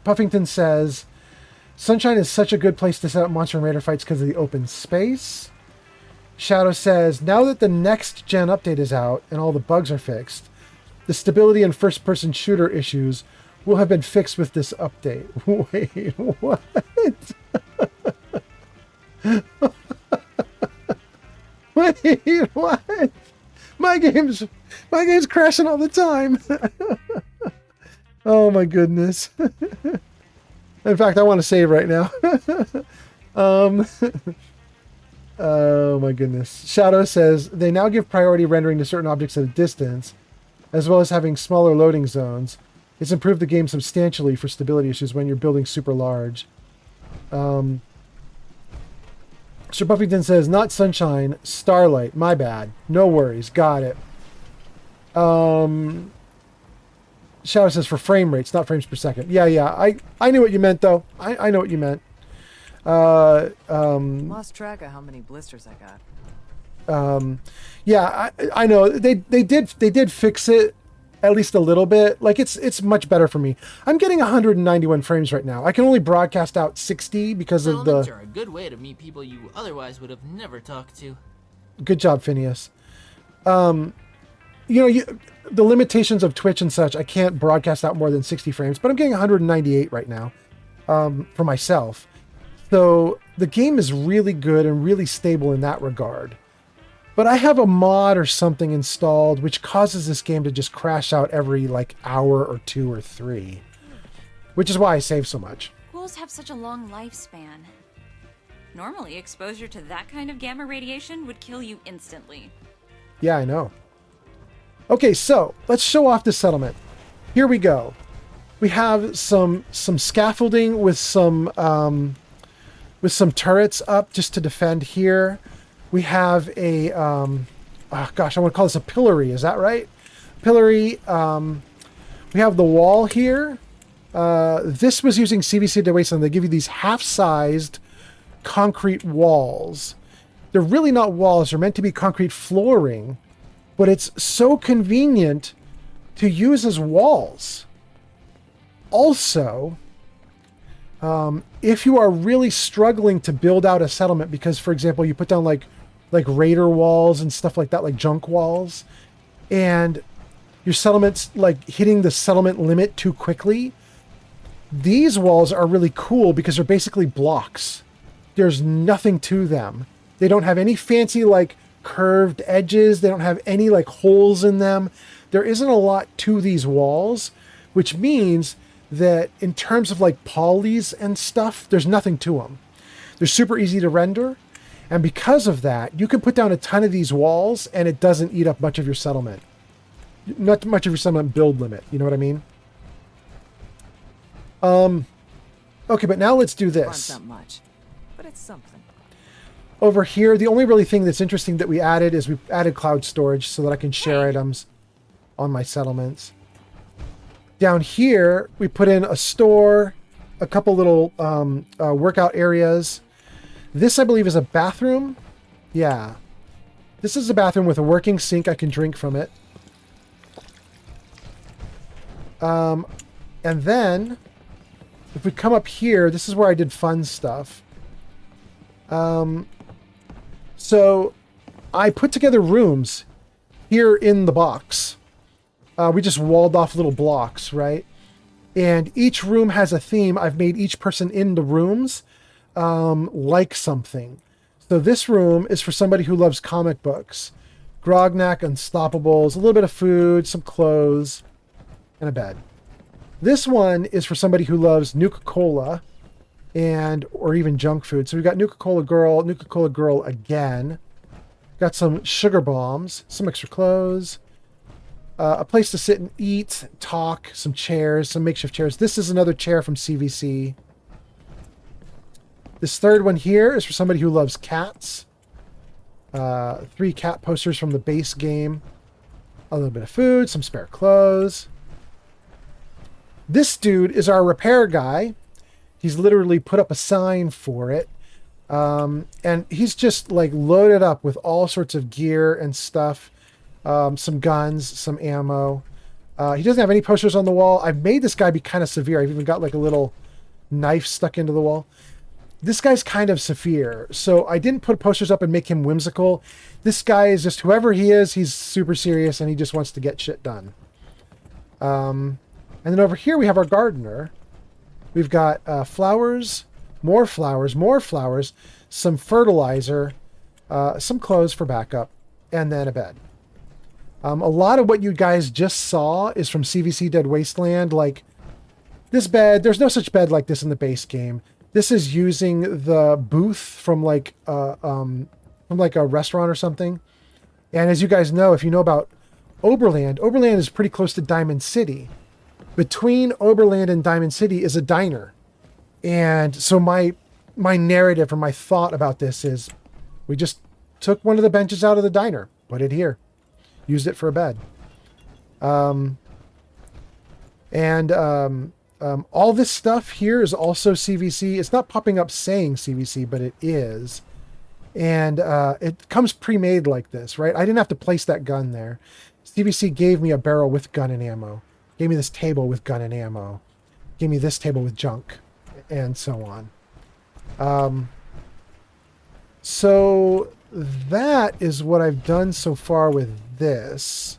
Puffington says, Sunshine is such a good place to set up Monster and Raider fights because of the open space. Shadow says, now that the next gen update is out and all the bugs are fixed, the stability and first-person shooter issues will have been fixed with this update. Wait, what? Wait, what? My game's crashing all the time. Oh my goodness. In fact, I want to save right now. Oh my goodness. Shadow says, they now give priority rendering to certain objects at a distance, as well as having smaller loading zones. It's improved the game substantially for stability issues when you're building super large. Sir Buffington says, not Sunshine, Starlight. My bad. No worries. Got it. Shadow says for frame rates, not frames per second. Yeah. I knew what you meant, though. I know what you meant. Lost track of how many blisters I got. Yeah, I know. They did fix it at least a little bit. Like it's much better for me. I'm getting 191 frames right now. I can only broadcast out 60 because of the... Settlements are a good way to meet people you otherwise would have never talked to. Good job, Phineas. You know, the limitations of Twitch and such, I can't broadcast out more than 60 frames, but I'm getting 198 right now for myself. So the game is really good and really stable in that regard. But I have a mod or something installed which causes this game to just crash out every like hour or 2 or 3, which is why I save so much. Ghouls have such a long lifespan. Normally, exposure to that kind of gamma radiation would kill you instantly. Yeah, I know. Okay, so let's show off the settlement. Here we go. We have some scaffolding with some turrets up just to defend here. We have a oh gosh, I want to call this a pillory. Is that right? Pillory. We have the wall here. This was using CBC to Wasteland. They give you these half-sized concrete walls. They're really not walls. They're meant to be concrete flooring. But it's so convenient to use as walls. Also, if you are really struggling to build out a settlement, because, for example, you put down like raider walls and stuff like that, like junk walls, and your settlement's like hitting the settlement limit too quickly, these walls are really cool because they're basically blocks. There's nothing to them. They don't have any fancy like curved edges. They don't have any like holes in them. There isn't a lot to these walls, which means that in terms of like polys and stuff, there's nothing to them. They're super easy to render. And because of that, you can put down a ton of these walls and it doesn't eat up much of your settlement. Not much of your settlement build limit. You know what I mean? Okay, but now let's do this. Not much, but it's something. Over here, the only really thing that's interesting that we added is we added cloud storage so that I can share items on my settlements. Down here, we put in a store, a couple little workout areas. This, I believe, is a bathroom. Yeah. This is a bathroom with a working sink. I can drink from it. And then, if we come up here, this is where I did fun stuff. So I put together rooms here in the box. We just walled off little blocks, right? And each room has a theme. I've made each person in the rooms like something. So this room is for somebody who loves comic books. Grognak, Unstoppables, a little bit of food, some clothes, and a bed. This one is for somebody who loves Nuka-Cola or even junk food. So we've got Nuka-Cola Girl again. Got some sugar bombs, some extra clothes, a place to sit and eat, talk, some chairs, some makeshift chairs. This is another chair from CVC. This third one here is for somebody who loves cats. 3 cat posters from the base game. A little bit of food, some spare clothes. This dude is our repair guy. He's literally put up a sign for it. And he's just like loaded up with all sorts of gear and stuff. Some guns, some ammo. He doesn't have any posters on the wall. I've made this guy be kind of severe. I've even got like a little knife stuck into the wall. This guy's kind of severe. So I didn't put posters up and make him whimsical. This guy is just whoever he is, he's super serious and he just wants to get shit done. And then over here we have our gardener. We've got flowers, more flowers, some fertilizer, some clothes for backup, and then a bed. A lot of what you guys just saw is from CVC Dead Wasteland. Like this bed, there's no such bed like this in the base game. This is using the booth from like a restaurant or something. And as you guys know, if you know about Oberland, Oberland is pretty close to Diamond City. Between Oberland and Diamond City is a diner. And so my narrative or my thought about this is we just took one of the benches out of the diner, put it here, used it for a bed. All this stuff here is also CVC. It's not popping up saying CVC, but it is. And it comes pre-made like this, right? I didn't have to place that gun there. CVC gave me a barrel with gun and ammo. Gave me this table with gun and ammo. Gave me this table with junk. And so on. So that is what I've done so far with this.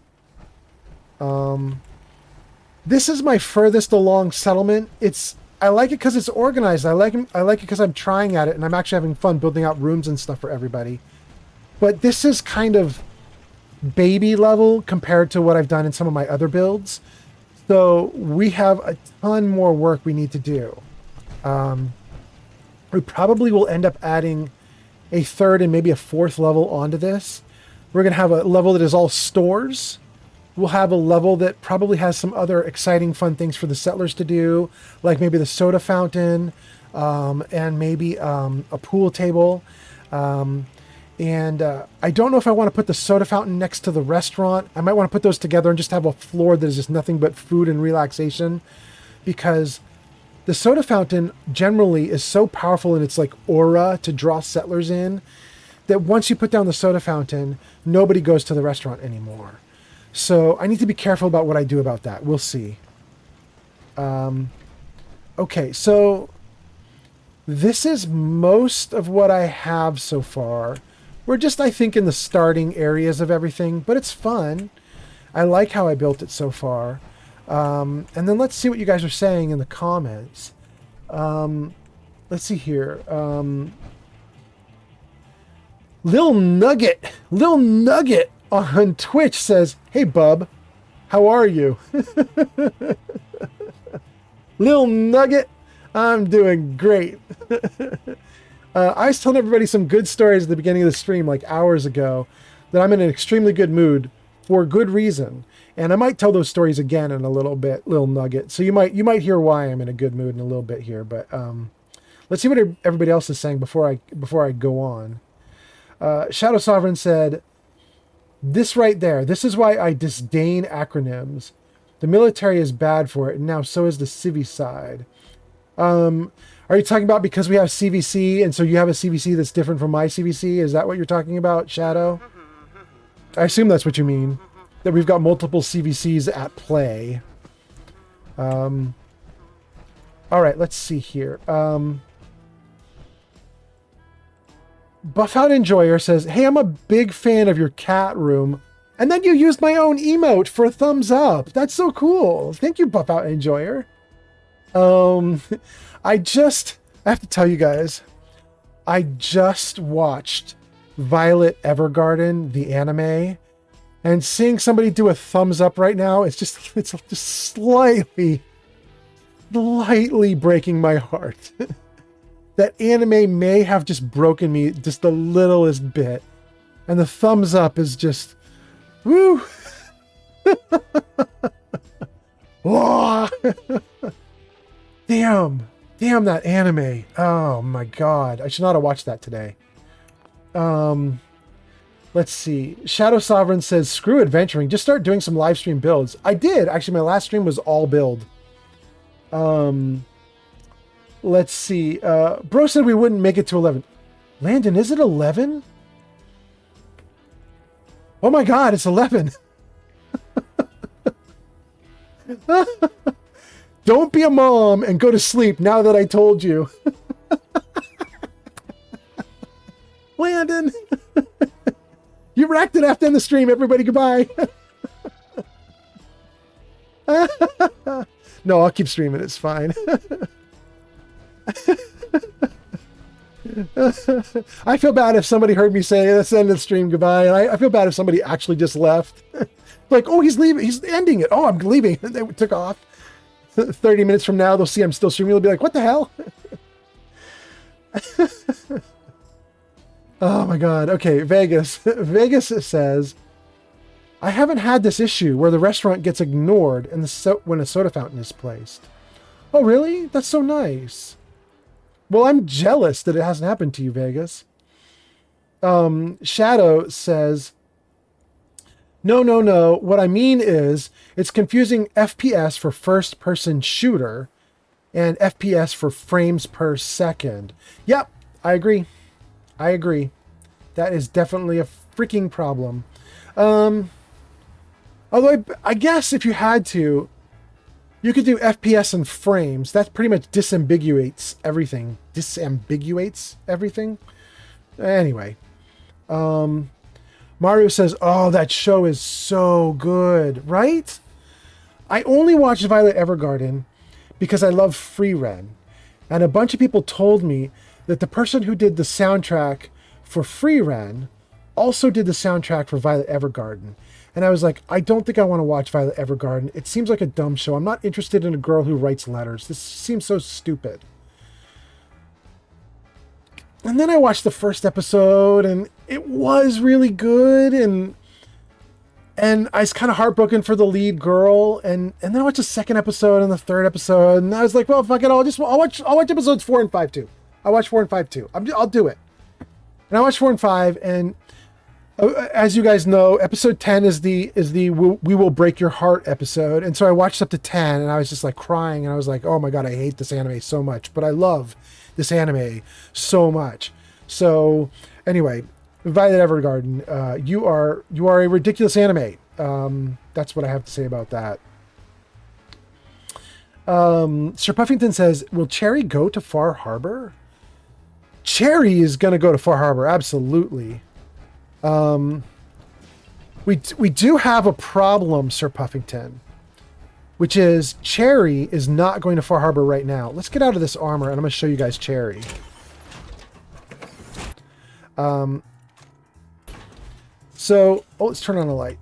This is my furthest along settlement. I like it because it's organized. I like it because I'm trying at it and I'm actually having fun building out rooms and stuff for everybody. But this is kind of baby level compared to what I've done in some of my other builds. So we have a ton more work we need to do. We probably will end up adding a 3rd and maybe a 4th level onto this. We're going to have a level that is all stores. We'll have a level that probably has some other exciting, fun things for the settlers to do, like maybe the soda fountain, and maybe a pool table. I don't know if I want to put the soda fountain next to the restaurant. I might want to put those together and just have a floor that is just nothing but food and relaxation, because the soda fountain generally is so powerful in its like aura to draw settlers in that once you put down the soda fountain, nobody goes to the restaurant anymore. So I need to be careful about what I do about that. We'll see. Okay, so this is most of what I have so far. We're just, I think, in the starting areas of everything, but it's fun. I like how I built it so far. And then let's see what you guys are saying in the comments. Let's see here. Lil Nugget on Twitch says, "Hey bub, how are you?" Lil Nugget, I'm doing great. I was telling everybody some good stories at the beginning of the stream, like hours ago, that I'm in an extremely good mood for good reason. And I might tell those stories again in a little bit, Lil Nugget. So you might hear why I'm in a good mood in a little bit here. But let's see what everybody else is saying before I go on. Shadow Sovereign said, "This right there, this is why I disdain acronyms. The military is bad for it, and now so is the civvy side." Are you talking about because we have CVC, and so you have a CVC that's different from my CVC? Is that what you're talking about, Shadow? I assume that's what you mean. That we've got multiple CVCs at play. All right, let's see here. Buff Out Enjoyer says, "Hey, I'm a big fan of your cat room." And then you used my own emote for a thumbs up. That's so cool. Thank you, Buff Out Enjoyer. I have to tell you guys, I just watched Violet Evergarden, the anime, and seeing somebody do a thumbs up right now, it's just slightly breaking my heart. that anime may have just broken me just the littlest bit. And the thumbs up is just, woo! Whoa! Damn that anime. Oh my god. I should not have watched that today. Let's see. Shadow Sovereign says, screw adventuring. Just start doing some live stream builds. I did. Actually, my last stream was all build. Let's see. Bro said we wouldn't make it to 11. Landon, is it 11? Oh my god, it's 11. Don't be a mom and go to sleep now that I told you. Landon. You racked it after in the stream. Everybody, goodbye. No, I'll keep streaming. It's fine. I feel bad if somebody heard me say, let's end the stream, goodbye. And I feel bad if somebody actually just left. Like, oh, he's leaving. He's ending it. Oh, I'm leaving. And they took off. 30 minutes from now, they'll see I'm still streaming. They'll be like, what the hell? Oh my god. Okay, Vegas. Vegas says, I haven't had this issue where the restaurant gets ignored and when a soda fountain is placed. Oh, really? That's so nice. Well, I'm jealous that it hasn't happened to you, Vegas. Shadow says, no. What I mean is, it's confusing FPS for first-person shooter and FPS for frames per second. Yep, I agree. That is definitely a freaking problem. Although I guess if you had to, you could do FPS and frames. That pretty much disambiguates everything. Anyway. Mario says, oh, that show is so good, right? I only watched Violet Evergarden because I love Free Ren. And a bunch of people told me that the person who did the soundtrack for Free Ren also did the soundtrack for Violet Evergarden. And I was like, I don't think I want to watch Violet Evergarden. It seems like a dumb show. I'm not interested in a girl who writes letters. This seems so stupid. And then I watched the first episode, and it was really good, and I was kind of heartbroken for the lead girl, and then I watched the second episode and the third episode, and I was like, well, fuck it, I'll watch episodes 4 and 5 too. I watched 4 and 5 too. I'll do it. And I watched 4 and 5, and as you guys know, episode 10 is the We Will Break Your Heart episode, and so I watched up to 10, and I was just like crying, and I was like, oh my god, I hate this anime so much, but I love this anime so much. So anyway, Violet Evergarden, you are a ridiculous anime. That's what I have to say about that. Sir Puffington says, will Cherry go to Far Harbor? Cherry is going to go to Far Harbor, absolutely. We do have a problem, Sir Puffington, which is Cherry is not going to Far Harbor right now. Let's get out of this armor, and I'm going to show you guys Cherry. So, let's turn on a light.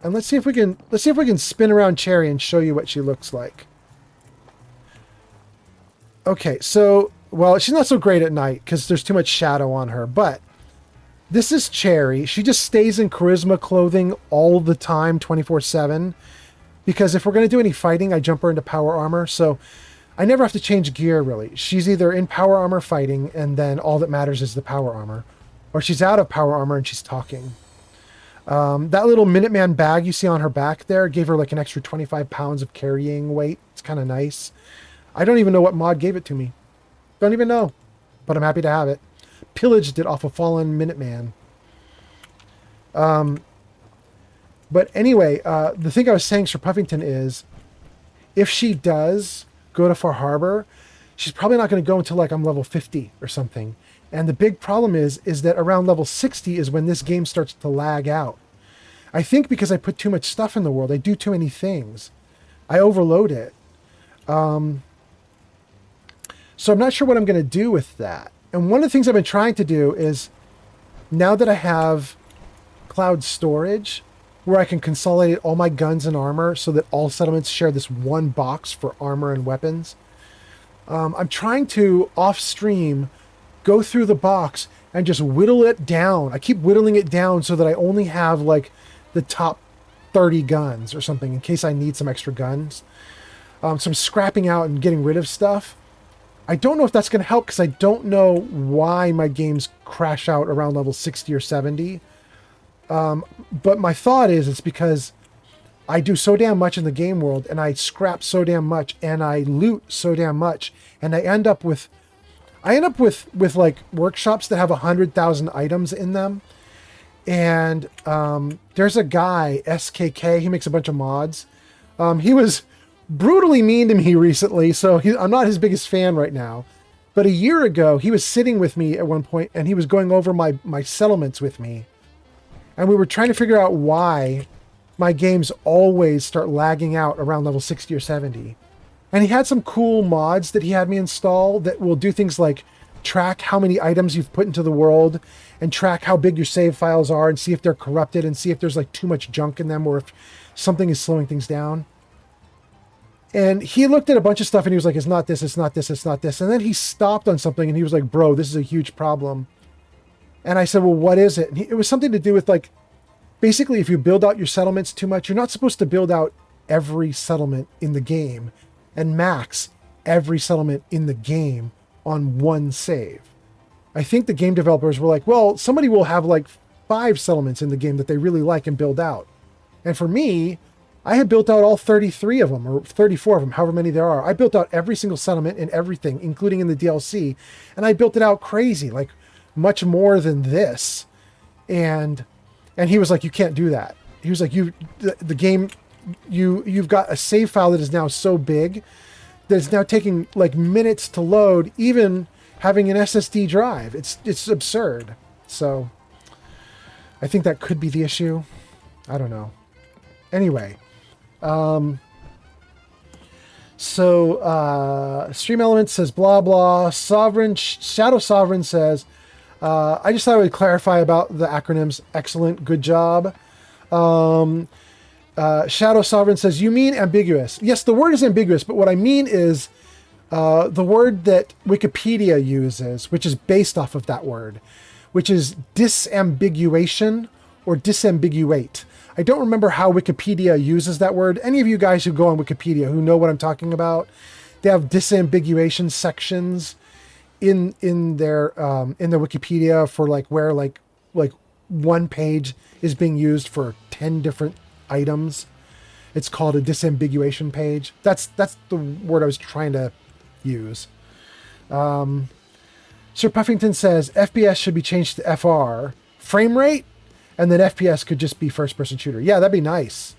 And let's see if we can spin around Cherry and show you what she looks like. Okay, so, well, she's not so great at night because there's too much shadow on her, but this is Cherry. She just stays in charisma clothing all the time, 24/7. Because if we're going to do any fighting, I jump her into power armor. So I never have to change gear, really. She's either in power armor fighting, and then all that matters is the power armor. Or she's out of power armor and she's talking. That little Minuteman bag you see on her back there gave her like an extra 25 pounds of carrying weight. It's kind of nice. I don't even know what mod gave it to me. Don't even know. But I'm happy to have it. Pillaged it off a fallen Minuteman. But anyway, the thing I was saying, Sir Puffington, is if she does go to Far Harbor, she's probably not going to go until like I'm level 50 or something. And the big problem is that around level 60 is when this game starts to lag out. I think because I put too much stuff in the world. I do too many things. I overload it. So I'm not sure what I'm going to do with that. And one of the things I've been trying to do is, now that I have cloud storage, where I can consolidate all my guns and armor so that all settlements share this one box for armor and weapons, I'm trying to, off stream, go through the box and just whittle it down. I keep whittling it down so that I only have like the top 30 guns or something in case I need some extra guns. So I'm scrapping out and getting rid of stuff. I don't know if that's going to help because I don't know why my games crash out around level 60 or 70. But my thought is it's because I do so damn much in the game world and I scrap so damn much and I loot so damn much and I end up with like workshops that have 100,000 items in them. And there's a guy, SKK, he makes a bunch of mods. He was brutally mean to me recently, so I'm not his biggest fan right now. But a year ago, he was sitting with me at one point and he was going over my settlements with me. And we were trying to figure out why my games always start lagging out around level 60 or 70. And he had some cool mods that he had me install that will do things like track how many items you've put into the world and track how big your save files are and see if they're corrupted and see if there's like too much junk in them or if something is slowing things down. And he looked at a bunch of stuff and he was like, it's not this, it's not this, it's not this. And then he stopped on something and he was like, bro, this is a huge problem. And I said, well, what is it? And it was something to do with like, basically, if you build out your settlements too much, you're not supposed to build out every settlement in the game and max every settlement in the game on one save. I think the game developers were like, well, somebody will have like 5 settlements in the game that they really like and build out. And for me, I had built out all 33 of them or 34 of them, however many there are. I built out every single settlement and everything, including in the DLC. And I built it out crazy, like much more than this. And he was like, you can't do that. He was like, the game, you've got a save file that is now so big that it's now taking like minutes to load, even having an SSD drive. It's absurd. So I think that could be the issue. I don't know. Anyway, so Stream Elements says blah blah. Shadow Sovereign says, I just thought I would clarify about the acronyms. Excellent, good job. Shadow Sovereign says, you mean ambiguous. Yes, the word is ambiguous, but what I mean is the word that Wikipedia uses, which is based off of that word, which is disambiguation or disambiguate. I don't remember how Wikipedia uses that word. Any of you guys who go on Wikipedia who know what I'm talking about, they have disambiguation sections in their Wikipedia for like where like one page is being used for 10 different items. It's called a disambiguation page. That's the word I was trying to use. Sir Puffington says FPS should be changed to FR. Frame rate? And then FPS could just be first-person shooter. Yeah, that'd be nice.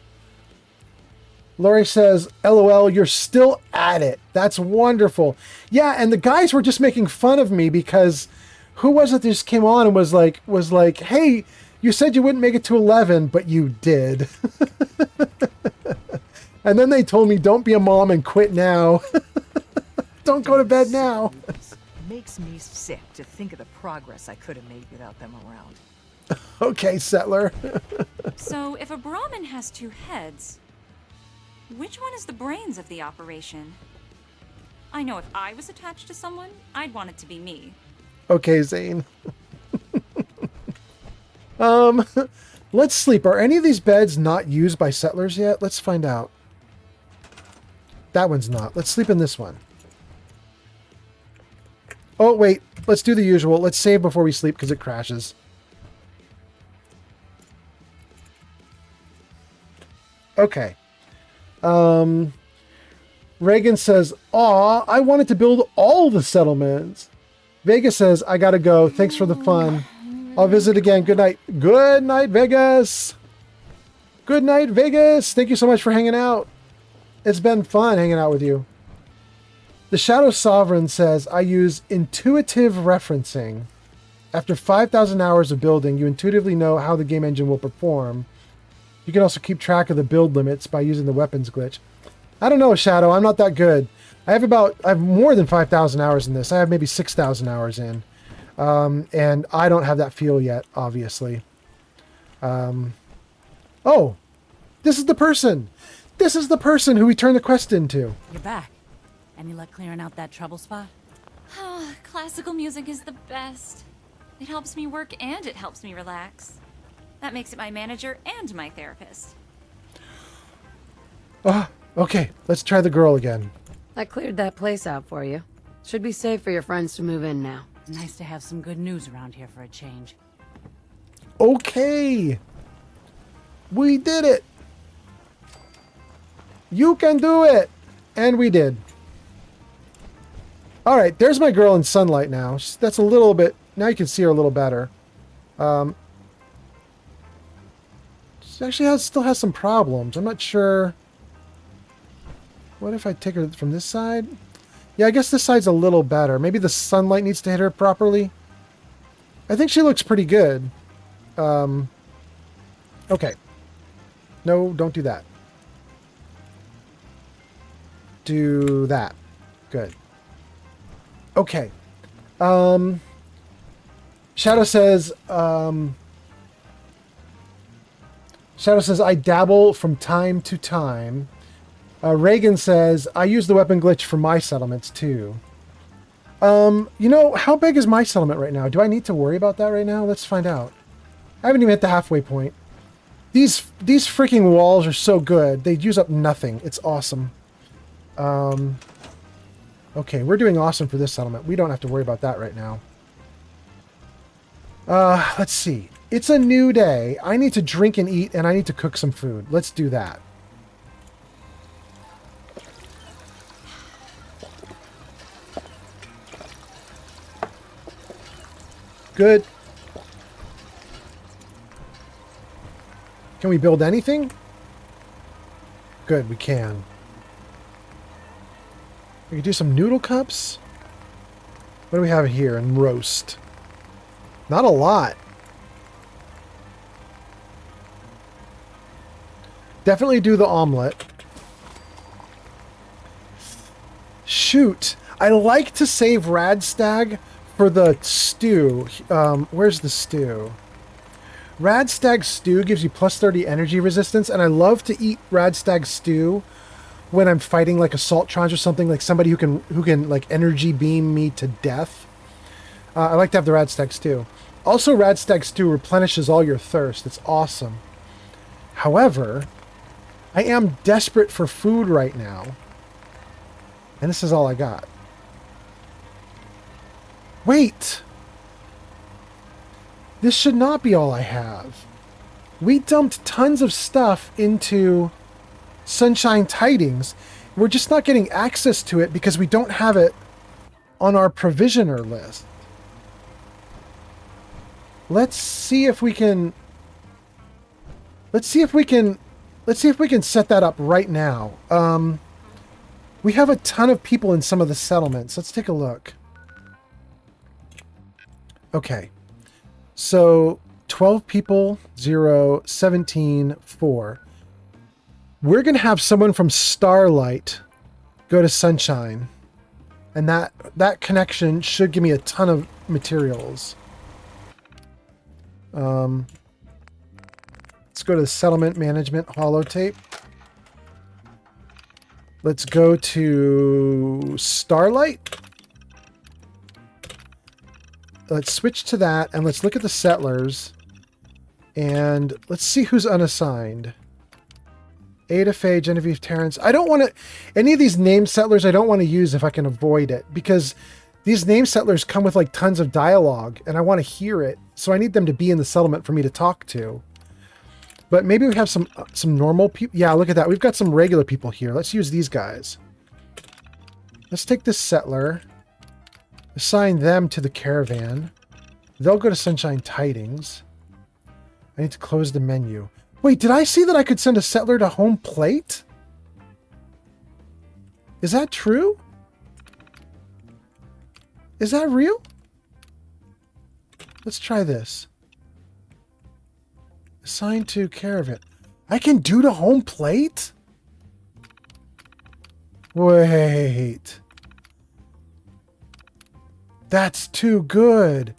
Lori says, LOL, you're still at it. That's wonderful. Yeah, and the guys were just making fun of me because who was it that just came on and was like, hey, you said you wouldn't make it to 11, but you did. And then they told me, don't be a mom and quit now. Don't go to bed now. Makes me sick to think of the progress I could have made without them around. Okay, Settler. So, if a Brahmin has 2 heads, which one is the brains of the operation? I know if I was attached to someone, I'd want it to be me. Okay, Zane. Let's sleep. Are any of these beds not used by settlers yet? Let's find out. That one's not. Let's sleep in this one. Oh, wait. Let's do the usual. Let's save before we sleep because it crashes. Okay. Reagan says, aw, I wanted to build all the settlements. Vegas says, I gotta go. Thanks for the fun. I'll visit again. Good night. Good night, Vegas. Good night, Vegas. Thank you so much for hanging out. It's been fun hanging out with you. The Shadow Sovereign says, I use intuitive referencing. After 5,000 hours of building, you intuitively know how the game engine will perform. You can also keep track of the build limits by using the weapons glitch. I don't know, Shadow. I'm not that good. I have more than 5,000 hours in this. I have maybe 6,000 hours in. And I don't have that feel yet, obviously. Oh, this is the person. This is the person who we turned the quest into. You're back. Any luck clearing out that trouble spot? Oh, classical music is the best. It helps me work and it helps me relax. That makes it my manager and my therapist. Okay, let's try the girl again. I cleared that place out for you. Should be safe for your friends to move in now. Nice to have some good news around here for a change. Okay. We did it. You can do it. And we did. All right, there's my girl in sunlight now. That's a little bit... Now you can see her a little better. She actually still has some problems. I'm not sure... What if I take her from this side? Yeah, I guess this side's a little better. Maybe the sunlight needs to hit her properly. I think she looks pretty good. Okay. No, don't do that. Do that. Good. Okay. Shadow says, I dabble from time to time. Reagan says, I use the weapon glitch for my settlements too. You know, how big is my settlement right now? Do I need to worry about that right now? Let's find out. I haven't even hit the halfway point. These freaking walls are so good. They use up nothing. It's awesome. Okay, we're doing awesome for this settlement. We don't have to worry about that right now. Let's see. It's a new day. I need to drink and eat, and I need to cook some food. Let's do that. Good. Can we build anything? Good, we can. We can do some noodle cups. What do we have here in roast? Not a lot. Definitely do the omelet. Shoot. I like to save Radstag for the stew. Where's the stew? Radstag stew gives you plus 30 energy resistance, and I love to eat Radstag stew when I'm fighting like assaultrons or something, like somebody who can like energy beam me to death. I like to have the Radstag stew. Also, Radstag stew replenishes all your thirst. It's awesome. However, I am desperate for food right now, and this is all I got. Wait! This should not be all I have. We dumped tons of stuff into Sunshine Tidings. We're just not getting access to it because we don't have it on our provisioner list. Let's see if we can... Let's see if we can set that up right now. We have a ton of people in some of the settlements. Let's take a look. Okay. So 12 people, 0, 17, 4. We're going to have someone from Starlight go to Sunshine. And that connection should give me a ton of materials. Let's go to the Settlement Management holotape. Let's go to Starlight. Let's switch to that, and let's look at the settlers. And let's see who's unassigned. Ada Faye, Genevieve Terrence. I don't want to... Any of these named settlers I don't want to use if I can avoid it. Because these named settlers come with like tons of dialogue, and I want to hear it. So I need them to be in the settlement for me to talk to. But maybe we have some normal people. Yeah, look at that. We've got some regular people here. Let's use these guys. Let's take this settler. Assign them to the caravan. They'll go to Sunshine Tidings. I need to close the menu. Wait, did I see that I could send a settler to home plate? Is that true? Is that real? Let's try this. Assign to caravan. I can do to home plate? Wait. That's too good.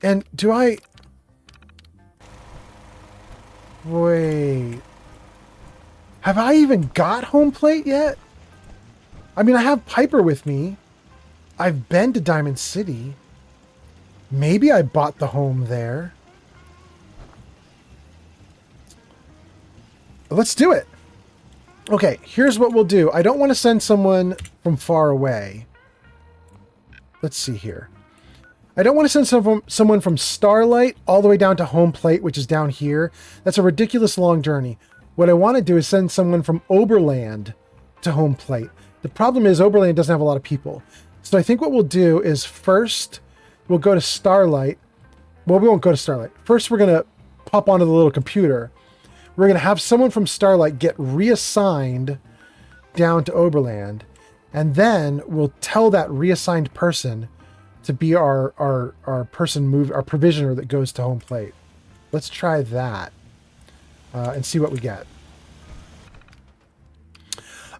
And do I... Wait. Have I even got home plate yet? I mean, I have Piper with me. I've been to Diamond City. Maybe I bought the home there. Let's do it. Okay, here's what we'll do. I don't want to send someone from far away. Let's see here. I don't want to send someone from Starlight all the way down to Home Plate, which is down here. That's a ridiculous long journey. What I want to do is send someone from Oberland to Home Plate. The problem is Oberland doesn't have a lot of people. So I think what we'll do is first we'll go to Starlight. Well, we won't go to Starlight. First, we're going to pop onto the little computer. We're going to have someone from Starlight get reassigned down to Oberland. And then we'll tell that reassigned person to be our provisioner that goes to Home Plate. Let's try that and see what we get.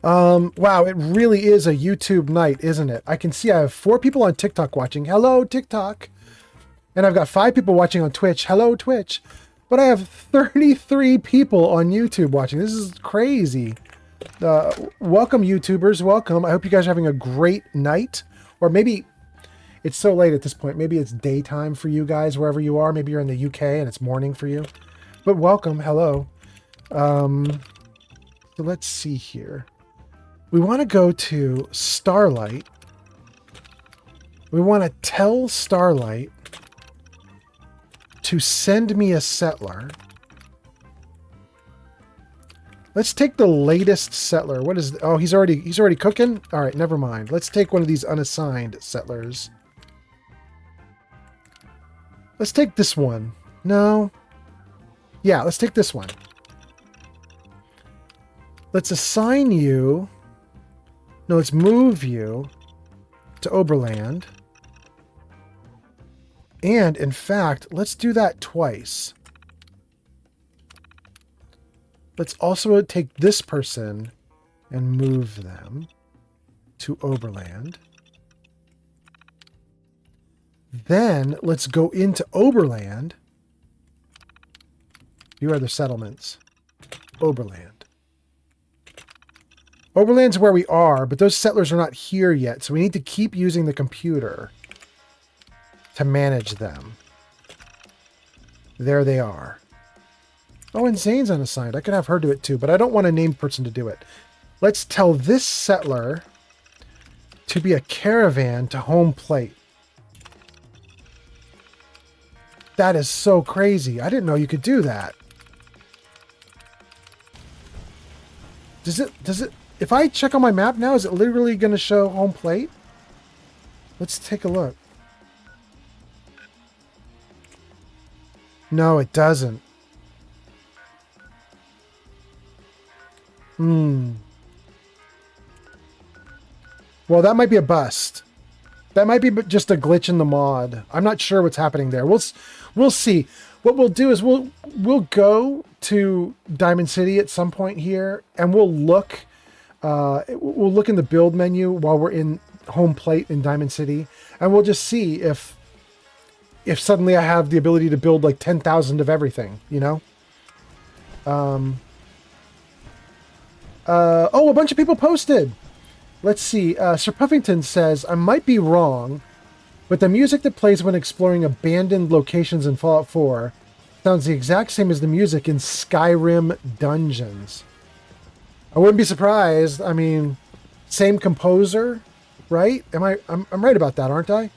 Wow, it really is a YouTube night, isn't it? I can see I have 4 people on TikTok watching. Hello, TikTok. And I've got 5 people watching on Twitch. Hello, Twitch. But I have 33 people on YouTube watching. This is crazy. Welcome, YouTubers. Welcome. I hope you guys are having a great night. Or maybe it's so late at this point. Maybe it's daytime for you guys, wherever you are. Maybe you're in the UK and it's morning for you. But welcome. Hello. So let's see here. We want to go to Starlight. We want to tell Starlight to send me a settler. Let's take the latest settler. What is... Oh, he's already cooking? All right, never mind. Let's take one of these unassigned settlers. Let's take this one. No. Yeah, let's take this one. Let's assign you... No, let's move you to Oberland. And, in fact, let's do that twice. Let's also take this person and move them to Oberland. Then, let's go into Oberland. You are the settlements. Oberland. Oberland's where we are, but those settlers are not here yet, so we need to keep using the computer to manage them. There they are. Oh, and Zane's unassigned. I could have her do it too, but I don't want a named person to do it. Let's tell this settler to be a caravan to Home Plate. That is so crazy. I didn't know you could do that. Does it, if I check on my map now, is it literally going to show Home Plate? Let's take a look. No, it doesn't. Well, that might be a bust. That might be just a glitch in the mod. I'm not sure what's happening there. We'll see. What we'll do is we'll go to Diamond City at some point here, and we'll look in the build menu while we're in Home Plate in Diamond City, and we'll just see if suddenly I have the ability to build like 10,000 of everything, you know? Oh, a bunch of people posted. Let's see. Sir Puffington says, I might be wrong, but the music that plays when exploring abandoned locations in Fallout 4 sounds the exact same as the music in Skyrim dungeons. I wouldn't be surprised. I mean, same composer, right? I'm right about that, aren't I?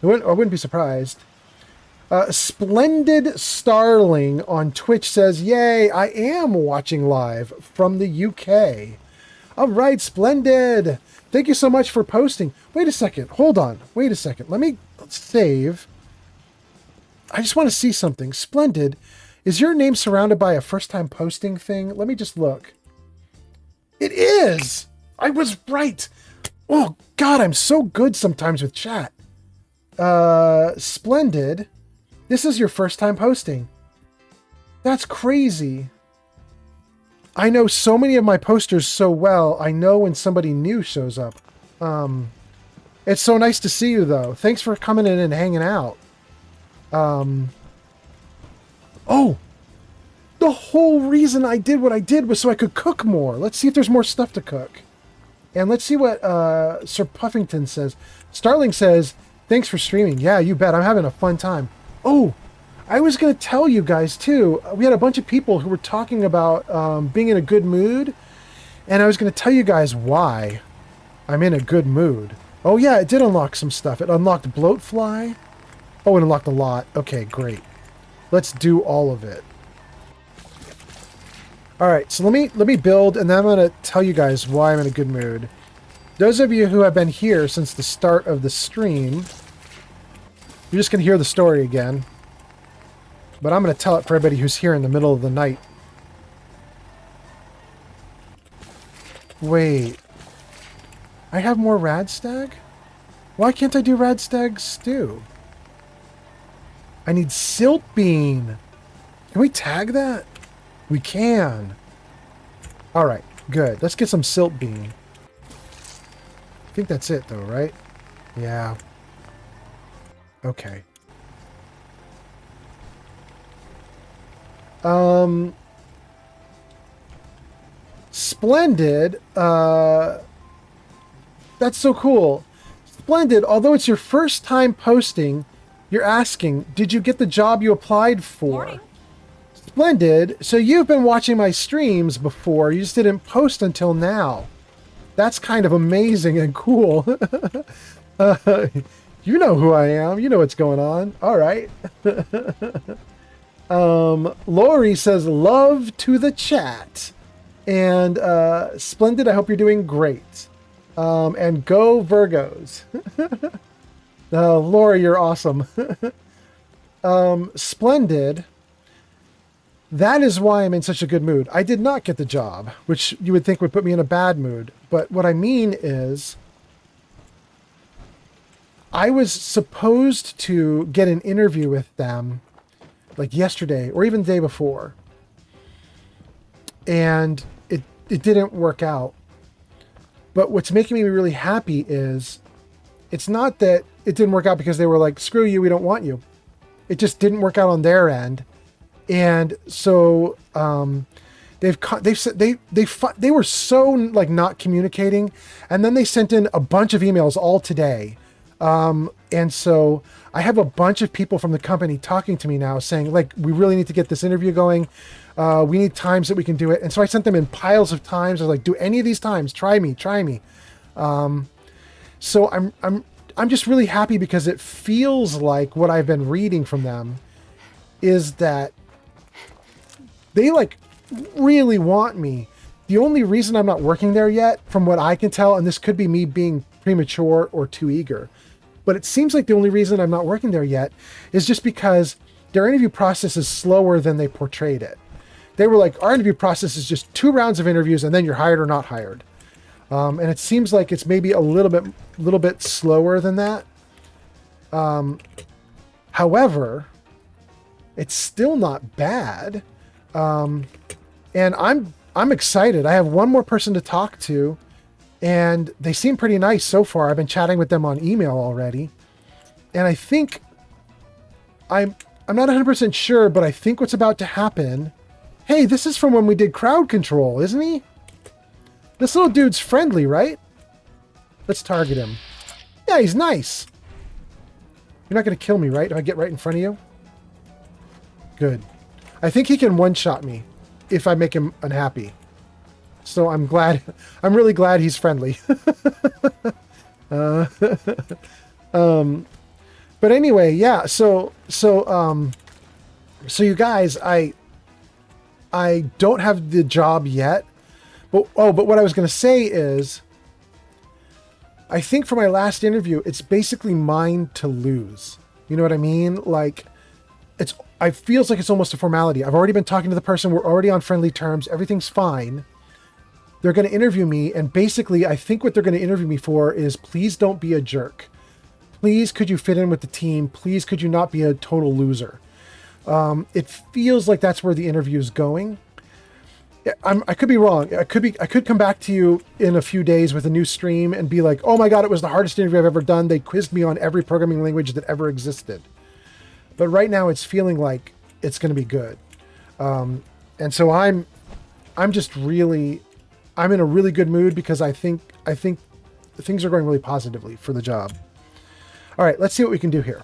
I wouldn't be surprised. Splendid Starling on Twitch says, yay, I am watching live from the UK. All right, Splendid. Thank you so much for posting. Wait a second. Hold on. Wait a second. Let me save. I just want to see something. Splendid. Is your name surrounded by a first-time posting thing? Let me just look. It is. I was right. Oh, God, I'm so good sometimes with chat. Splendid. This is your first time posting. That's crazy. I know so many of my posters so well, I know when somebody new shows up. It's so nice to see you, though. Thanks for coming in and hanging out. Oh! The whole reason I did what I did was so I could cook more. Let's see if there's more stuff to cook. And let's see what Sir Puffington says. Starling says, thanks for streaming. Yeah, you bet. I'm having a fun time. Oh, I was going to tell you guys, too. We had a bunch of people who were talking about being in a good mood. And I was going to tell you guys why I'm in a good mood. Oh, yeah, it did unlock some stuff. It unlocked Bloatfly. Oh, it unlocked a lot. Okay, great. Let's do all of it. All right, so let me build, and then I'm going to tell you guys why I'm in a good mood. Those of you who have been here since the start of the stream, you're just going to hear the story again. But I'm going to tell it for everybody who's here in the middle of the night. Wait. I have more Radstag? Why can't I do Radstag stew? I need Silt Bean. Can we tag that? We can. Alright, good. Let's get some Silt Bean. I think that's it though, right? Yeah. Okay. Splendid. That's so cool. Splendid, although it's your first time posting, you're asking, did you get the job you applied for? Morning. Splendid. So you've been watching my streams before. You just didn't post until now. That's kind of amazing and cool. You know who I am. You know what's going on. All right. Lori says, love to the chat. And Splendid, I hope you're doing great. And go Virgos. Lori, you're awesome. Splendid. That is why I'm in such a good mood. I did not get the job, which you would think would put me in a bad mood. But what I mean is, I was supposed to get an interview with them like yesterday or even the day before. And it didn't work out. But what's making me really happy is, it's not that it didn't work out because they were like, screw you, we don't want you. It just didn't work out on their end. And so they were so like not communicating, and then they sent in a bunch of emails all today. And so I have a bunch of people from the company talking to me now saying, like, we really need to get this interview going. We need times that we can do it. And so I sent them in piles of times. I was like, do any of these times, try me. So I'm just really happy because it feels like what I've been reading from them is that they like really want me. The only reason I'm not working there yet, from what I can tell, and this could be me being premature or too eager, but it seems like the only reason I'm not working there yet is just because their interview process is slower than they portrayed it. They were like, our interview process is just 2 rounds of interviews and then you're hired or not hired. And it seems like it's maybe a little bit slower than that. However, it's still not bad. And I'm excited. I have one more person to talk to, and they seem pretty nice so far. I've been chatting with them on email already. And I think I'm not 100% sure, but I think what's about to happen. Hey, this is from when we did crowd control, isn't he? This little dude's friendly, right? Let's target him. Yeah, he's nice. You're not going to kill me, right? If I get right in front of you? Good. I think he can one-shot me if I make him unhappy. So I'm glad. I'm really glad he's friendly. But anyway, yeah. So you guys, I don't have the job yet. But what I was going to say is, I think for my last interview, it's basically mine to lose. You know what I mean? Like, it feels like it's almost a formality. I've already been talking to the person. We're already on friendly terms. Everything's fine. They're going to interview me. And basically, I think what they're going to interview me for is, please don't be a jerk. Please, could you fit in with the team? Please, could you not be a total loser? It feels like that's where the interview is going. I could be wrong. I could come back to you in a few days with a new stream and be like, oh my God, it was the hardest interview I've ever done. They quizzed me on every programming language that ever existed. But right now it's feeling like it's going to be good. And so I'm in a really good mood because I think I think things are going really positively for the job. All right, let's see what we can do here.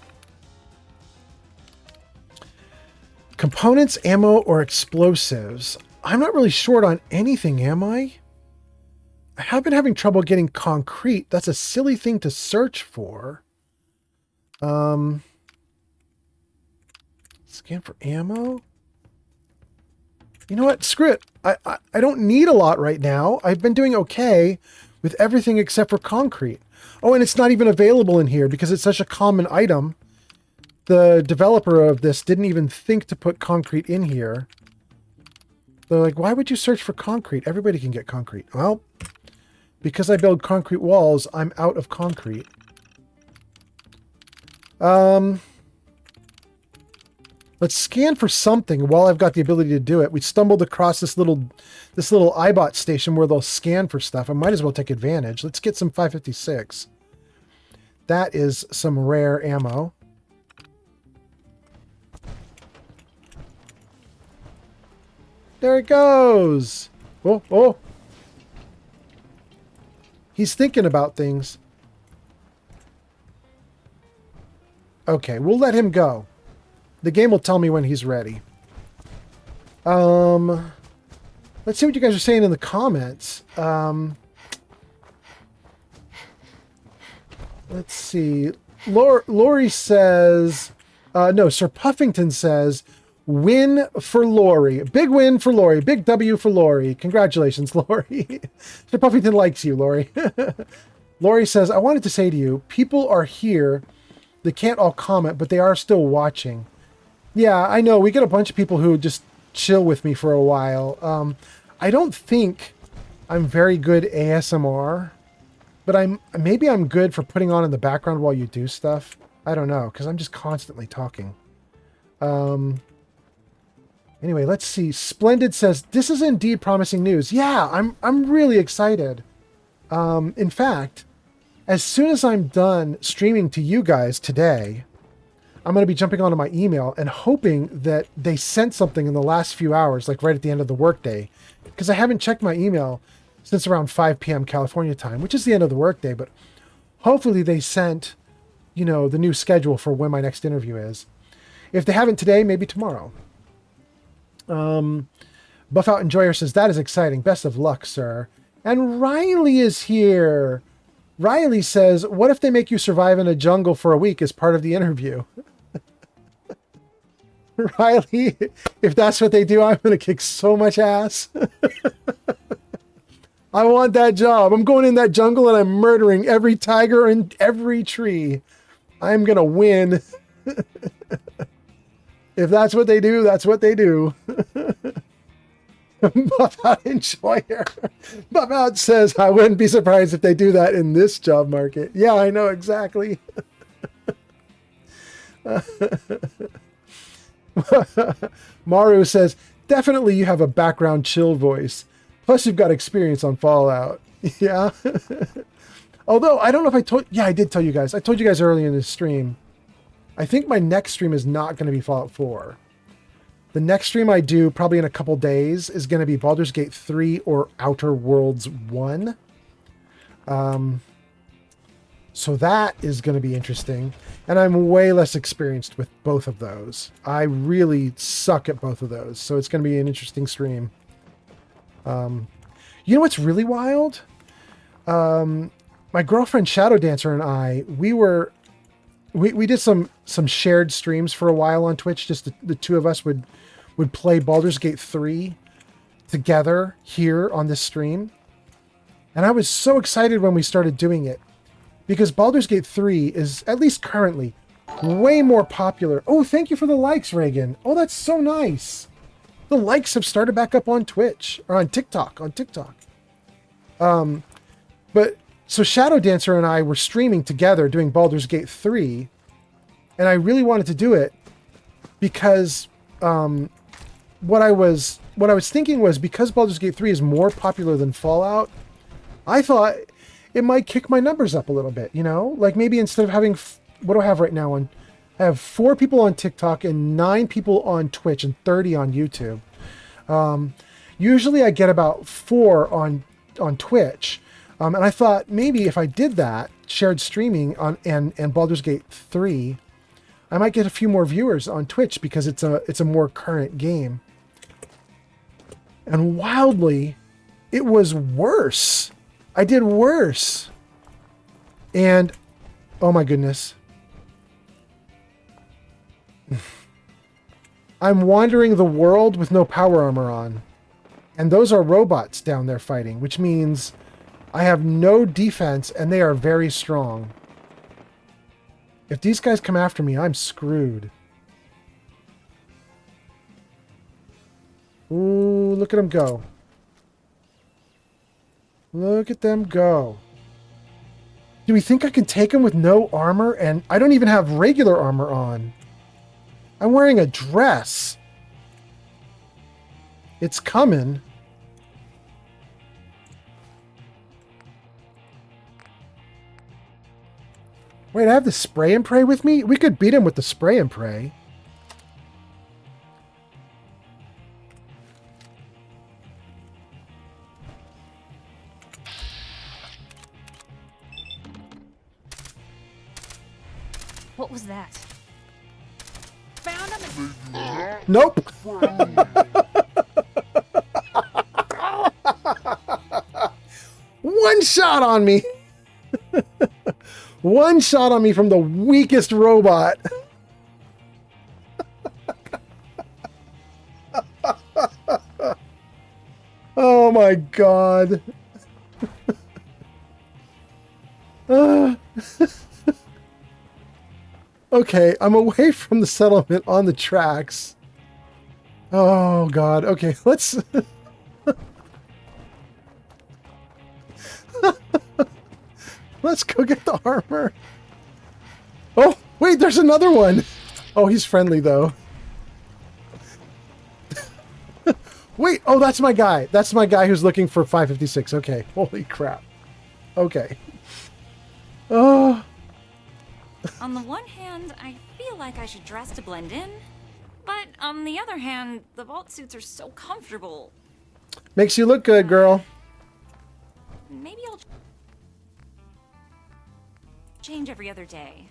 Components, ammo, or explosives. I'm not really short on anything, am I? I have been having trouble getting concrete. That's a silly thing to search for. Scan for ammo. You know what? Screw it. I don't need a lot right now. I've been doing okay with everything except for concrete. Oh, and it's not even available in here because it's such a common item. The developer of this didn't even think to put concrete in here. They're like, why would you search for concrete? Everybody can get concrete. Well, because I build concrete walls, I'm out of concrete. Let's scan for something while I've got the ability to do it. We stumbled across this little iBot station where they'll scan for stuff. I might as well take advantage. Let's get some 556. That is some rare ammo. There it goes. Oh, oh. He's thinking about things. Okay, we'll let him go. The game will tell me when he's ready. Let's see what you guys are saying in the comments. Let's see. Lori says... no, Sir Puffington says... Win for Lori. Big win for Lori. Big W for Lori. Congratulations, Lori. Sir Puffington likes you, Lori. Lori says, I wanted to say to you, people are here. They can't all comment, but they are still watching. Yeah, I know. We get a bunch of people who just chill with me for a while. I don't think I'm very good ASMR, but maybe I'm good for putting on in the background while you do stuff. I don't know, because I'm just constantly talking. Anyway, let's see. Splendid says, this is indeed promising news. Yeah, I'm really excited. In fact, as soon as I'm done streaming to you guys today, I'm going to be jumping onto my email and hoping that they sent something in the last few hours, like right at the end of the workday, because I haven't checked my email since around 5 p.m. California time, which is the end of the workday, but hopefully they sent, you know, the new schedule for when my next interview is. If they haven't today, maybe tomorrow. Buff Out Enjoyer says, that is exciting. Best of luck, sir. And Riley is here. Riley says, what if they make you survive in a jungle for a week as part of the interview? Riley, if that's what they do, I'm going to kick so much ass. I want that job. I'm going in that jungle and I'm murdering every tiger and every tree. I'm going to win. If that's what they do, that's what they do. Buff Out Enjoyer. Buff Out says, I wouldn't be surprised if they do that in this job market. Yeah, I know exactly. Maru says, definitely you have a background chill voice. Plus you've got experience on Fallout. Yeah. Although, I don't know if I told... Yeah, I did tell you guys. I told you guys earlier in the stream. I think my next stream is not going to be Fallout 4. The next stream I do, probably in a couple days, is going to be Baldur's Gate 3 or Outer Worlds 1. So that is going to be interesting. And I'm way less experienced with both of those. I really suck at both of those. So it's going to be an interesting stream. You know what's really wild? My girlfriend Shadow Dancer and I, we did some shared streams for a while on Twitch. Just the two of us would play Baldur's Gate 3 together here on this stream. And I was so excited when we started doing it because Baldur's Gate 3 is, at least currently, way more popular. Oh, thank you for the likes, Reagan. Oh, that's so nice. The likes have started back up on Twitch or on TikTok, But so Shadow Dancer and I were streaming together doing Baldur's Gate 3, and I really wanted to do it because what I was thinking was because Baldur's Gate 3 is more popular than Fallout, I thought it might kick my numbers up a little bit, you know? Like maybe instead of having, what do I have right now? I have 4 people on TikTok and 9 people on Twitch and 30 on YouTube. Usually I get about 4 on Twitch. And I thought maybe if I did that, shared streaming on and Baldur's Gate 3, I might get a few more viewers on Twitch because it's a more current game. And wildly, it was worse. I did worse. And oh my goodness. I'm wandering the world with no power armor on. And those are robots down there fighting, which means I have no defense and they are very strong. If these guys come after me, I'm screwed. Ooh, look at them go. Look at them go. Do we think I can take them with no armor? And I don't even have regular armor on. I'm wearing a dress. It's coming. Wait, I have the spray and pray with me? We could beat him with the spray and pray. What was that? Found him. Nope. One shot on me. One shot on me from the weakest robot. Oh my god. Okay, I'm away from the settlement on the tracks. Oh god. Okay, let's let's go get the armor. Oh, wait, there's another one. Oh, he's friendly though. Wait, oh, that's my guy. That's my guy who's looking for 556. Okay, holy crap. Okay. Oh. On the one hand, I feel like I should dress to blend in. But on the other hand, the vault suits are so comfortable. Makes you look good, girl. Maybe I'll change every other day.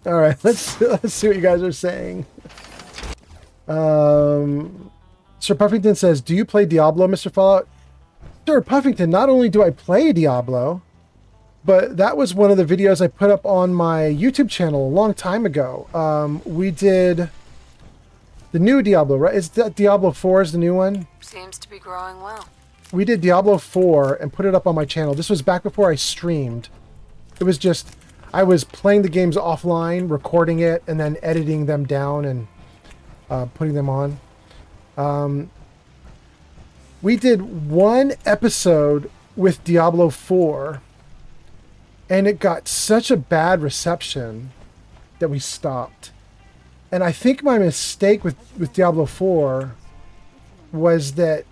All right, let's see what you guys are saying. Sir Puffington says, "Do you play Diablo, Mr. Fallout?" Sir Puffington, not only do I play Diablo, but that was one of the videos I put up on my YouTube channel a long time ago. We did the new Diablo, right? Is that Diablo 4 is the new one? Seems to be growing well. We did Diablo 4 and put it up on my channel. This was back before I streamed. It was just, I was playing the games offline, recording it, and then editing them down and putting them on. We did one episode with Diablo 4, and it got such a bad reception that we stopped. And I think my mistake with Diablo 4 was that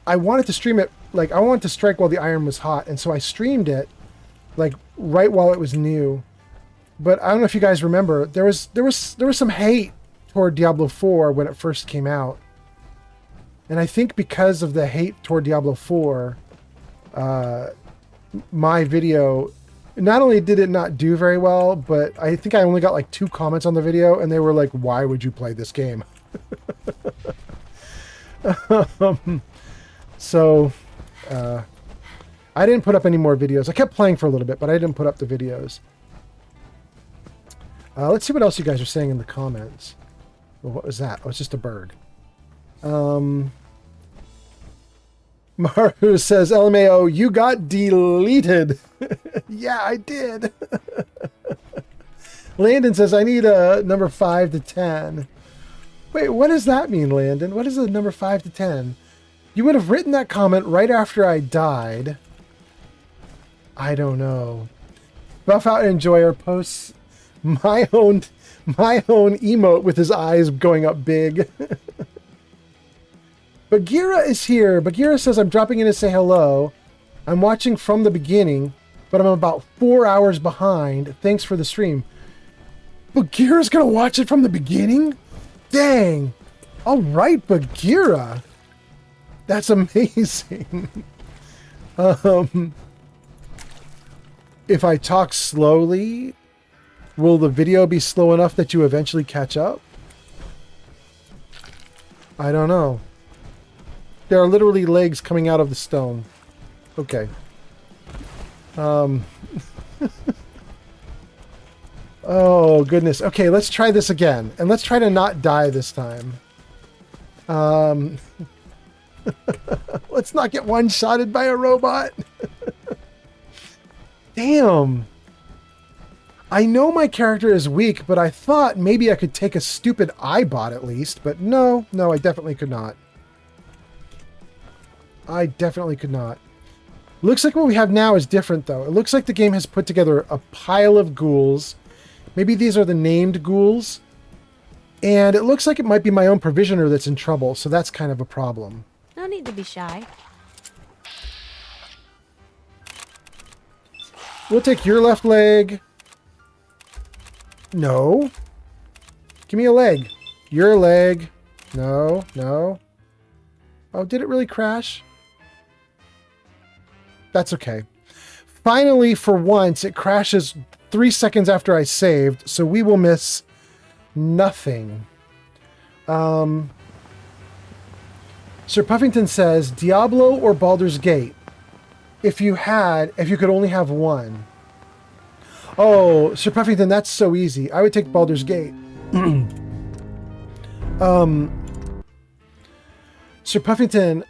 I wanted to stream it, like, I wanted to strike while the iron was hot, and so I streamed it, like, right while it was new. But I don't know if you guys remember, there was some hate toward Diablo 4 when it first came out. And I think because of the hate toward Diablo 4, my video, not only did it not do very well, but I think I only got like 2 comments on the video, and they were like, "Why would you play this game?" So, I didn't put up any more videos. I kept playing for a little bit, but I didn't put up the videos. Let's see what else you guys are saying in the comments. Well, what was that? Oh, it's just a bird. Maru says, LMAO, you got deleted. Yeah, I did. Landon says, I need a number 5 to 10. Wait, what does that mean, Landon? What is a number 5 to 10? You would have written that comment right after I died. I don't know. Buff Out Enjoyer posts my own emote with his eyes going up big. Bagheera is here. Bagheera says, I'm dropping in to say hello. I'm watching from the beginning, but I'm about 4 hours behind. Thanks for the stream. Bagheera's gonna watch it from the beginning? Dang. All right, Bagheera. That's amazing. If I talk slowly, will the video be slow enough that you eventually catch up? I don't know. There are literally legs coming out of the stone. Okay. Oh, goodness. Okay, let's try this again. And let's try to not die this time. Let's not get one-shotted by a robot. Damn. I know my character is weak, but I thought maybe I could take a stupid iBot at least. But no, I definitely could not. I definitely could not. Looks like what we have now is different, though. It looks like the game has put together a pile of ghouls. Maybe these are the named ghouls. And it looks like it might be my own provisioner that's in trouble, so that's kind of a problem. No need to be shy. We'll take your left leg. No. Give me a leg. Your leg. No, no. Oh, did it really crash? That's okay. Finally, for once, it crashes 3 seconds after I saved, so we will miss nothing. Sir Puffington says, Diablo or Baldur's Gate? If you could only have one. Oh, Sir Puffington, that's so easy. I would take Baldur's Gate. Sir Puffington,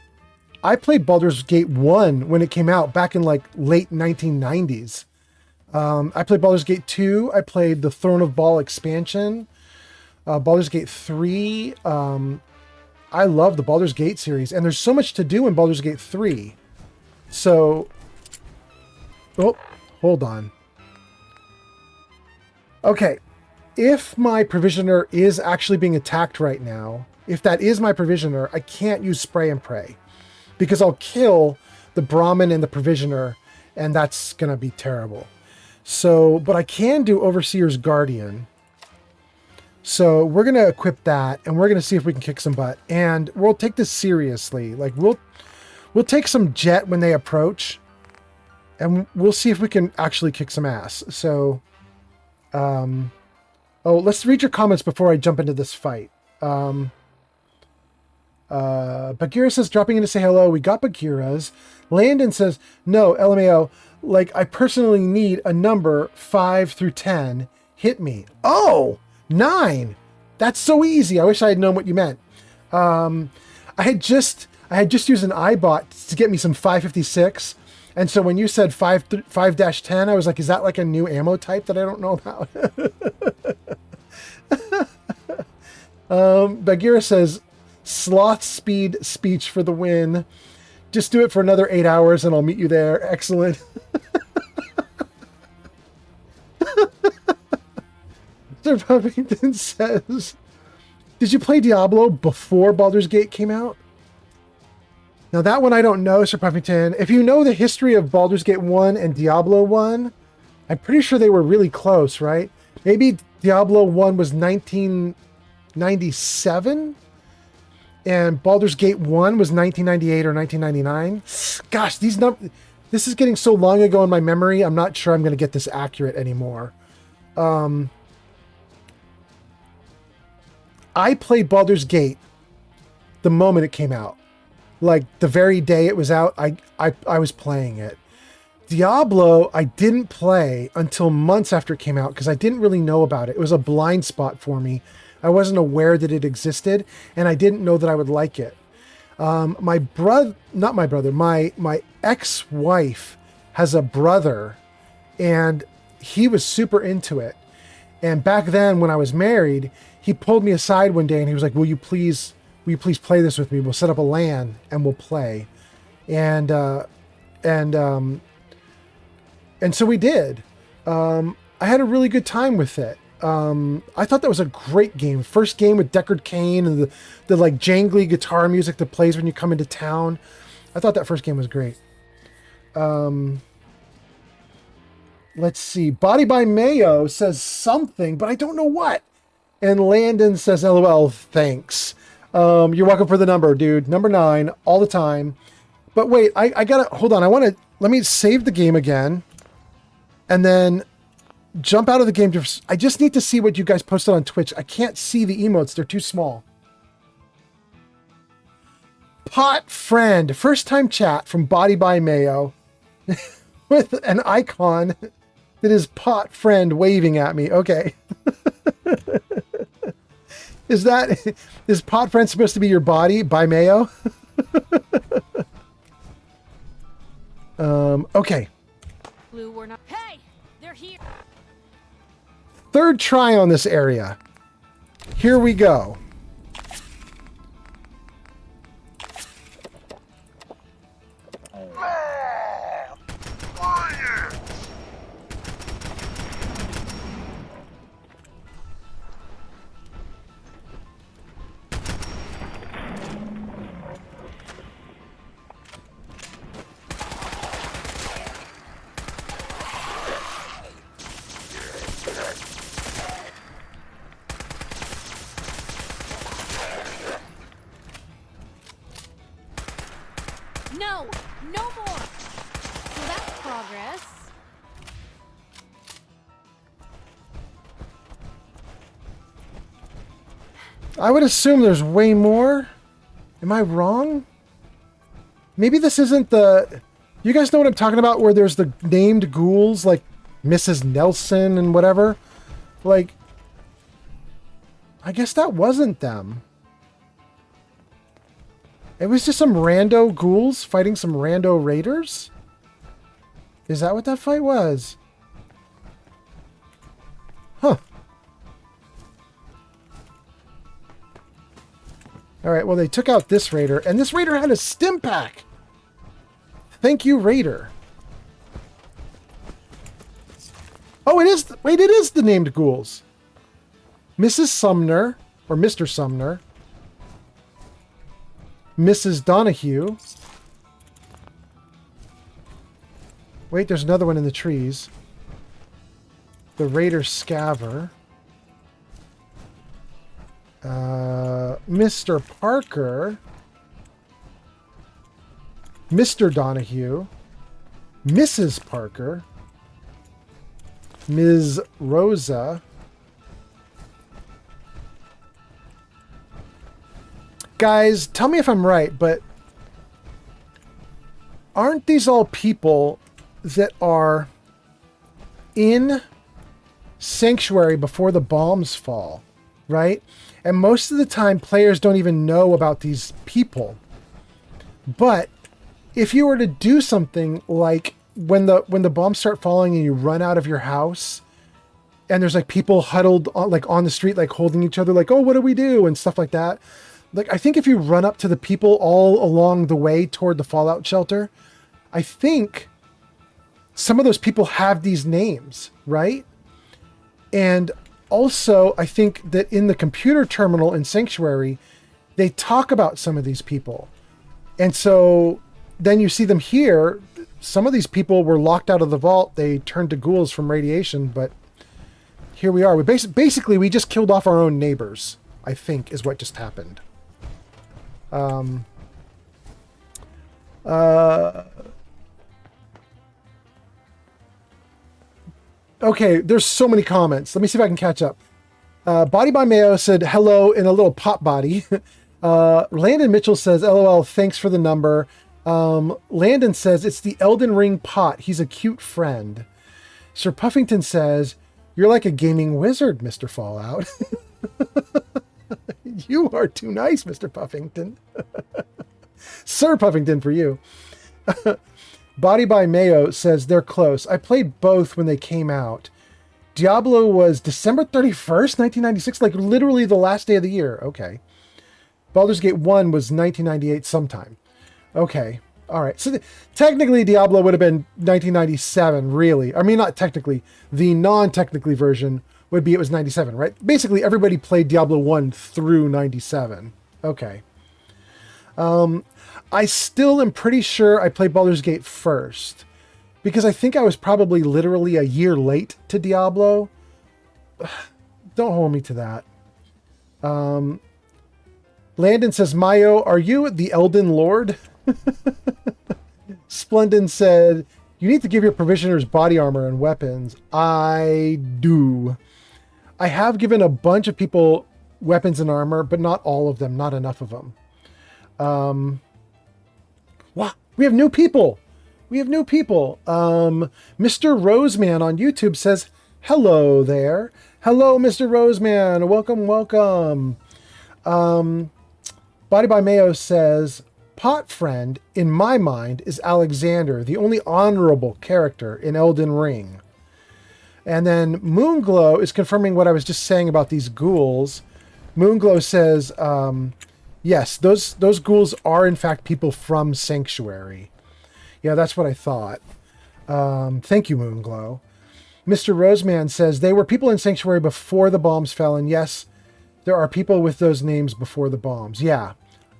I played Baldur's Gate 1 when it came out back in like late 1990s. I played Baldur's Gate 2. I played the Throne of Ball expansion. Baldur's Gate 3. I love the Baldur's Gate series, and there's so much to do in Baldur's Gate 3. So, oh, hold on. Okay, if my provisioner is actually being attacked right now, if that is my provisioner, I can't use spray and pray because I'll kill the Brahmin and the provisioner, and that's gonna be terrible. So, but I can do Overseer's Guardian. So we're gonna equip that, and we're gonna see if we can kick some butt, and we'll take this seriously. Like we'll take some jet when they approach, and we'll see if we can actually kick some ass. So, oh, let's read your comments before I jump into this fight. Bagheera says, dropping in to say hello. We got Bagheera's. Landon says, no, LMAO, like I personally need a number 5 through 10. Hit me. Oh, 9. That's so easy. I wish I had known what you meant. I had just used an iBot to get me some 556. And so when you said 5-10, I was like, is that like a new ammo type that I don't know about? Bagheera says, sloth speed speech for the win. Just do it for another 8 hours and I'll meet you there. Excellent. Sir Puffington says, did you play Diablo before Baldur's Gate came out? Now that one I don't know, Sir Puffington. If you know the history of Baldur's Gate 1 and Diablo 1, I'm pretty sure they were really close, right? Maybe Diablo 1 was 1997 and Baldur's Gate 1 was 1998 or 1999. Gosh, this is getting so long ago in my memory, I'm not sure I'm going to get this accurate anymore. I played Baldur's Gate the moment it came out. Like the very day it was out, I was playing it. Diablo, I didn't play until months after it came out because I didn't really know about it. It was a blind spot for me. I wasn't aware that it existed, and I didn't know that I would like it. My ex-wife has a brother, and he was super into it. And back then, when I was married, he pulled me aside one day and he was like, will you please play this with me? We'll set up a LAN and we'll play. And so we did. I had a really good time with it. I thought that was a great game. First game with Deckard Cain and the like jangly guitar music that plays when you come into town. I thought that first game was great. Let's see. Body by Mayo says something, but I don't know what. And Landon says, LOL, thanks. You're welcome for the number, dude. Number 9, all the time. But wait, I gotta, hold on. Let me save the game again. And then jump out of the game. I just need to see what you guys posted on Twitch. I can't see the emotes. They're too small. Pot friend. First time chat from Body by Mayo. With an icon that is pot friend waving at me. Okay. Is pot friend supposed to be your body by Mayo? Okay. Blue, we're not. Hey, they're here. Third try on this area. Here we go. No, no more. So that's progress. I would assume there's way more. Am I wrong? Maybe this isn't the... You guys know what I'm talking about? Where there's the named ghouls, like Mrs. Nelson and whatever? Like... I guess that wasn't them. It was just some rando ghouls fighting some rando raiders? Is that what that fight was? Huh. Alright, well they took out this raider, and this raider had a stim pack! Thank you, raider. Oh, it is... Wait, it is the named ghouls. Mrs. Sumner, or Mr. Sumner. Mrs. Donahue. Wait, there's another one in the trees. The Raider Scaver. Mr. Parker. Mr. Donahue. Mrs. Parker. Ms. Rosa. Guys, tell me if I'm right, but aren't these all people that are in Sanctuary before the bombs fall, right? And most of the time, players don't even know about these people. But if you were to do something like when the bombs start falling and you run out of your house, and there's like people huddled on the street, like holding each other, like, oh, what do we do? And stuff like that. Like, I think if you run up to the people all along the way toward the fallout shelter, I think some of those people have these names, right? And also, I think that in the computer terminal in Sanctuary, they talk about some of these people. And so then you see them here. Some of these people were locked out of the vault. They turned to ghouls from radiation, but here we are. We basically, we just killed off our own neighbors, I think, is what just happened. Okay, there's so many comments. Let me see if I can catch up. Body by Mayo said hello in a little pop body. Landon Mitchell says, LOL, thanks for the number. Landon says, it's the Elden Ring pot. He's a cute friend. Sir Puffington says, you're like a gaming wizard, Mr. Fallout. You are too nice, Mr. Puffington. Sir Puffington for you. Body by Mayo says they're close. I played both when they came out. Diablo was December 31st, 1996, like literally the last day of the year. Okay. Baldur's Gate 1 was 1998 sometime. Okay. All right. So technically Diablo would have been 1997, really. I mean, not technically. The non-technically version would be it was 97, right? Basically, everybody played Diablo 1 through 97. Okay. I still am pretty sure I played Baldur's Gate first, because I think I was probably literally a year late to Diablo. Don't hold me to that. Landon says, Mayo, are you the Elden Lord? Splendid said, you need to give your provisioners body armor and weapons. I do. I have given a bunch of people weapons and armor, but not all of them, not enough of them. Wow, we have new people. We have new people. Mr. Roseman on YouTube says, hello there. Hello, Mr. Roseman. Welcome, welcome. Body by Mayo says, Pot Friend, in my mind, is Alexander, the only honorable character in Elden Ring. And then Moonglow is confirming what I was just saying about these ghouls. Moonglow says, yes, those ghouls are in fact people from Sanctuary. Yeah, that's what I thought. Thank you, Moonglow. Mr. Roseman says, they were people in Sanctuary before the bombs fell, and yes, there are people with those names before the bombs. Yeah.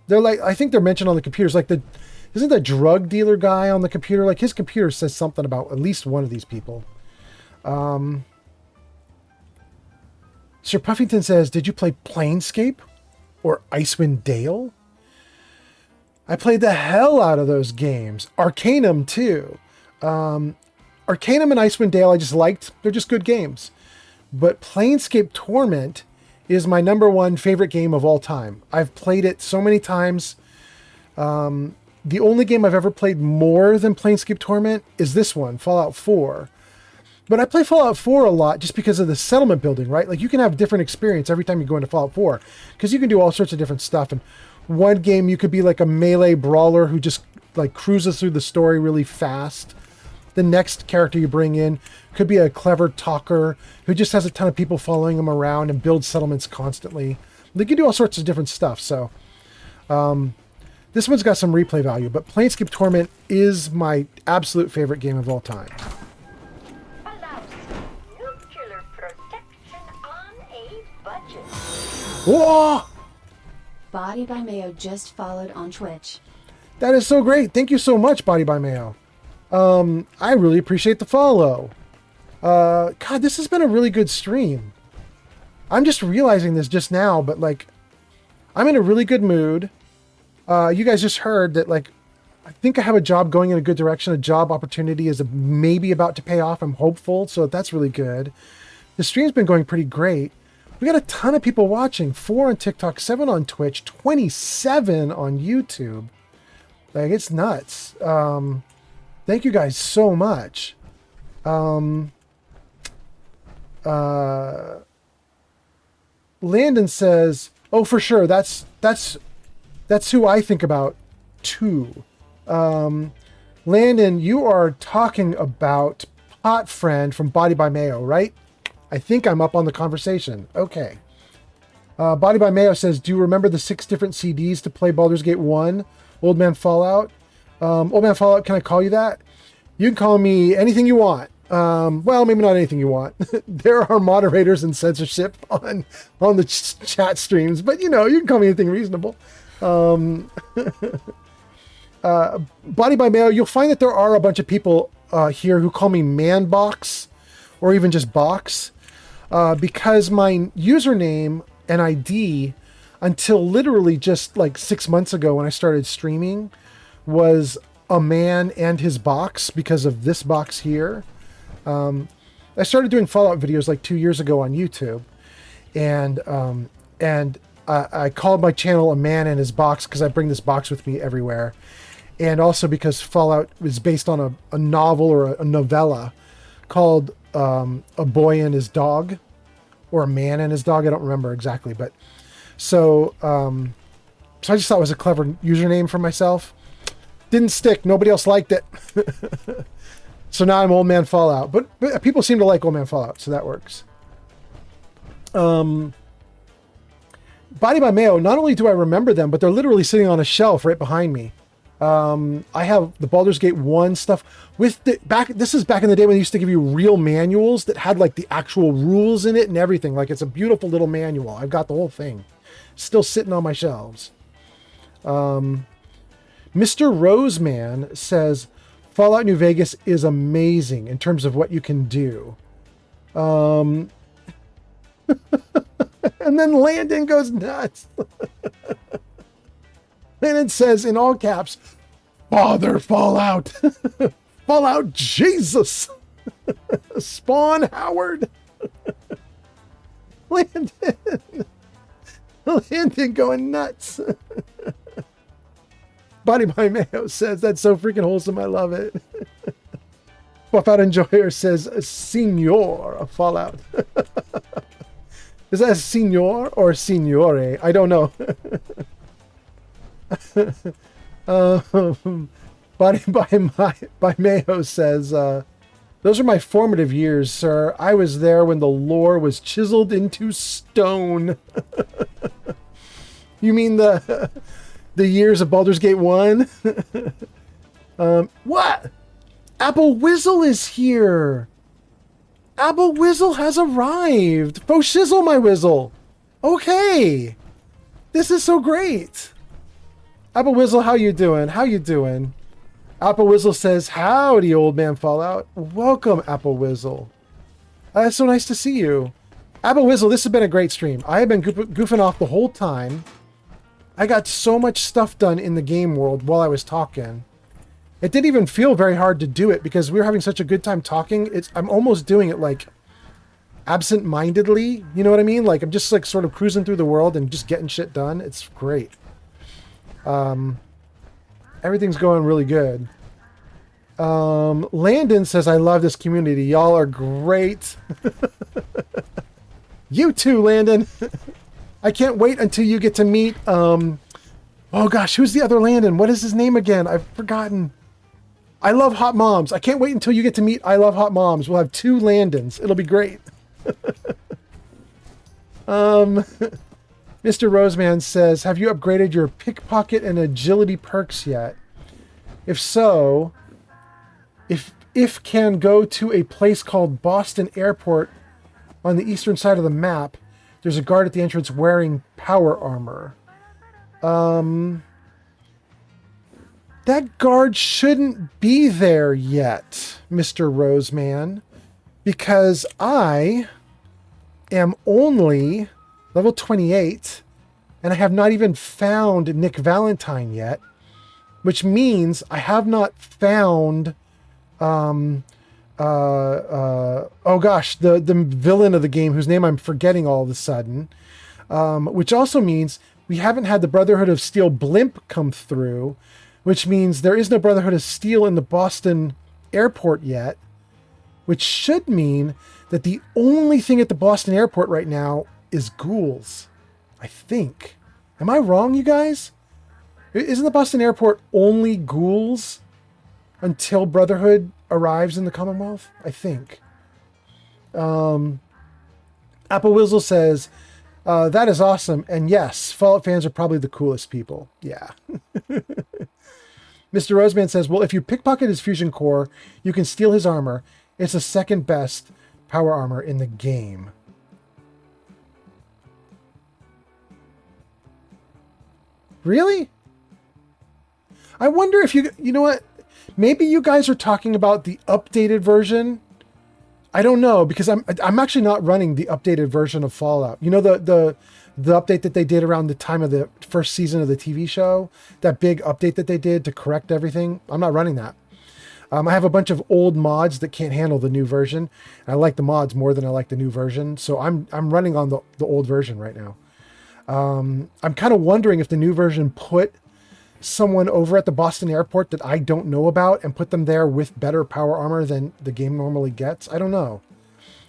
They're like, I think they're mentioned on the computers, like isn't the drug dealer guy on the computer? Like his computer says something about at least one of these people. Sir Puffington says, did you play Planescape or Icewind Dale? I played the hell out of those games. Arcanum too. Arcanum and Icewind Dale I just liked. They're just good games. But Planescape Torment is my #1 favorite game of all time. I've played it so many times. The only game I've ever played more than Planescape Torment is this one, Fallout 4. But I play Fallout 4 a lot just because of the settlement building, right? Like you can have different experience every time you go into Fallout 4 because you can do all sorts of different stuff. And one game you could be like a melee brawler who just like cruises through the story really fast. The next character you bring in could be a clever talker who just has a ton of people following him around and builds settlements constantly. They can do all sorts of different stuff. So this one's got some replay value, but Planescape Torment is my absolute favorite game of all time. Nuclear protection on a budget. Whoa! Body by Mayo just followed on Twitch. That is so great. Thank you so much, Body by Mayo. I really appreciate the follow. God, this has been a really good stream. I'm just realizing this just now, but like, I'm in a really good mood. You guys just heard that, like, I think I have a job going in a good direction. A job opportunity is maybe about to pay off. I'm hopeful, so that's really good. The stream's been going pretty great. We got a ton of people watching. 4 on TikTok, 7 on Twitch, 27 on YouTube. Like, it's nuts. Thank you guys so much. Landon says, oh, for sure. That's who I think about too. Landon, you are talking about Pot Friend from Body by Mayo, right? I think I'm up on the conversation. Okay. Body by Mayo says, do you remember the 6 different CDs to play Baldur's Gate 1? Old Man Fallout? Old Man Fallout, can I call you that? You can call me anything you want. Well, maybe not anything you want. There are moderators and censorship on the chat streams, but you know, you can call me anything reasonable. Body by Mayo, you'll find that there are a bunch of people here who call me Manbox or even just Box because my username and ID until literally just like 6 months ago when I started streaming was a man and his box because of this box here. I started doing Fallout videos like 2 years ago on YouTube, and I called my channel A Man and His Box because I bring this box with me everywhere, and also because Fallout is based on a novel or a novella called A Boy and His Dog, or A Man and His Dog. I don't remember exactly, but so I just thought it was a clever username for myself. Didn't stick. Nobody else liked it. So now I'm Old Man Fallout. But people seem to like Old Man Fallout, so that works. Body by Mayo, not only do I remember them, but they're literally sitting on a shelf right behind me. I have the Baldur's Gate 1 stuff. This is back in the day when they used to give you real manuals that had like the actual rules in it and everything. Like it's a beautiful little manual. I've got the whole thing. Still sitting on my shelves. Mr. Roseman says, Fallout New Vegas is amazing in terms of what you can do. And then Landon goes nuts. Landon says in all caps, Father Fallout. Fallout Jesus. Spawn Howard. Landon. Landon going nuts. Body by Mayo says, that's so freaking wholesome. I love it. Buff Out Enjoyer says, Senor of Fallout. Is that Senor or Signore? I don't know. Body by Mayo says, those are my formative years, sir. I was there when the lore was chiseled into stone. You mean the years of Baldur's Gate 1? What? Apple Whizzle is here. Apple Whizzle has arrived. Faux shizzle, my Whizzle. Okay. This is so great. Apple Whizzle, how you doing? How you doing? Apple Whizzle says, howdy, old man Fallout. Welcome, Apple Whizzle. It's so nice to see you. Apple Whizzle, this has been a great stream. I have been goofing off the whole time. I got so much stuff done in the game world while I was talking. It didn't even feel very hard to do it because we were having such a good time talking. I'm almost doing it like absent-mindedly. You know what I mean? Like I'm just like sort of cruising through the world and just getting shit done. It's great. Everything's going really good. Landon says, I love this community. Y'all are great. You too, Landon. I can't wait until you get to meet, oh gosh, who's the other Landon? What is his name again? I've forgotten. I Love Hot Moms. I can't wait until you get to meet I Love Hot Moms. We'll have 2 Landons. It'll be great. Mr. Roseman says, have you upgraded your pickpocket and agility perks yet? If so, if can go to a place called Boston Airport on the eastern side of the map. There's a guard at the entrance wearing power armor. That guard shouldn't be there yet, Mr. Roseman, because I am only level 28, and I have not even found Nick Valentine yet, which means I have not found, oh gosh, the villain of the game, whose name I'm forgetting all of a sudden, which also means we haven't had the Brotherhood of Steel blimp come through, which means there is no Brotherhood of Steel in the Boston airport yet, which should mean that the only thing at the Boston airport right now is ghouls, I think. Am I wrong, you guys? Isn't the Boston airport only ghouls until Brotherhood arrives in the Commonwealth? I think. Apple Wizzle says, that is awesome. And yes, Fallout fans are probably the coolest people. Yeah. Mr. Roseman says, well, if you pickpocket his fusion core, you can steal his armor. It's the second best power armor in the game. Really? I wonder if you know what? Maybe you guys are talking about the updated version. I don't know, because I'm actually not running the updated version of Fallout. You know, the update that they did around the time of the first season of the TV show, that big update that they did to correct everything. I'm not running that. I have a bunch of old mods that can't handle the new version. I like the mods more than I like the new version. So I'm running on the old version right now. I'm kind of wondering if the new version put someone over at the Boston airport that I don't know about and put them there with better power armor than the game normally gets. I don't know.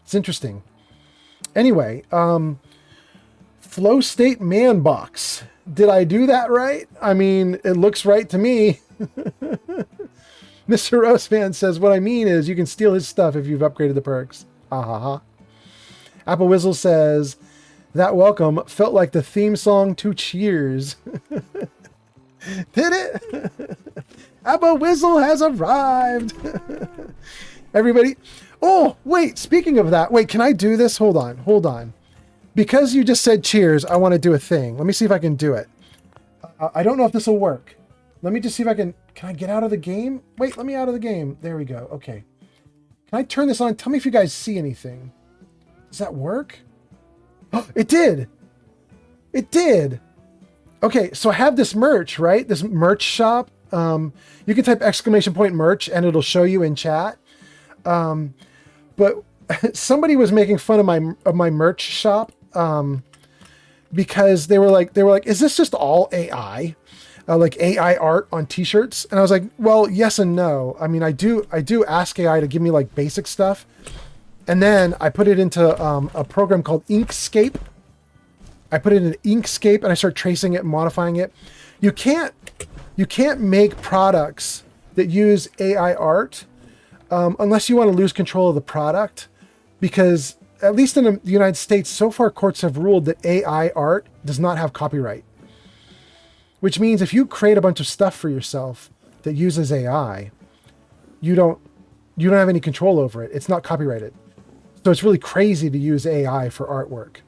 It's interesting. Anyway, Flow State Man Box. Did I do that right? I mean, it looks right to me. Mr. Roseman says, what I mean is you can steal his stuff if you've upgraded the perks. Ha ha ha. Apple Whizzle says, that welcome felt like the theme song to Cheers. Did it? Apple Whizzle has arrived. Everybody. Oh, wait, speaking of that. Wait, can I do this? Hold on. Because you just said cheers, I want to do a thing. Let me see if I can do it. I don't know if this will work. Let me just see if I can I get out of the game? Wait, let me out of the game. There we go. Okay. Can I turn this on? Tell me if you guys see anything. Does that work? Oh, it did. It did. Okay, so I have this merch, right? This merch shop. You can type !merch and it'll show you in chat. But somebody was making fun of my merch shop because they were like, is this just all AI? Like AI art on t-shirts? And I was like, well, yes and no. I mean, I do ask AI to give me like basic stuff. And then I put it into a program called Inkscape. I put it in Inkscape and I start tracing it and modifying it. You can't make products that use AI art unless you want to lose control of the product, because at least in the United States, so far courts have ruled that AI art does not have copyright. Which means if you create a bunch of stuff for yourself that uses AI, you don't have any control over it. It's not copyrighted. So it's really crazy to use AI for artwork.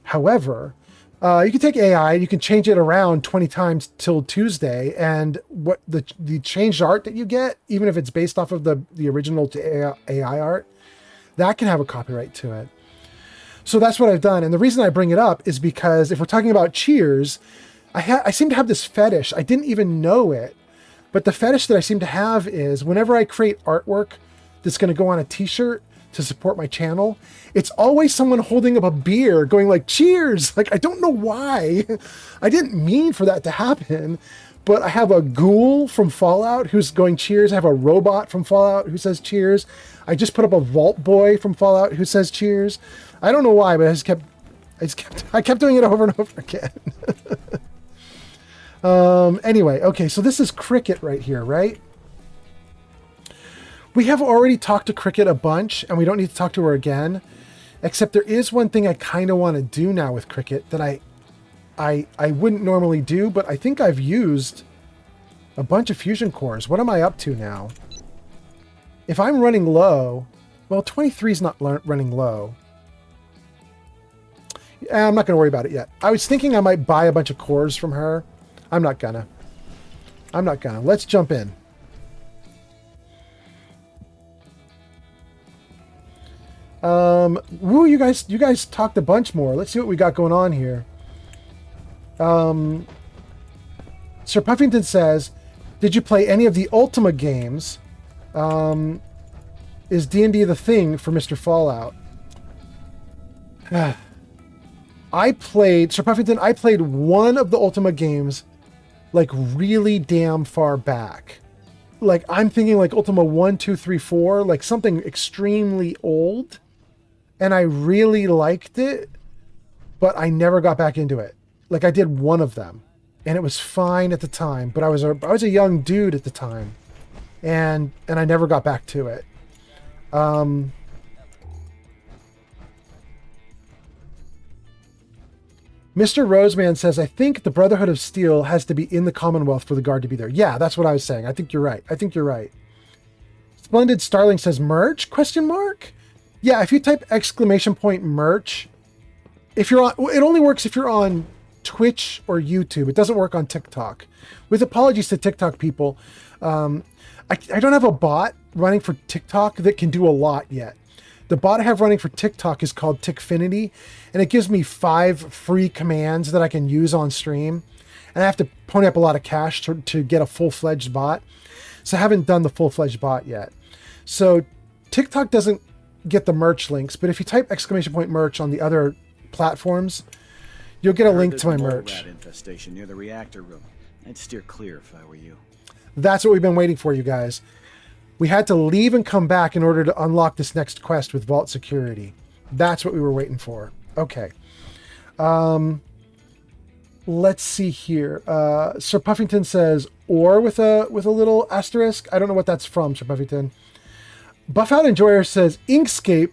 However, you can take AI, you can change it around 20 times till Tuesday, and what the changed art that you get, even if it's based off of the original to AI art, that can have a copyright to it. So that's what I've done. And the reason I bring it up is because if we're talking about Cheers, I seem to have this fetish. I didn't even know it, but the fetish that I seem to have is whenever I create artwork that's going to go on a t-shirt to support my channel, it's always someone holding up a beer going like, cheers. Like, I don't know why. I didn't mean for that to happen, but I have a ghoul from Fallout who's going cheers. I have a robot from Fallout who says cheers. I just put up a Vault Boy from Fallout who says cheers. I don't know why, but I kept doing it over and over again. Anyway, okay, so this is Cricket right here, right? We have already talked to Cricket a bunch, and we don't need to talk to her again. Except there is one thing I kind of want to do now with Cricket that I wouldn't normally do, but I think I've used a bunch of fusion cores. What am I up to now? If I'm running low, well, 23 is not running low. I'm not going to worry about it yet. I was thinking I might buy a bunch of cores from her. I'm not gonna. Let's jump in. Woo, you guys talked a bunch more. Let's see what we got going on here. Sir Puffington says, did you play any of the Ultima games? Is D&D the thing for Mr. Fallout? Sir Puffington, I played one of the Ultima games like really damn far back. Like, I'm thinking like Ultima 1, 2, 3, 4, like something extremely old. And I really liked it, but I never got back into it. Like, I did one of them and it was fine at the time, but I was a young dude at the time, and I never got back to it. Mr. Roseman says, I think the Brotherhood of Steel has to be in the Commonwealth for the Guard to be there. Yeah, that's what I was saying. I think you're right. Splendid Starling says, merch? ? Yeah, if you type !merch, if you're on, it only works if you're on Twitch or YouTube. It doesn't work on TikTok. With apologies to TikTok people, I don't have a bot running for TikTok that can do a lot yet. The bot I have running for TikTok is called Tickfinity, and it gives me 5 free commands that I can use on stream. And I have to pony up a lot of cash to get a full-fledged bot. So I haven't done the full-fledged bot yet. So TikTok doesn't get the merch links, but if you type !merch on the other platforms, you'll get a link to my merch. Rat infestation near the reactor room. I'd steer clear if I were you. That's what we've been waiting for, you guys. We had to leave and come back in order to unlock this next quest with Vault Security. That's what we were waiting for. Okay. Let's see here. Sir Puffington says, or with a little asterisk. I don't know what that's from, Sir Puffington. Buff Out Enjoyer says, Inkscape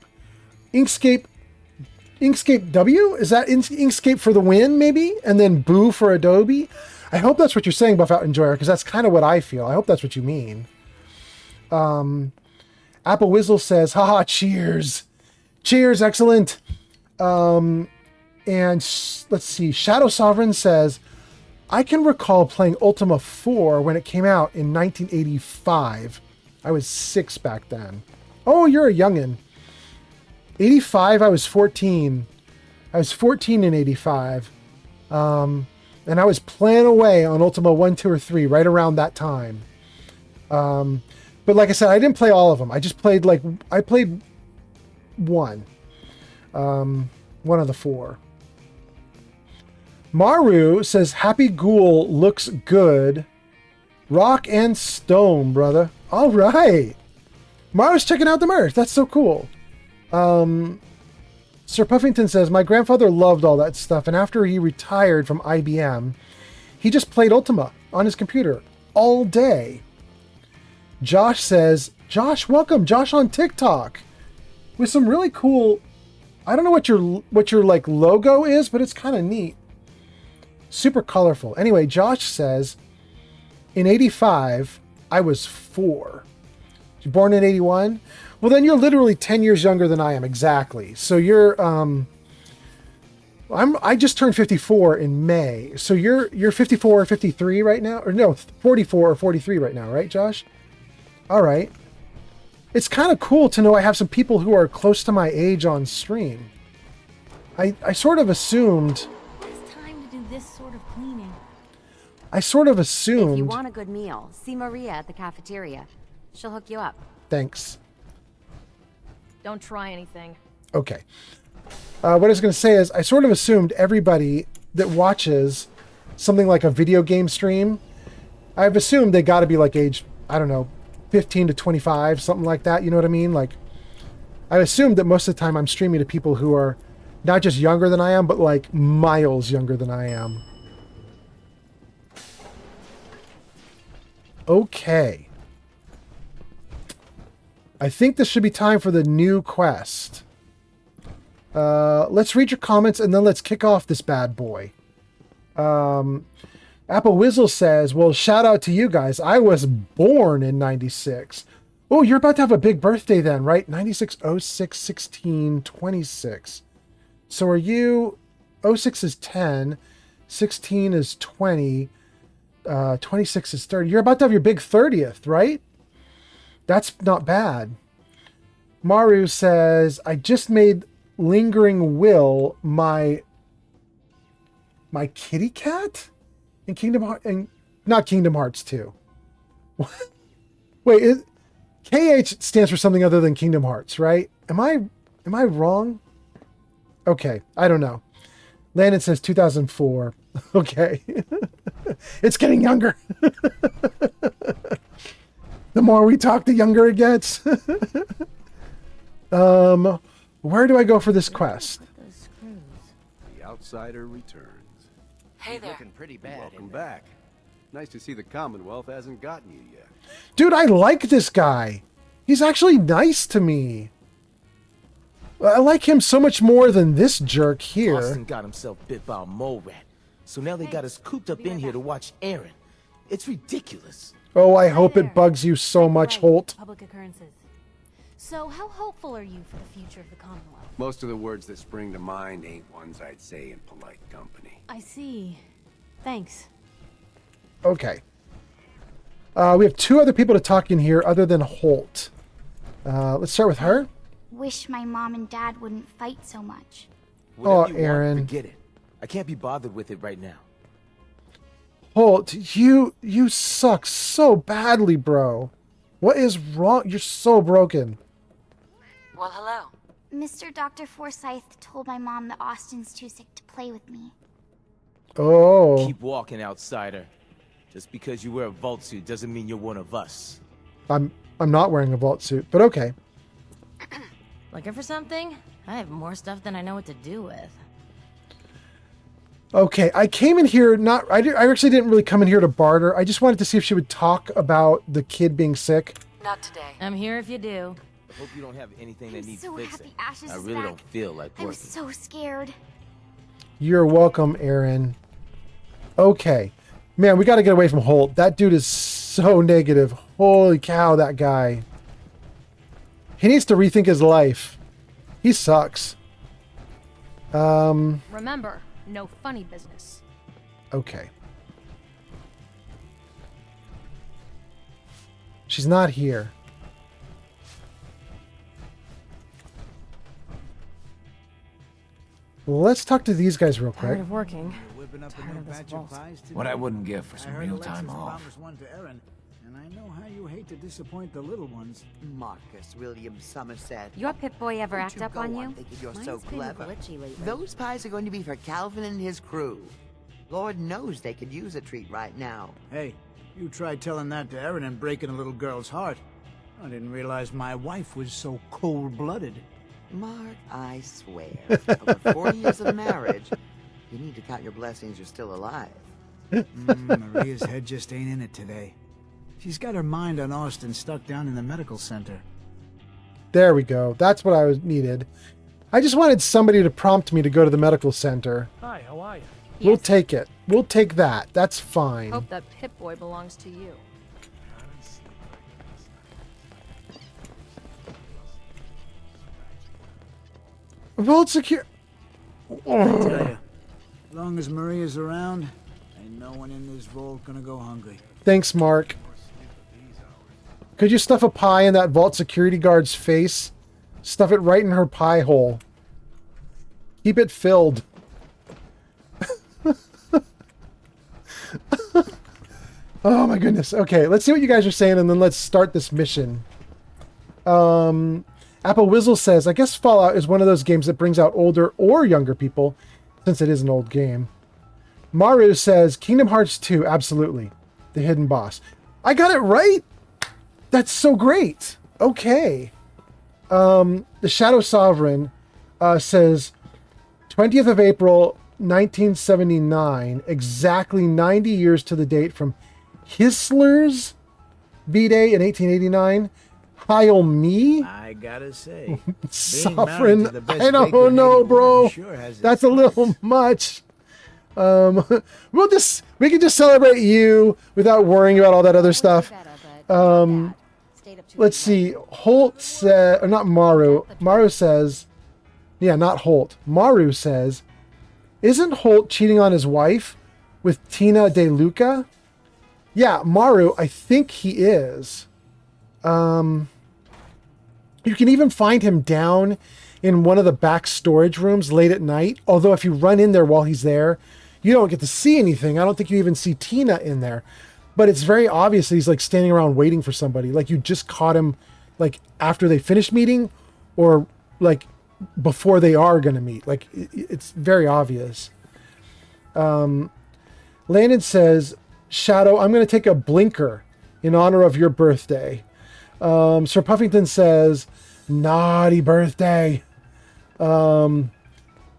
W? Is that Inkscape for the win, maybe? And then Boo for Adobe? I hope that's what you're saying, Buff Out Enjoyer, because that's kind of what I feel. I hope that's what you mean. Apple Whizzle says, haha, cheers. Cheers, excellent. And let's see, Shadow Sovereign says, I can recall playing Ultima 4 when it came out in 1985. I was 6 back then. Oh, you're a youngin'. 85, I was 14. I was 14 in 85. And I was playing away on Ultima 1, 2, or 3 right around that time. But like I said, I didn't play all of them. I just played I played one. One of the 4. Maru says, Happy Ghoul looks good. Rock and stone, brother. All right. Maru's checking out the merch. That's so cool. Sir Puffington says, my grandfather loved all that stuff, and after he retired from IBM, he just played Ultima on his computer all day. Josh says, Josh, welcome. Josh on TikTok with some really cool, I don't know what your like logo is, but it's kind of neat. Super colorful. Anyway, Josh says, in 85, I was 4. You're born in 81? Well, then you're literally 10 years younger than I am, exactly. So you're, I just turned 54 in May. So you're 54 or 53 right now? Or no, 44 or 43 right now, right, Josh? All right. It's kind of cool to know I have some people who are close to my age on stream. I sort of assumed... It's time to do this sort of cleaning. I sort of assumed... If you want a good meal, see Maria at the cafeteria. She'll hook you up. Thanks. Don't try anything. Okay. What I was going to say is I sort of assumed everybody that watches something like a video game stream, I've assumed they got to be like age, I don't know, 15 to 25, something like that. You know what I mean? Like, I assumed that most of the time I'm streaming to people who are not just younger than I am, but like miles younger than I am. Okay. I think this should be time for the new quest. Let's read your comments and then let's kick off this bad boy. Apple Wizzle says, well, shout out to you guys. I was born in 96. Oh, you're about to have a big birthday then, right? 96, 06, 16, 26. So are you... 06 is 10, 16 is 20, 26 is 30. You're about to have your big 30th, right? That's not bad. Maru says, I just made Lingering Will my kitty cat in Kingdom Hearts, and not Kingdom Hearts 2. Wait, KH stands for something other than Kingdom Hearts, right? Am I wrong? Okay, I don't know. Landon says 2004. Okay. It's getting younger. The more we talk, the younger it gets. Where do I go for this quest? The outsider returns. Hey there. Looking pretty bad. Welcome back. Nice to see the Commonwealth hasn't gotten you yet. Dude, I like this guy. He's actually nice to me. I like him so much more than this jerk here. Austin got himself bit by a mole rat. So now they got us cooped up in here to watch Aaron. It's ridiculous. Oh, I hope it bugs you so much, Holt. Public occurrences. So, how hopeful are you for the future of the Commonwealth? Most of the words that spring to mind ain't ones I'd say in polite company. I see. Thanks. Okay. We have 2 other people to talk in here other than Holt. Let's start with her. Wish my mom and dad wouldn't fight so much. Whatever you Aaron. want, forget it. I can't be bothered with it right now. Holt, you suck so badly, bro. What is wrong? You're so broken. Well, hello. Mr. Dr. Forsyth told my mom that Austin's too sick to play with me. Oh. Keep walking, outsider. Just because you wear a vault suit doesn't mean you're one of us. I'm not wearing a vault suit, but okay. Looking for something? I have more stuff than I know what to do with. Okay, I came in here I actually didn't really come in here to barter. I just wanted to see if she would talk about the kid being sick. Not today. I'm here if you do. I hope you don't have anything that needs so fixing. happy Ashes I is really back. don't feel like I working. was so scared. You're welcome, Aaron. Okay. Man, we got to get away from Holt. That dude is so negative. Holy cow, that guy. He needs to rethink his life. He sucks. Remember, no funny business. Okay. She's not here. Let's talk to these guys real quick. Tired of working. whipping up a Tired new of this batch vault. of pies today? What I wouldn't give for I some heard real Alexis time off. promised one to Erin, and I know how you hate to disappoint the little ones. Marcus William Somerset. Your Pip-Boy ever Don't act you up go on you? Thinking you're Mine's so been clever. glitchy lately. Those pies are going to be for Calvin and his crew. Lord knows they could use a treat right now. Hey, you tried telling that to Erin and breaking a little girl's heart. I didn't realize my wife was so cold-blooded. Mark, I swear, over 4 years of marriage, you need to count your blessings you're still alive. Maria's head just ain't in it today. She's got her mind on Austin stuck down in the medical center. There we go. That's what I needed. I just wanted somebody to prompt me to go to the medical center. Hi, how are you? We'll take it. We'll take that. That's fine. Hope that Pip-Boy belongs to you. Vault secure. I tell ya, as long as Maria's around, ain't no one in this vault gonna go hungry. Thanks, Mark. Could you stuff a pie in that vault security guard's face? Stuff it right in her pie hole. Keep it filled. Oh my goodness. Okay, let's see what you guys are saying and then let's start this mission. Apple Wizzle says, I guess Fallout is one of those games that brings out older or younger people, since it is an old game. Maru says, Kingdom Hearts 2, absolutely. The hidden boss. I got it right? That's so great. Okay. The Shadow Sovereign says, 20th of April, 1979, exactly 90 years to the date from Hissler's B-Day in 1889. Heil me? I gotta say, Sovereign, I don't know, bro. Sure That's a little much. We can just celebrate you without worrying about all that other stuff. Let's see. Holt said, or not Maru. Maru says, yeah, not Holt. Maru says, isn't Holt cheating on his wife with Tina De Luca? Yeah, Maru, I think he is. You can even find him down in one of the back storage rooms late at night. Although if you run in there while he's there, you don't get to see anything. I don't think you even see Tina in there. But it's very obvious that he's like standing around waiting for somebody. Like you just caught him like after they finished meeting or like before they are going to meet. Like it's very obvious. Landon says, Shadow, I'm going to take a blinker in honor of your birthday. Sir Puffington says, naughty birthday. And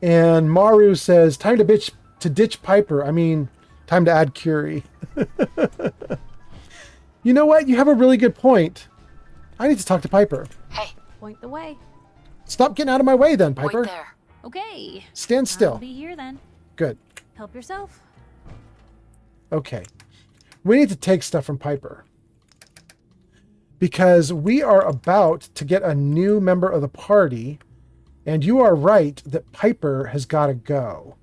Maru says, time to ditch Piper. I mean, time to add Curie. You know what? You have a really good point. I need to talk to Piper. Hey, point the way. Stop getting out of my way then, Piper. Point there. Okay. Stand still. I'll be here then. Good. Help yourself. Okay. We need to take stuff from Piper. Because we are about to get a new member of the party. And you are right that Piper has got to go.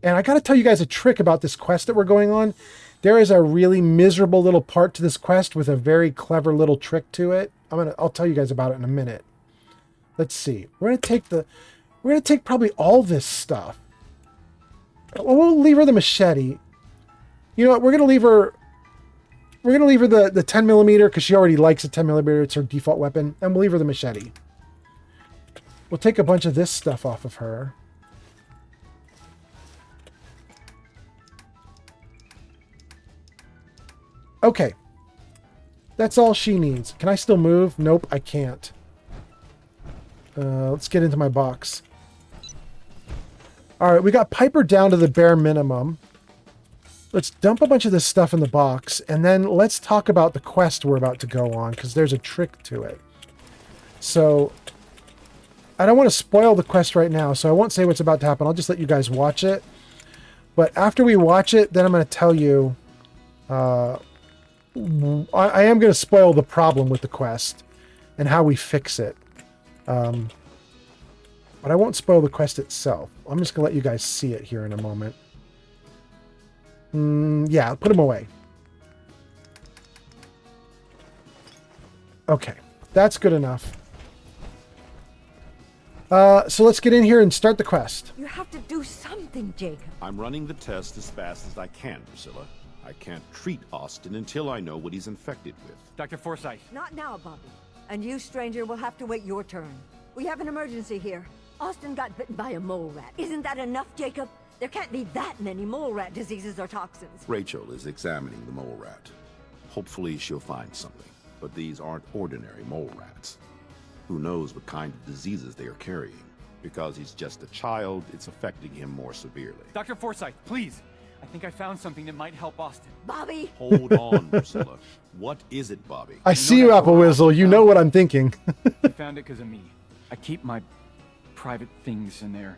And I got to tell you guys a trick about this quest that we're going on. There is a really miserable little part to this quest with a very clever little trick to it. I'll tell you guys about it in a minute. Let's see. We're going to take probably all this stuff. We'll leave her the machete. You know what? We're going to leave her the 10mm because she already likes a 10mm. It's her default weapon. And we'll leave her the machete. We'll take a bunch of this stuff off of her. Okay. That's all she needs. Can I still move? Nope, I can't. Let's get into my box. Alright, we got Piper down to the bare minimum. Let's dump a bunch of this stuff in the box, and then let's talk about the quest we're about to go on, because there's a trick to it. So, I don't want to spoil the quest right now, so I won't say what's about to happen. I'll just let you guys watch it. But after we watch it, then I'm going to tell you... I am going to spoil the problem with the quest and how we fix it. But I won't spoil the quest itself. I'm just going to let you guys see it here in a moment. Yeah, put them away. Okay, that's good enough. So let's get in here and start the quest. You have to do something, Jacob. I'm running the test as fast as I can, Priscilla. I can't treat Austin until I know what he's infected with. Dr. Forsyth. Not now, Bobby. And you, stranger, will have to wait your turn. We have an emergency here. Austin got bitten by a mole rat. Isn't that enough, Jacob? There can't be that many mole rat diseases or toxins. Rachel is examining the mole rat. Hopefully she'll find something. But these aren't ordinary mole rats. Who knows what kind of diseases they are carrying? Because he's just a child, it's affecting him more severely. Dr. Forsyth, please. I think I found something that might help Austin. Bobby! Hold on, Priscilla. What is it, Bobby? I see you, Apple Whizzle. You know what I'm thinking. He found it because of me. I keep my private things in there.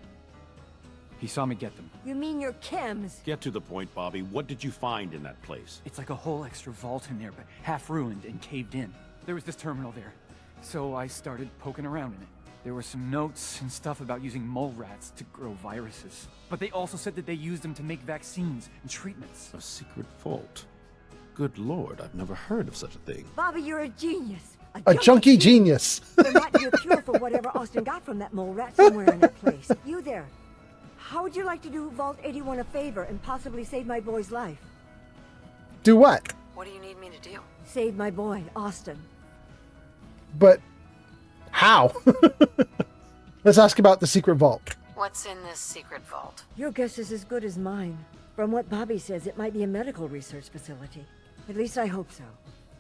He saw me get them. You mean your chems? Get to the point, Bobby. What did you find in that place? It's like a whole extra vault in there, but half ruined and caved in. There was this terminal there, so I started poking around in it. There were some notes and stuff about using mole rats to grow viruses. But they also said that they used them to make vaccines and treatments. A secret vault? Good Lord, I've never heard of such a thing. Bobby, you're a genius. A junkie genius. There might be a cure for whatever Austin got from that mole rat somewhere in that place. You there. How would you like to do Vault 81 a favor and possibly save my boy's life? Do what? What do you need me to do? Save my boy, Austin. But how? Let's ask about the secret vault. What's in this secret vault? Your guess is as good as mine. From what Bobby says, it might be a medical research facility. At least I hope so.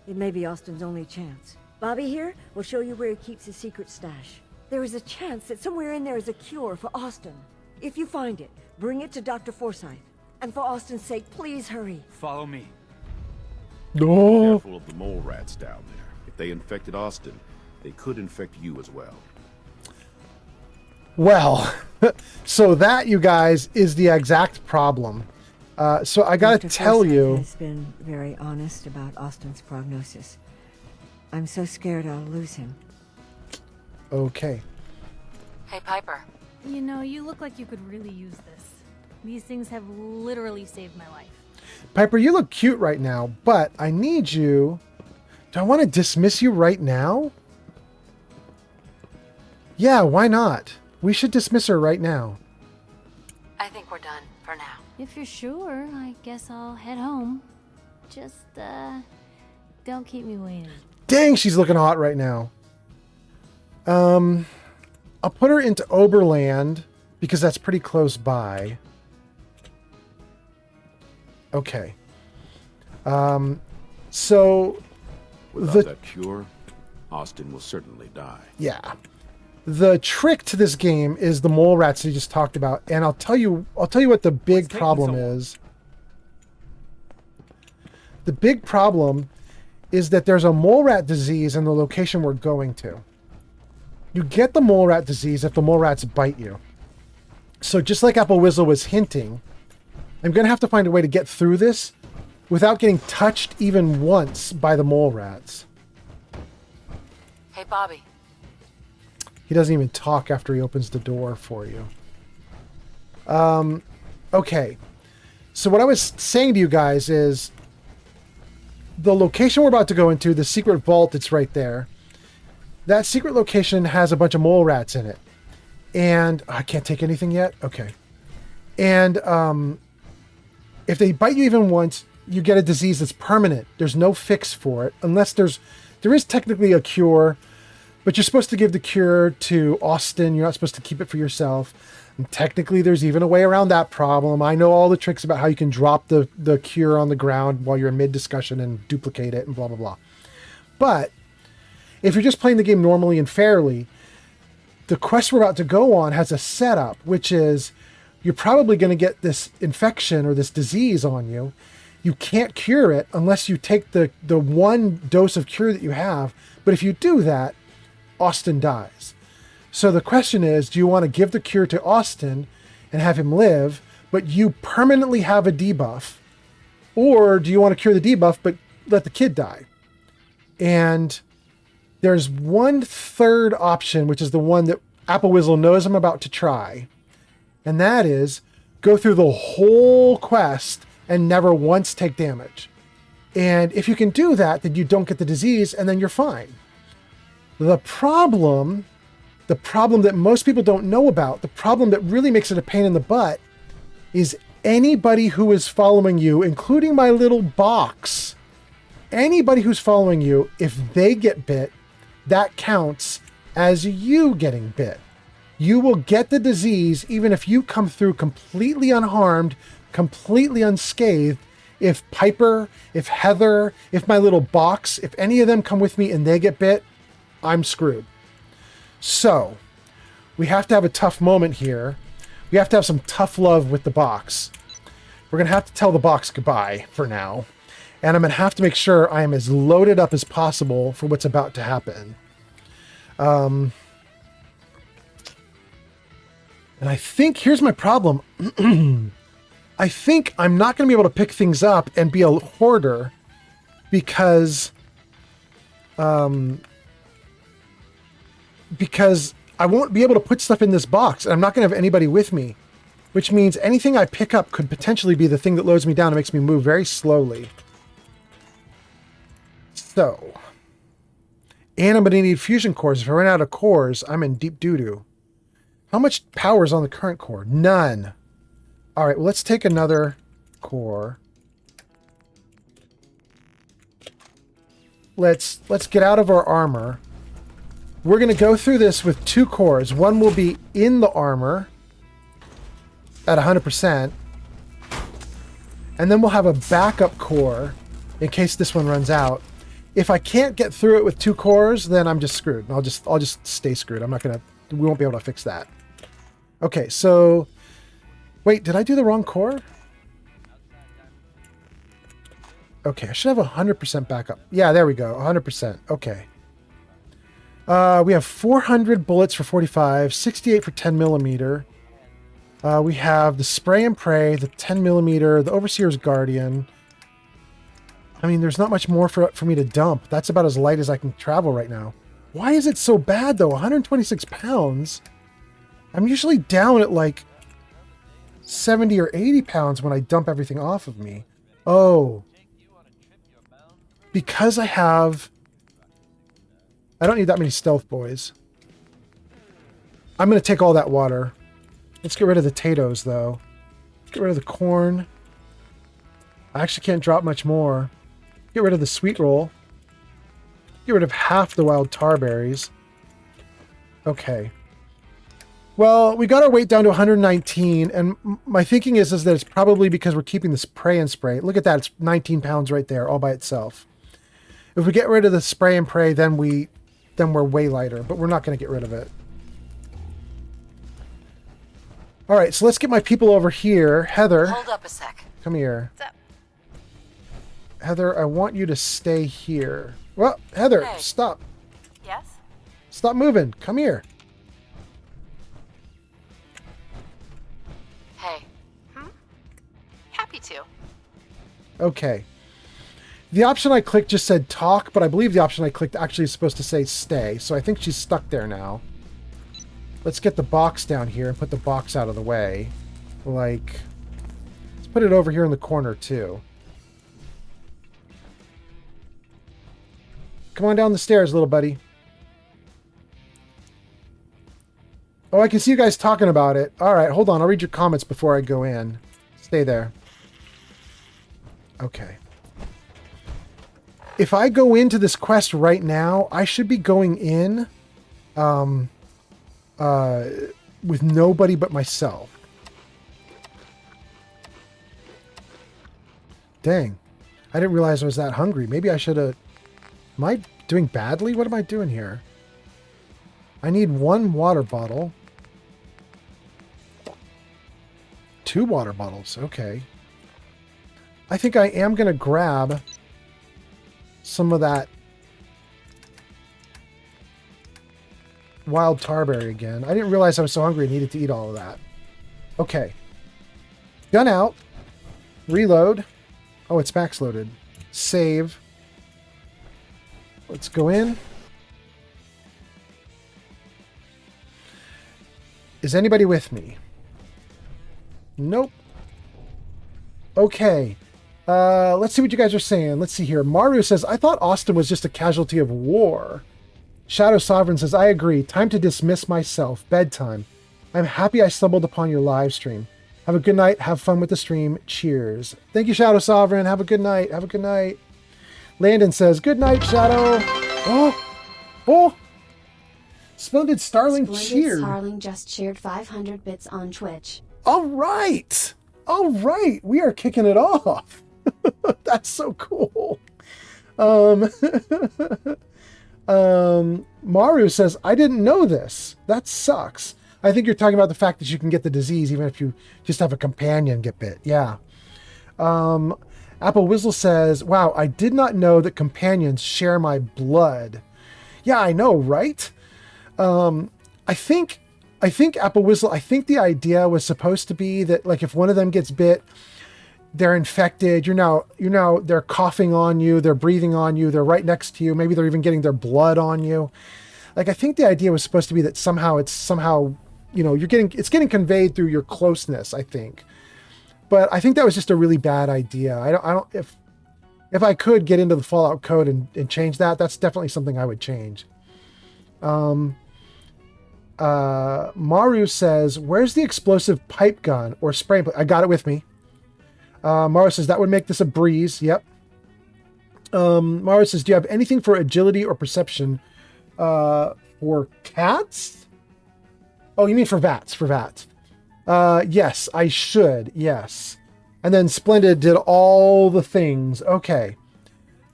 It may be Austin's only chance. Bobby here will show you where he keeps his secret stash. There is a chance that somewhere in there is a cure for Austin. If you find it, bring it to Dr. Forsyth. And for Austin's sake, please hurry. Follow me. No. Careful of the mole rats down there. If they infected Austin, they could infect you as well. Well, so that, you guys, is the exact problem. So I gotta tell you... has been very honest about Austin's prognosis. I'm so scared I'll lose him. Okay. Hey, Piper. You know, you look like you could really use this. These things have literally saved my life. Piper, you look cute right now, but I need you... Do I want to dismiss you right now? Yeah, why not? We should dismiss her right now. I think we're done for now. If you're sure, I guess I'll head home. Just, don't keep me waiting. Dang, she's looking hot right now. I'll put her into Oberland because that's pretty close by. Okay. So... Without that cure, Austin will certainly die. Yeah. The trick to this game is the mole rats you just talked about, and I'll tell you what the big problem is. The big problem is that there's a mole rat disease in the location we're going to. You get the mole rat disease if the mole rats bite you. So just like Apple Whizzle was hinting, I'm going to have to find a way to get through this without getting touched even once by the mole rats. Hey, Bobby. He doesn't even talk after he opens the door for you. Okay. So what I was saying to you guys is the location we're about to go into, the secret vault that's right there, that secret location has a bunch of mole rats in it. And I can't take anything yet? Okay. And if they bite you even once, you get a disease that's permanent. There's no fix for it, unless there is technically a cure, but you're supposed to give the cure to Austin. You're not supposed to keep it for yourself. And technically, there's even a way around that problem. I know all the tricks about how you can drop the cure on the ground while you're in mid-discussion and duplicate it and blah, blah, blah. But if you're just playing the game normally and fairly, the quest we're about to go on has a setup, which is you're probably going to get this infection or this disease on you. You can't cure it unless you take the one dose of cure that you have. But if you do that, Austin dies. So the question is, do you want to give the cure to Austin and have him live, but you permanently have a debuff? Or do you want to cure the debuff, but let the kid die? And there's one third option, which is the one that Apple Whizzle knows I'm about to try. And that is go through the whole quest and never once take damage. And if you can do that, then you don't get the disease and then you're fine. The problem the problem that most people don't know about, the problem that really makes it a pain in the butt, is anybody who is following you, including my little box, anybody who's following you, if they get bit, that counts as you getting bit. You will get the disease even if you come through completely unharmed, completely unscathed. If Piper, if Heather, if my little box, if any of them come with me and they get bit, I'm screwed. So, we have to have a tough moment here. We have to have some tough love with the box. We're going to have to tell the box goodbye for now. And I'm going to have to make sure I am as loaded up as possible for what's about to happen. And I think, here's my problem. I think I'm not going to be able to pick things up and be a hoarder because I won't be able to put stuff in this box, and I'm not going to have anybody with me, which means anything I pick up could potentially be the thing that loads me down and makes me move very slowly. So, and I'm going to need fusion cores. If I run out of cores, I'm in deep doo-doo. How much power is on the current core? None. All right, well, let's take another core. Let's get out of our armor. We're going to go through this with 2 cores. One will be in the armor at 100%. And then we'll have a backup core in case this one runs out. If I can't get through it with 2 cores, then I'm just screwed. I'll just stay screwed. We won't be able to fix that. Okay, so wait, did I do the wrong core? Okay, I should have 100% backup. Yeah, there we go. 100%. Okay. We have 400 bullets for 45, 68 for 10 millimeter. We have the spray and pray, the 10 millimeter, the Overseer's Guardian. I mean, there's not much more for me to dump. That's about as light as I can travel right now. Why is it so bad, though? 126 pounds? I'm usually down at like 70 or 80 pounds when I dump everything off of me. Oh. Because I don't need that many stealth boys. I'm going to take all that water. Let's get rid of the potatoes, though. Get rid of the corn. I actually can't drop much more. Get rid of the sweet roll. Get rid of half the wild tarberries. Okay. Well, we got our weight down to 119, and my thinking is that it's probably because we're keeping this pray and spray. Look at that, it's 19 pounds right there, all by itself. If we get rid of the spray and pray, then we're way lighter, but we're not going to get rid of it. All right, so let's get my people over here. Heather. Hold up a sec. Come here. What's up? Heather, I want you to stay here. Well, Heather, Hey. Stop. Yes? Stop moving. Come here. Hey. Happy to. Okay. The option I clicked just said talk, but I believe the option I clicked actually is supposed to say stay, so I think she's stuck there now. Let's get the box down here and put the box out of the way. Like, let's put it over here in the corner, too. Come on down the stairs, little buddy. Oh, I can see you guys talking about it. All right, hold on. I'll read your comments before I go in. Stay there. Okay. If I go into this quest right now, I should be going in with nobody but myself. Dang. I didn't realize I was that hungry. Maybe I should have... Am I doing badly? What am I doing here? I need 1 water bottle. 2 water bottles. Okay. I think I am going to grab some of that wild tarberry again. I didn't realize I was so hungry I needed to eat all of that. Okay. Gun out. Reload. Oh, it's max loaded. Save. Let's go in. Is anybody with me? Nope. Okay. Let's see what you guys are saying. Let's see here. Maru says, I thought Austin was just a casualty of war. Shadow Sovereign says, I agree. Time to dismiss myself. Bedtime. I'm happy I stumbled upon your live stream. Have a good night. Have fun with the stream. Cheers. Thank you, Shadow Sovereign. Have a good night. Have a good night. Landon says, good night, Shadow. Oh. Splendid Starling cheered. Starling just cheered 500 bits on Twitch. All right. We are kicking it off. That's so cool. Maru says, I didn't know this. That sucks. I think you're talking about the fact that you can get the disease even if you just have a companion get bit. Yeah. Apple Whizzle says, wow, I did not know that companions share my blood. Yeah, I know, right? I think Apple Whizzle, I think the idea was supposed to be that, like, if one of them gets bit, they're infected, you're now they're coughing on you, they're breathing on you, they're right next to you, maybe they're even getting their blood on you. Like, I think the idea was supposed to be that somehow, you know, it's getting conveyed through your closeness, I think. But I think that was just a really bad idea. I don't if I could get into the Fallout code and change that, that's definitely something I would change. Maru says, where's the explosive pipe gun or spray? I got it with me. Maru says, that would make this a breeze. Yep. Maru says, do you have anything for agility or perception for cats? Oh, you mean for vats, yes, I should. Yes. And then Splendid did all the things. Okay.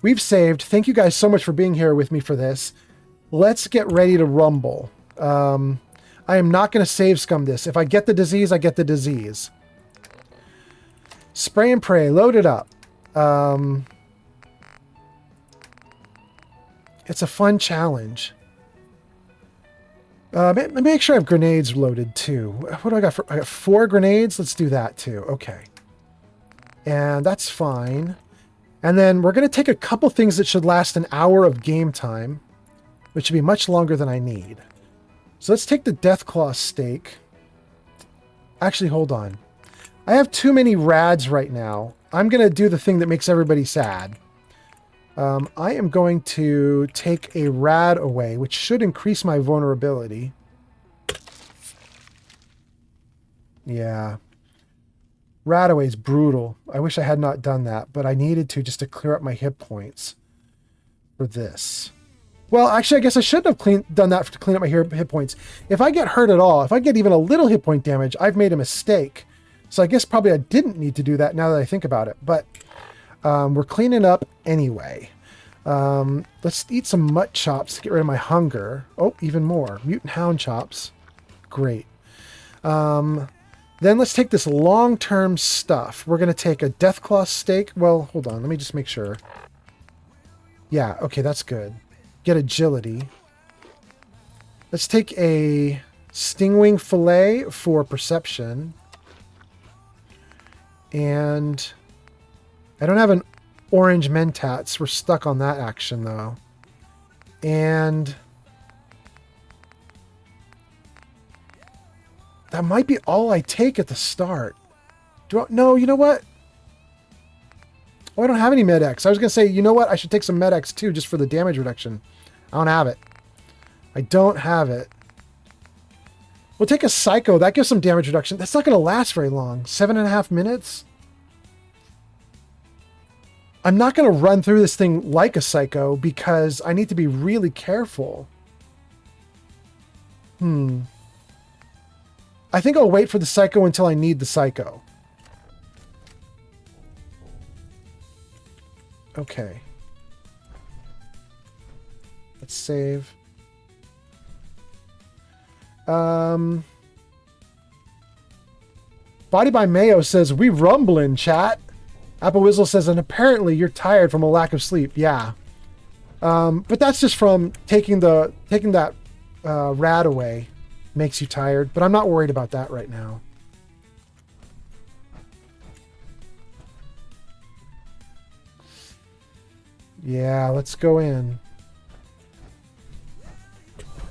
We've saved. Thank you guys so much for being here with me for this. Let's get ready to rumble. I am not going to save scum this. If I get the disease, I get the disease. Spray and pray. Load it up. It's a fun challenge. Make sure I have grenades loaded too. What do I got? I got 4 grenades. Let's do that too. Okay. And that's fine. And then we're going to take a couple things that should last an hour of game time, which should be much longer than I need. So let's take the Deathclaw steak. Actually, hold on. I have too many rads right now. I'm going to do the thing that makes everybody sad. I am going to take a rad away, which should increase my vulnerability. Yeah. Rad away is brutal. I wish I had not done that, but I needed to just to clear up my hit points for this. Well, actually, I guess I shouldn't have done that to clean up my hit points. If I get hurt at all, if I get even a little hit point damage, I've made a mistake. So I guess probably I didn't need to do that now that I think about it. But we're cleaning up anyway. Let's eat some mutt chops to get rid of my hunger. Oh, even more. Mutant hound chops. Great. Then let's take this long-term stuff. We're going to take a Deathclaw steak. Well, hold on. Let me just make sure. Yeah, okay, that's good. Get agility. Let's take a Stingwing fillet for perception. And I don't have an orange mentats. We're stuck on that action, though. And that might be all I take at the start. No, you know what? Oh, I don't have any Med-X. I was going to say, you know what? I should take some Med-X too, just for the damage reduction. I don't have it. I don't have it. We'll take a Psycho. That gives some damage reduction. That's not going to last very long. 7.5 minutes? I'm not going to run through this thing like a Psycho because I need to be really careful. I think I'll wait for the Psycho until I need the Psycho. Okay. Let's save. Body by Mayo says, we rumbling, chat. Apple Whizzle says, and apparently you're tired from a lack of sleep. Yeah. But that's just from taking that rad away makes you tired. But I'm not worried about that right now. Yeah, let's go in.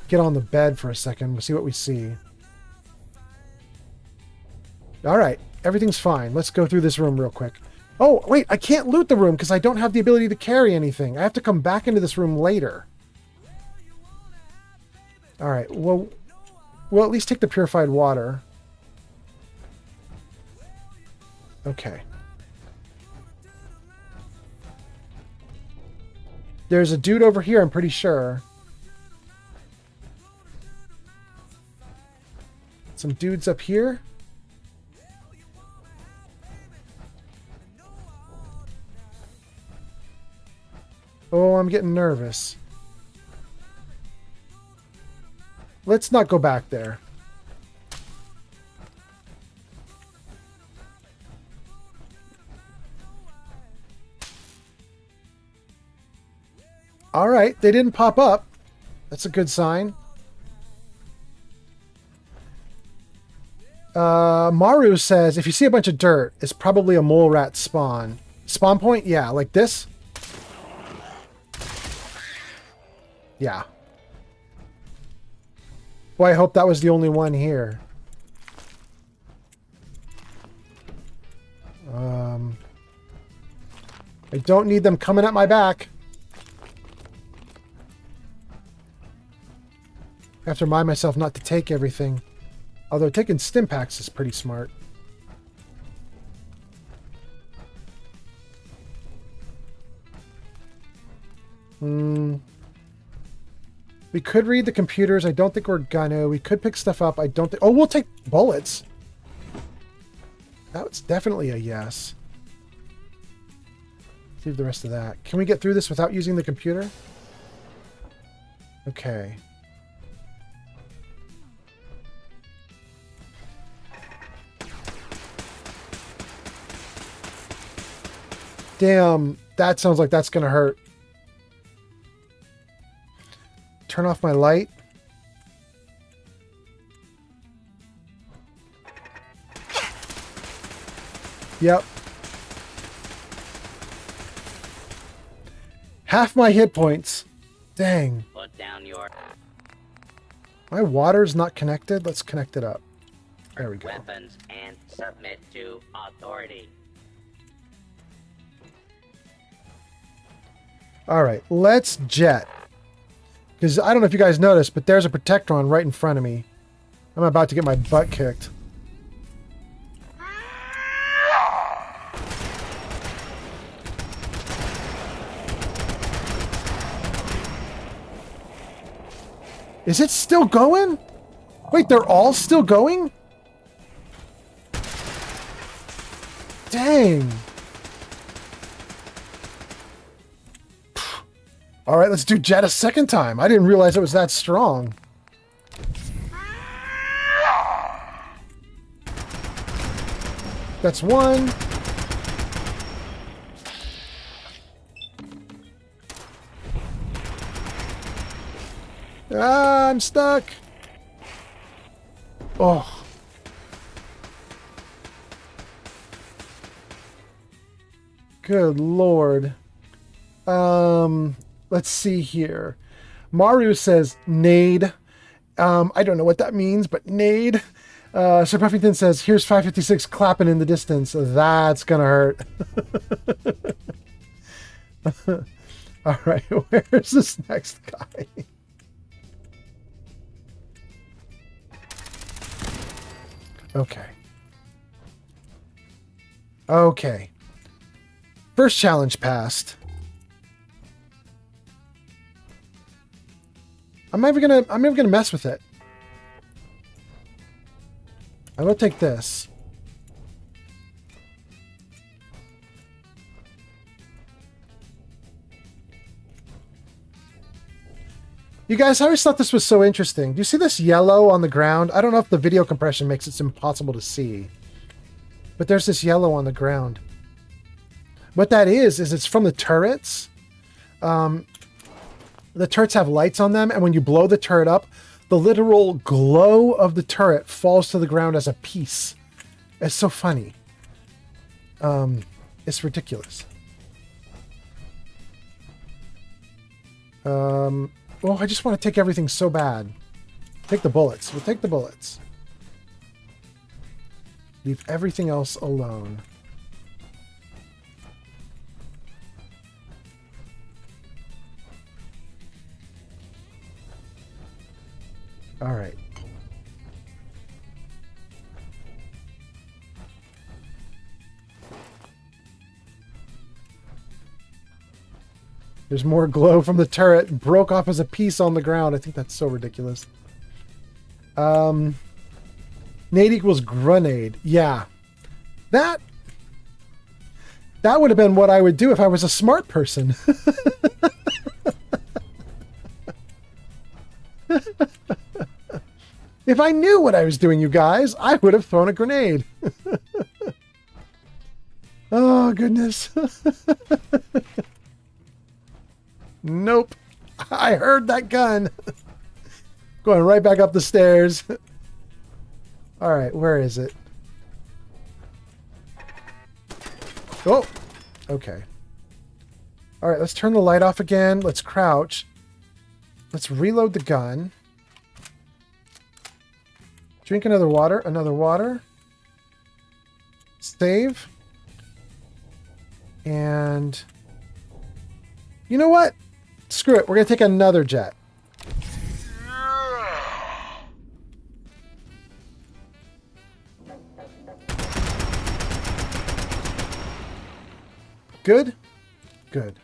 Get on the bed for a second. We'll see what we see. All right. Everything's fine. Let's go through this room real quick. Oh, wait. I can't loot the room because I don't have the ability to carry anything. I have to come back into this room later. All right. Well, we'll at least take the purified water. Okay. There's a dude over here, I'm pretty sure. Some dudes up here. Oh, I'm getting nervous. Let's not go back there. All right, they didn't pop up. That's a good sign. Maru says, if you see a bunch of dirt, it's probably a mole rat spawn. Spawn point? Yeah, like this? Yeah. Boy, I hope that was the only one here. I don't need them coming at my back. I have to remind myself not to take everything. Although taking stim packs is pretty smart. We could read the computers. I don't think we're gonna. We could pick stuff up. I don't think... Oh, we'll take bullets. That's definitely a yes. Leave the rest of that. Can we get through this without using the computer? Okay. Damn, that sounds like that's gonna hurt. Turn off my light. Yep. Half my hit points. Dang. Put down your My water's not connected. Let's connect it up. There we go. weapons and submit to authority. All right, let's jet. Because I don't know if you guys noticed, but there's a Protectron right in front of me. I'm about to get my butt kicked. Is it still going? Wait, they're all still going? Dang. All right, let's do jet a second time. I didn't realize it was that strong. That's one. Ah, I'm stuck. Oh. Good Lord. Let's see here. Maru says nade. I don't know what that means, but nade. Sir Puffington says, here's 556 clapping in the distance. That's gonna hurt. All right, where's this next guy? Okay. Okay. First challenge passed. I'm never gonna mess with it. I will take this. You guys, I always thought this was so interesting. Do you see this yellow on the ground? I don't know if the video compression makes it impossible to see. But there's this yellow on the ground. What that is it's from the turrets. The turrets have lights on them, and when you blow the turret up, the literal glow of the turret falls to the ground as a piece. It's so funny. It's ridiculous. Oh, I just want to take everything so bad. Take the bullets. We'll take the bullets. Leave everything else alone. All right. There's more glow from the turret. Broke off as a piece on the ground. I think that's so ridiculous. Nade equals grenade. Yeah. That would have been what I would do if I was a smart person. If I knew what I was doing, you guys, I would have thrown a grenade. Oh, goodness. Nope. I heard that gun. Going right back up the stairs. All right, where is it? Oh, okay. All right, let's turn the light off again. Let's crouch. Let's reload the gun. Drink another water. Another water. Save. And you know what? Screw it. We're going to take another jet. Good? Good.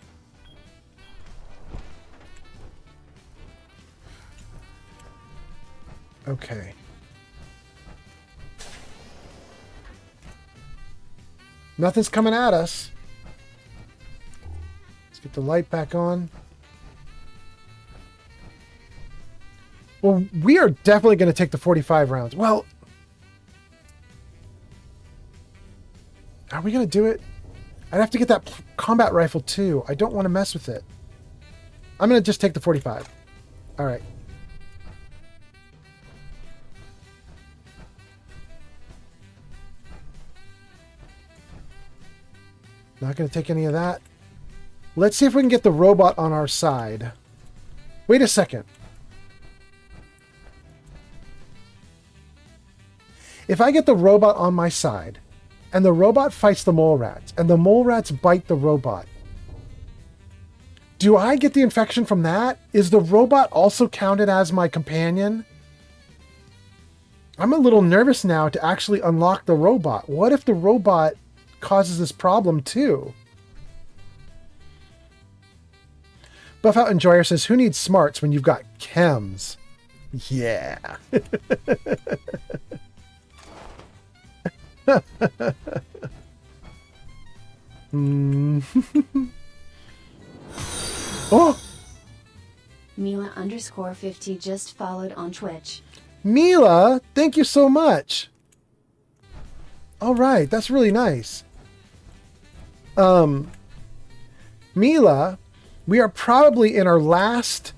Okay. Nothing's coming at us. Let's get the light back on. Well, we are definitely going to take the 45 rounds. Well, are we going to do it? I'd have to get that combat rifle too. I don't want to mess with it. I'm going to just take the 45. All right. Not going to take any of that. Let's see if we can get the robot on our side. Wait a second. If I get the robot on my side, and the robot fights the mole rats, and the mole rats bite the robot, do I get the infection from that? Is the robot also counted as my companion? I'm a little nervous now to actually unlock the robot. What if the robot causes this problem too? Buff Out Enjoyer says, who needs smarts when you've got chems? Yeah. Oh! Mila _50 just followed on Twitch. Mila, thank you so much. All right, that's really nice. Mila, we are probably in our last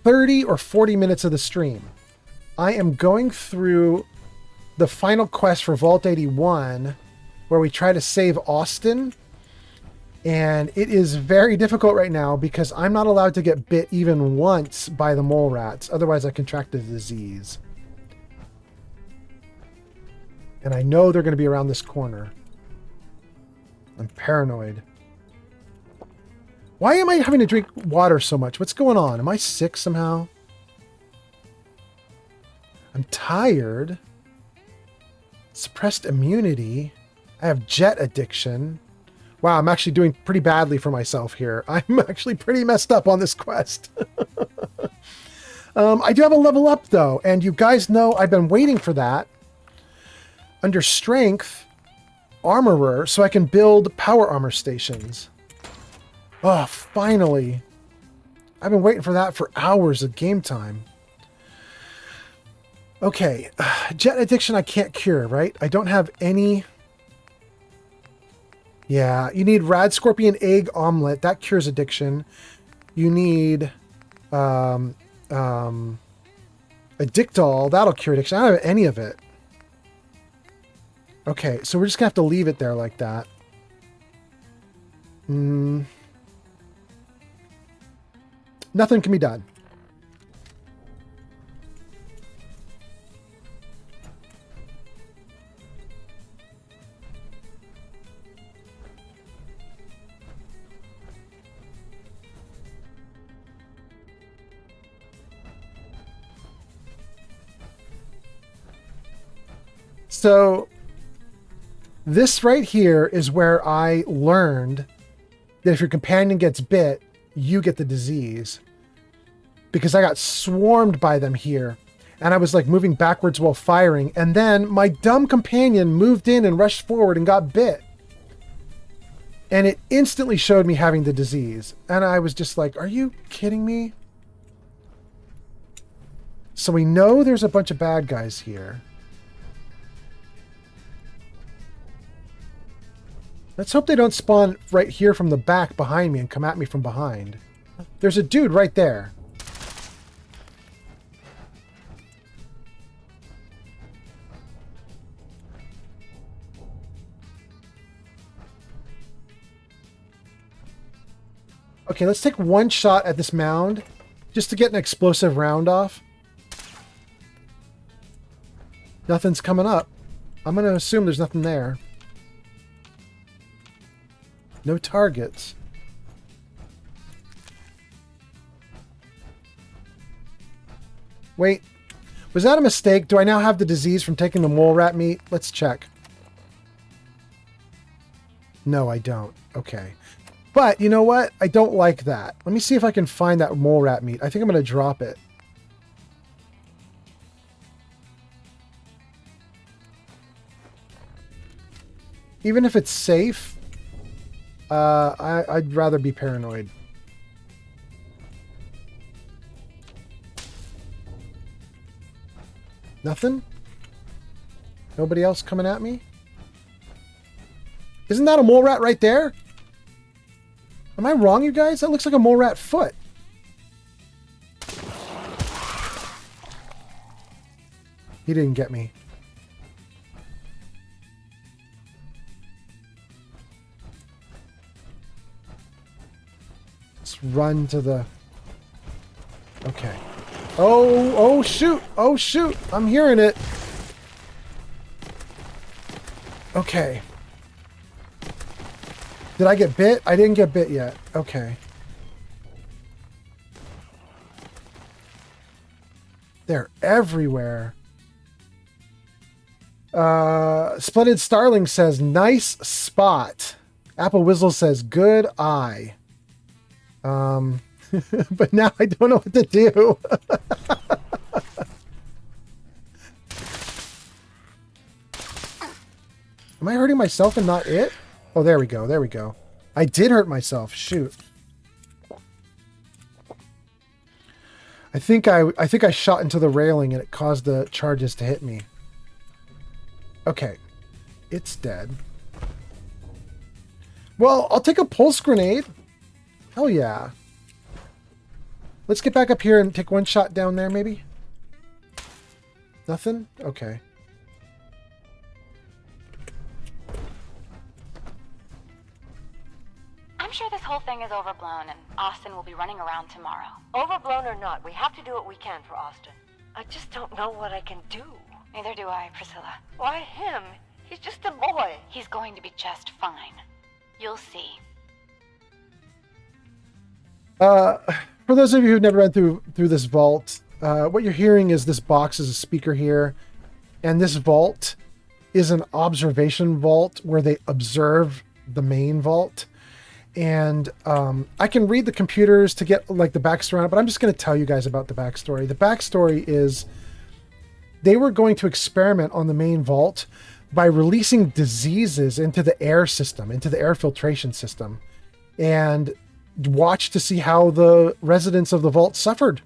30 or 40 minutes of the stream. I am going through the final quest for Vault 81, where we try to save Austin. And it is very difficult right now because I'm not allowed to get bit even once by the mole rats. Otherwise, I contract the disease. And I know they're going to be around this corner. I'm paranoid. Why am I having to drink water so much? What's going on? Am I sick somehow? I'm tired. Suppressed immunity. I have jet addiction. Wow, I'm actually doing pretty badly for myself here. I'm actually pretty messed up on this quest. I do have a level up, though, and you guys know I've been waiting for that. Under Strength, Armorer, so I can build power armor stations. Oh, finally. I've been waiting for that for hours of game time. Okay, jet addiction I can't cure, right? I don't have any... Yeah, you need Rad Scorpion Egg Omelet. That cures addiction. You need Addictol. That'll cure addiction. I don't have any of it. Okay, so we're just going to have to leave it there like that. Nothing can be done. So this right here is where I learned that if your companion gets bit, you get the disease. Because I got swarmed by them here. And I was like moving backwards while firing. And then my dumb companion moved in and rushed forward and got bit. And it instantly showed me having the disease. And I was just like, are you kidding me? So we know there's a bunch of bad guys here. Let's hope they don't spawn right here from the back behind me and come at me from behind. There's a dude right there. Okay, let's take one shot at this mound just to get an explosive round off. Nothing's coming up. I'm going to assume there's nothing there. No targets. Wait, was that a mistake? Do I now have the disease from taking the mole rat meat? Let's check. No, I don't. Okay. But you know what? I don't like that. Let me see if I can find that mole rat meat. I think I'm going to drop it. Even if it's safe, I'd rather be paranoid. Nothing? Nobody else coming at me? Isn't that a mole rat right there? Am I wrong, you guys? That looks like a mole rat foot. He didn't get me. Let's run to the... Okay. Oh shoot! Oh shoot! I'm hearing it. Okay. Did I get bit? I didn't get bit yet. Okay. They're everywhere. Splendid Starling says, nice spot. Apple Whizzle says, good eye. But now I don't know what to do. Am I hurting myself and not it? Oh, there we go. There we go. I did hurt myself. Shoot. I think I shot into the railing and it caused the charges to hit me. Okay. It's dead. Well, I'll take a pulse grenade. Hell yeah. Let's get back up here and take one shot down there, maybe? Nothing? Okay. I'm sure this whole thing is overblown and Austin will be running around tomorrow. Overblown or not, we have to do what we can for Austin. I just don't know what I can do. Neither do I, Priscilla. Why him? He's just a boy. He's going to be just fine. You'll see. For those of you who've never been through this vault, what you're hearing is this box is a speaker here, and this vault is an observation vault where they observe the main vault. And I can read the computers to get like the backstory on it, but I'm just going to tell you guys about the backstory. The backstory is they were going to experiment on the main vault by releasing diseases into the air system, into the air filtration system, and watch to see how the residents of the vault suffered.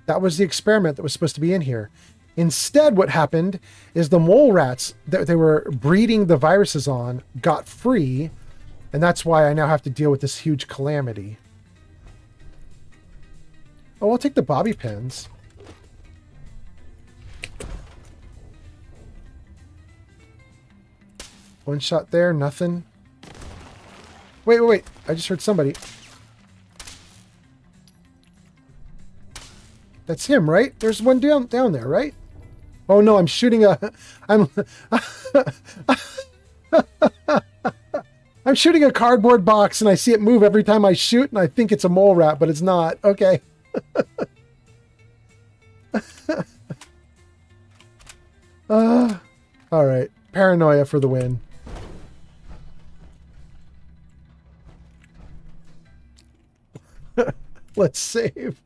That was the experiment that was supposed to be in here. Instead, what happened is the mole rats that they were breeding the viruses on got free, and that's why I now have to deal with this huge calamity. Oh, I'll take the bobby pins. One shot there, nothing. Wait. I just heard somebody. That's him, right? There's one down there, right? Oh no, I'm shooting a... I'm shooting a cardboard box and I see it move every time I shoot and I think it's a mole rat, but it's not. Okay. All right. Paranoia for the win. Let's save.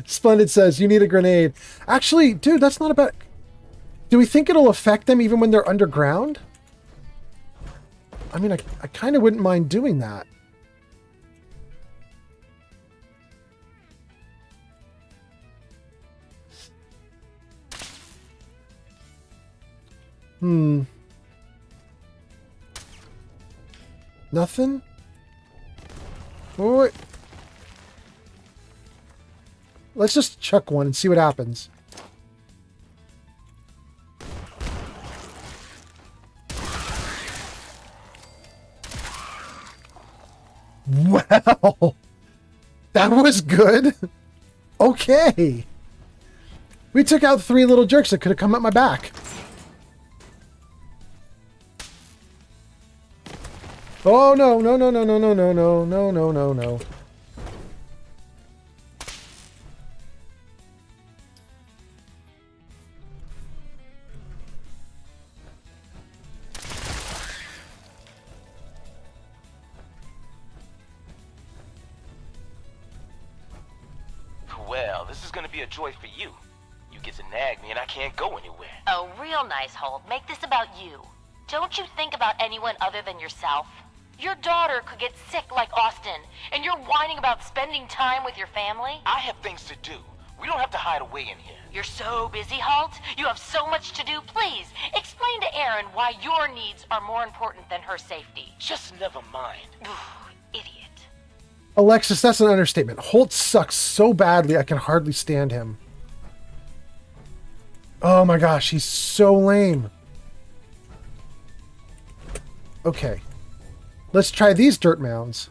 Splendid says, you need a grenade. Actually, dude, that's not about... Do we think it'll affect them even when they're underground? I mean, I kind of wouldn't mind doing that. Nothing? Wait. Let's just chuck one and see what happens. Wow. That was good. Okay. We took out 3 little jerks that could have come at my back. Oh, no, no, no, no, no, no, no, no, no, no, no, no. Well, this is gonna be a joy for you. You get to nag me and I can't go anywhere. Oh, real nice, Holt. Make this about you. Don't you think about anyone other than yourself? Your daughter could get sick like Austin, and you're whining about spending time with your family? I have things to do. We don't have to hide away in here. You're so busy, Holt. You have so much to do. Please, explain to Erin why your needs are more important than her safety. Just never mind. Idiot. Alexis, that's an understatement. Holt sucks so badly I can hardly stand him. Oh my gosh, he's so lame. Okay. Let's try these dirt mounds.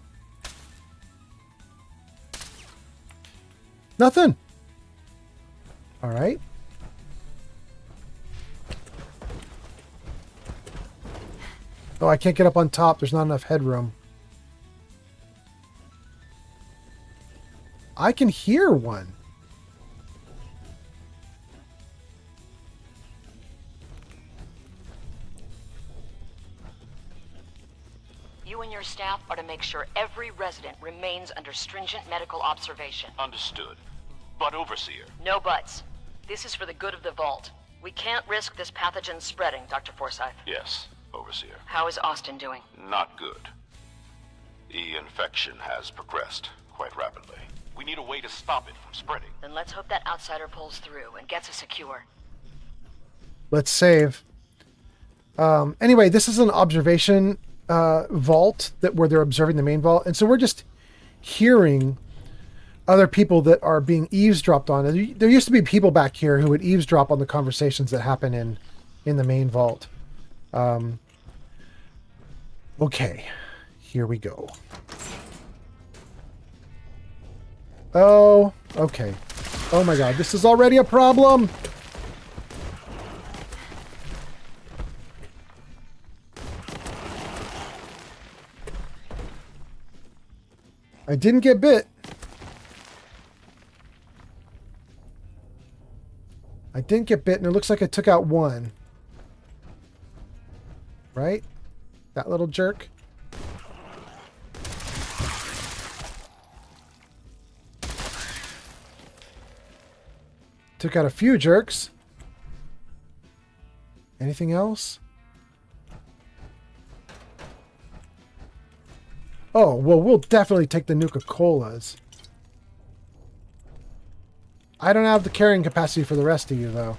Nothing. All right. Oh, I can't get up on top. There's not enough headroom. I can hear one. You and your staff are to make sure every resident remains under stringent medical observation. Understood. But, Overseer... No buts. This is for the good of the Vault. We can't risk this pathogen spreading, Dr. Forsyth. Yes, Overseer. How is Austin doing? Not good. The infection has progressed quite rapidly. We need a way to stop it from spreading. Then let's hope that outsider pulls through and gets us a cure. Let's save. Anyway, this is an observation vault where they're observing the main vault. And so we're just hearing other people that are being eavesdropped on. There used to be people back here who would eavesdrop on the conversations that happen in the main vault. Okay, here we go. Oh, okay. Oh my god, this is already a problem! I didn't get bit. I didn't get bit, and it looks like I took out one. Right? That little jerk. Took out a few jerks. Anything else? Oh, well, we'll definitely take the Nuka-Colas. I don't have the carrying capacity for the rest of you, though.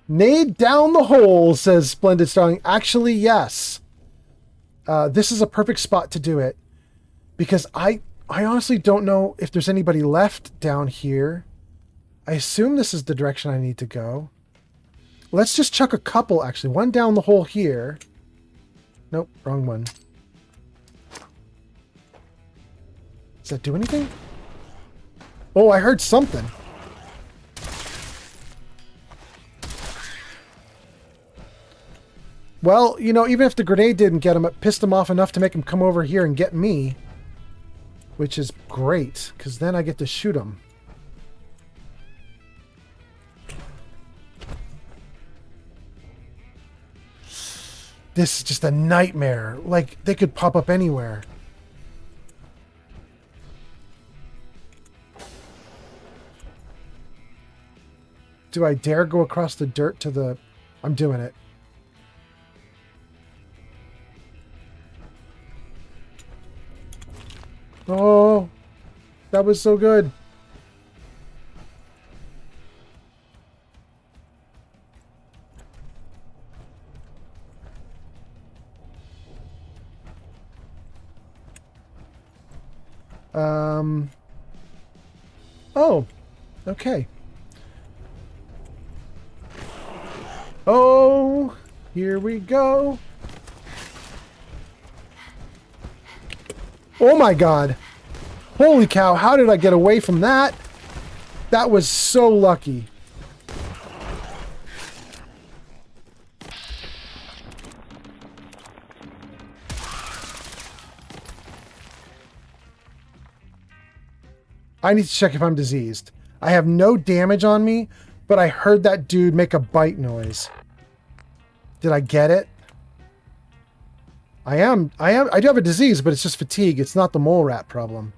Nade down the hole, says Splendid Starling. Actually, yes. This is a perfect spot to do it. Because I honestly don't know if there's anybody left down here. I assume this is the direction I need to go. Let's just chuck a couple, actually. One down the hole here. Nope, wrong one. Does that do anything? Oh, I heard something. Well, you know, even if the grenade didn't get him, it pissed him off enough to make him come over here and get me. Which is great, because then I get to shoot him. This is just a nightmare. Like, they could pop up anywhere. Do I dare go across the dirt to the... I'm doing it. Oh, that was so good. Oh, okay. Oh, here we go. Oh my God. Holy cow, how did I get away from that? That was so lucky. I need to check if I'm diseased. I have no damage on me, but I heard that dude make a bite noise. Did I get it? I do have a disease, but it's just fatigue. It's not the mole rat problem.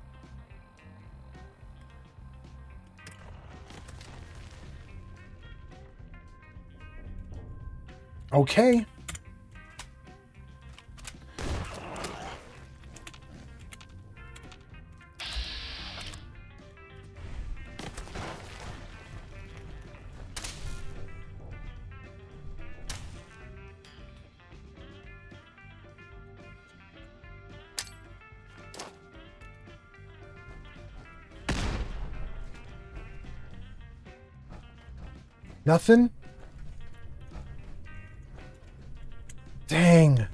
Okay. Nothing? Dang.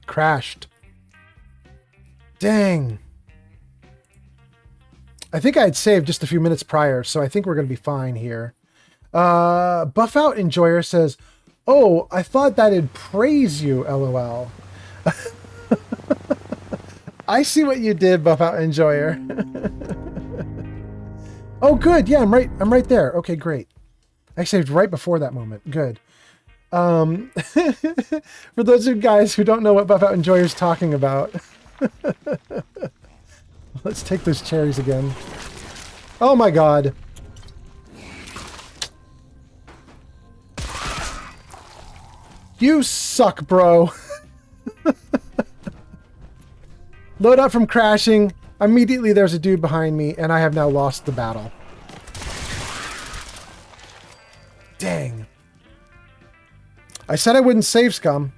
Crashed. Dang. I think I had saved just a few minutes prior, so I think we're going to be fine here. Buff Out Enjoyer says, oh, I thought that'd praise you, LOL. I see what you did, Buff Out Enjoyer. Oh, good. Yeah, I'm right there. Okay, great. I saved right before that moment. Good. For those of you guys who don't know what Buff Out Enjoyer is talking about, let's take those cherries again. Oh my God. You suck, bro. Load up from crashing. Immediately there's a dude behind me, and I have now lost the battle. Dang. I said I wouldn't save, scum.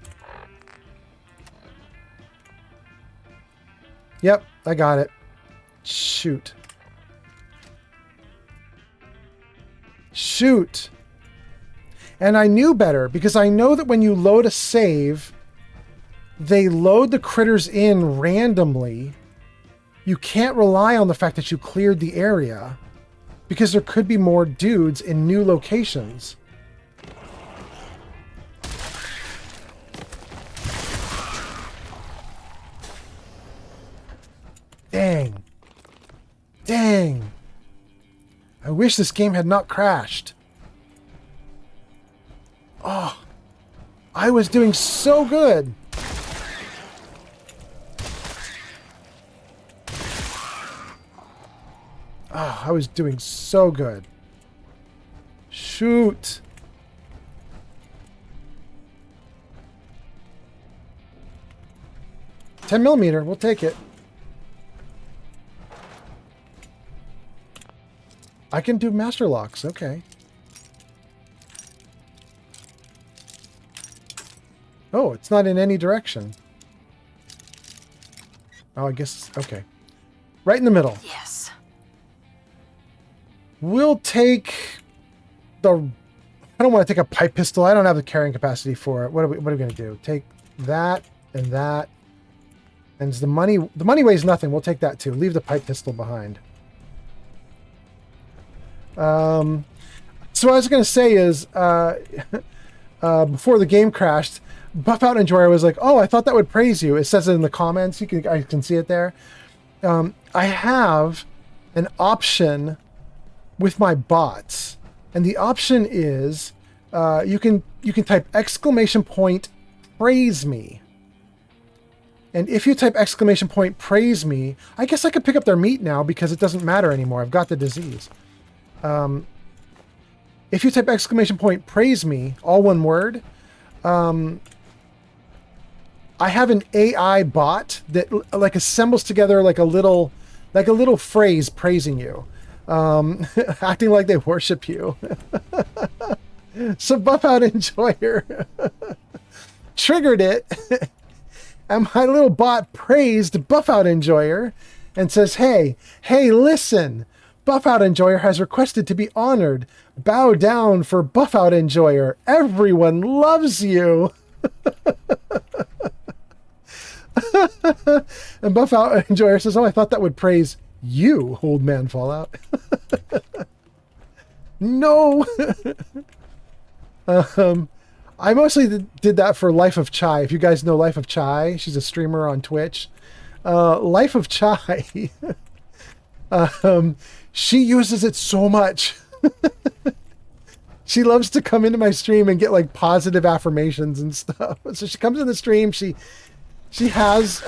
Yep, I got it. Shoot. Shoot. And I knew better, because I know that when you load a save, they load the critters in randomly. You can't rely on the fact that you cleared the area, because there could be more dudes in new locations. Dang. Dang. I wish this game had not crashed. Oh, I was doing so good. Oh, I was doing so good. Shoot. $10mm, we'll take it. I can do master locks, okay. Oh, it's not in any direction. Oh, I guess, okay. Right in the middle. Yes. We'll take the... I don't want to take a pipe pistol. I don't have the carrying capacity for it. What are we going to do? Take that and that. And the money weighs nothing. We'll take that too. Leave the pipe pistol behind. So what I was going to say is, before the game crashed, Buff Out Enjoyer was like, "Oh, I thought that would praise you." It says it in the comments. I can see it there. I have an option with my bots, and the option is you can type exclamation point praise me. And if you type exclamation point praise me, I guess I could pick up their meat now because it doesn't matter anymore. I've got the disease. If you type exclamation point praise me, all one word, I have an AI bot that like assembles together like a little phrase praising you, acting like they worship you. So Buff Out Enjoyer triggered it. And my little bot praised Buff Out Enjoyer and says, hey, listen, Buff Out Enjoyer has requested to be honored. Bow down for Buff Out Enjoyer. Everyone loves you. And Buff Out Enjoyer says, oh, I thought that would praise you, Old Man Fallout. No. I mostly did that for Life of Chai. If you guys know Life of Chai, she's a streamer on Twitch. Life of Chai, she uses it so much. She loves to come into my stream and get like positive affirmations and stuff. So she comes in the stream, she has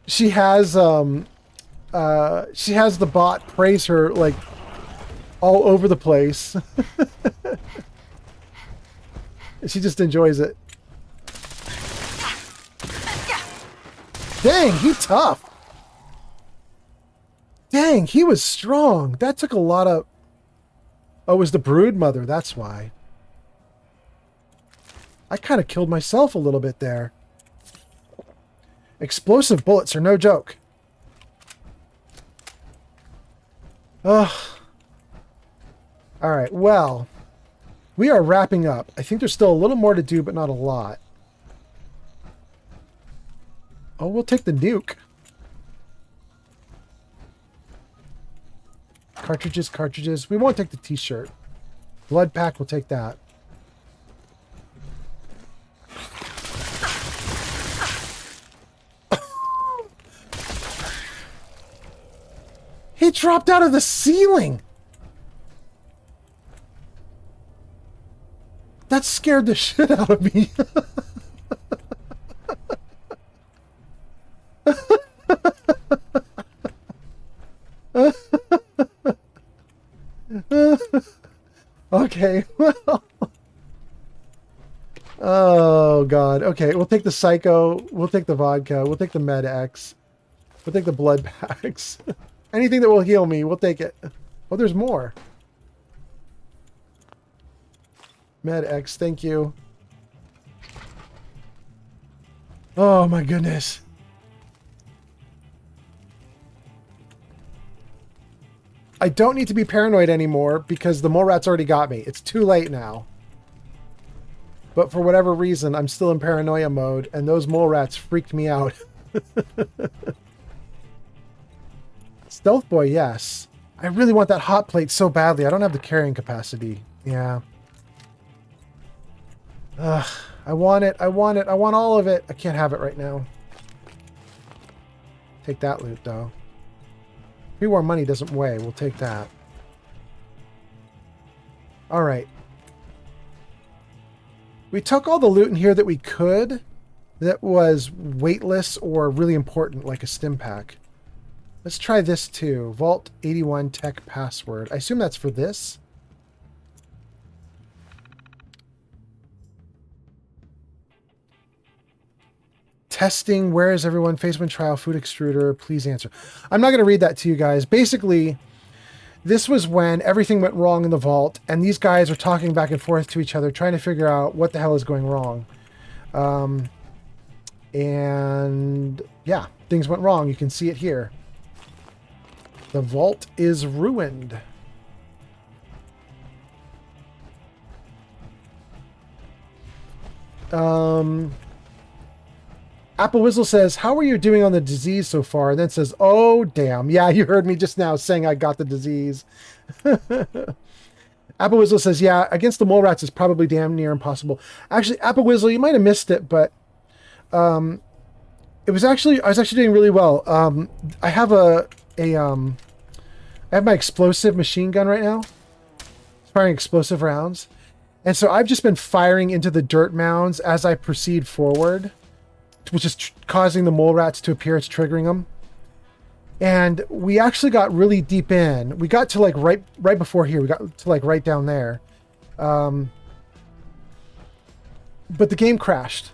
she has the bot praise her like all over the place. She just enjoys it. Dang, he's tough. Dang, he was strong. That took a lot of... Oh, it was the brood mother, that's why. I kind of killed myself a little bit there. Explosive bullets are no joke. Ugh. Alright, well, we are wrapping up. I think there's still a little more to do, but not a lot. Oh, we'll take the nuke. Cartridges. We won't take the t-shirt. Blood pack, we'll take that. He dropped out of the ceiling! That scared the shit out of me. Okay, well. Oh, God. Okay, we'll take the Psycho. We'll take the vodka. We'll take the Med X. We'll take the blood packs. Anything that will heal me, we'll take it. Oh, there's more. Med X, thank you. Oh my goodness. I don't need to be paranoid anymore because the mole rats already got me. It's too late now. But for whatever reason, I'm still in paranoia mode, and those mole rats freaked me out. Stealth Boy, yes. I really want that hot plate so badly. I don't have the carrying capacity. Yeah. Ugh, I want it. I want it. I want all of it. I can't have it right now. Take that loot, though. Pre-war money doesn't weigh. We'll take that. All right. We took all the loot in here that we could that was weightless or really important, like a stim pack. Let's try this too. Vault 81 tech password. I assume that's for this. Testing, where is everyone? Phase 1 trial, food extruder, please answer. I'm not going to read that to you guys. Basically, this was when everything went wrong in the vault, and these guys are talking back and forth to each other, trying to figure out what the hell is going wrong. And yeah, things went wrong. You can see it here. The vault is ruined. Apple Whizzle says, how are you doing on the disease so far? And then says, oh, damn. Yeah, you heard me just now saying I got the disease. Apple Whizzle says, yeah, against the mole rats is probably damn near impossible. Actually, Apple Whizzle, you might have missed it, but I was actually doing really well. I have I have my explosive machine gun right now. It's firing explosive rounds. And so I've just been firing into the dirt mounds as I proceed forward, which is causing the mole rats to appear. It's triggering them. And we actually got really deep in. We got to like right before here. We got to like right down there. But the game crashed.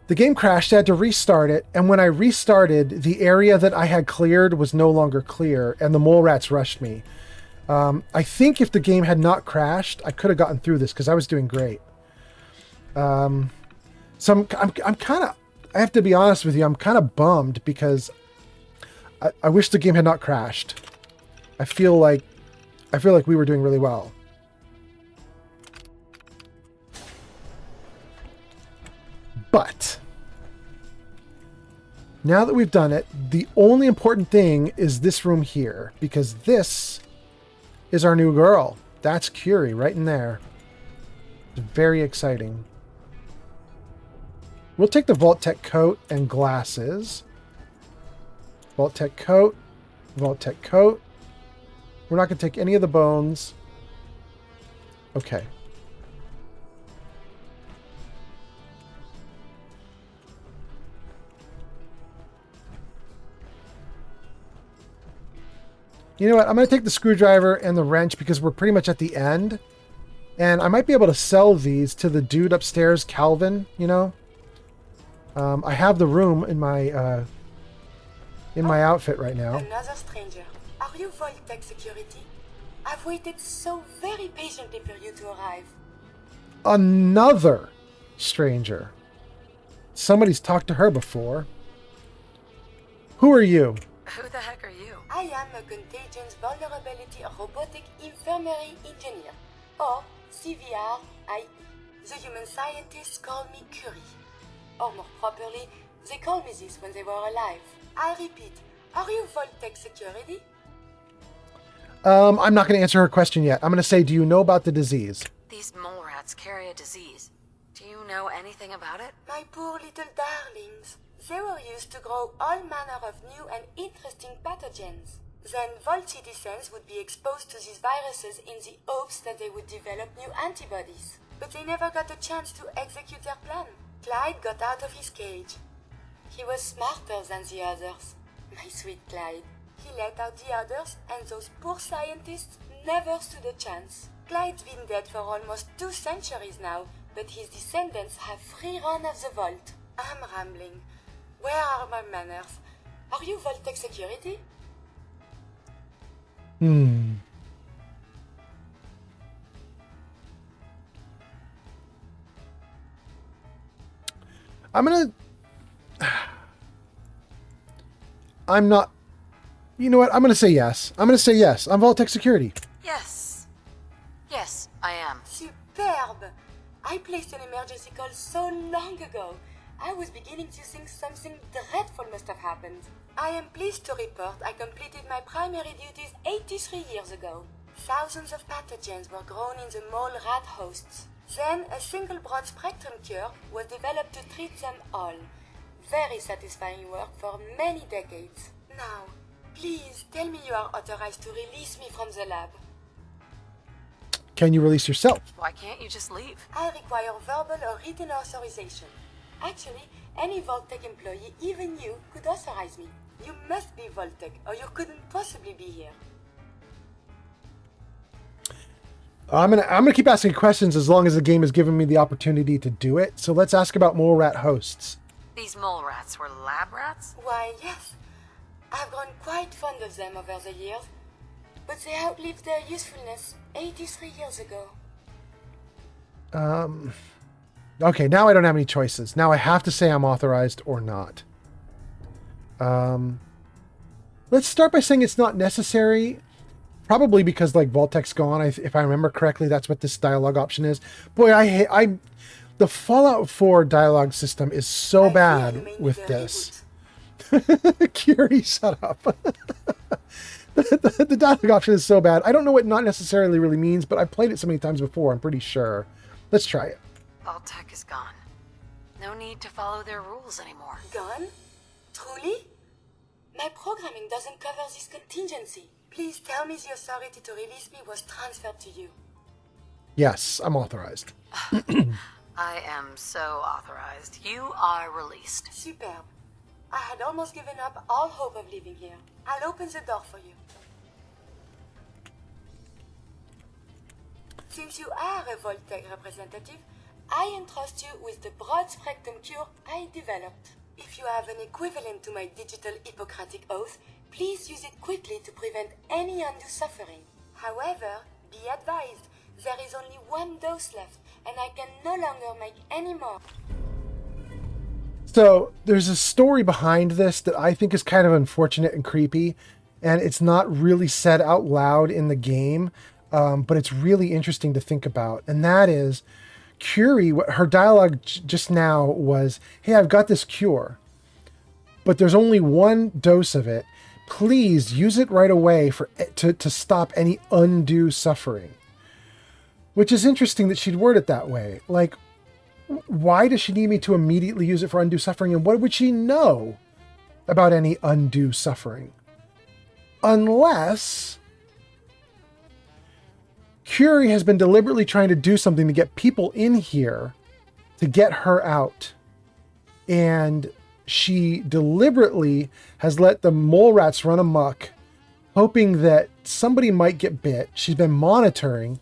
The game crashed. I had to restart it. And when I restarted, the area that I had cleared was no longer clear. And the mole rats rushed me. I think if the game had not crashed, I could have gotten through this because I was doing great. So I'm kind of, I have to be honest with you, I'm kind of bummed because I wish the game had not crashed. I feel like we were doing really well. But now that we've done it, the only important thing is this room here, because this is our new girl. That's Curie right in there. It's very exciting. We'll take the Vault Tech coat and glasses. Vault Tech coat. Vault Tech coat. We're not going to take any of the bones. Okay. You know what? I'm going to take the screwdriver and the wrench because we're pretty much at the end. And I might be able to sell these to the dude upstairs, Calvin, you know? I have the room in my outfit right now. Another stranger. Are you Vault-Tec security? I've waited so very patiently for you to arrive. Another stranger. Somebody's talked to her before. Who are you? Who the heck are you? I am a Contagions Vulnerability Robotic Infirmary Engineer, or CVR-IE. The human scientists call me Curie. Or more properly, they called me this when they were alive. I repeat, are you Vault-Tec security? I'm not going to answer her question yet. I'm going to say, do you know about the disease? These mole rats carry a disease. Do you know anything about it? My poor little darlings. They were used to grow all manner of new and interesting pathogens. Then Vault citizens would be exposed to these viruses in the hopes that they would develop new antibodies. But they never got a chance to execute their plan. Clyde got out of his cage. He was smarter than the others. My sweet Clyde. He let out the others, and those poor scientists never stood a chance. Clyde's been dead for almost 2 centuries now, but his descendants have free run of the vault. I'm rambling. Where are my manners? Are you Vault-Tec security? I'm not... You know what? I'm going to say yes. I'm going to say yes. I'm Vault-Tec security. Yes. Yes, I am. Superb! I placed an emergency call so long ago. I was beginning to think something dreadful must have happened. I am pleased to report I completed my primary duties 83 years ago. Thousands of pathogens were grown in the mole rat hosts. Then a single broad spectrum cure was developed to treat them all. Very satisfying work for many decades. Now, please tell me you are authorized to release me from the lab. Can you release yourself? Why can't you just leave? I require verbal or written authorization. Actually, any Vault-Tec employee, even you, could authorize me. You must be Vault-Tec, or you couldn't possibly be here. I'm gonna keep asking questions as long as the game has given me the opportunity to do it. So let's ask about mole rat hosts. These mole rats were lab rats? Why, yes. I've grown quite fond of them over the years, but they outlived their usefulness 83 years ago. Okay, now I don't have any choices. Now I have to say I'm authorized or not. Let's start by saying it's not necessary. Probably because like Vault-Tec's gone. If I remember correctly, that's what this dialogue option is. Boy, the Fallout 4 dialogue system is so bad with this. Curie, shut up. The dialogue option is so bad. I don't know what not necessarily really means, but I've played it so many times before, I'm pretty sure. Let's try it. All tech is gone. No need to follow their rules anymore. Gone? Truly? My programming doesn't cover this contingency. Please tell me the authority to release me was transferred to you. Yes, I'm authorized. I am so authorized. You are released. Superb. I had almost given up all hope of leaving here. I'll open the door for you. Since you are a Voltec representative, I entrust you with the broad-spectrum cure I developed. If you have an equivalent to my digital Hippocratic oath, please use it quickly to prevent any undue suffering. However, be advised, there is only one dose left, and I can no longer make any more. So there's a story behind this that I think is kind of unfortunate and creepy, and it's not really said out loud in the game, but it's really interesting to think about. And that is, Curie, her dialogue just now was, hey, I've got this cure, but there's only one dose of it. Please use it right away to stop any undue suffering. Which is interesting that she'd word it that way. Like, why does she need me to immediately use it for undue suffering? And what would she know about any undue suffering? Unless Curie has been deliberately trying to do something to get people in here to get her out. And she deliberately has let the mole rats run amok, hoping that somebody might get bit. She's been monitoring.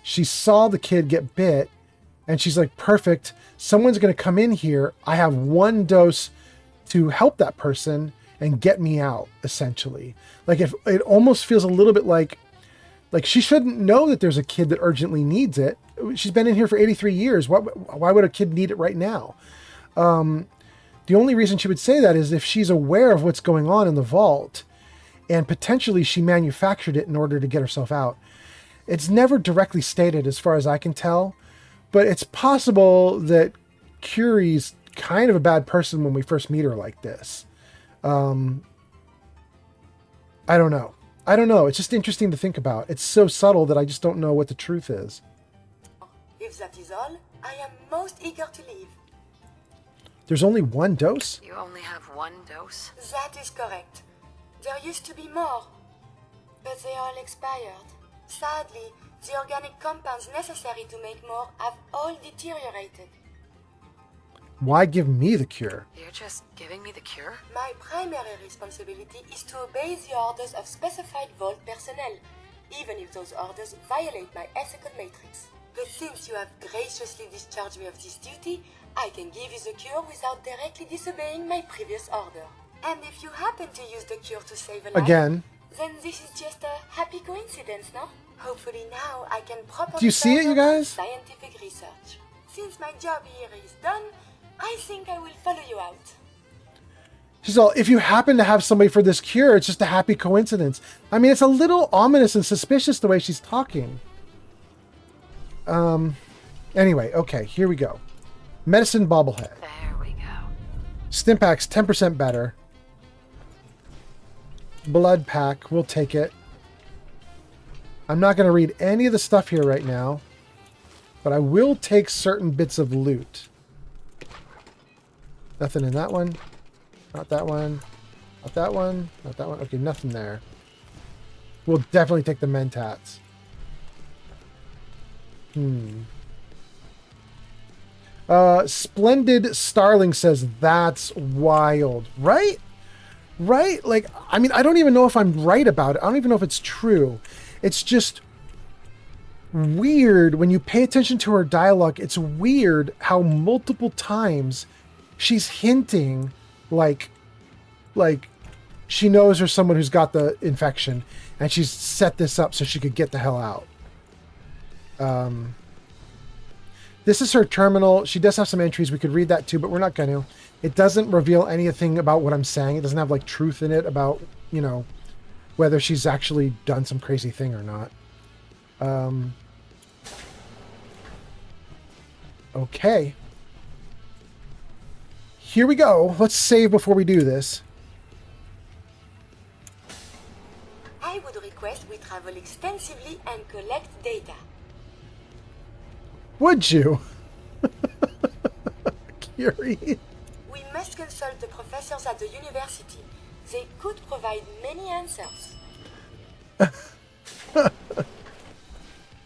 She saw the kid get bit. And she's like, perfect, someone's going to come in here. I have one dose to help that person and get me out, essentially. Like, if it almost feels a little bit like she shouldn't know that there's a kid that urgently needs it. She's been in here for 83 years. Why would a kid need it right now? The only reason she would say that is if she's aware of what's going on in the vault and potentially she manufactured it in order to get herself out. It's never directly stated as far as I can tell. But it's possible that Curie's kind of a bad person when we first meet her like this. I don't know. It's just interesting to think about. It's so subtle that I just don't know what the truth is. If that is all, I am most eager to leave. There's only one dose? You only have one dose? That is correct. There used to be more, but they all expired. Sadly, the organic compounds necessary to make more have all deteriorated. Why give me the cure? You're just giving me the cure? My primary responsibility is to obey the orders of specified Vault personnel, even if those orders violate my ethical matrix. But since you have graciously discharged me of this duty, I can give you the cure without directly disobeying my previous order. And if you happen to use the cure to save a life, again, then this is just a happy coincidence, no? Hopefully now I can properly do you see it, you guys? Scientific research. Since my job here is done, I think I will follow you out. She's all, if you happen to have somebody for this cure, it's just a happy coincidence. I mean, it's a little ominous and suspicious the way she's talking. Anyway, okay, here we go. Medicine bobblehead. There we go. Stimpak's 10% better. Blood pack, we'll take it. I'm not going to read any of the stuff here right now, but I will take certain bits of loot. Nothing in that one. Not that one. Not that one. Not that one. Okay, nothing there. We'll definitely take the mentats. Splendid Starling says, that's wild. Right? Right? Like, I mean, I don't even know if I'm right about it. I don't even know if it's true. It's just weird when you pay attention to her dialogue. It's weird how multiple times she's hinting like she knows there's someone who's got the infection and she's set this up so she could get the hell out. This is her terminal. She does have some entries. We could read that too, but we're not going to. It doesn't reveal anything about what I'm saying. It doesn't have like truth in it about, you know, whether she's actually done some crazy thing or not. Okay. Here we go. Let's save before we do this. I would request we travel extensively and collect data. Would you? Curie. We must consult the professors at the university. They could provide many answers.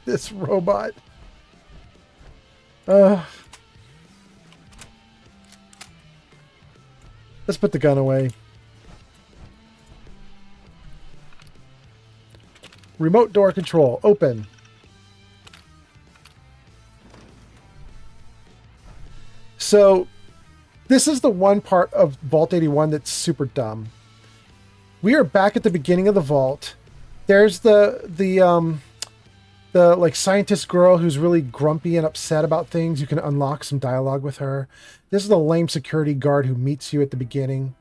This robot. Let's put the gun away. Remote door control. Open. So, this is the one part of Vault 81 that's super dumb. We are back at the beginning of the vault. There's the like scientist girl who's really grumpy and upset about things. You can unlock some dialogue with her. This is the lame security guard who meets you at the beginning.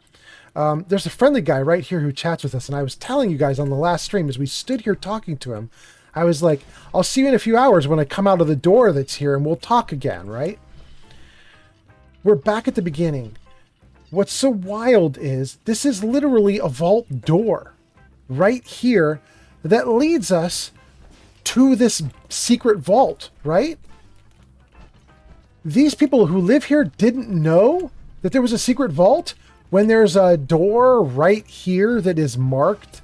There's a friendly guy right here who chats with us, and I was telling you guys on the last stream as we stood here talking to him, I was like, I'll see you in a few hours when I come out of the door that's here and we'll talk again, right? We're back at the beginning. What's so wild is this is literally a vault door right here that leads us to this secret vault, right? These people who live here didn't know that there was a secret vault when there's a door right here that is marked.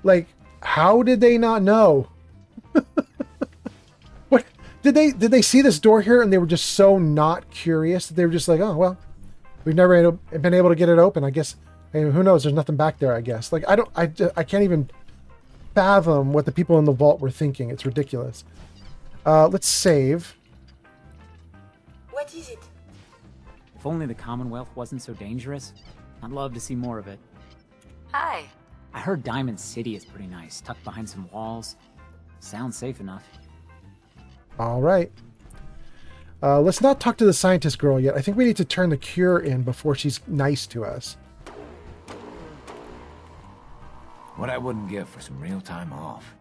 Like, how did they not know? What did they see this door here and they were just so not curious that they were just like, oh well, we've never been able to get it open. I guess, I mean, who knows? There's nothing back there. I guess. Like, I can't even fathom what the people in the vault were thinking. It's ridiculous. Let's save. What is it? If only the Commonwealth wasn't so dangerous, I'd love to see more of it. Hi. I heard Diamond City is pretty nice, tucked behind some walls. Sounds safe enough. All right. Let's not talk to the scientist girl yet. I think we need to turn the cure in before she's nice to us. What I wouldn't give for some real time off.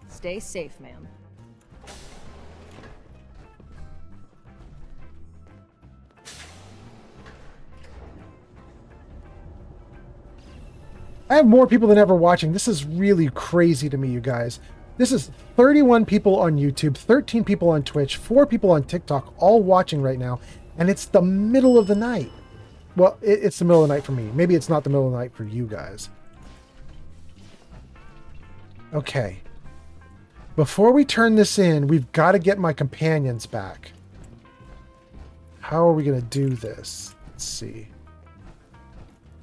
Stay safe, ma'am. I have more people than ever watching. This is really crazy to me, you guys. This is 31 people on YouTube, 13 people on Twitch, 4 people on TikTok, all watching right now. And it's the middle of the night. Well, it's the middle of the night for me. Maybe it's not the middle of the night for you guys. Okay. Before we turn this in, we've got to get my companions back. How are we going to do this? Let's see.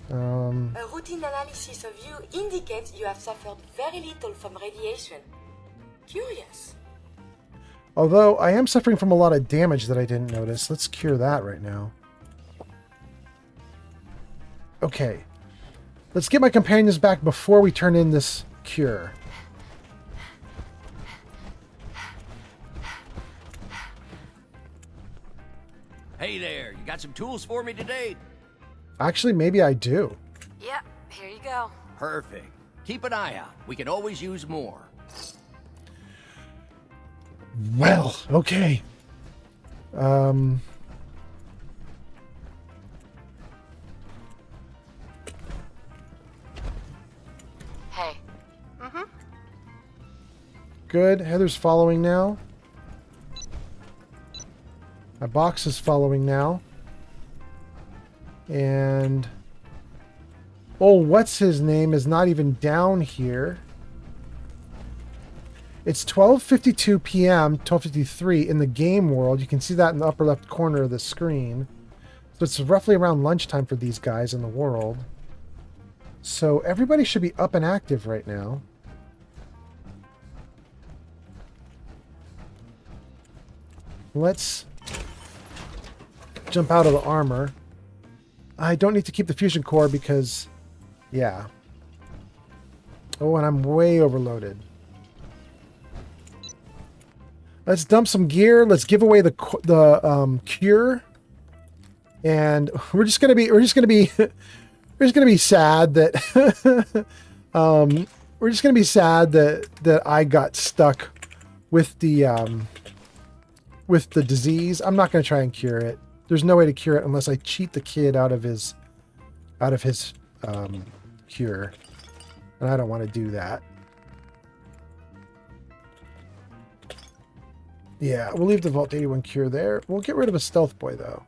A routine analysis of you indicates you have suffered very little from radiation. Curious. Although I am suffering from a lot of damage that I didn't notice. Let's cure that right now. Okay. Let's get my companions back before we turn in this cure. Hey there, you got some tools for me today? Actually, maybe I do. Yep, here you go. Perfect. Keep an eye out. We could always use more. Well, okay. Hey. Good. Heather's following now. My box is following now. And oh, what's his name is not even down here. It's 12:52 p.m., 12:53 in the game world. You can see that in the upper left corner of the screen. So it's roughly around lunchtime for these guys in the world. So everybody should be up and active right now. Let's jump out of the armor. I don't need to keep the fusion core because, yeah. Oh, and I'm way overloaded. Let's dump some gear. Let's give away the cure, and we're just gonna be sad that we're just gonna be sad that I got stuck with the disease. I'm not going to try and cure it. There's no way to cure it unless I cheat the kid out of his cure. And I don't want to do that. Yeah, we'll leave the Vault 81 cure there. We'll get rid of a stealth boy, though.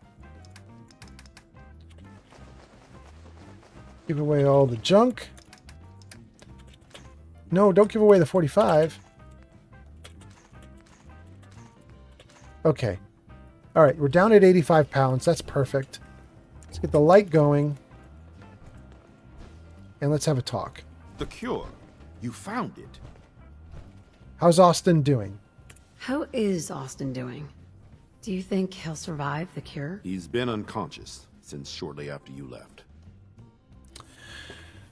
Give away all the junk. No, don't give away the 45. Okay. All right, we're down at 85 pounds. That's perfect. Let's get the light going. And let's have a talk. The cure. You found it. How's Austin doing? How is Austin doing? Do you think he'll survive the cure? He's been unconscious since shortly after you left.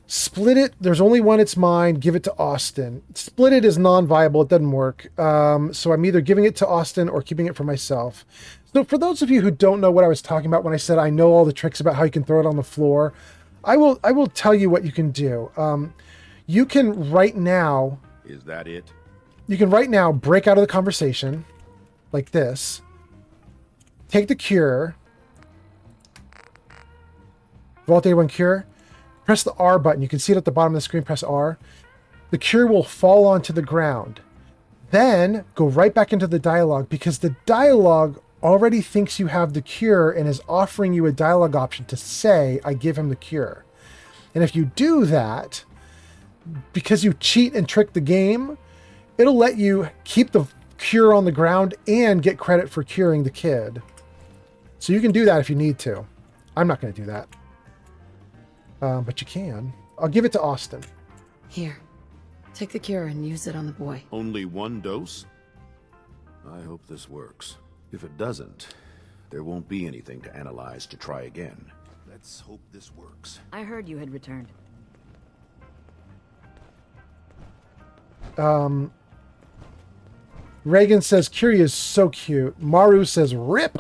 Split it. There's only one. It's mine. Give it to Austin. Split it is non-viable. It doesn't work. So I'm either giving it to Austin or keeping it for myself. So for those of you who don't know what I was talking about when I said I know all the tricks about how you can throw it on the floor, I will tell you what you can do. You can right now... Is that it? You can right now break out of the conversation like this. Take the cure. Vault 81 cure. Press the R button. You can see it at the bottom of the screen. Press R. The cure will fall onto the ground. Then go right back into the dialogue because the dialogue already thinks you have the cure and is offering you a dialogue option to say, I give him the cure. And if you do that, because you cheat and trick the game, it'll let you keep the cure on the ground and get credit for curing the kid. So you can do that if you need to. I'm not going to do that. But you can. I'll give it to Austin. Here. Take the cure and use it on the boy. Only one dose? I hope this works. If it doesn't, there won't be anything to analyze to try again. Let's hope this works. I heard you had returned. Reagan says, Curie is so cute. Maru says, rip.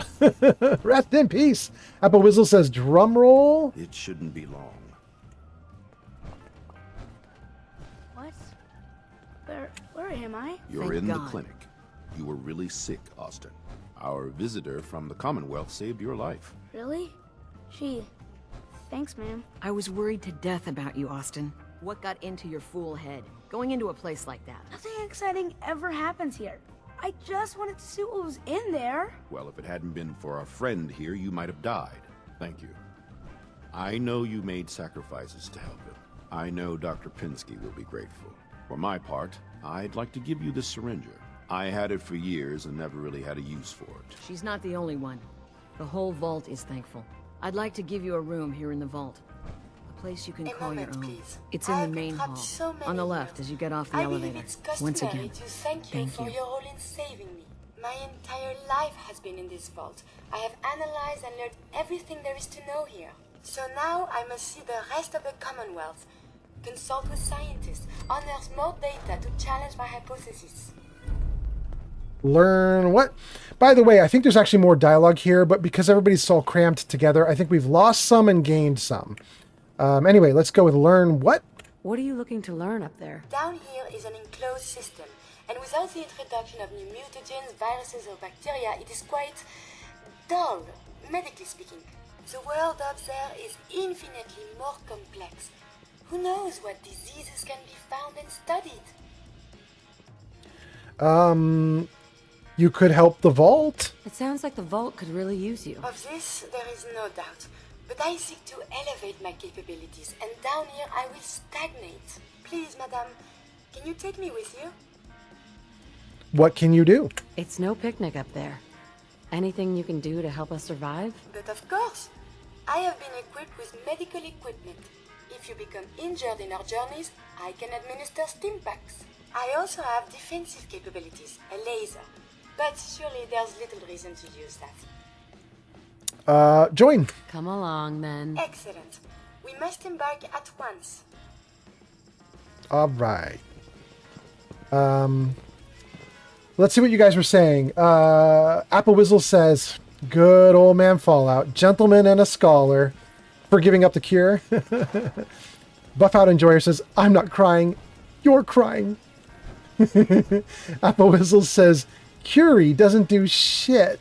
Rest in peace. Apple Whizzle says, drum roll. It shouldn't be long. What? Where am I? You're in the clinic. You were really sick, Austin. Our visitor from the Commonwealth saved your life. Really? Thanks, ma'am. I was worried to death about you, Austin. What got into your fool head? Going into a place like that? Nothing exciting ever happens here. I just wanted to see what was in there. Well, if it hadn't been for our friend here, you might have died. Thank you. I know you made sacrifices to help him. I know Dr. Pinsky will be grateful. For my part, I'd like to give you this syringer. I had it for years and never really had a use for it. She's not the only one. The whole vault is thankful. I'd like to give you a room here in the vault. A place you can call your own. Please. It's in the main hall. On the left as you get off the elevator. Once again, to thank you for your role in saving me. My entire life has been in this vault. I have analyzed and learned everything there is to know here. So now I must see the rest of the Commonwealth, consult with scientists, unearth more data to challenge my hypothesis. Learn what? By the way, I think there's actually more dialogue here, but because everybody's all crammed together, I think we've lost some and gained some. Anyway, let's go with learn what? What are you looking to learn up there? Down here is an enclosed system, and without the introduction of new mutagens, viruses or bacteria, it is quite dull, medically speaking. The world up there is infinitely more complex. Who knows what diseases can be found and studied? You could help the vault. It sounds like the vault could really use you. Of this, there is no doubt. But I seek to elevate my capabilities, and down here I will stagnate. Please, madame, can you take me with you? What can you do? It's no picnic up there. Anything you can do to help us survive? But of course. I have been equipped with medical equipment. If you become injured in our journeys, I can administer stim packs. I also have defensive capabilities, a laser. But surely there's little reason to use that. Join. Come along, then. Excellent. We must embark at once. All right. Let's see what you guys were saying. Apple Whizzle says, good old man Fallout. Gentleman and a scholar for giving up the cure. Buff Out Enjoyer says, I'm not crying. You're crying. Apple Whistle says, Curie doesn't do shit.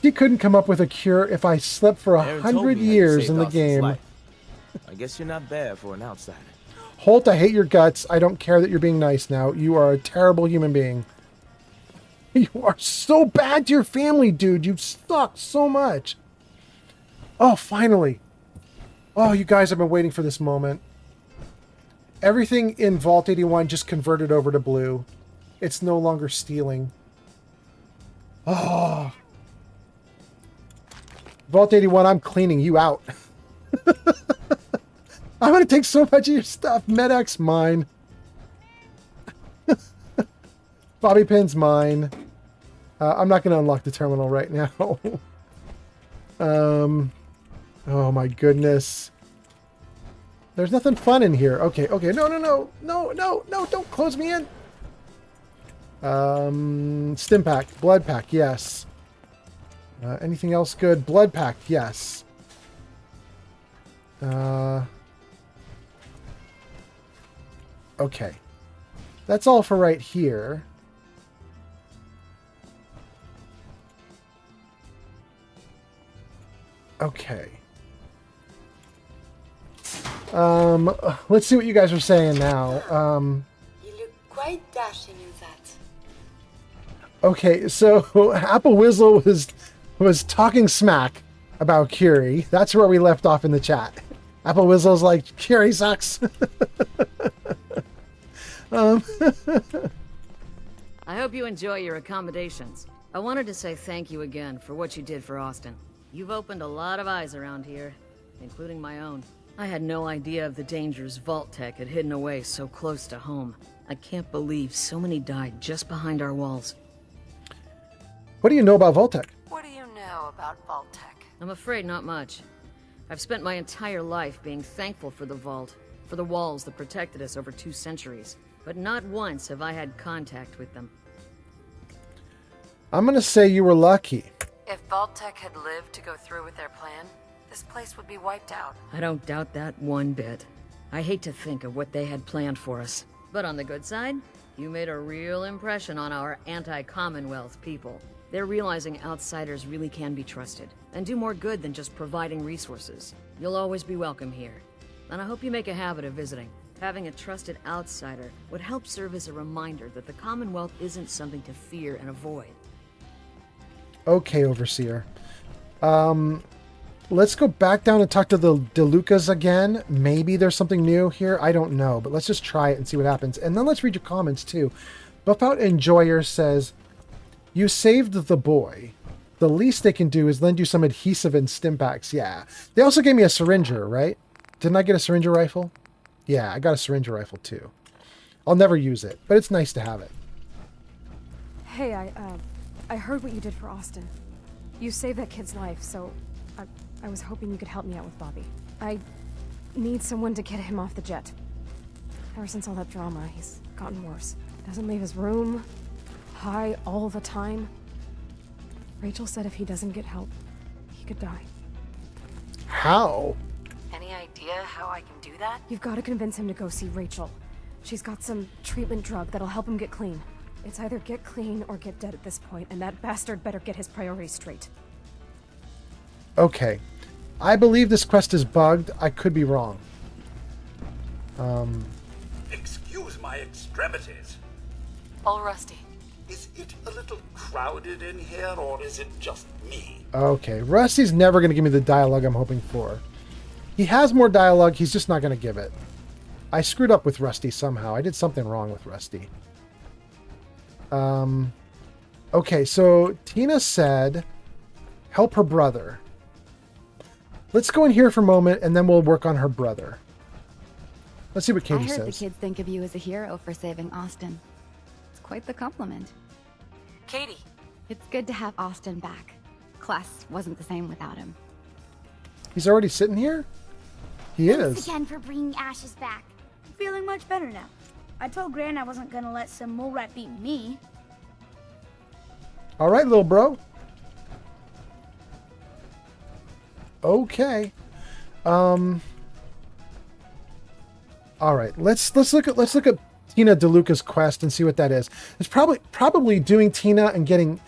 She couldn't come up with a cure if I slept for Aaron told 100 me how you years saved in the Austin's game. life. I guess you're not bad for an outsider. Holt, I hate your guts. I don't care that you're being nice now. You are a terrible human being. You are so bad to your family, dude. You suck so much. Oh, finally. Oh, you guys have been waiting for this moment. Everything in Vault 81 just converted over to blue. It's no longer stealing. Oh. Vault 81, I'm cleaning you out. I'm going to take so much of your stuff. Medx, mine. Bobby pin's mine. I'm not going to unlock the terminal right now. Oh my goodness. There's nothing fun in here. Okay, no, don't close me in. Stim pack, blood pack, yes. Anything else good? Blood pack, yes. Okay. That's all for right here. Okay. Let's see what you guys are saying now. You look quite dashing in that. Okay, so Apple Whistle was talking smack about Curie. That's where we left off in the chat. Apple Whistle's like, Curie sucks. I hope you enjoy your accommodations. I wanted to say thank you again for what you did for Austin. You've opened a lot of eyes around here, including my own. I had no idea of the dangers Vault Tech had hidden away so close to home. I can't believe so many died just behind our walls. What do you know about Vault Tech? What do you know about Vault Tech? I'm afraid not much. I've spent my entire life being thankful for the Vault, for the walls that protected us over 2 centuries. But not once have I had contact with them. I'm gonna say you were lucky. If Vault Tech had lived to go through with their plan, this place would be wiped out. I don't doubt that one bit. I hate to think of what they had planned for us. But on the good side, you made a real impression on our anti-Commonwealth people. They're realizing outsiders really can be trusted, and do more good than just providing resources. You'll always be welcome here, and I hope you make a habit of visiting. Having a trusted outsider would help serve as a reminder that the Commonwealth isn't something to fear and avoid. Okay, Overseer. Let's go back down and talk to the DeLucas again. Maybe there's something new here. I don't know, but let's just try it and see what happens. And then let's read your comments too. Buff Out Enjoyer says, you saved the boy. The least they can do is lend you some adhesive and stim packs. Yeah. They also gave me a syringer, right? Didn't I get a syringer rifle? Yeah, I got a syringer rifle too. I'll never use it, but it's nice to have it. Hey, I heard what you did for Austin. You saved that kid's life, so I was hoping you could help me out with Bobby. I need someone to get him off the jet. Ever since all that drama, he's gotten worse. Doesn't leave his room, high all the time. Rachel said if he doesn't get help, he could die. How? Any idea how I can do that? You've got to convince him to go see Rachel. She's got some treatment drug that'll help him get clean. It's either get clean or get dead at this point, and that bastard better get his priorities straight. Okay. I believe this quest is bugged. I could be wrong. Excuse my extremities. All rusty. Is it a little crowded in here, or is it just me? Okay. Rusty's never going to give me the dialogue I'm hoping for. He has more dialogue. He's just not going to give it. I screwed up with Rusty somehow. I did something wrong with Rusty. Okay, so Tina said, help her brother. Let's go in here for a moment, and then we'll work on her brother. Let's see what Katie I heard says. the kids think of you as a hero for saving Austin. It's quite the compliment. Katie. It's good to have Austin back. Class wasn't the same without him. He's already sitting here? He Thanks is. again for bringing Ashes back. I'm feeling much better now. I told Gran I wasn't gonna let some mole rat beat me. All right, little bro. Okay. All right. Let's look at Tina DeLuca's quest and see what that is. It's probably doing Tina and getting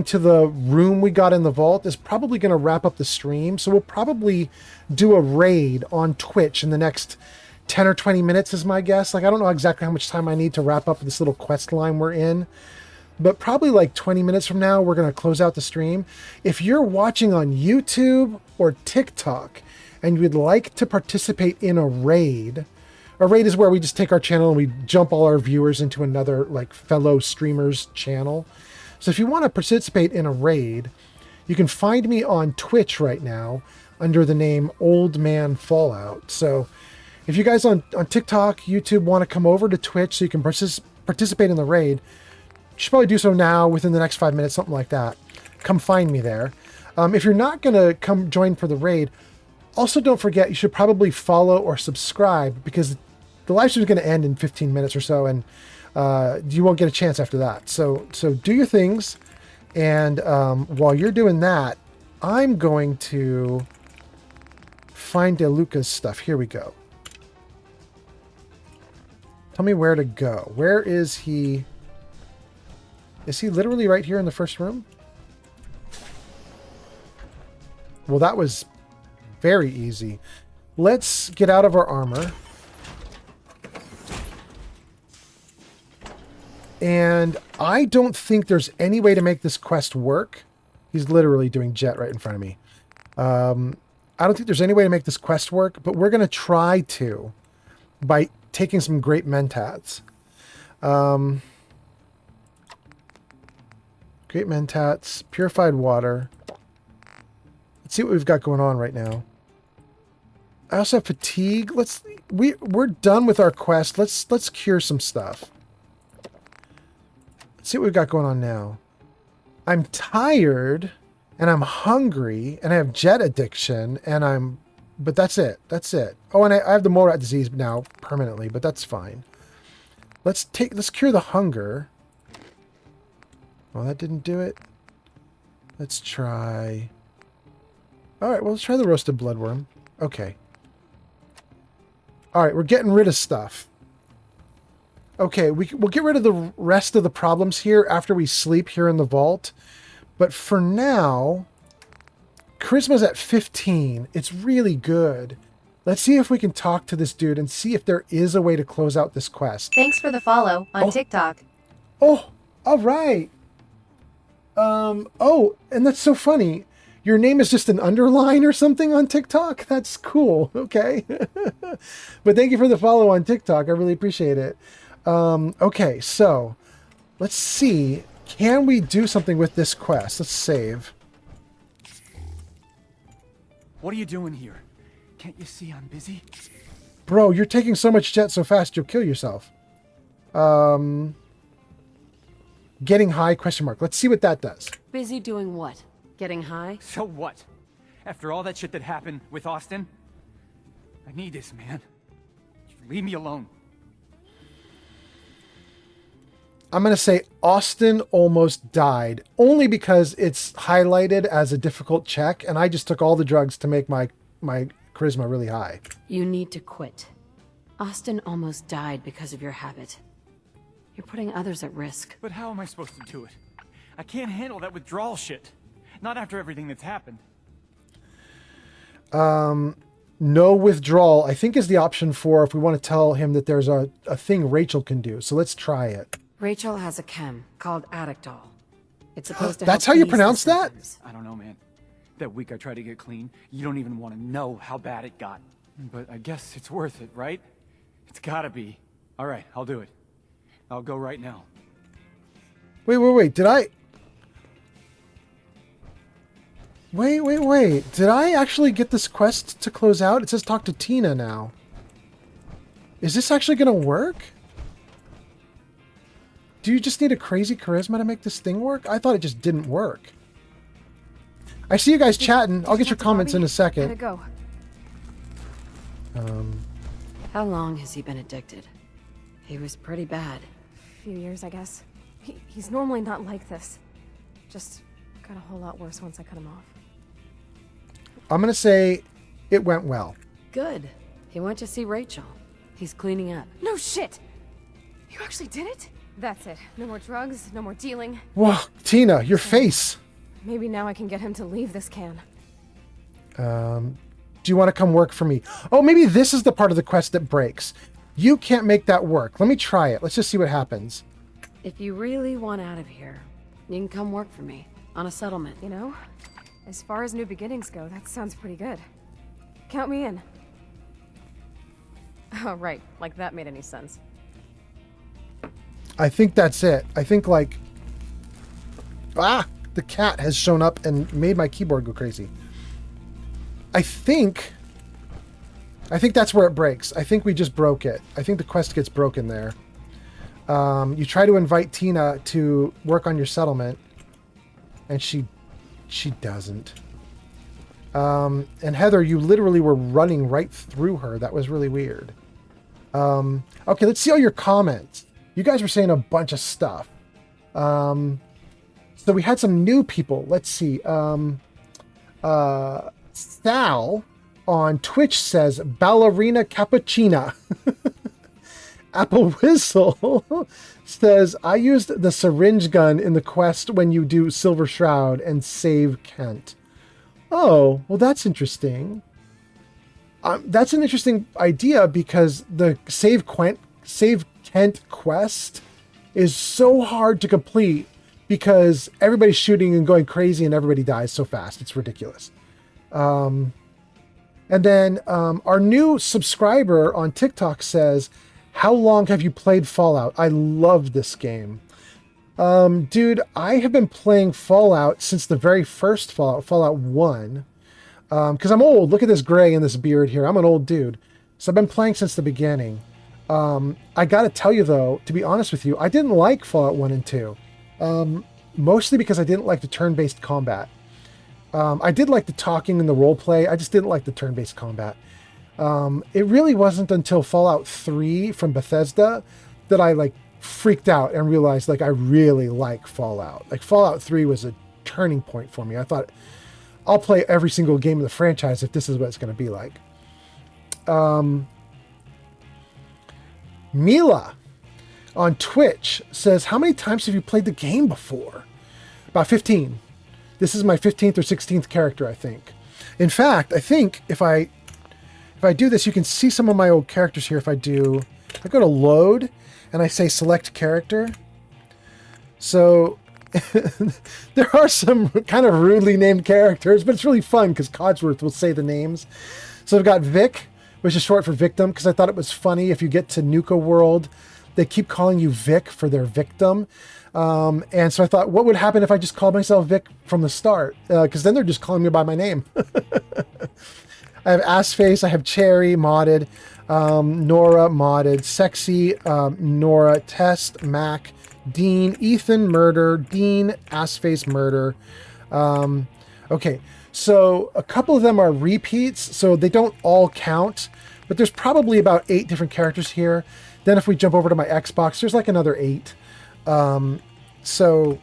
to the room we got in the vault is probably going to wrap up the stream. So we'll probably do a raid on Twitch in the next 10 or 20 minutes is my guess. Like, I don't know exactly how much time I need to wrap up this little quest line we're in, but probably like 20 minutes from now, we're going to close out the stream. If you're watching on YouTube or TikTok and you would like to participate in a raid is where we just take our channel and we jump all our viewers into another like fellow streamers channel. So if you want to participate in a raid, you can find me on Twitch right now under the name Old Man Fallout. So if you guys on TikTok, YouTube want to come over to Twitch so you can participate in the raid, you should probably do so now within the next 5 minutes, something like that. Come find me there. If you're not going to come join for the raid, also don't forget you should probably follow or subscribe because the live stream is going to end in 15 minutes or so, and you won't get a chance after that. So do your things, and while you're doing that, I'm going to find DeLuca's stuff. Here we go. Tell me where to go. Where is he? Is he literally right here in the first room? Well, that was very easy. Let's get out of our armor. And I don't think there's any way to make this quest work. He's literally doing jet right in front of me. I don't think there's any way to make this quest work, but we're going to try to by taking some great mentats. Great mentats, purified water. Let's see what we've got going on right now. I also have fatigue. We're done with our quest. Let's cure some stuff. See what we've got going on now. I'm tired and I'm hungry and I have jet addiction but that's it. That's it. Oh, and I have the mole rat disease now permanently, but that's fine. Let's cure the hunger. Well, that didn't do it. Let's try. All right, well, let's try the roasted bloodworm. Okay. All right, we're getting rid of stuff. Okay, we'll get rid of the rest of the problems here after we sleep here in the vault. But for now, Charisma's at 15. It's really good. Let's see if we can talk to this dude and see if there is a way to close out this quest. Thanks for the follow on TikTok. Oh, all right. Oh, and that's so funny. Your name is just an underline or something on TikTok? That's cool. Okay. But thank you for the follow on TikTok. I really appreciate it. Okay, so let's see. Can we do something with this quest? Let's save. What are you doing here? Can't you see I'm busy? Bro, you're taking so much jet so fast you'll kill yourself. Getting high, question mark. Let's see what that does. Busy doing what? Getting high? So what? After all that shit that happened with Austin? I need this, man. Leave me alone. I'm going to say Austin almost died, only because it's highlighted as a difficult check, and I just took all the drugs to make my charisma really high. You need to quit. Austin almost died because of your habit. You're putting others at risk. But how am I supposed to do it? I can't handle that withdrawal shit. Not after everything that's happened. No withdrawal, I think, is the option for if we want to tell him that there's a thing Rachel can do. So let's try it. Rachel has a chem called Addict-All. It's supposed to That's help how you ease pronounce the that? symptoms. I don't know, man. That week I tried to get clean, you don't even want to know how bad it got. But I guess it's worth it, right? It's gotta be. All right, I'll do it. I'll go right now. Wait. Did I... Wait. Did I actually get this quest to close out? It says talk to Tina now. Is this actually going to work? Do you just need a crazy charisma to make this thing work? I thought it just didn't work. I see you guys chatting. I'll get your comments in a second. Gotta go. How long has he been addicted? He was pretty bad. A few years, I guess. He's normally not like this. Just got a whole lot worse once I cut him off. I'm going to say it went well. Good. He went to see Rachel. He's cleaning up. No shit! You actually did it? That's it. No more drugs, no more dealing. Whoa, Tina, your face. Maybe now I can get him to leave this can. Do you want to come work for me? Oh, maybe this is the part of the quest that breaks. You can't make that work. Let me try it. Let's just see what happens. If you really want out of here, you can come work for me on a settlement. You know, as far as new beginnings go, that sounds pretty good. Count me in. Oh, right. Like that made any sense. I think that's it. I think like... the cat has shown up and made my keyboard go crazy. I think that's where it breaks. I think we just broke it. I think the quest gets broken there. You try to invite Tina to work on your settlement, and she doesn't. And Heather, you literally were running right through her. That was really weird. Okay, let's see all your comments. You guys were saying a bunch of stuff. So we had some new people. Let's see. Sal on Twitch says, Ballerina Cappuccina. Apple Whistle says, I used the syringe gun in the quest when you do Silver Shroud and save Kent. Oh, well, that's interesting. That's an interesting idea because the Save Kent quest is so hard to complete because everybody's shooting and going crazy and everybody dies so fast. It's ridiculous. And then our new subscriber on TikTok says, how long have you played Fallout? I love this game. Dude, I have been playing Fallout since the very first Fallout, Fallout 1. Because I'm old. Look at this gray and this beard here. I'm an old dude. So I've been playing since the beginning. I gotta tell you though, to be honest with you, I didn't like Fallout 1 and 2. Mostly because I didn't like the turn-based combat. I did like the talking and the roleplay. I just didn't like the turn-based combat. It really wasn't until Fallout 3 from Bethesda that I like freaked out and realized like I really like Fallout. Like Fallout 3 was a turning point for me. I thought I'll play every single game of the franchise if this is what it's going to be like. Mila on Twitch says, how many times have you played the game before? About 15. This is my 15th or 16th character, I think. In fact, I think if I do this, you can see some of my old characters here. If I go to load and I say select character. So there are some kind of rudely named characters, but it's really fun because Codsworth will say the names. So I've got Vic, which is short for victim, because I thought it was funny. If you get to Nuka World, they keep calling you Vic for their victim. And so I thought, what would happen if I just called myself Vic from the start? Because then they're just calling me by my name. I have Assface, I have Cherry modded, Nora modded, Sexy, Nora, Test, Mac, Dean, Ethan, Murder, Dean, Assface, Murder. Okay, so a couple of them are repeats, so they don't all count, but there's probably about 8 different characters here. Then if we jump over to my Xbox, there's like another 8. So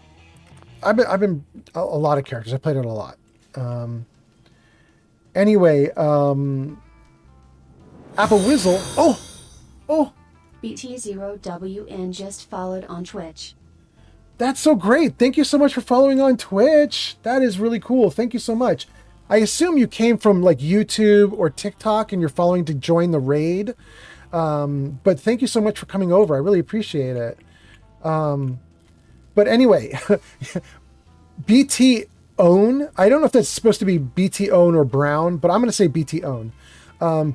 I've been a lot of characters. I played it a lot. Anyway, Apple Whizzle. Oh! BT0WN just followed on Twitch. That's so great. Thank you so much for following on Twitch. That is really cool. Thank you so much. I assume you came from like YouTube or TikTok and you're following to join the raid. But thank you so much for coming over. I really appreciate it. But anyway, BT Own. I don't know if that's supposed to be BT Own or Brown, but I'm going to say BT Own.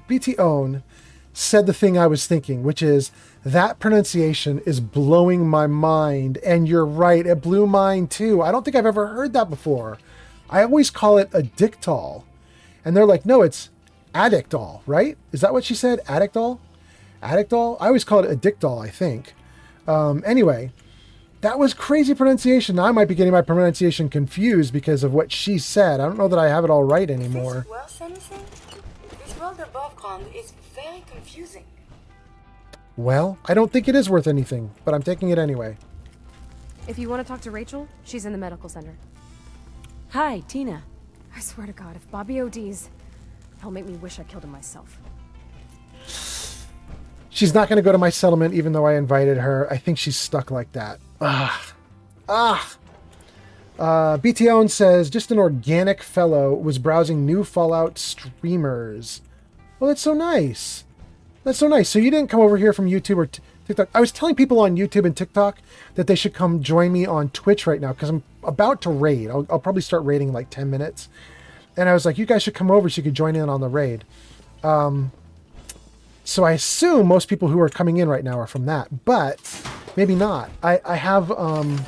BT Own said the thing I was thinking, which is that pronunciation is blowing my mind. And you're right. It blew mine too. I don't think I've ever heard that before. I always call it addictol. And they're like, no, it's addictol, right? Is that what she said? Addictol? Addictol? I always call it addictol, I think. Anyway, that was crazy pronunciation. Now I might be getting my pronunciation confused because of what she said. I don't know that I have it all right anymore. Is this worth anything? This world above ground is very confusing. Well, I don't think it is worth anything, but I'm taking it anyway. If you want to talk to Rachel, she's in the medical center. Hi, Tina. I swear to God, if Bobby ODs, he'll make me wish I killed him myself. She's not going to go to my settlement even though I invited her. I think she's stuck like that. BTON says, just an organic fellow was browsing new Fallout streamers. Well, that's so nice. That's so nice. So you didn't come over here from YouTube or TikTok. I was telling people on YouTube and TikTok that they should come join me on Twitch right now because I'm about to raid. I'll probably start raiding in like 10 minutes. And I was like, you guys should come over so you could join in on the raid. So I assume most people who are coming in right now are from that, but maybe not. I'm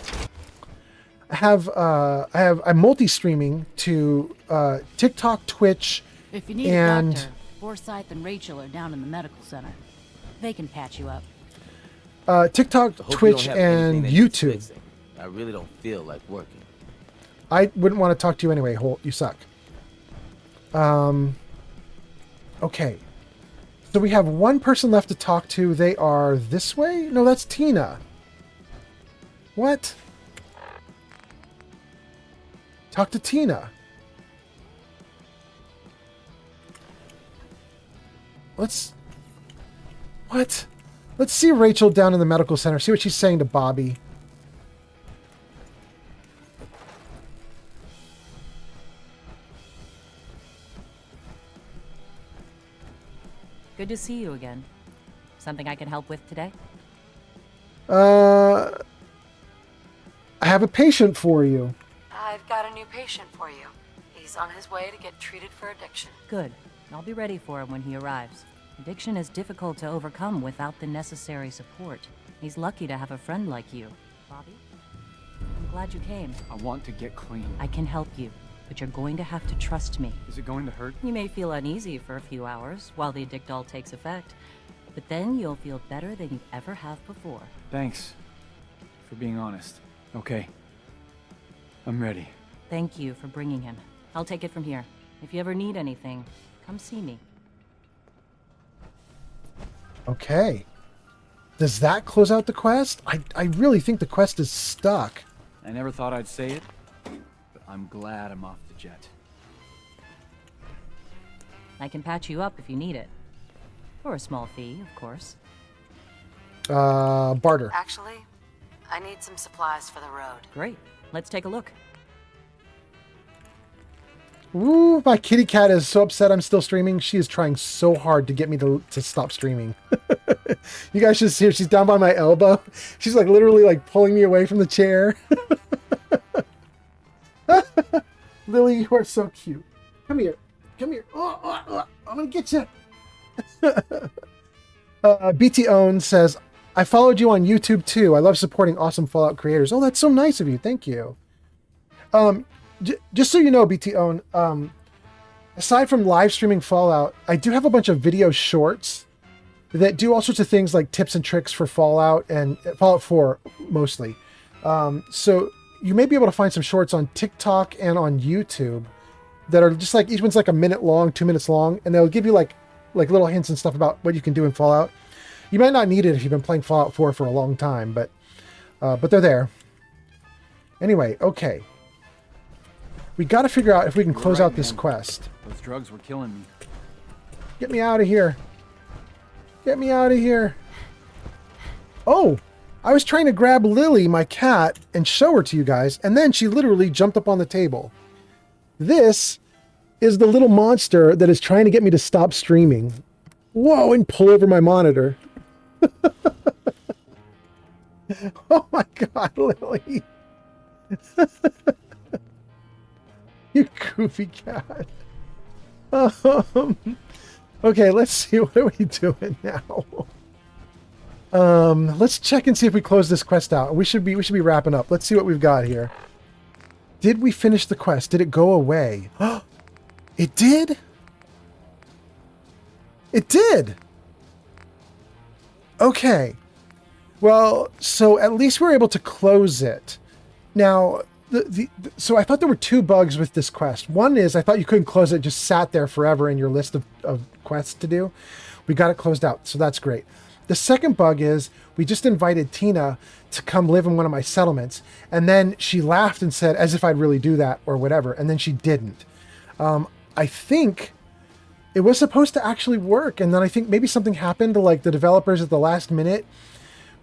multi-streaming to TikTok, Twitch, If you need and a doctor, Forsyth and Rachel are down in the medical center. They can patch you up. TikTok, Twitch, and YouTube. I really don't feel like working. I wouldn't want to talk to you anyway, Holt. You suck. Okay. So we have one person left to talk to. They are this way? No, that's Tina. What? Talk to Tina. What? Let's see Rachel down in the medical center. See what she's saying to Bobby. Good to see you again. Something I can help with today? I have a patient for you. I've got a new patient for you. He's on his way to get treated for addiction. Good. I'll be ready for him when he arrives. Addiction is difficult to overcome without the necessary support. He's lucky to have a friend like you. Bobby? I'm glad you came. I want to get clean. I can help you, but you're going to have to trust me. Is it going to hurt? You may feel uneasy for a few hours while the addictol takes effect, but then you'll feel better than you ever have before. Thanks for being honest. Okay. I'm ready. Thank you for bringing him. I'll take it from here. If you ever need anything, come see me. Okay. Does that close out the quest? I really think the quest is stuck. I never thought I'd say it, but I'm glad I'm off the jet. I can patch you up if you need it. For a small fee, of course. Barter. Actually, I need some supplies for the road. Great. Let's take a look. Ooh, my kitty cat is so upset I'm still streaming. She is trying so hard to get me to stop streaming. You guys should see her. She's down by my elbow. She's like literally like pulling me away from the chair. Lily, you are so cute. Come here. Come here. I'm going to get you. BT Own says, I followed you on YouTube too. I love supporting awesome Fallout creators. Oh, that's so nice of you. Thank you. Just so you know, BT Own, aside from live streaming Fallout, I do have a bunch of video shorts that do all sorts of things like tips and tricks for Fallout and Fallout 4 mostly. So you may be able to find some shorts on TikTok and on YouTube that are just like, each one's like a minute long, 2 minutes long, and they'll give you like little hints and stuff about what you can do in Fallout. You might not need it if you've been playing Fallout 4 for a long time, but they're there. Anyway, okay. We got to figure out if we can close out this quest. Those drugs were killing me. Get me out of here. Get me out of here. Oh, I was trying to grab Lily, my cat, and show her to you guys, and then she literally jumped up on the table. This is the little monster that is trying to get me to stop streaming. Whoa, and pull over my monitor. Oh my God, Lily. You goofy cat. Okay, let's see. What are we doing now? Let's check and see if we close this quest out. We should be wrapping up. Let's see what we've got here. Did we finish the quest? Did it go away? It did? It did. Okay. Well, so at least we're able to close it. Now, so I thought there were two bugs with this quest. One is I thought you couldn't close it, just sat there forever in your list of quests to do. We got it closed out, so that's great. The second bug is we just invited Tina to come live in one of my settlements, and then she laughed and said, as if I'd really do that or whatever, and then she didn't. I think It was supposed to actually work, and then I think maybe something happened, like the developers at the last minute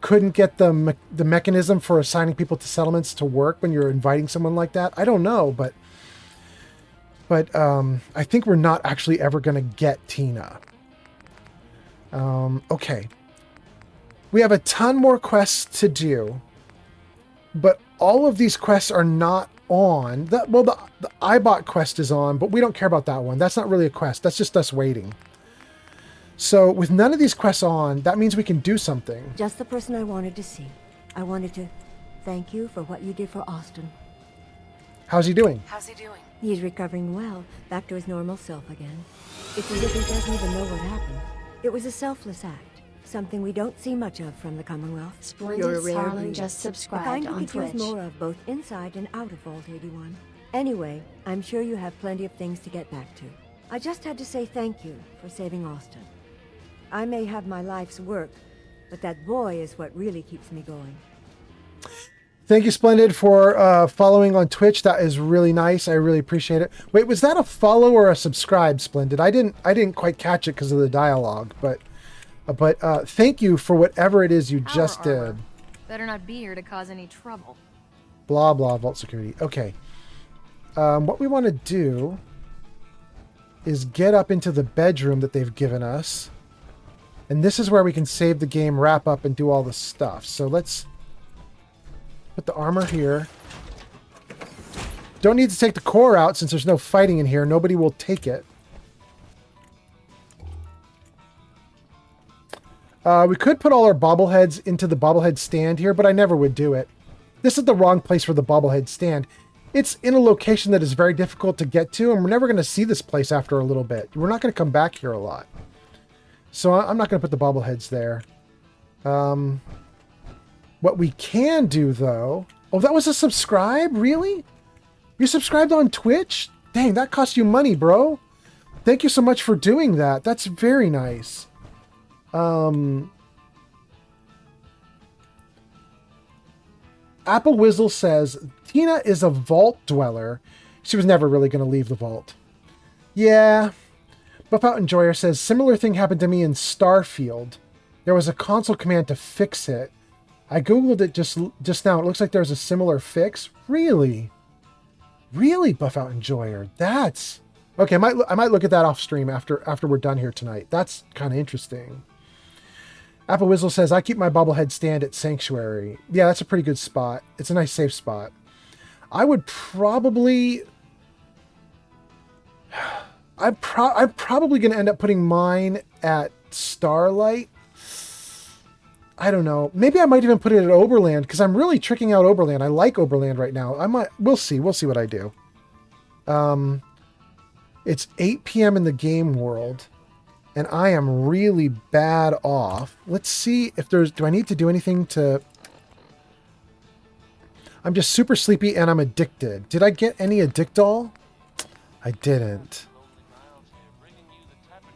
couldn't get the mechanism for assigning people to settlements to work when you're inviting someone like that. I don't know, but I think we're not actually ever going to get Tina. Okay. We have a ton more quests to do, but all of these quests are not on. The iBot quest is on, but we don't care about that one. That's not really a quest. That's just us waiting. So with none of these quests on, that means we can do something. Just the person I wanted to see. I wanted to thank you for what you did for Austin. How's he doing? How's he doing? He's recovering well, back to his normal self again. It's as if he doesn't even know what happened. It was a selfless act, something we don't see much of from the Commonwealth. Splendid Harlan just the subscribed kind on we could Twitch. use more of both inside and out of Vault 81. Anyway, I'm sure you have plenty of things to get back to. I just had to say thank you for saving Austin. I may have my life's work, but that boy is what really keeps me going. Thank you, Splendid, for following on Twitch. That is really nice. I really appreciate it. Wait, was that a follow or a subscribe, Splendid? I didn't quite catch it because of the dialogue, but thank you for whatever it is you just did. Better not be here to cause any trouble. Blah blah vault security. Okay. What we want to do is get up into the bedroom that they've given us, and this is where we can save the game, wrap up, and do all the stuff. So let's put the armor here. Don't need to take the core out since there's no fighting in here. Nobody will take it. We could put all our bobbleheads into the bobblehead stand here, but I never would do it. This is the wrong place for the bobblehead stand. It's in a location that is very difficult to get to, and we're never going to see this place after a little bit. We're not going to come back here a lot. So I'm not going to put the bobbleheads there. What we can do, though... Oh, that was a subscribe? Really? You subscribed on Twitch? Dang, that cost you money, bro. Thank you so much for doing that. That's very nice. Apple Whizzle says, Tina is a vault dweller. She was never really going to leave the vault. Yeah. Buff Out Enjoyer says, similar thing happened to me in Starfield. There was a console command to fix it. I googled it just now. It looks like there's a similar fix. Really? Really, Buff Out Enjoyer? That's... Okay, I might look at that off stream after we're done here tonight. That's kind of interesting. Apple Whizzle says, I keep my bobblehead stand at Sanctuary. Yeah, that's a pretty good spot. It's a nice safe spot. I would probably... I'm probably going to end up putting mine at Starlight. I don't know. Maybe I might even put it at Oberland, because I'm really tricking out Oberland. I like Oberland right now. We'll see. We'll see what I do. It's 8 p.m. in the game world, and I am really bad off. Let's see if do I need to do anything to... I'm just super sleepy and I'm addicted. Did I get any Addictol? I didn't.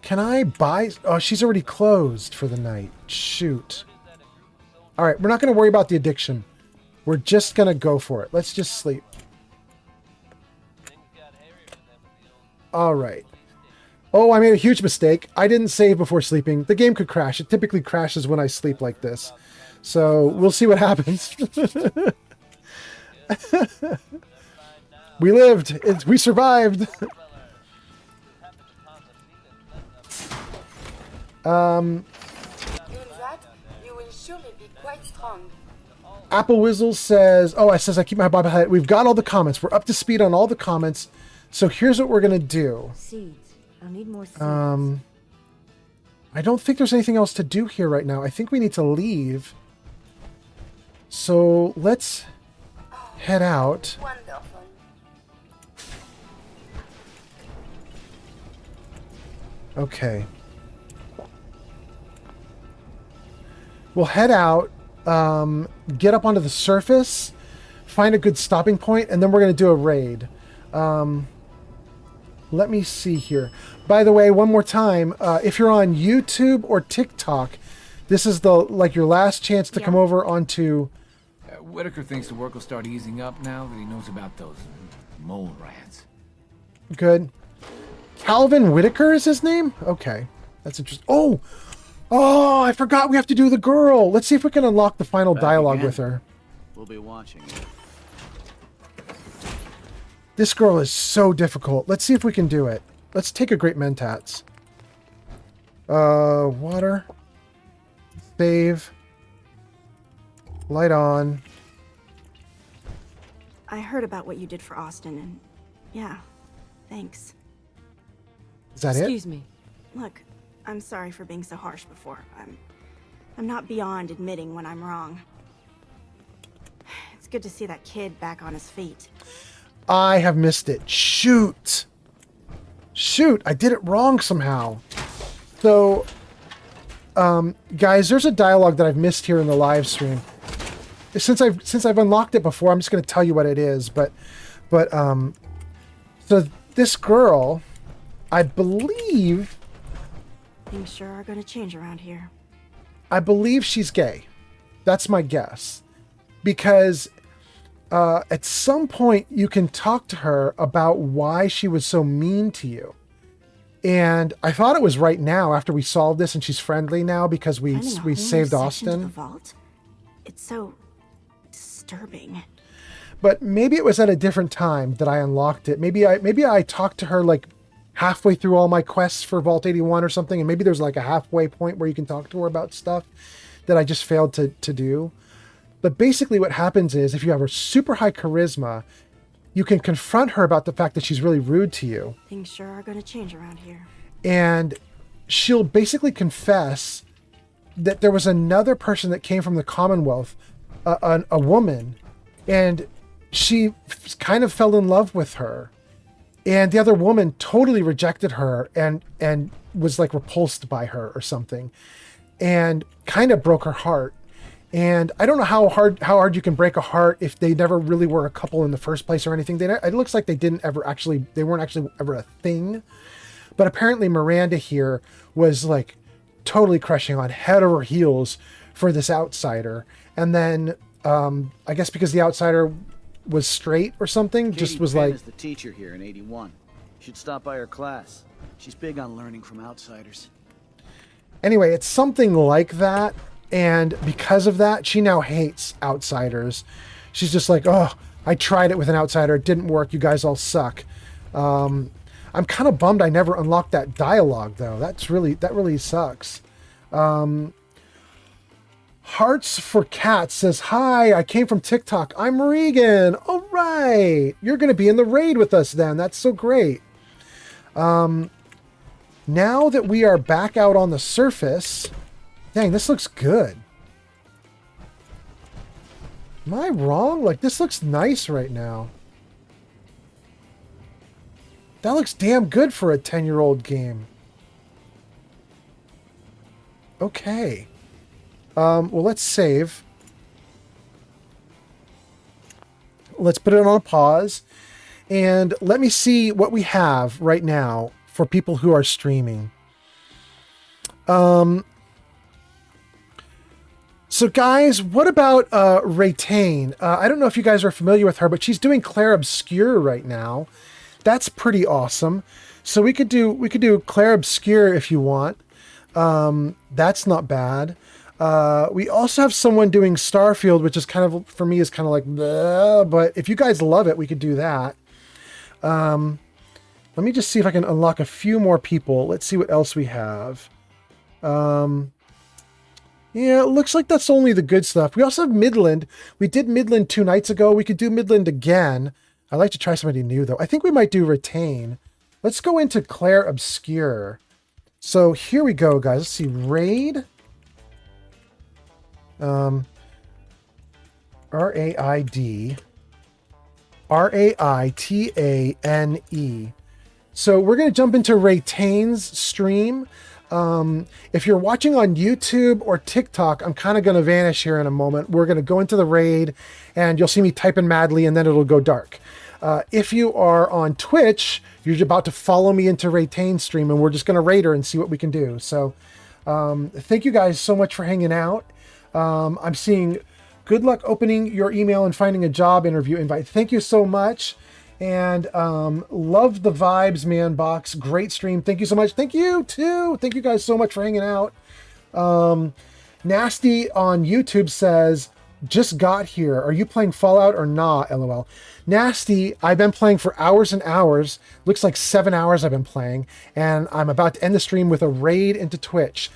Can I buy... Oh, she's already closed for the night. Shoot. All right, we're not going to worry about the addiction. We're just going to go for it. Let's just sleep. All right. Oh, I made a huge mistake. I didn't save before sleeping. The game could crash. It typically crashes when I sleep like this. So we'll see what happens. We lived. We survived. Apple Whizzle says, oh, it says I keep my bobblehead. We've got all the comments. We're up to speed on all the comments. So here's what we're going to do. Seeds. I'll need more seeds. I don't think there's anything else to do here right now. I think we need to leave. So let's head out. Wonderful. Okay. We'll head out, get up onto the surface, find a good stopping point, and then we're going to do a raid. Let me see here. By the way, one more time, if you're on YouTube or TikTok, this is your last chance to come over onto... Whitaker thinks the work will start easing up now that he knows about those mole rats. Good. Calvin Whitaker is his name? Okay. That's interesting. Oh! Oh, I forgot we have to do the girl. Let's see if we can unlock the final dialogue with her. We'll be watching you. This girl is so difficult. Let's see if we can do it. Let's take a Great Mentats. Water. Save. Light on. I heard about what you did for Austin, and yeah, thanks. Is that Excuse me. Look, I'm sorry for being so harsh before. I'm not beyond admitting when I'm wrong. It's good to see that kid back on his feet. I have missed it. Shoot. Shoot, I did it wrong somehow. So, guys, there's a dialogue that I've missed here in the live stream. Since I've unlocked it before, I'm just going to tell you what it is. So this girl, I believe... Things sure are going to change around here. I believe she's gay. That's my guess. Because at some point you can talk to her about why she was so mean to you. And I thought it was right now after we solved this and she's friendly now because we saved Austin. The vault? It's so disturbing. But maybe it was at a different time that I unlocked it. Maybe I talked to her like halfway through all my quests for Vault 81 or something, and maybe there's like a halfway point where you can talk to her about stuff that I just failed to do. But basically what happens is if you have a super high charisma, you can confront her about the fact that she's really rude to you. Things sure are going to change around here. And she'll basically confess that there was another person that came from the Commonwealth, a woman, and she kind of fell in love with her. And the other woman totally rejected her and was like repulsed by her or something, and kind of broke her heart. And I don't know how hard you can break a heart if they never really were a couple in the first place or anything. It looks like they weren't actually ever a thing. But apparently Miranda here was like totally crushing on head over heels for this outsider. And then I guess because the outsider was straight or something, Katie just was Penn like... is the teacher here in 81. You should stop by her class. She's big on learning from outsiders. Anyway, it's something like that. And because of that, she now hates outsiders. She's just like, oh, I tried it with an outsider. It didn't work. You guys all suck. I'm kind of bummed I never unlocked that dialogue, though. That really sucks. Hearts for Cats says, hi, I came from TikTok. I'm Regan. All right. You're going to be in the raid with us then. That's so great. Now that we are back out on the surface... Dang, this looks good. Am I wrong? Like, this looks nice right now. That looks damn good for a 10-year-old game. Okay. Well, let's save. Let's put it on pause. And let me see what we have right now for people who are streaming. So guys, what about Raytain? I don't know if you guys are familiar with her, but she's doing Claire Obscure right now. That's pretty awesome. So we could do Claire Obscure if you want. That's not bad. We also have someone doing Starfield, which is kind of, for me, is kind of like, bleh, but if you guys love it, we could do that. Let me just see if I can unlock a few more people. Let's see what else we have. Yeah, it looks like that's only the good stuff. We also have Midland. We did Midland 2 nights ago. We could do Midland again. I'd like to try somebody new, though. I think we might do Retain. Let's go into Claire Obscure. So here we go, guys. Let's see. Raid. R-A-I-D. R-A-I-T-A-N-E. So we're going to jump into Raytain's stream. If you're watching on YouTube or TikTok, I'm kind of going to vanish here in a moment. We're going to go into the raid and you'll see me typing madly and then it'll go dark. If you are on Twitch, you're about to follow me into Raytain's stream and we're just going to raid her and see what we can do. So thank you guys so much for hanging out. I'm seeing good luck opening your email and finding a job interview invite. Thank you so much. And love the vibes, man. Box, great stream. Thank you so much. Thank you too. Thank you guys so much for hanging out. Nasty on YouTube says, just got here. Are you playing Fallout or not? LOL. Nasty, I've been playing for hours and hours. Looks like 7 hours I've been playing. And I'm about to end the stream with a raid into Twitch.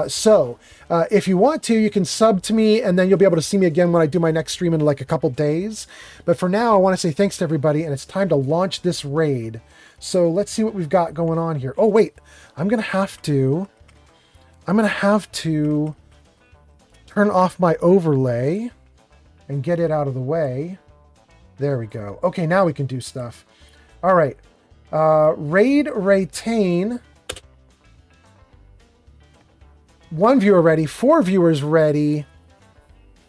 So if you want to, you can sub to me, and then you'll be able to see me again when I do my next stream in like a couple days. But for now, I want to say thanks to everybody, and it's time to launch this raid. So let's see what we've got going on here. Oh, wait. I'm going to have to turn off my overlay and get it out of the way. There we go. Okay, now we can do stuff. All right. Raid retain. 1 viewer ready, 4 viewers ready,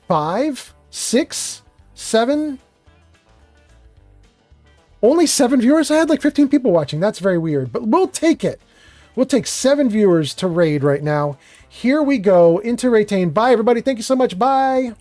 5, 6, 7. Only 7 viewers? I had like 15 people watching. That's very weird, but we'll take it. We'll take 7 viewers to raid right now. Here we go into retain. Bye, everybody. Thank you so much. Bye.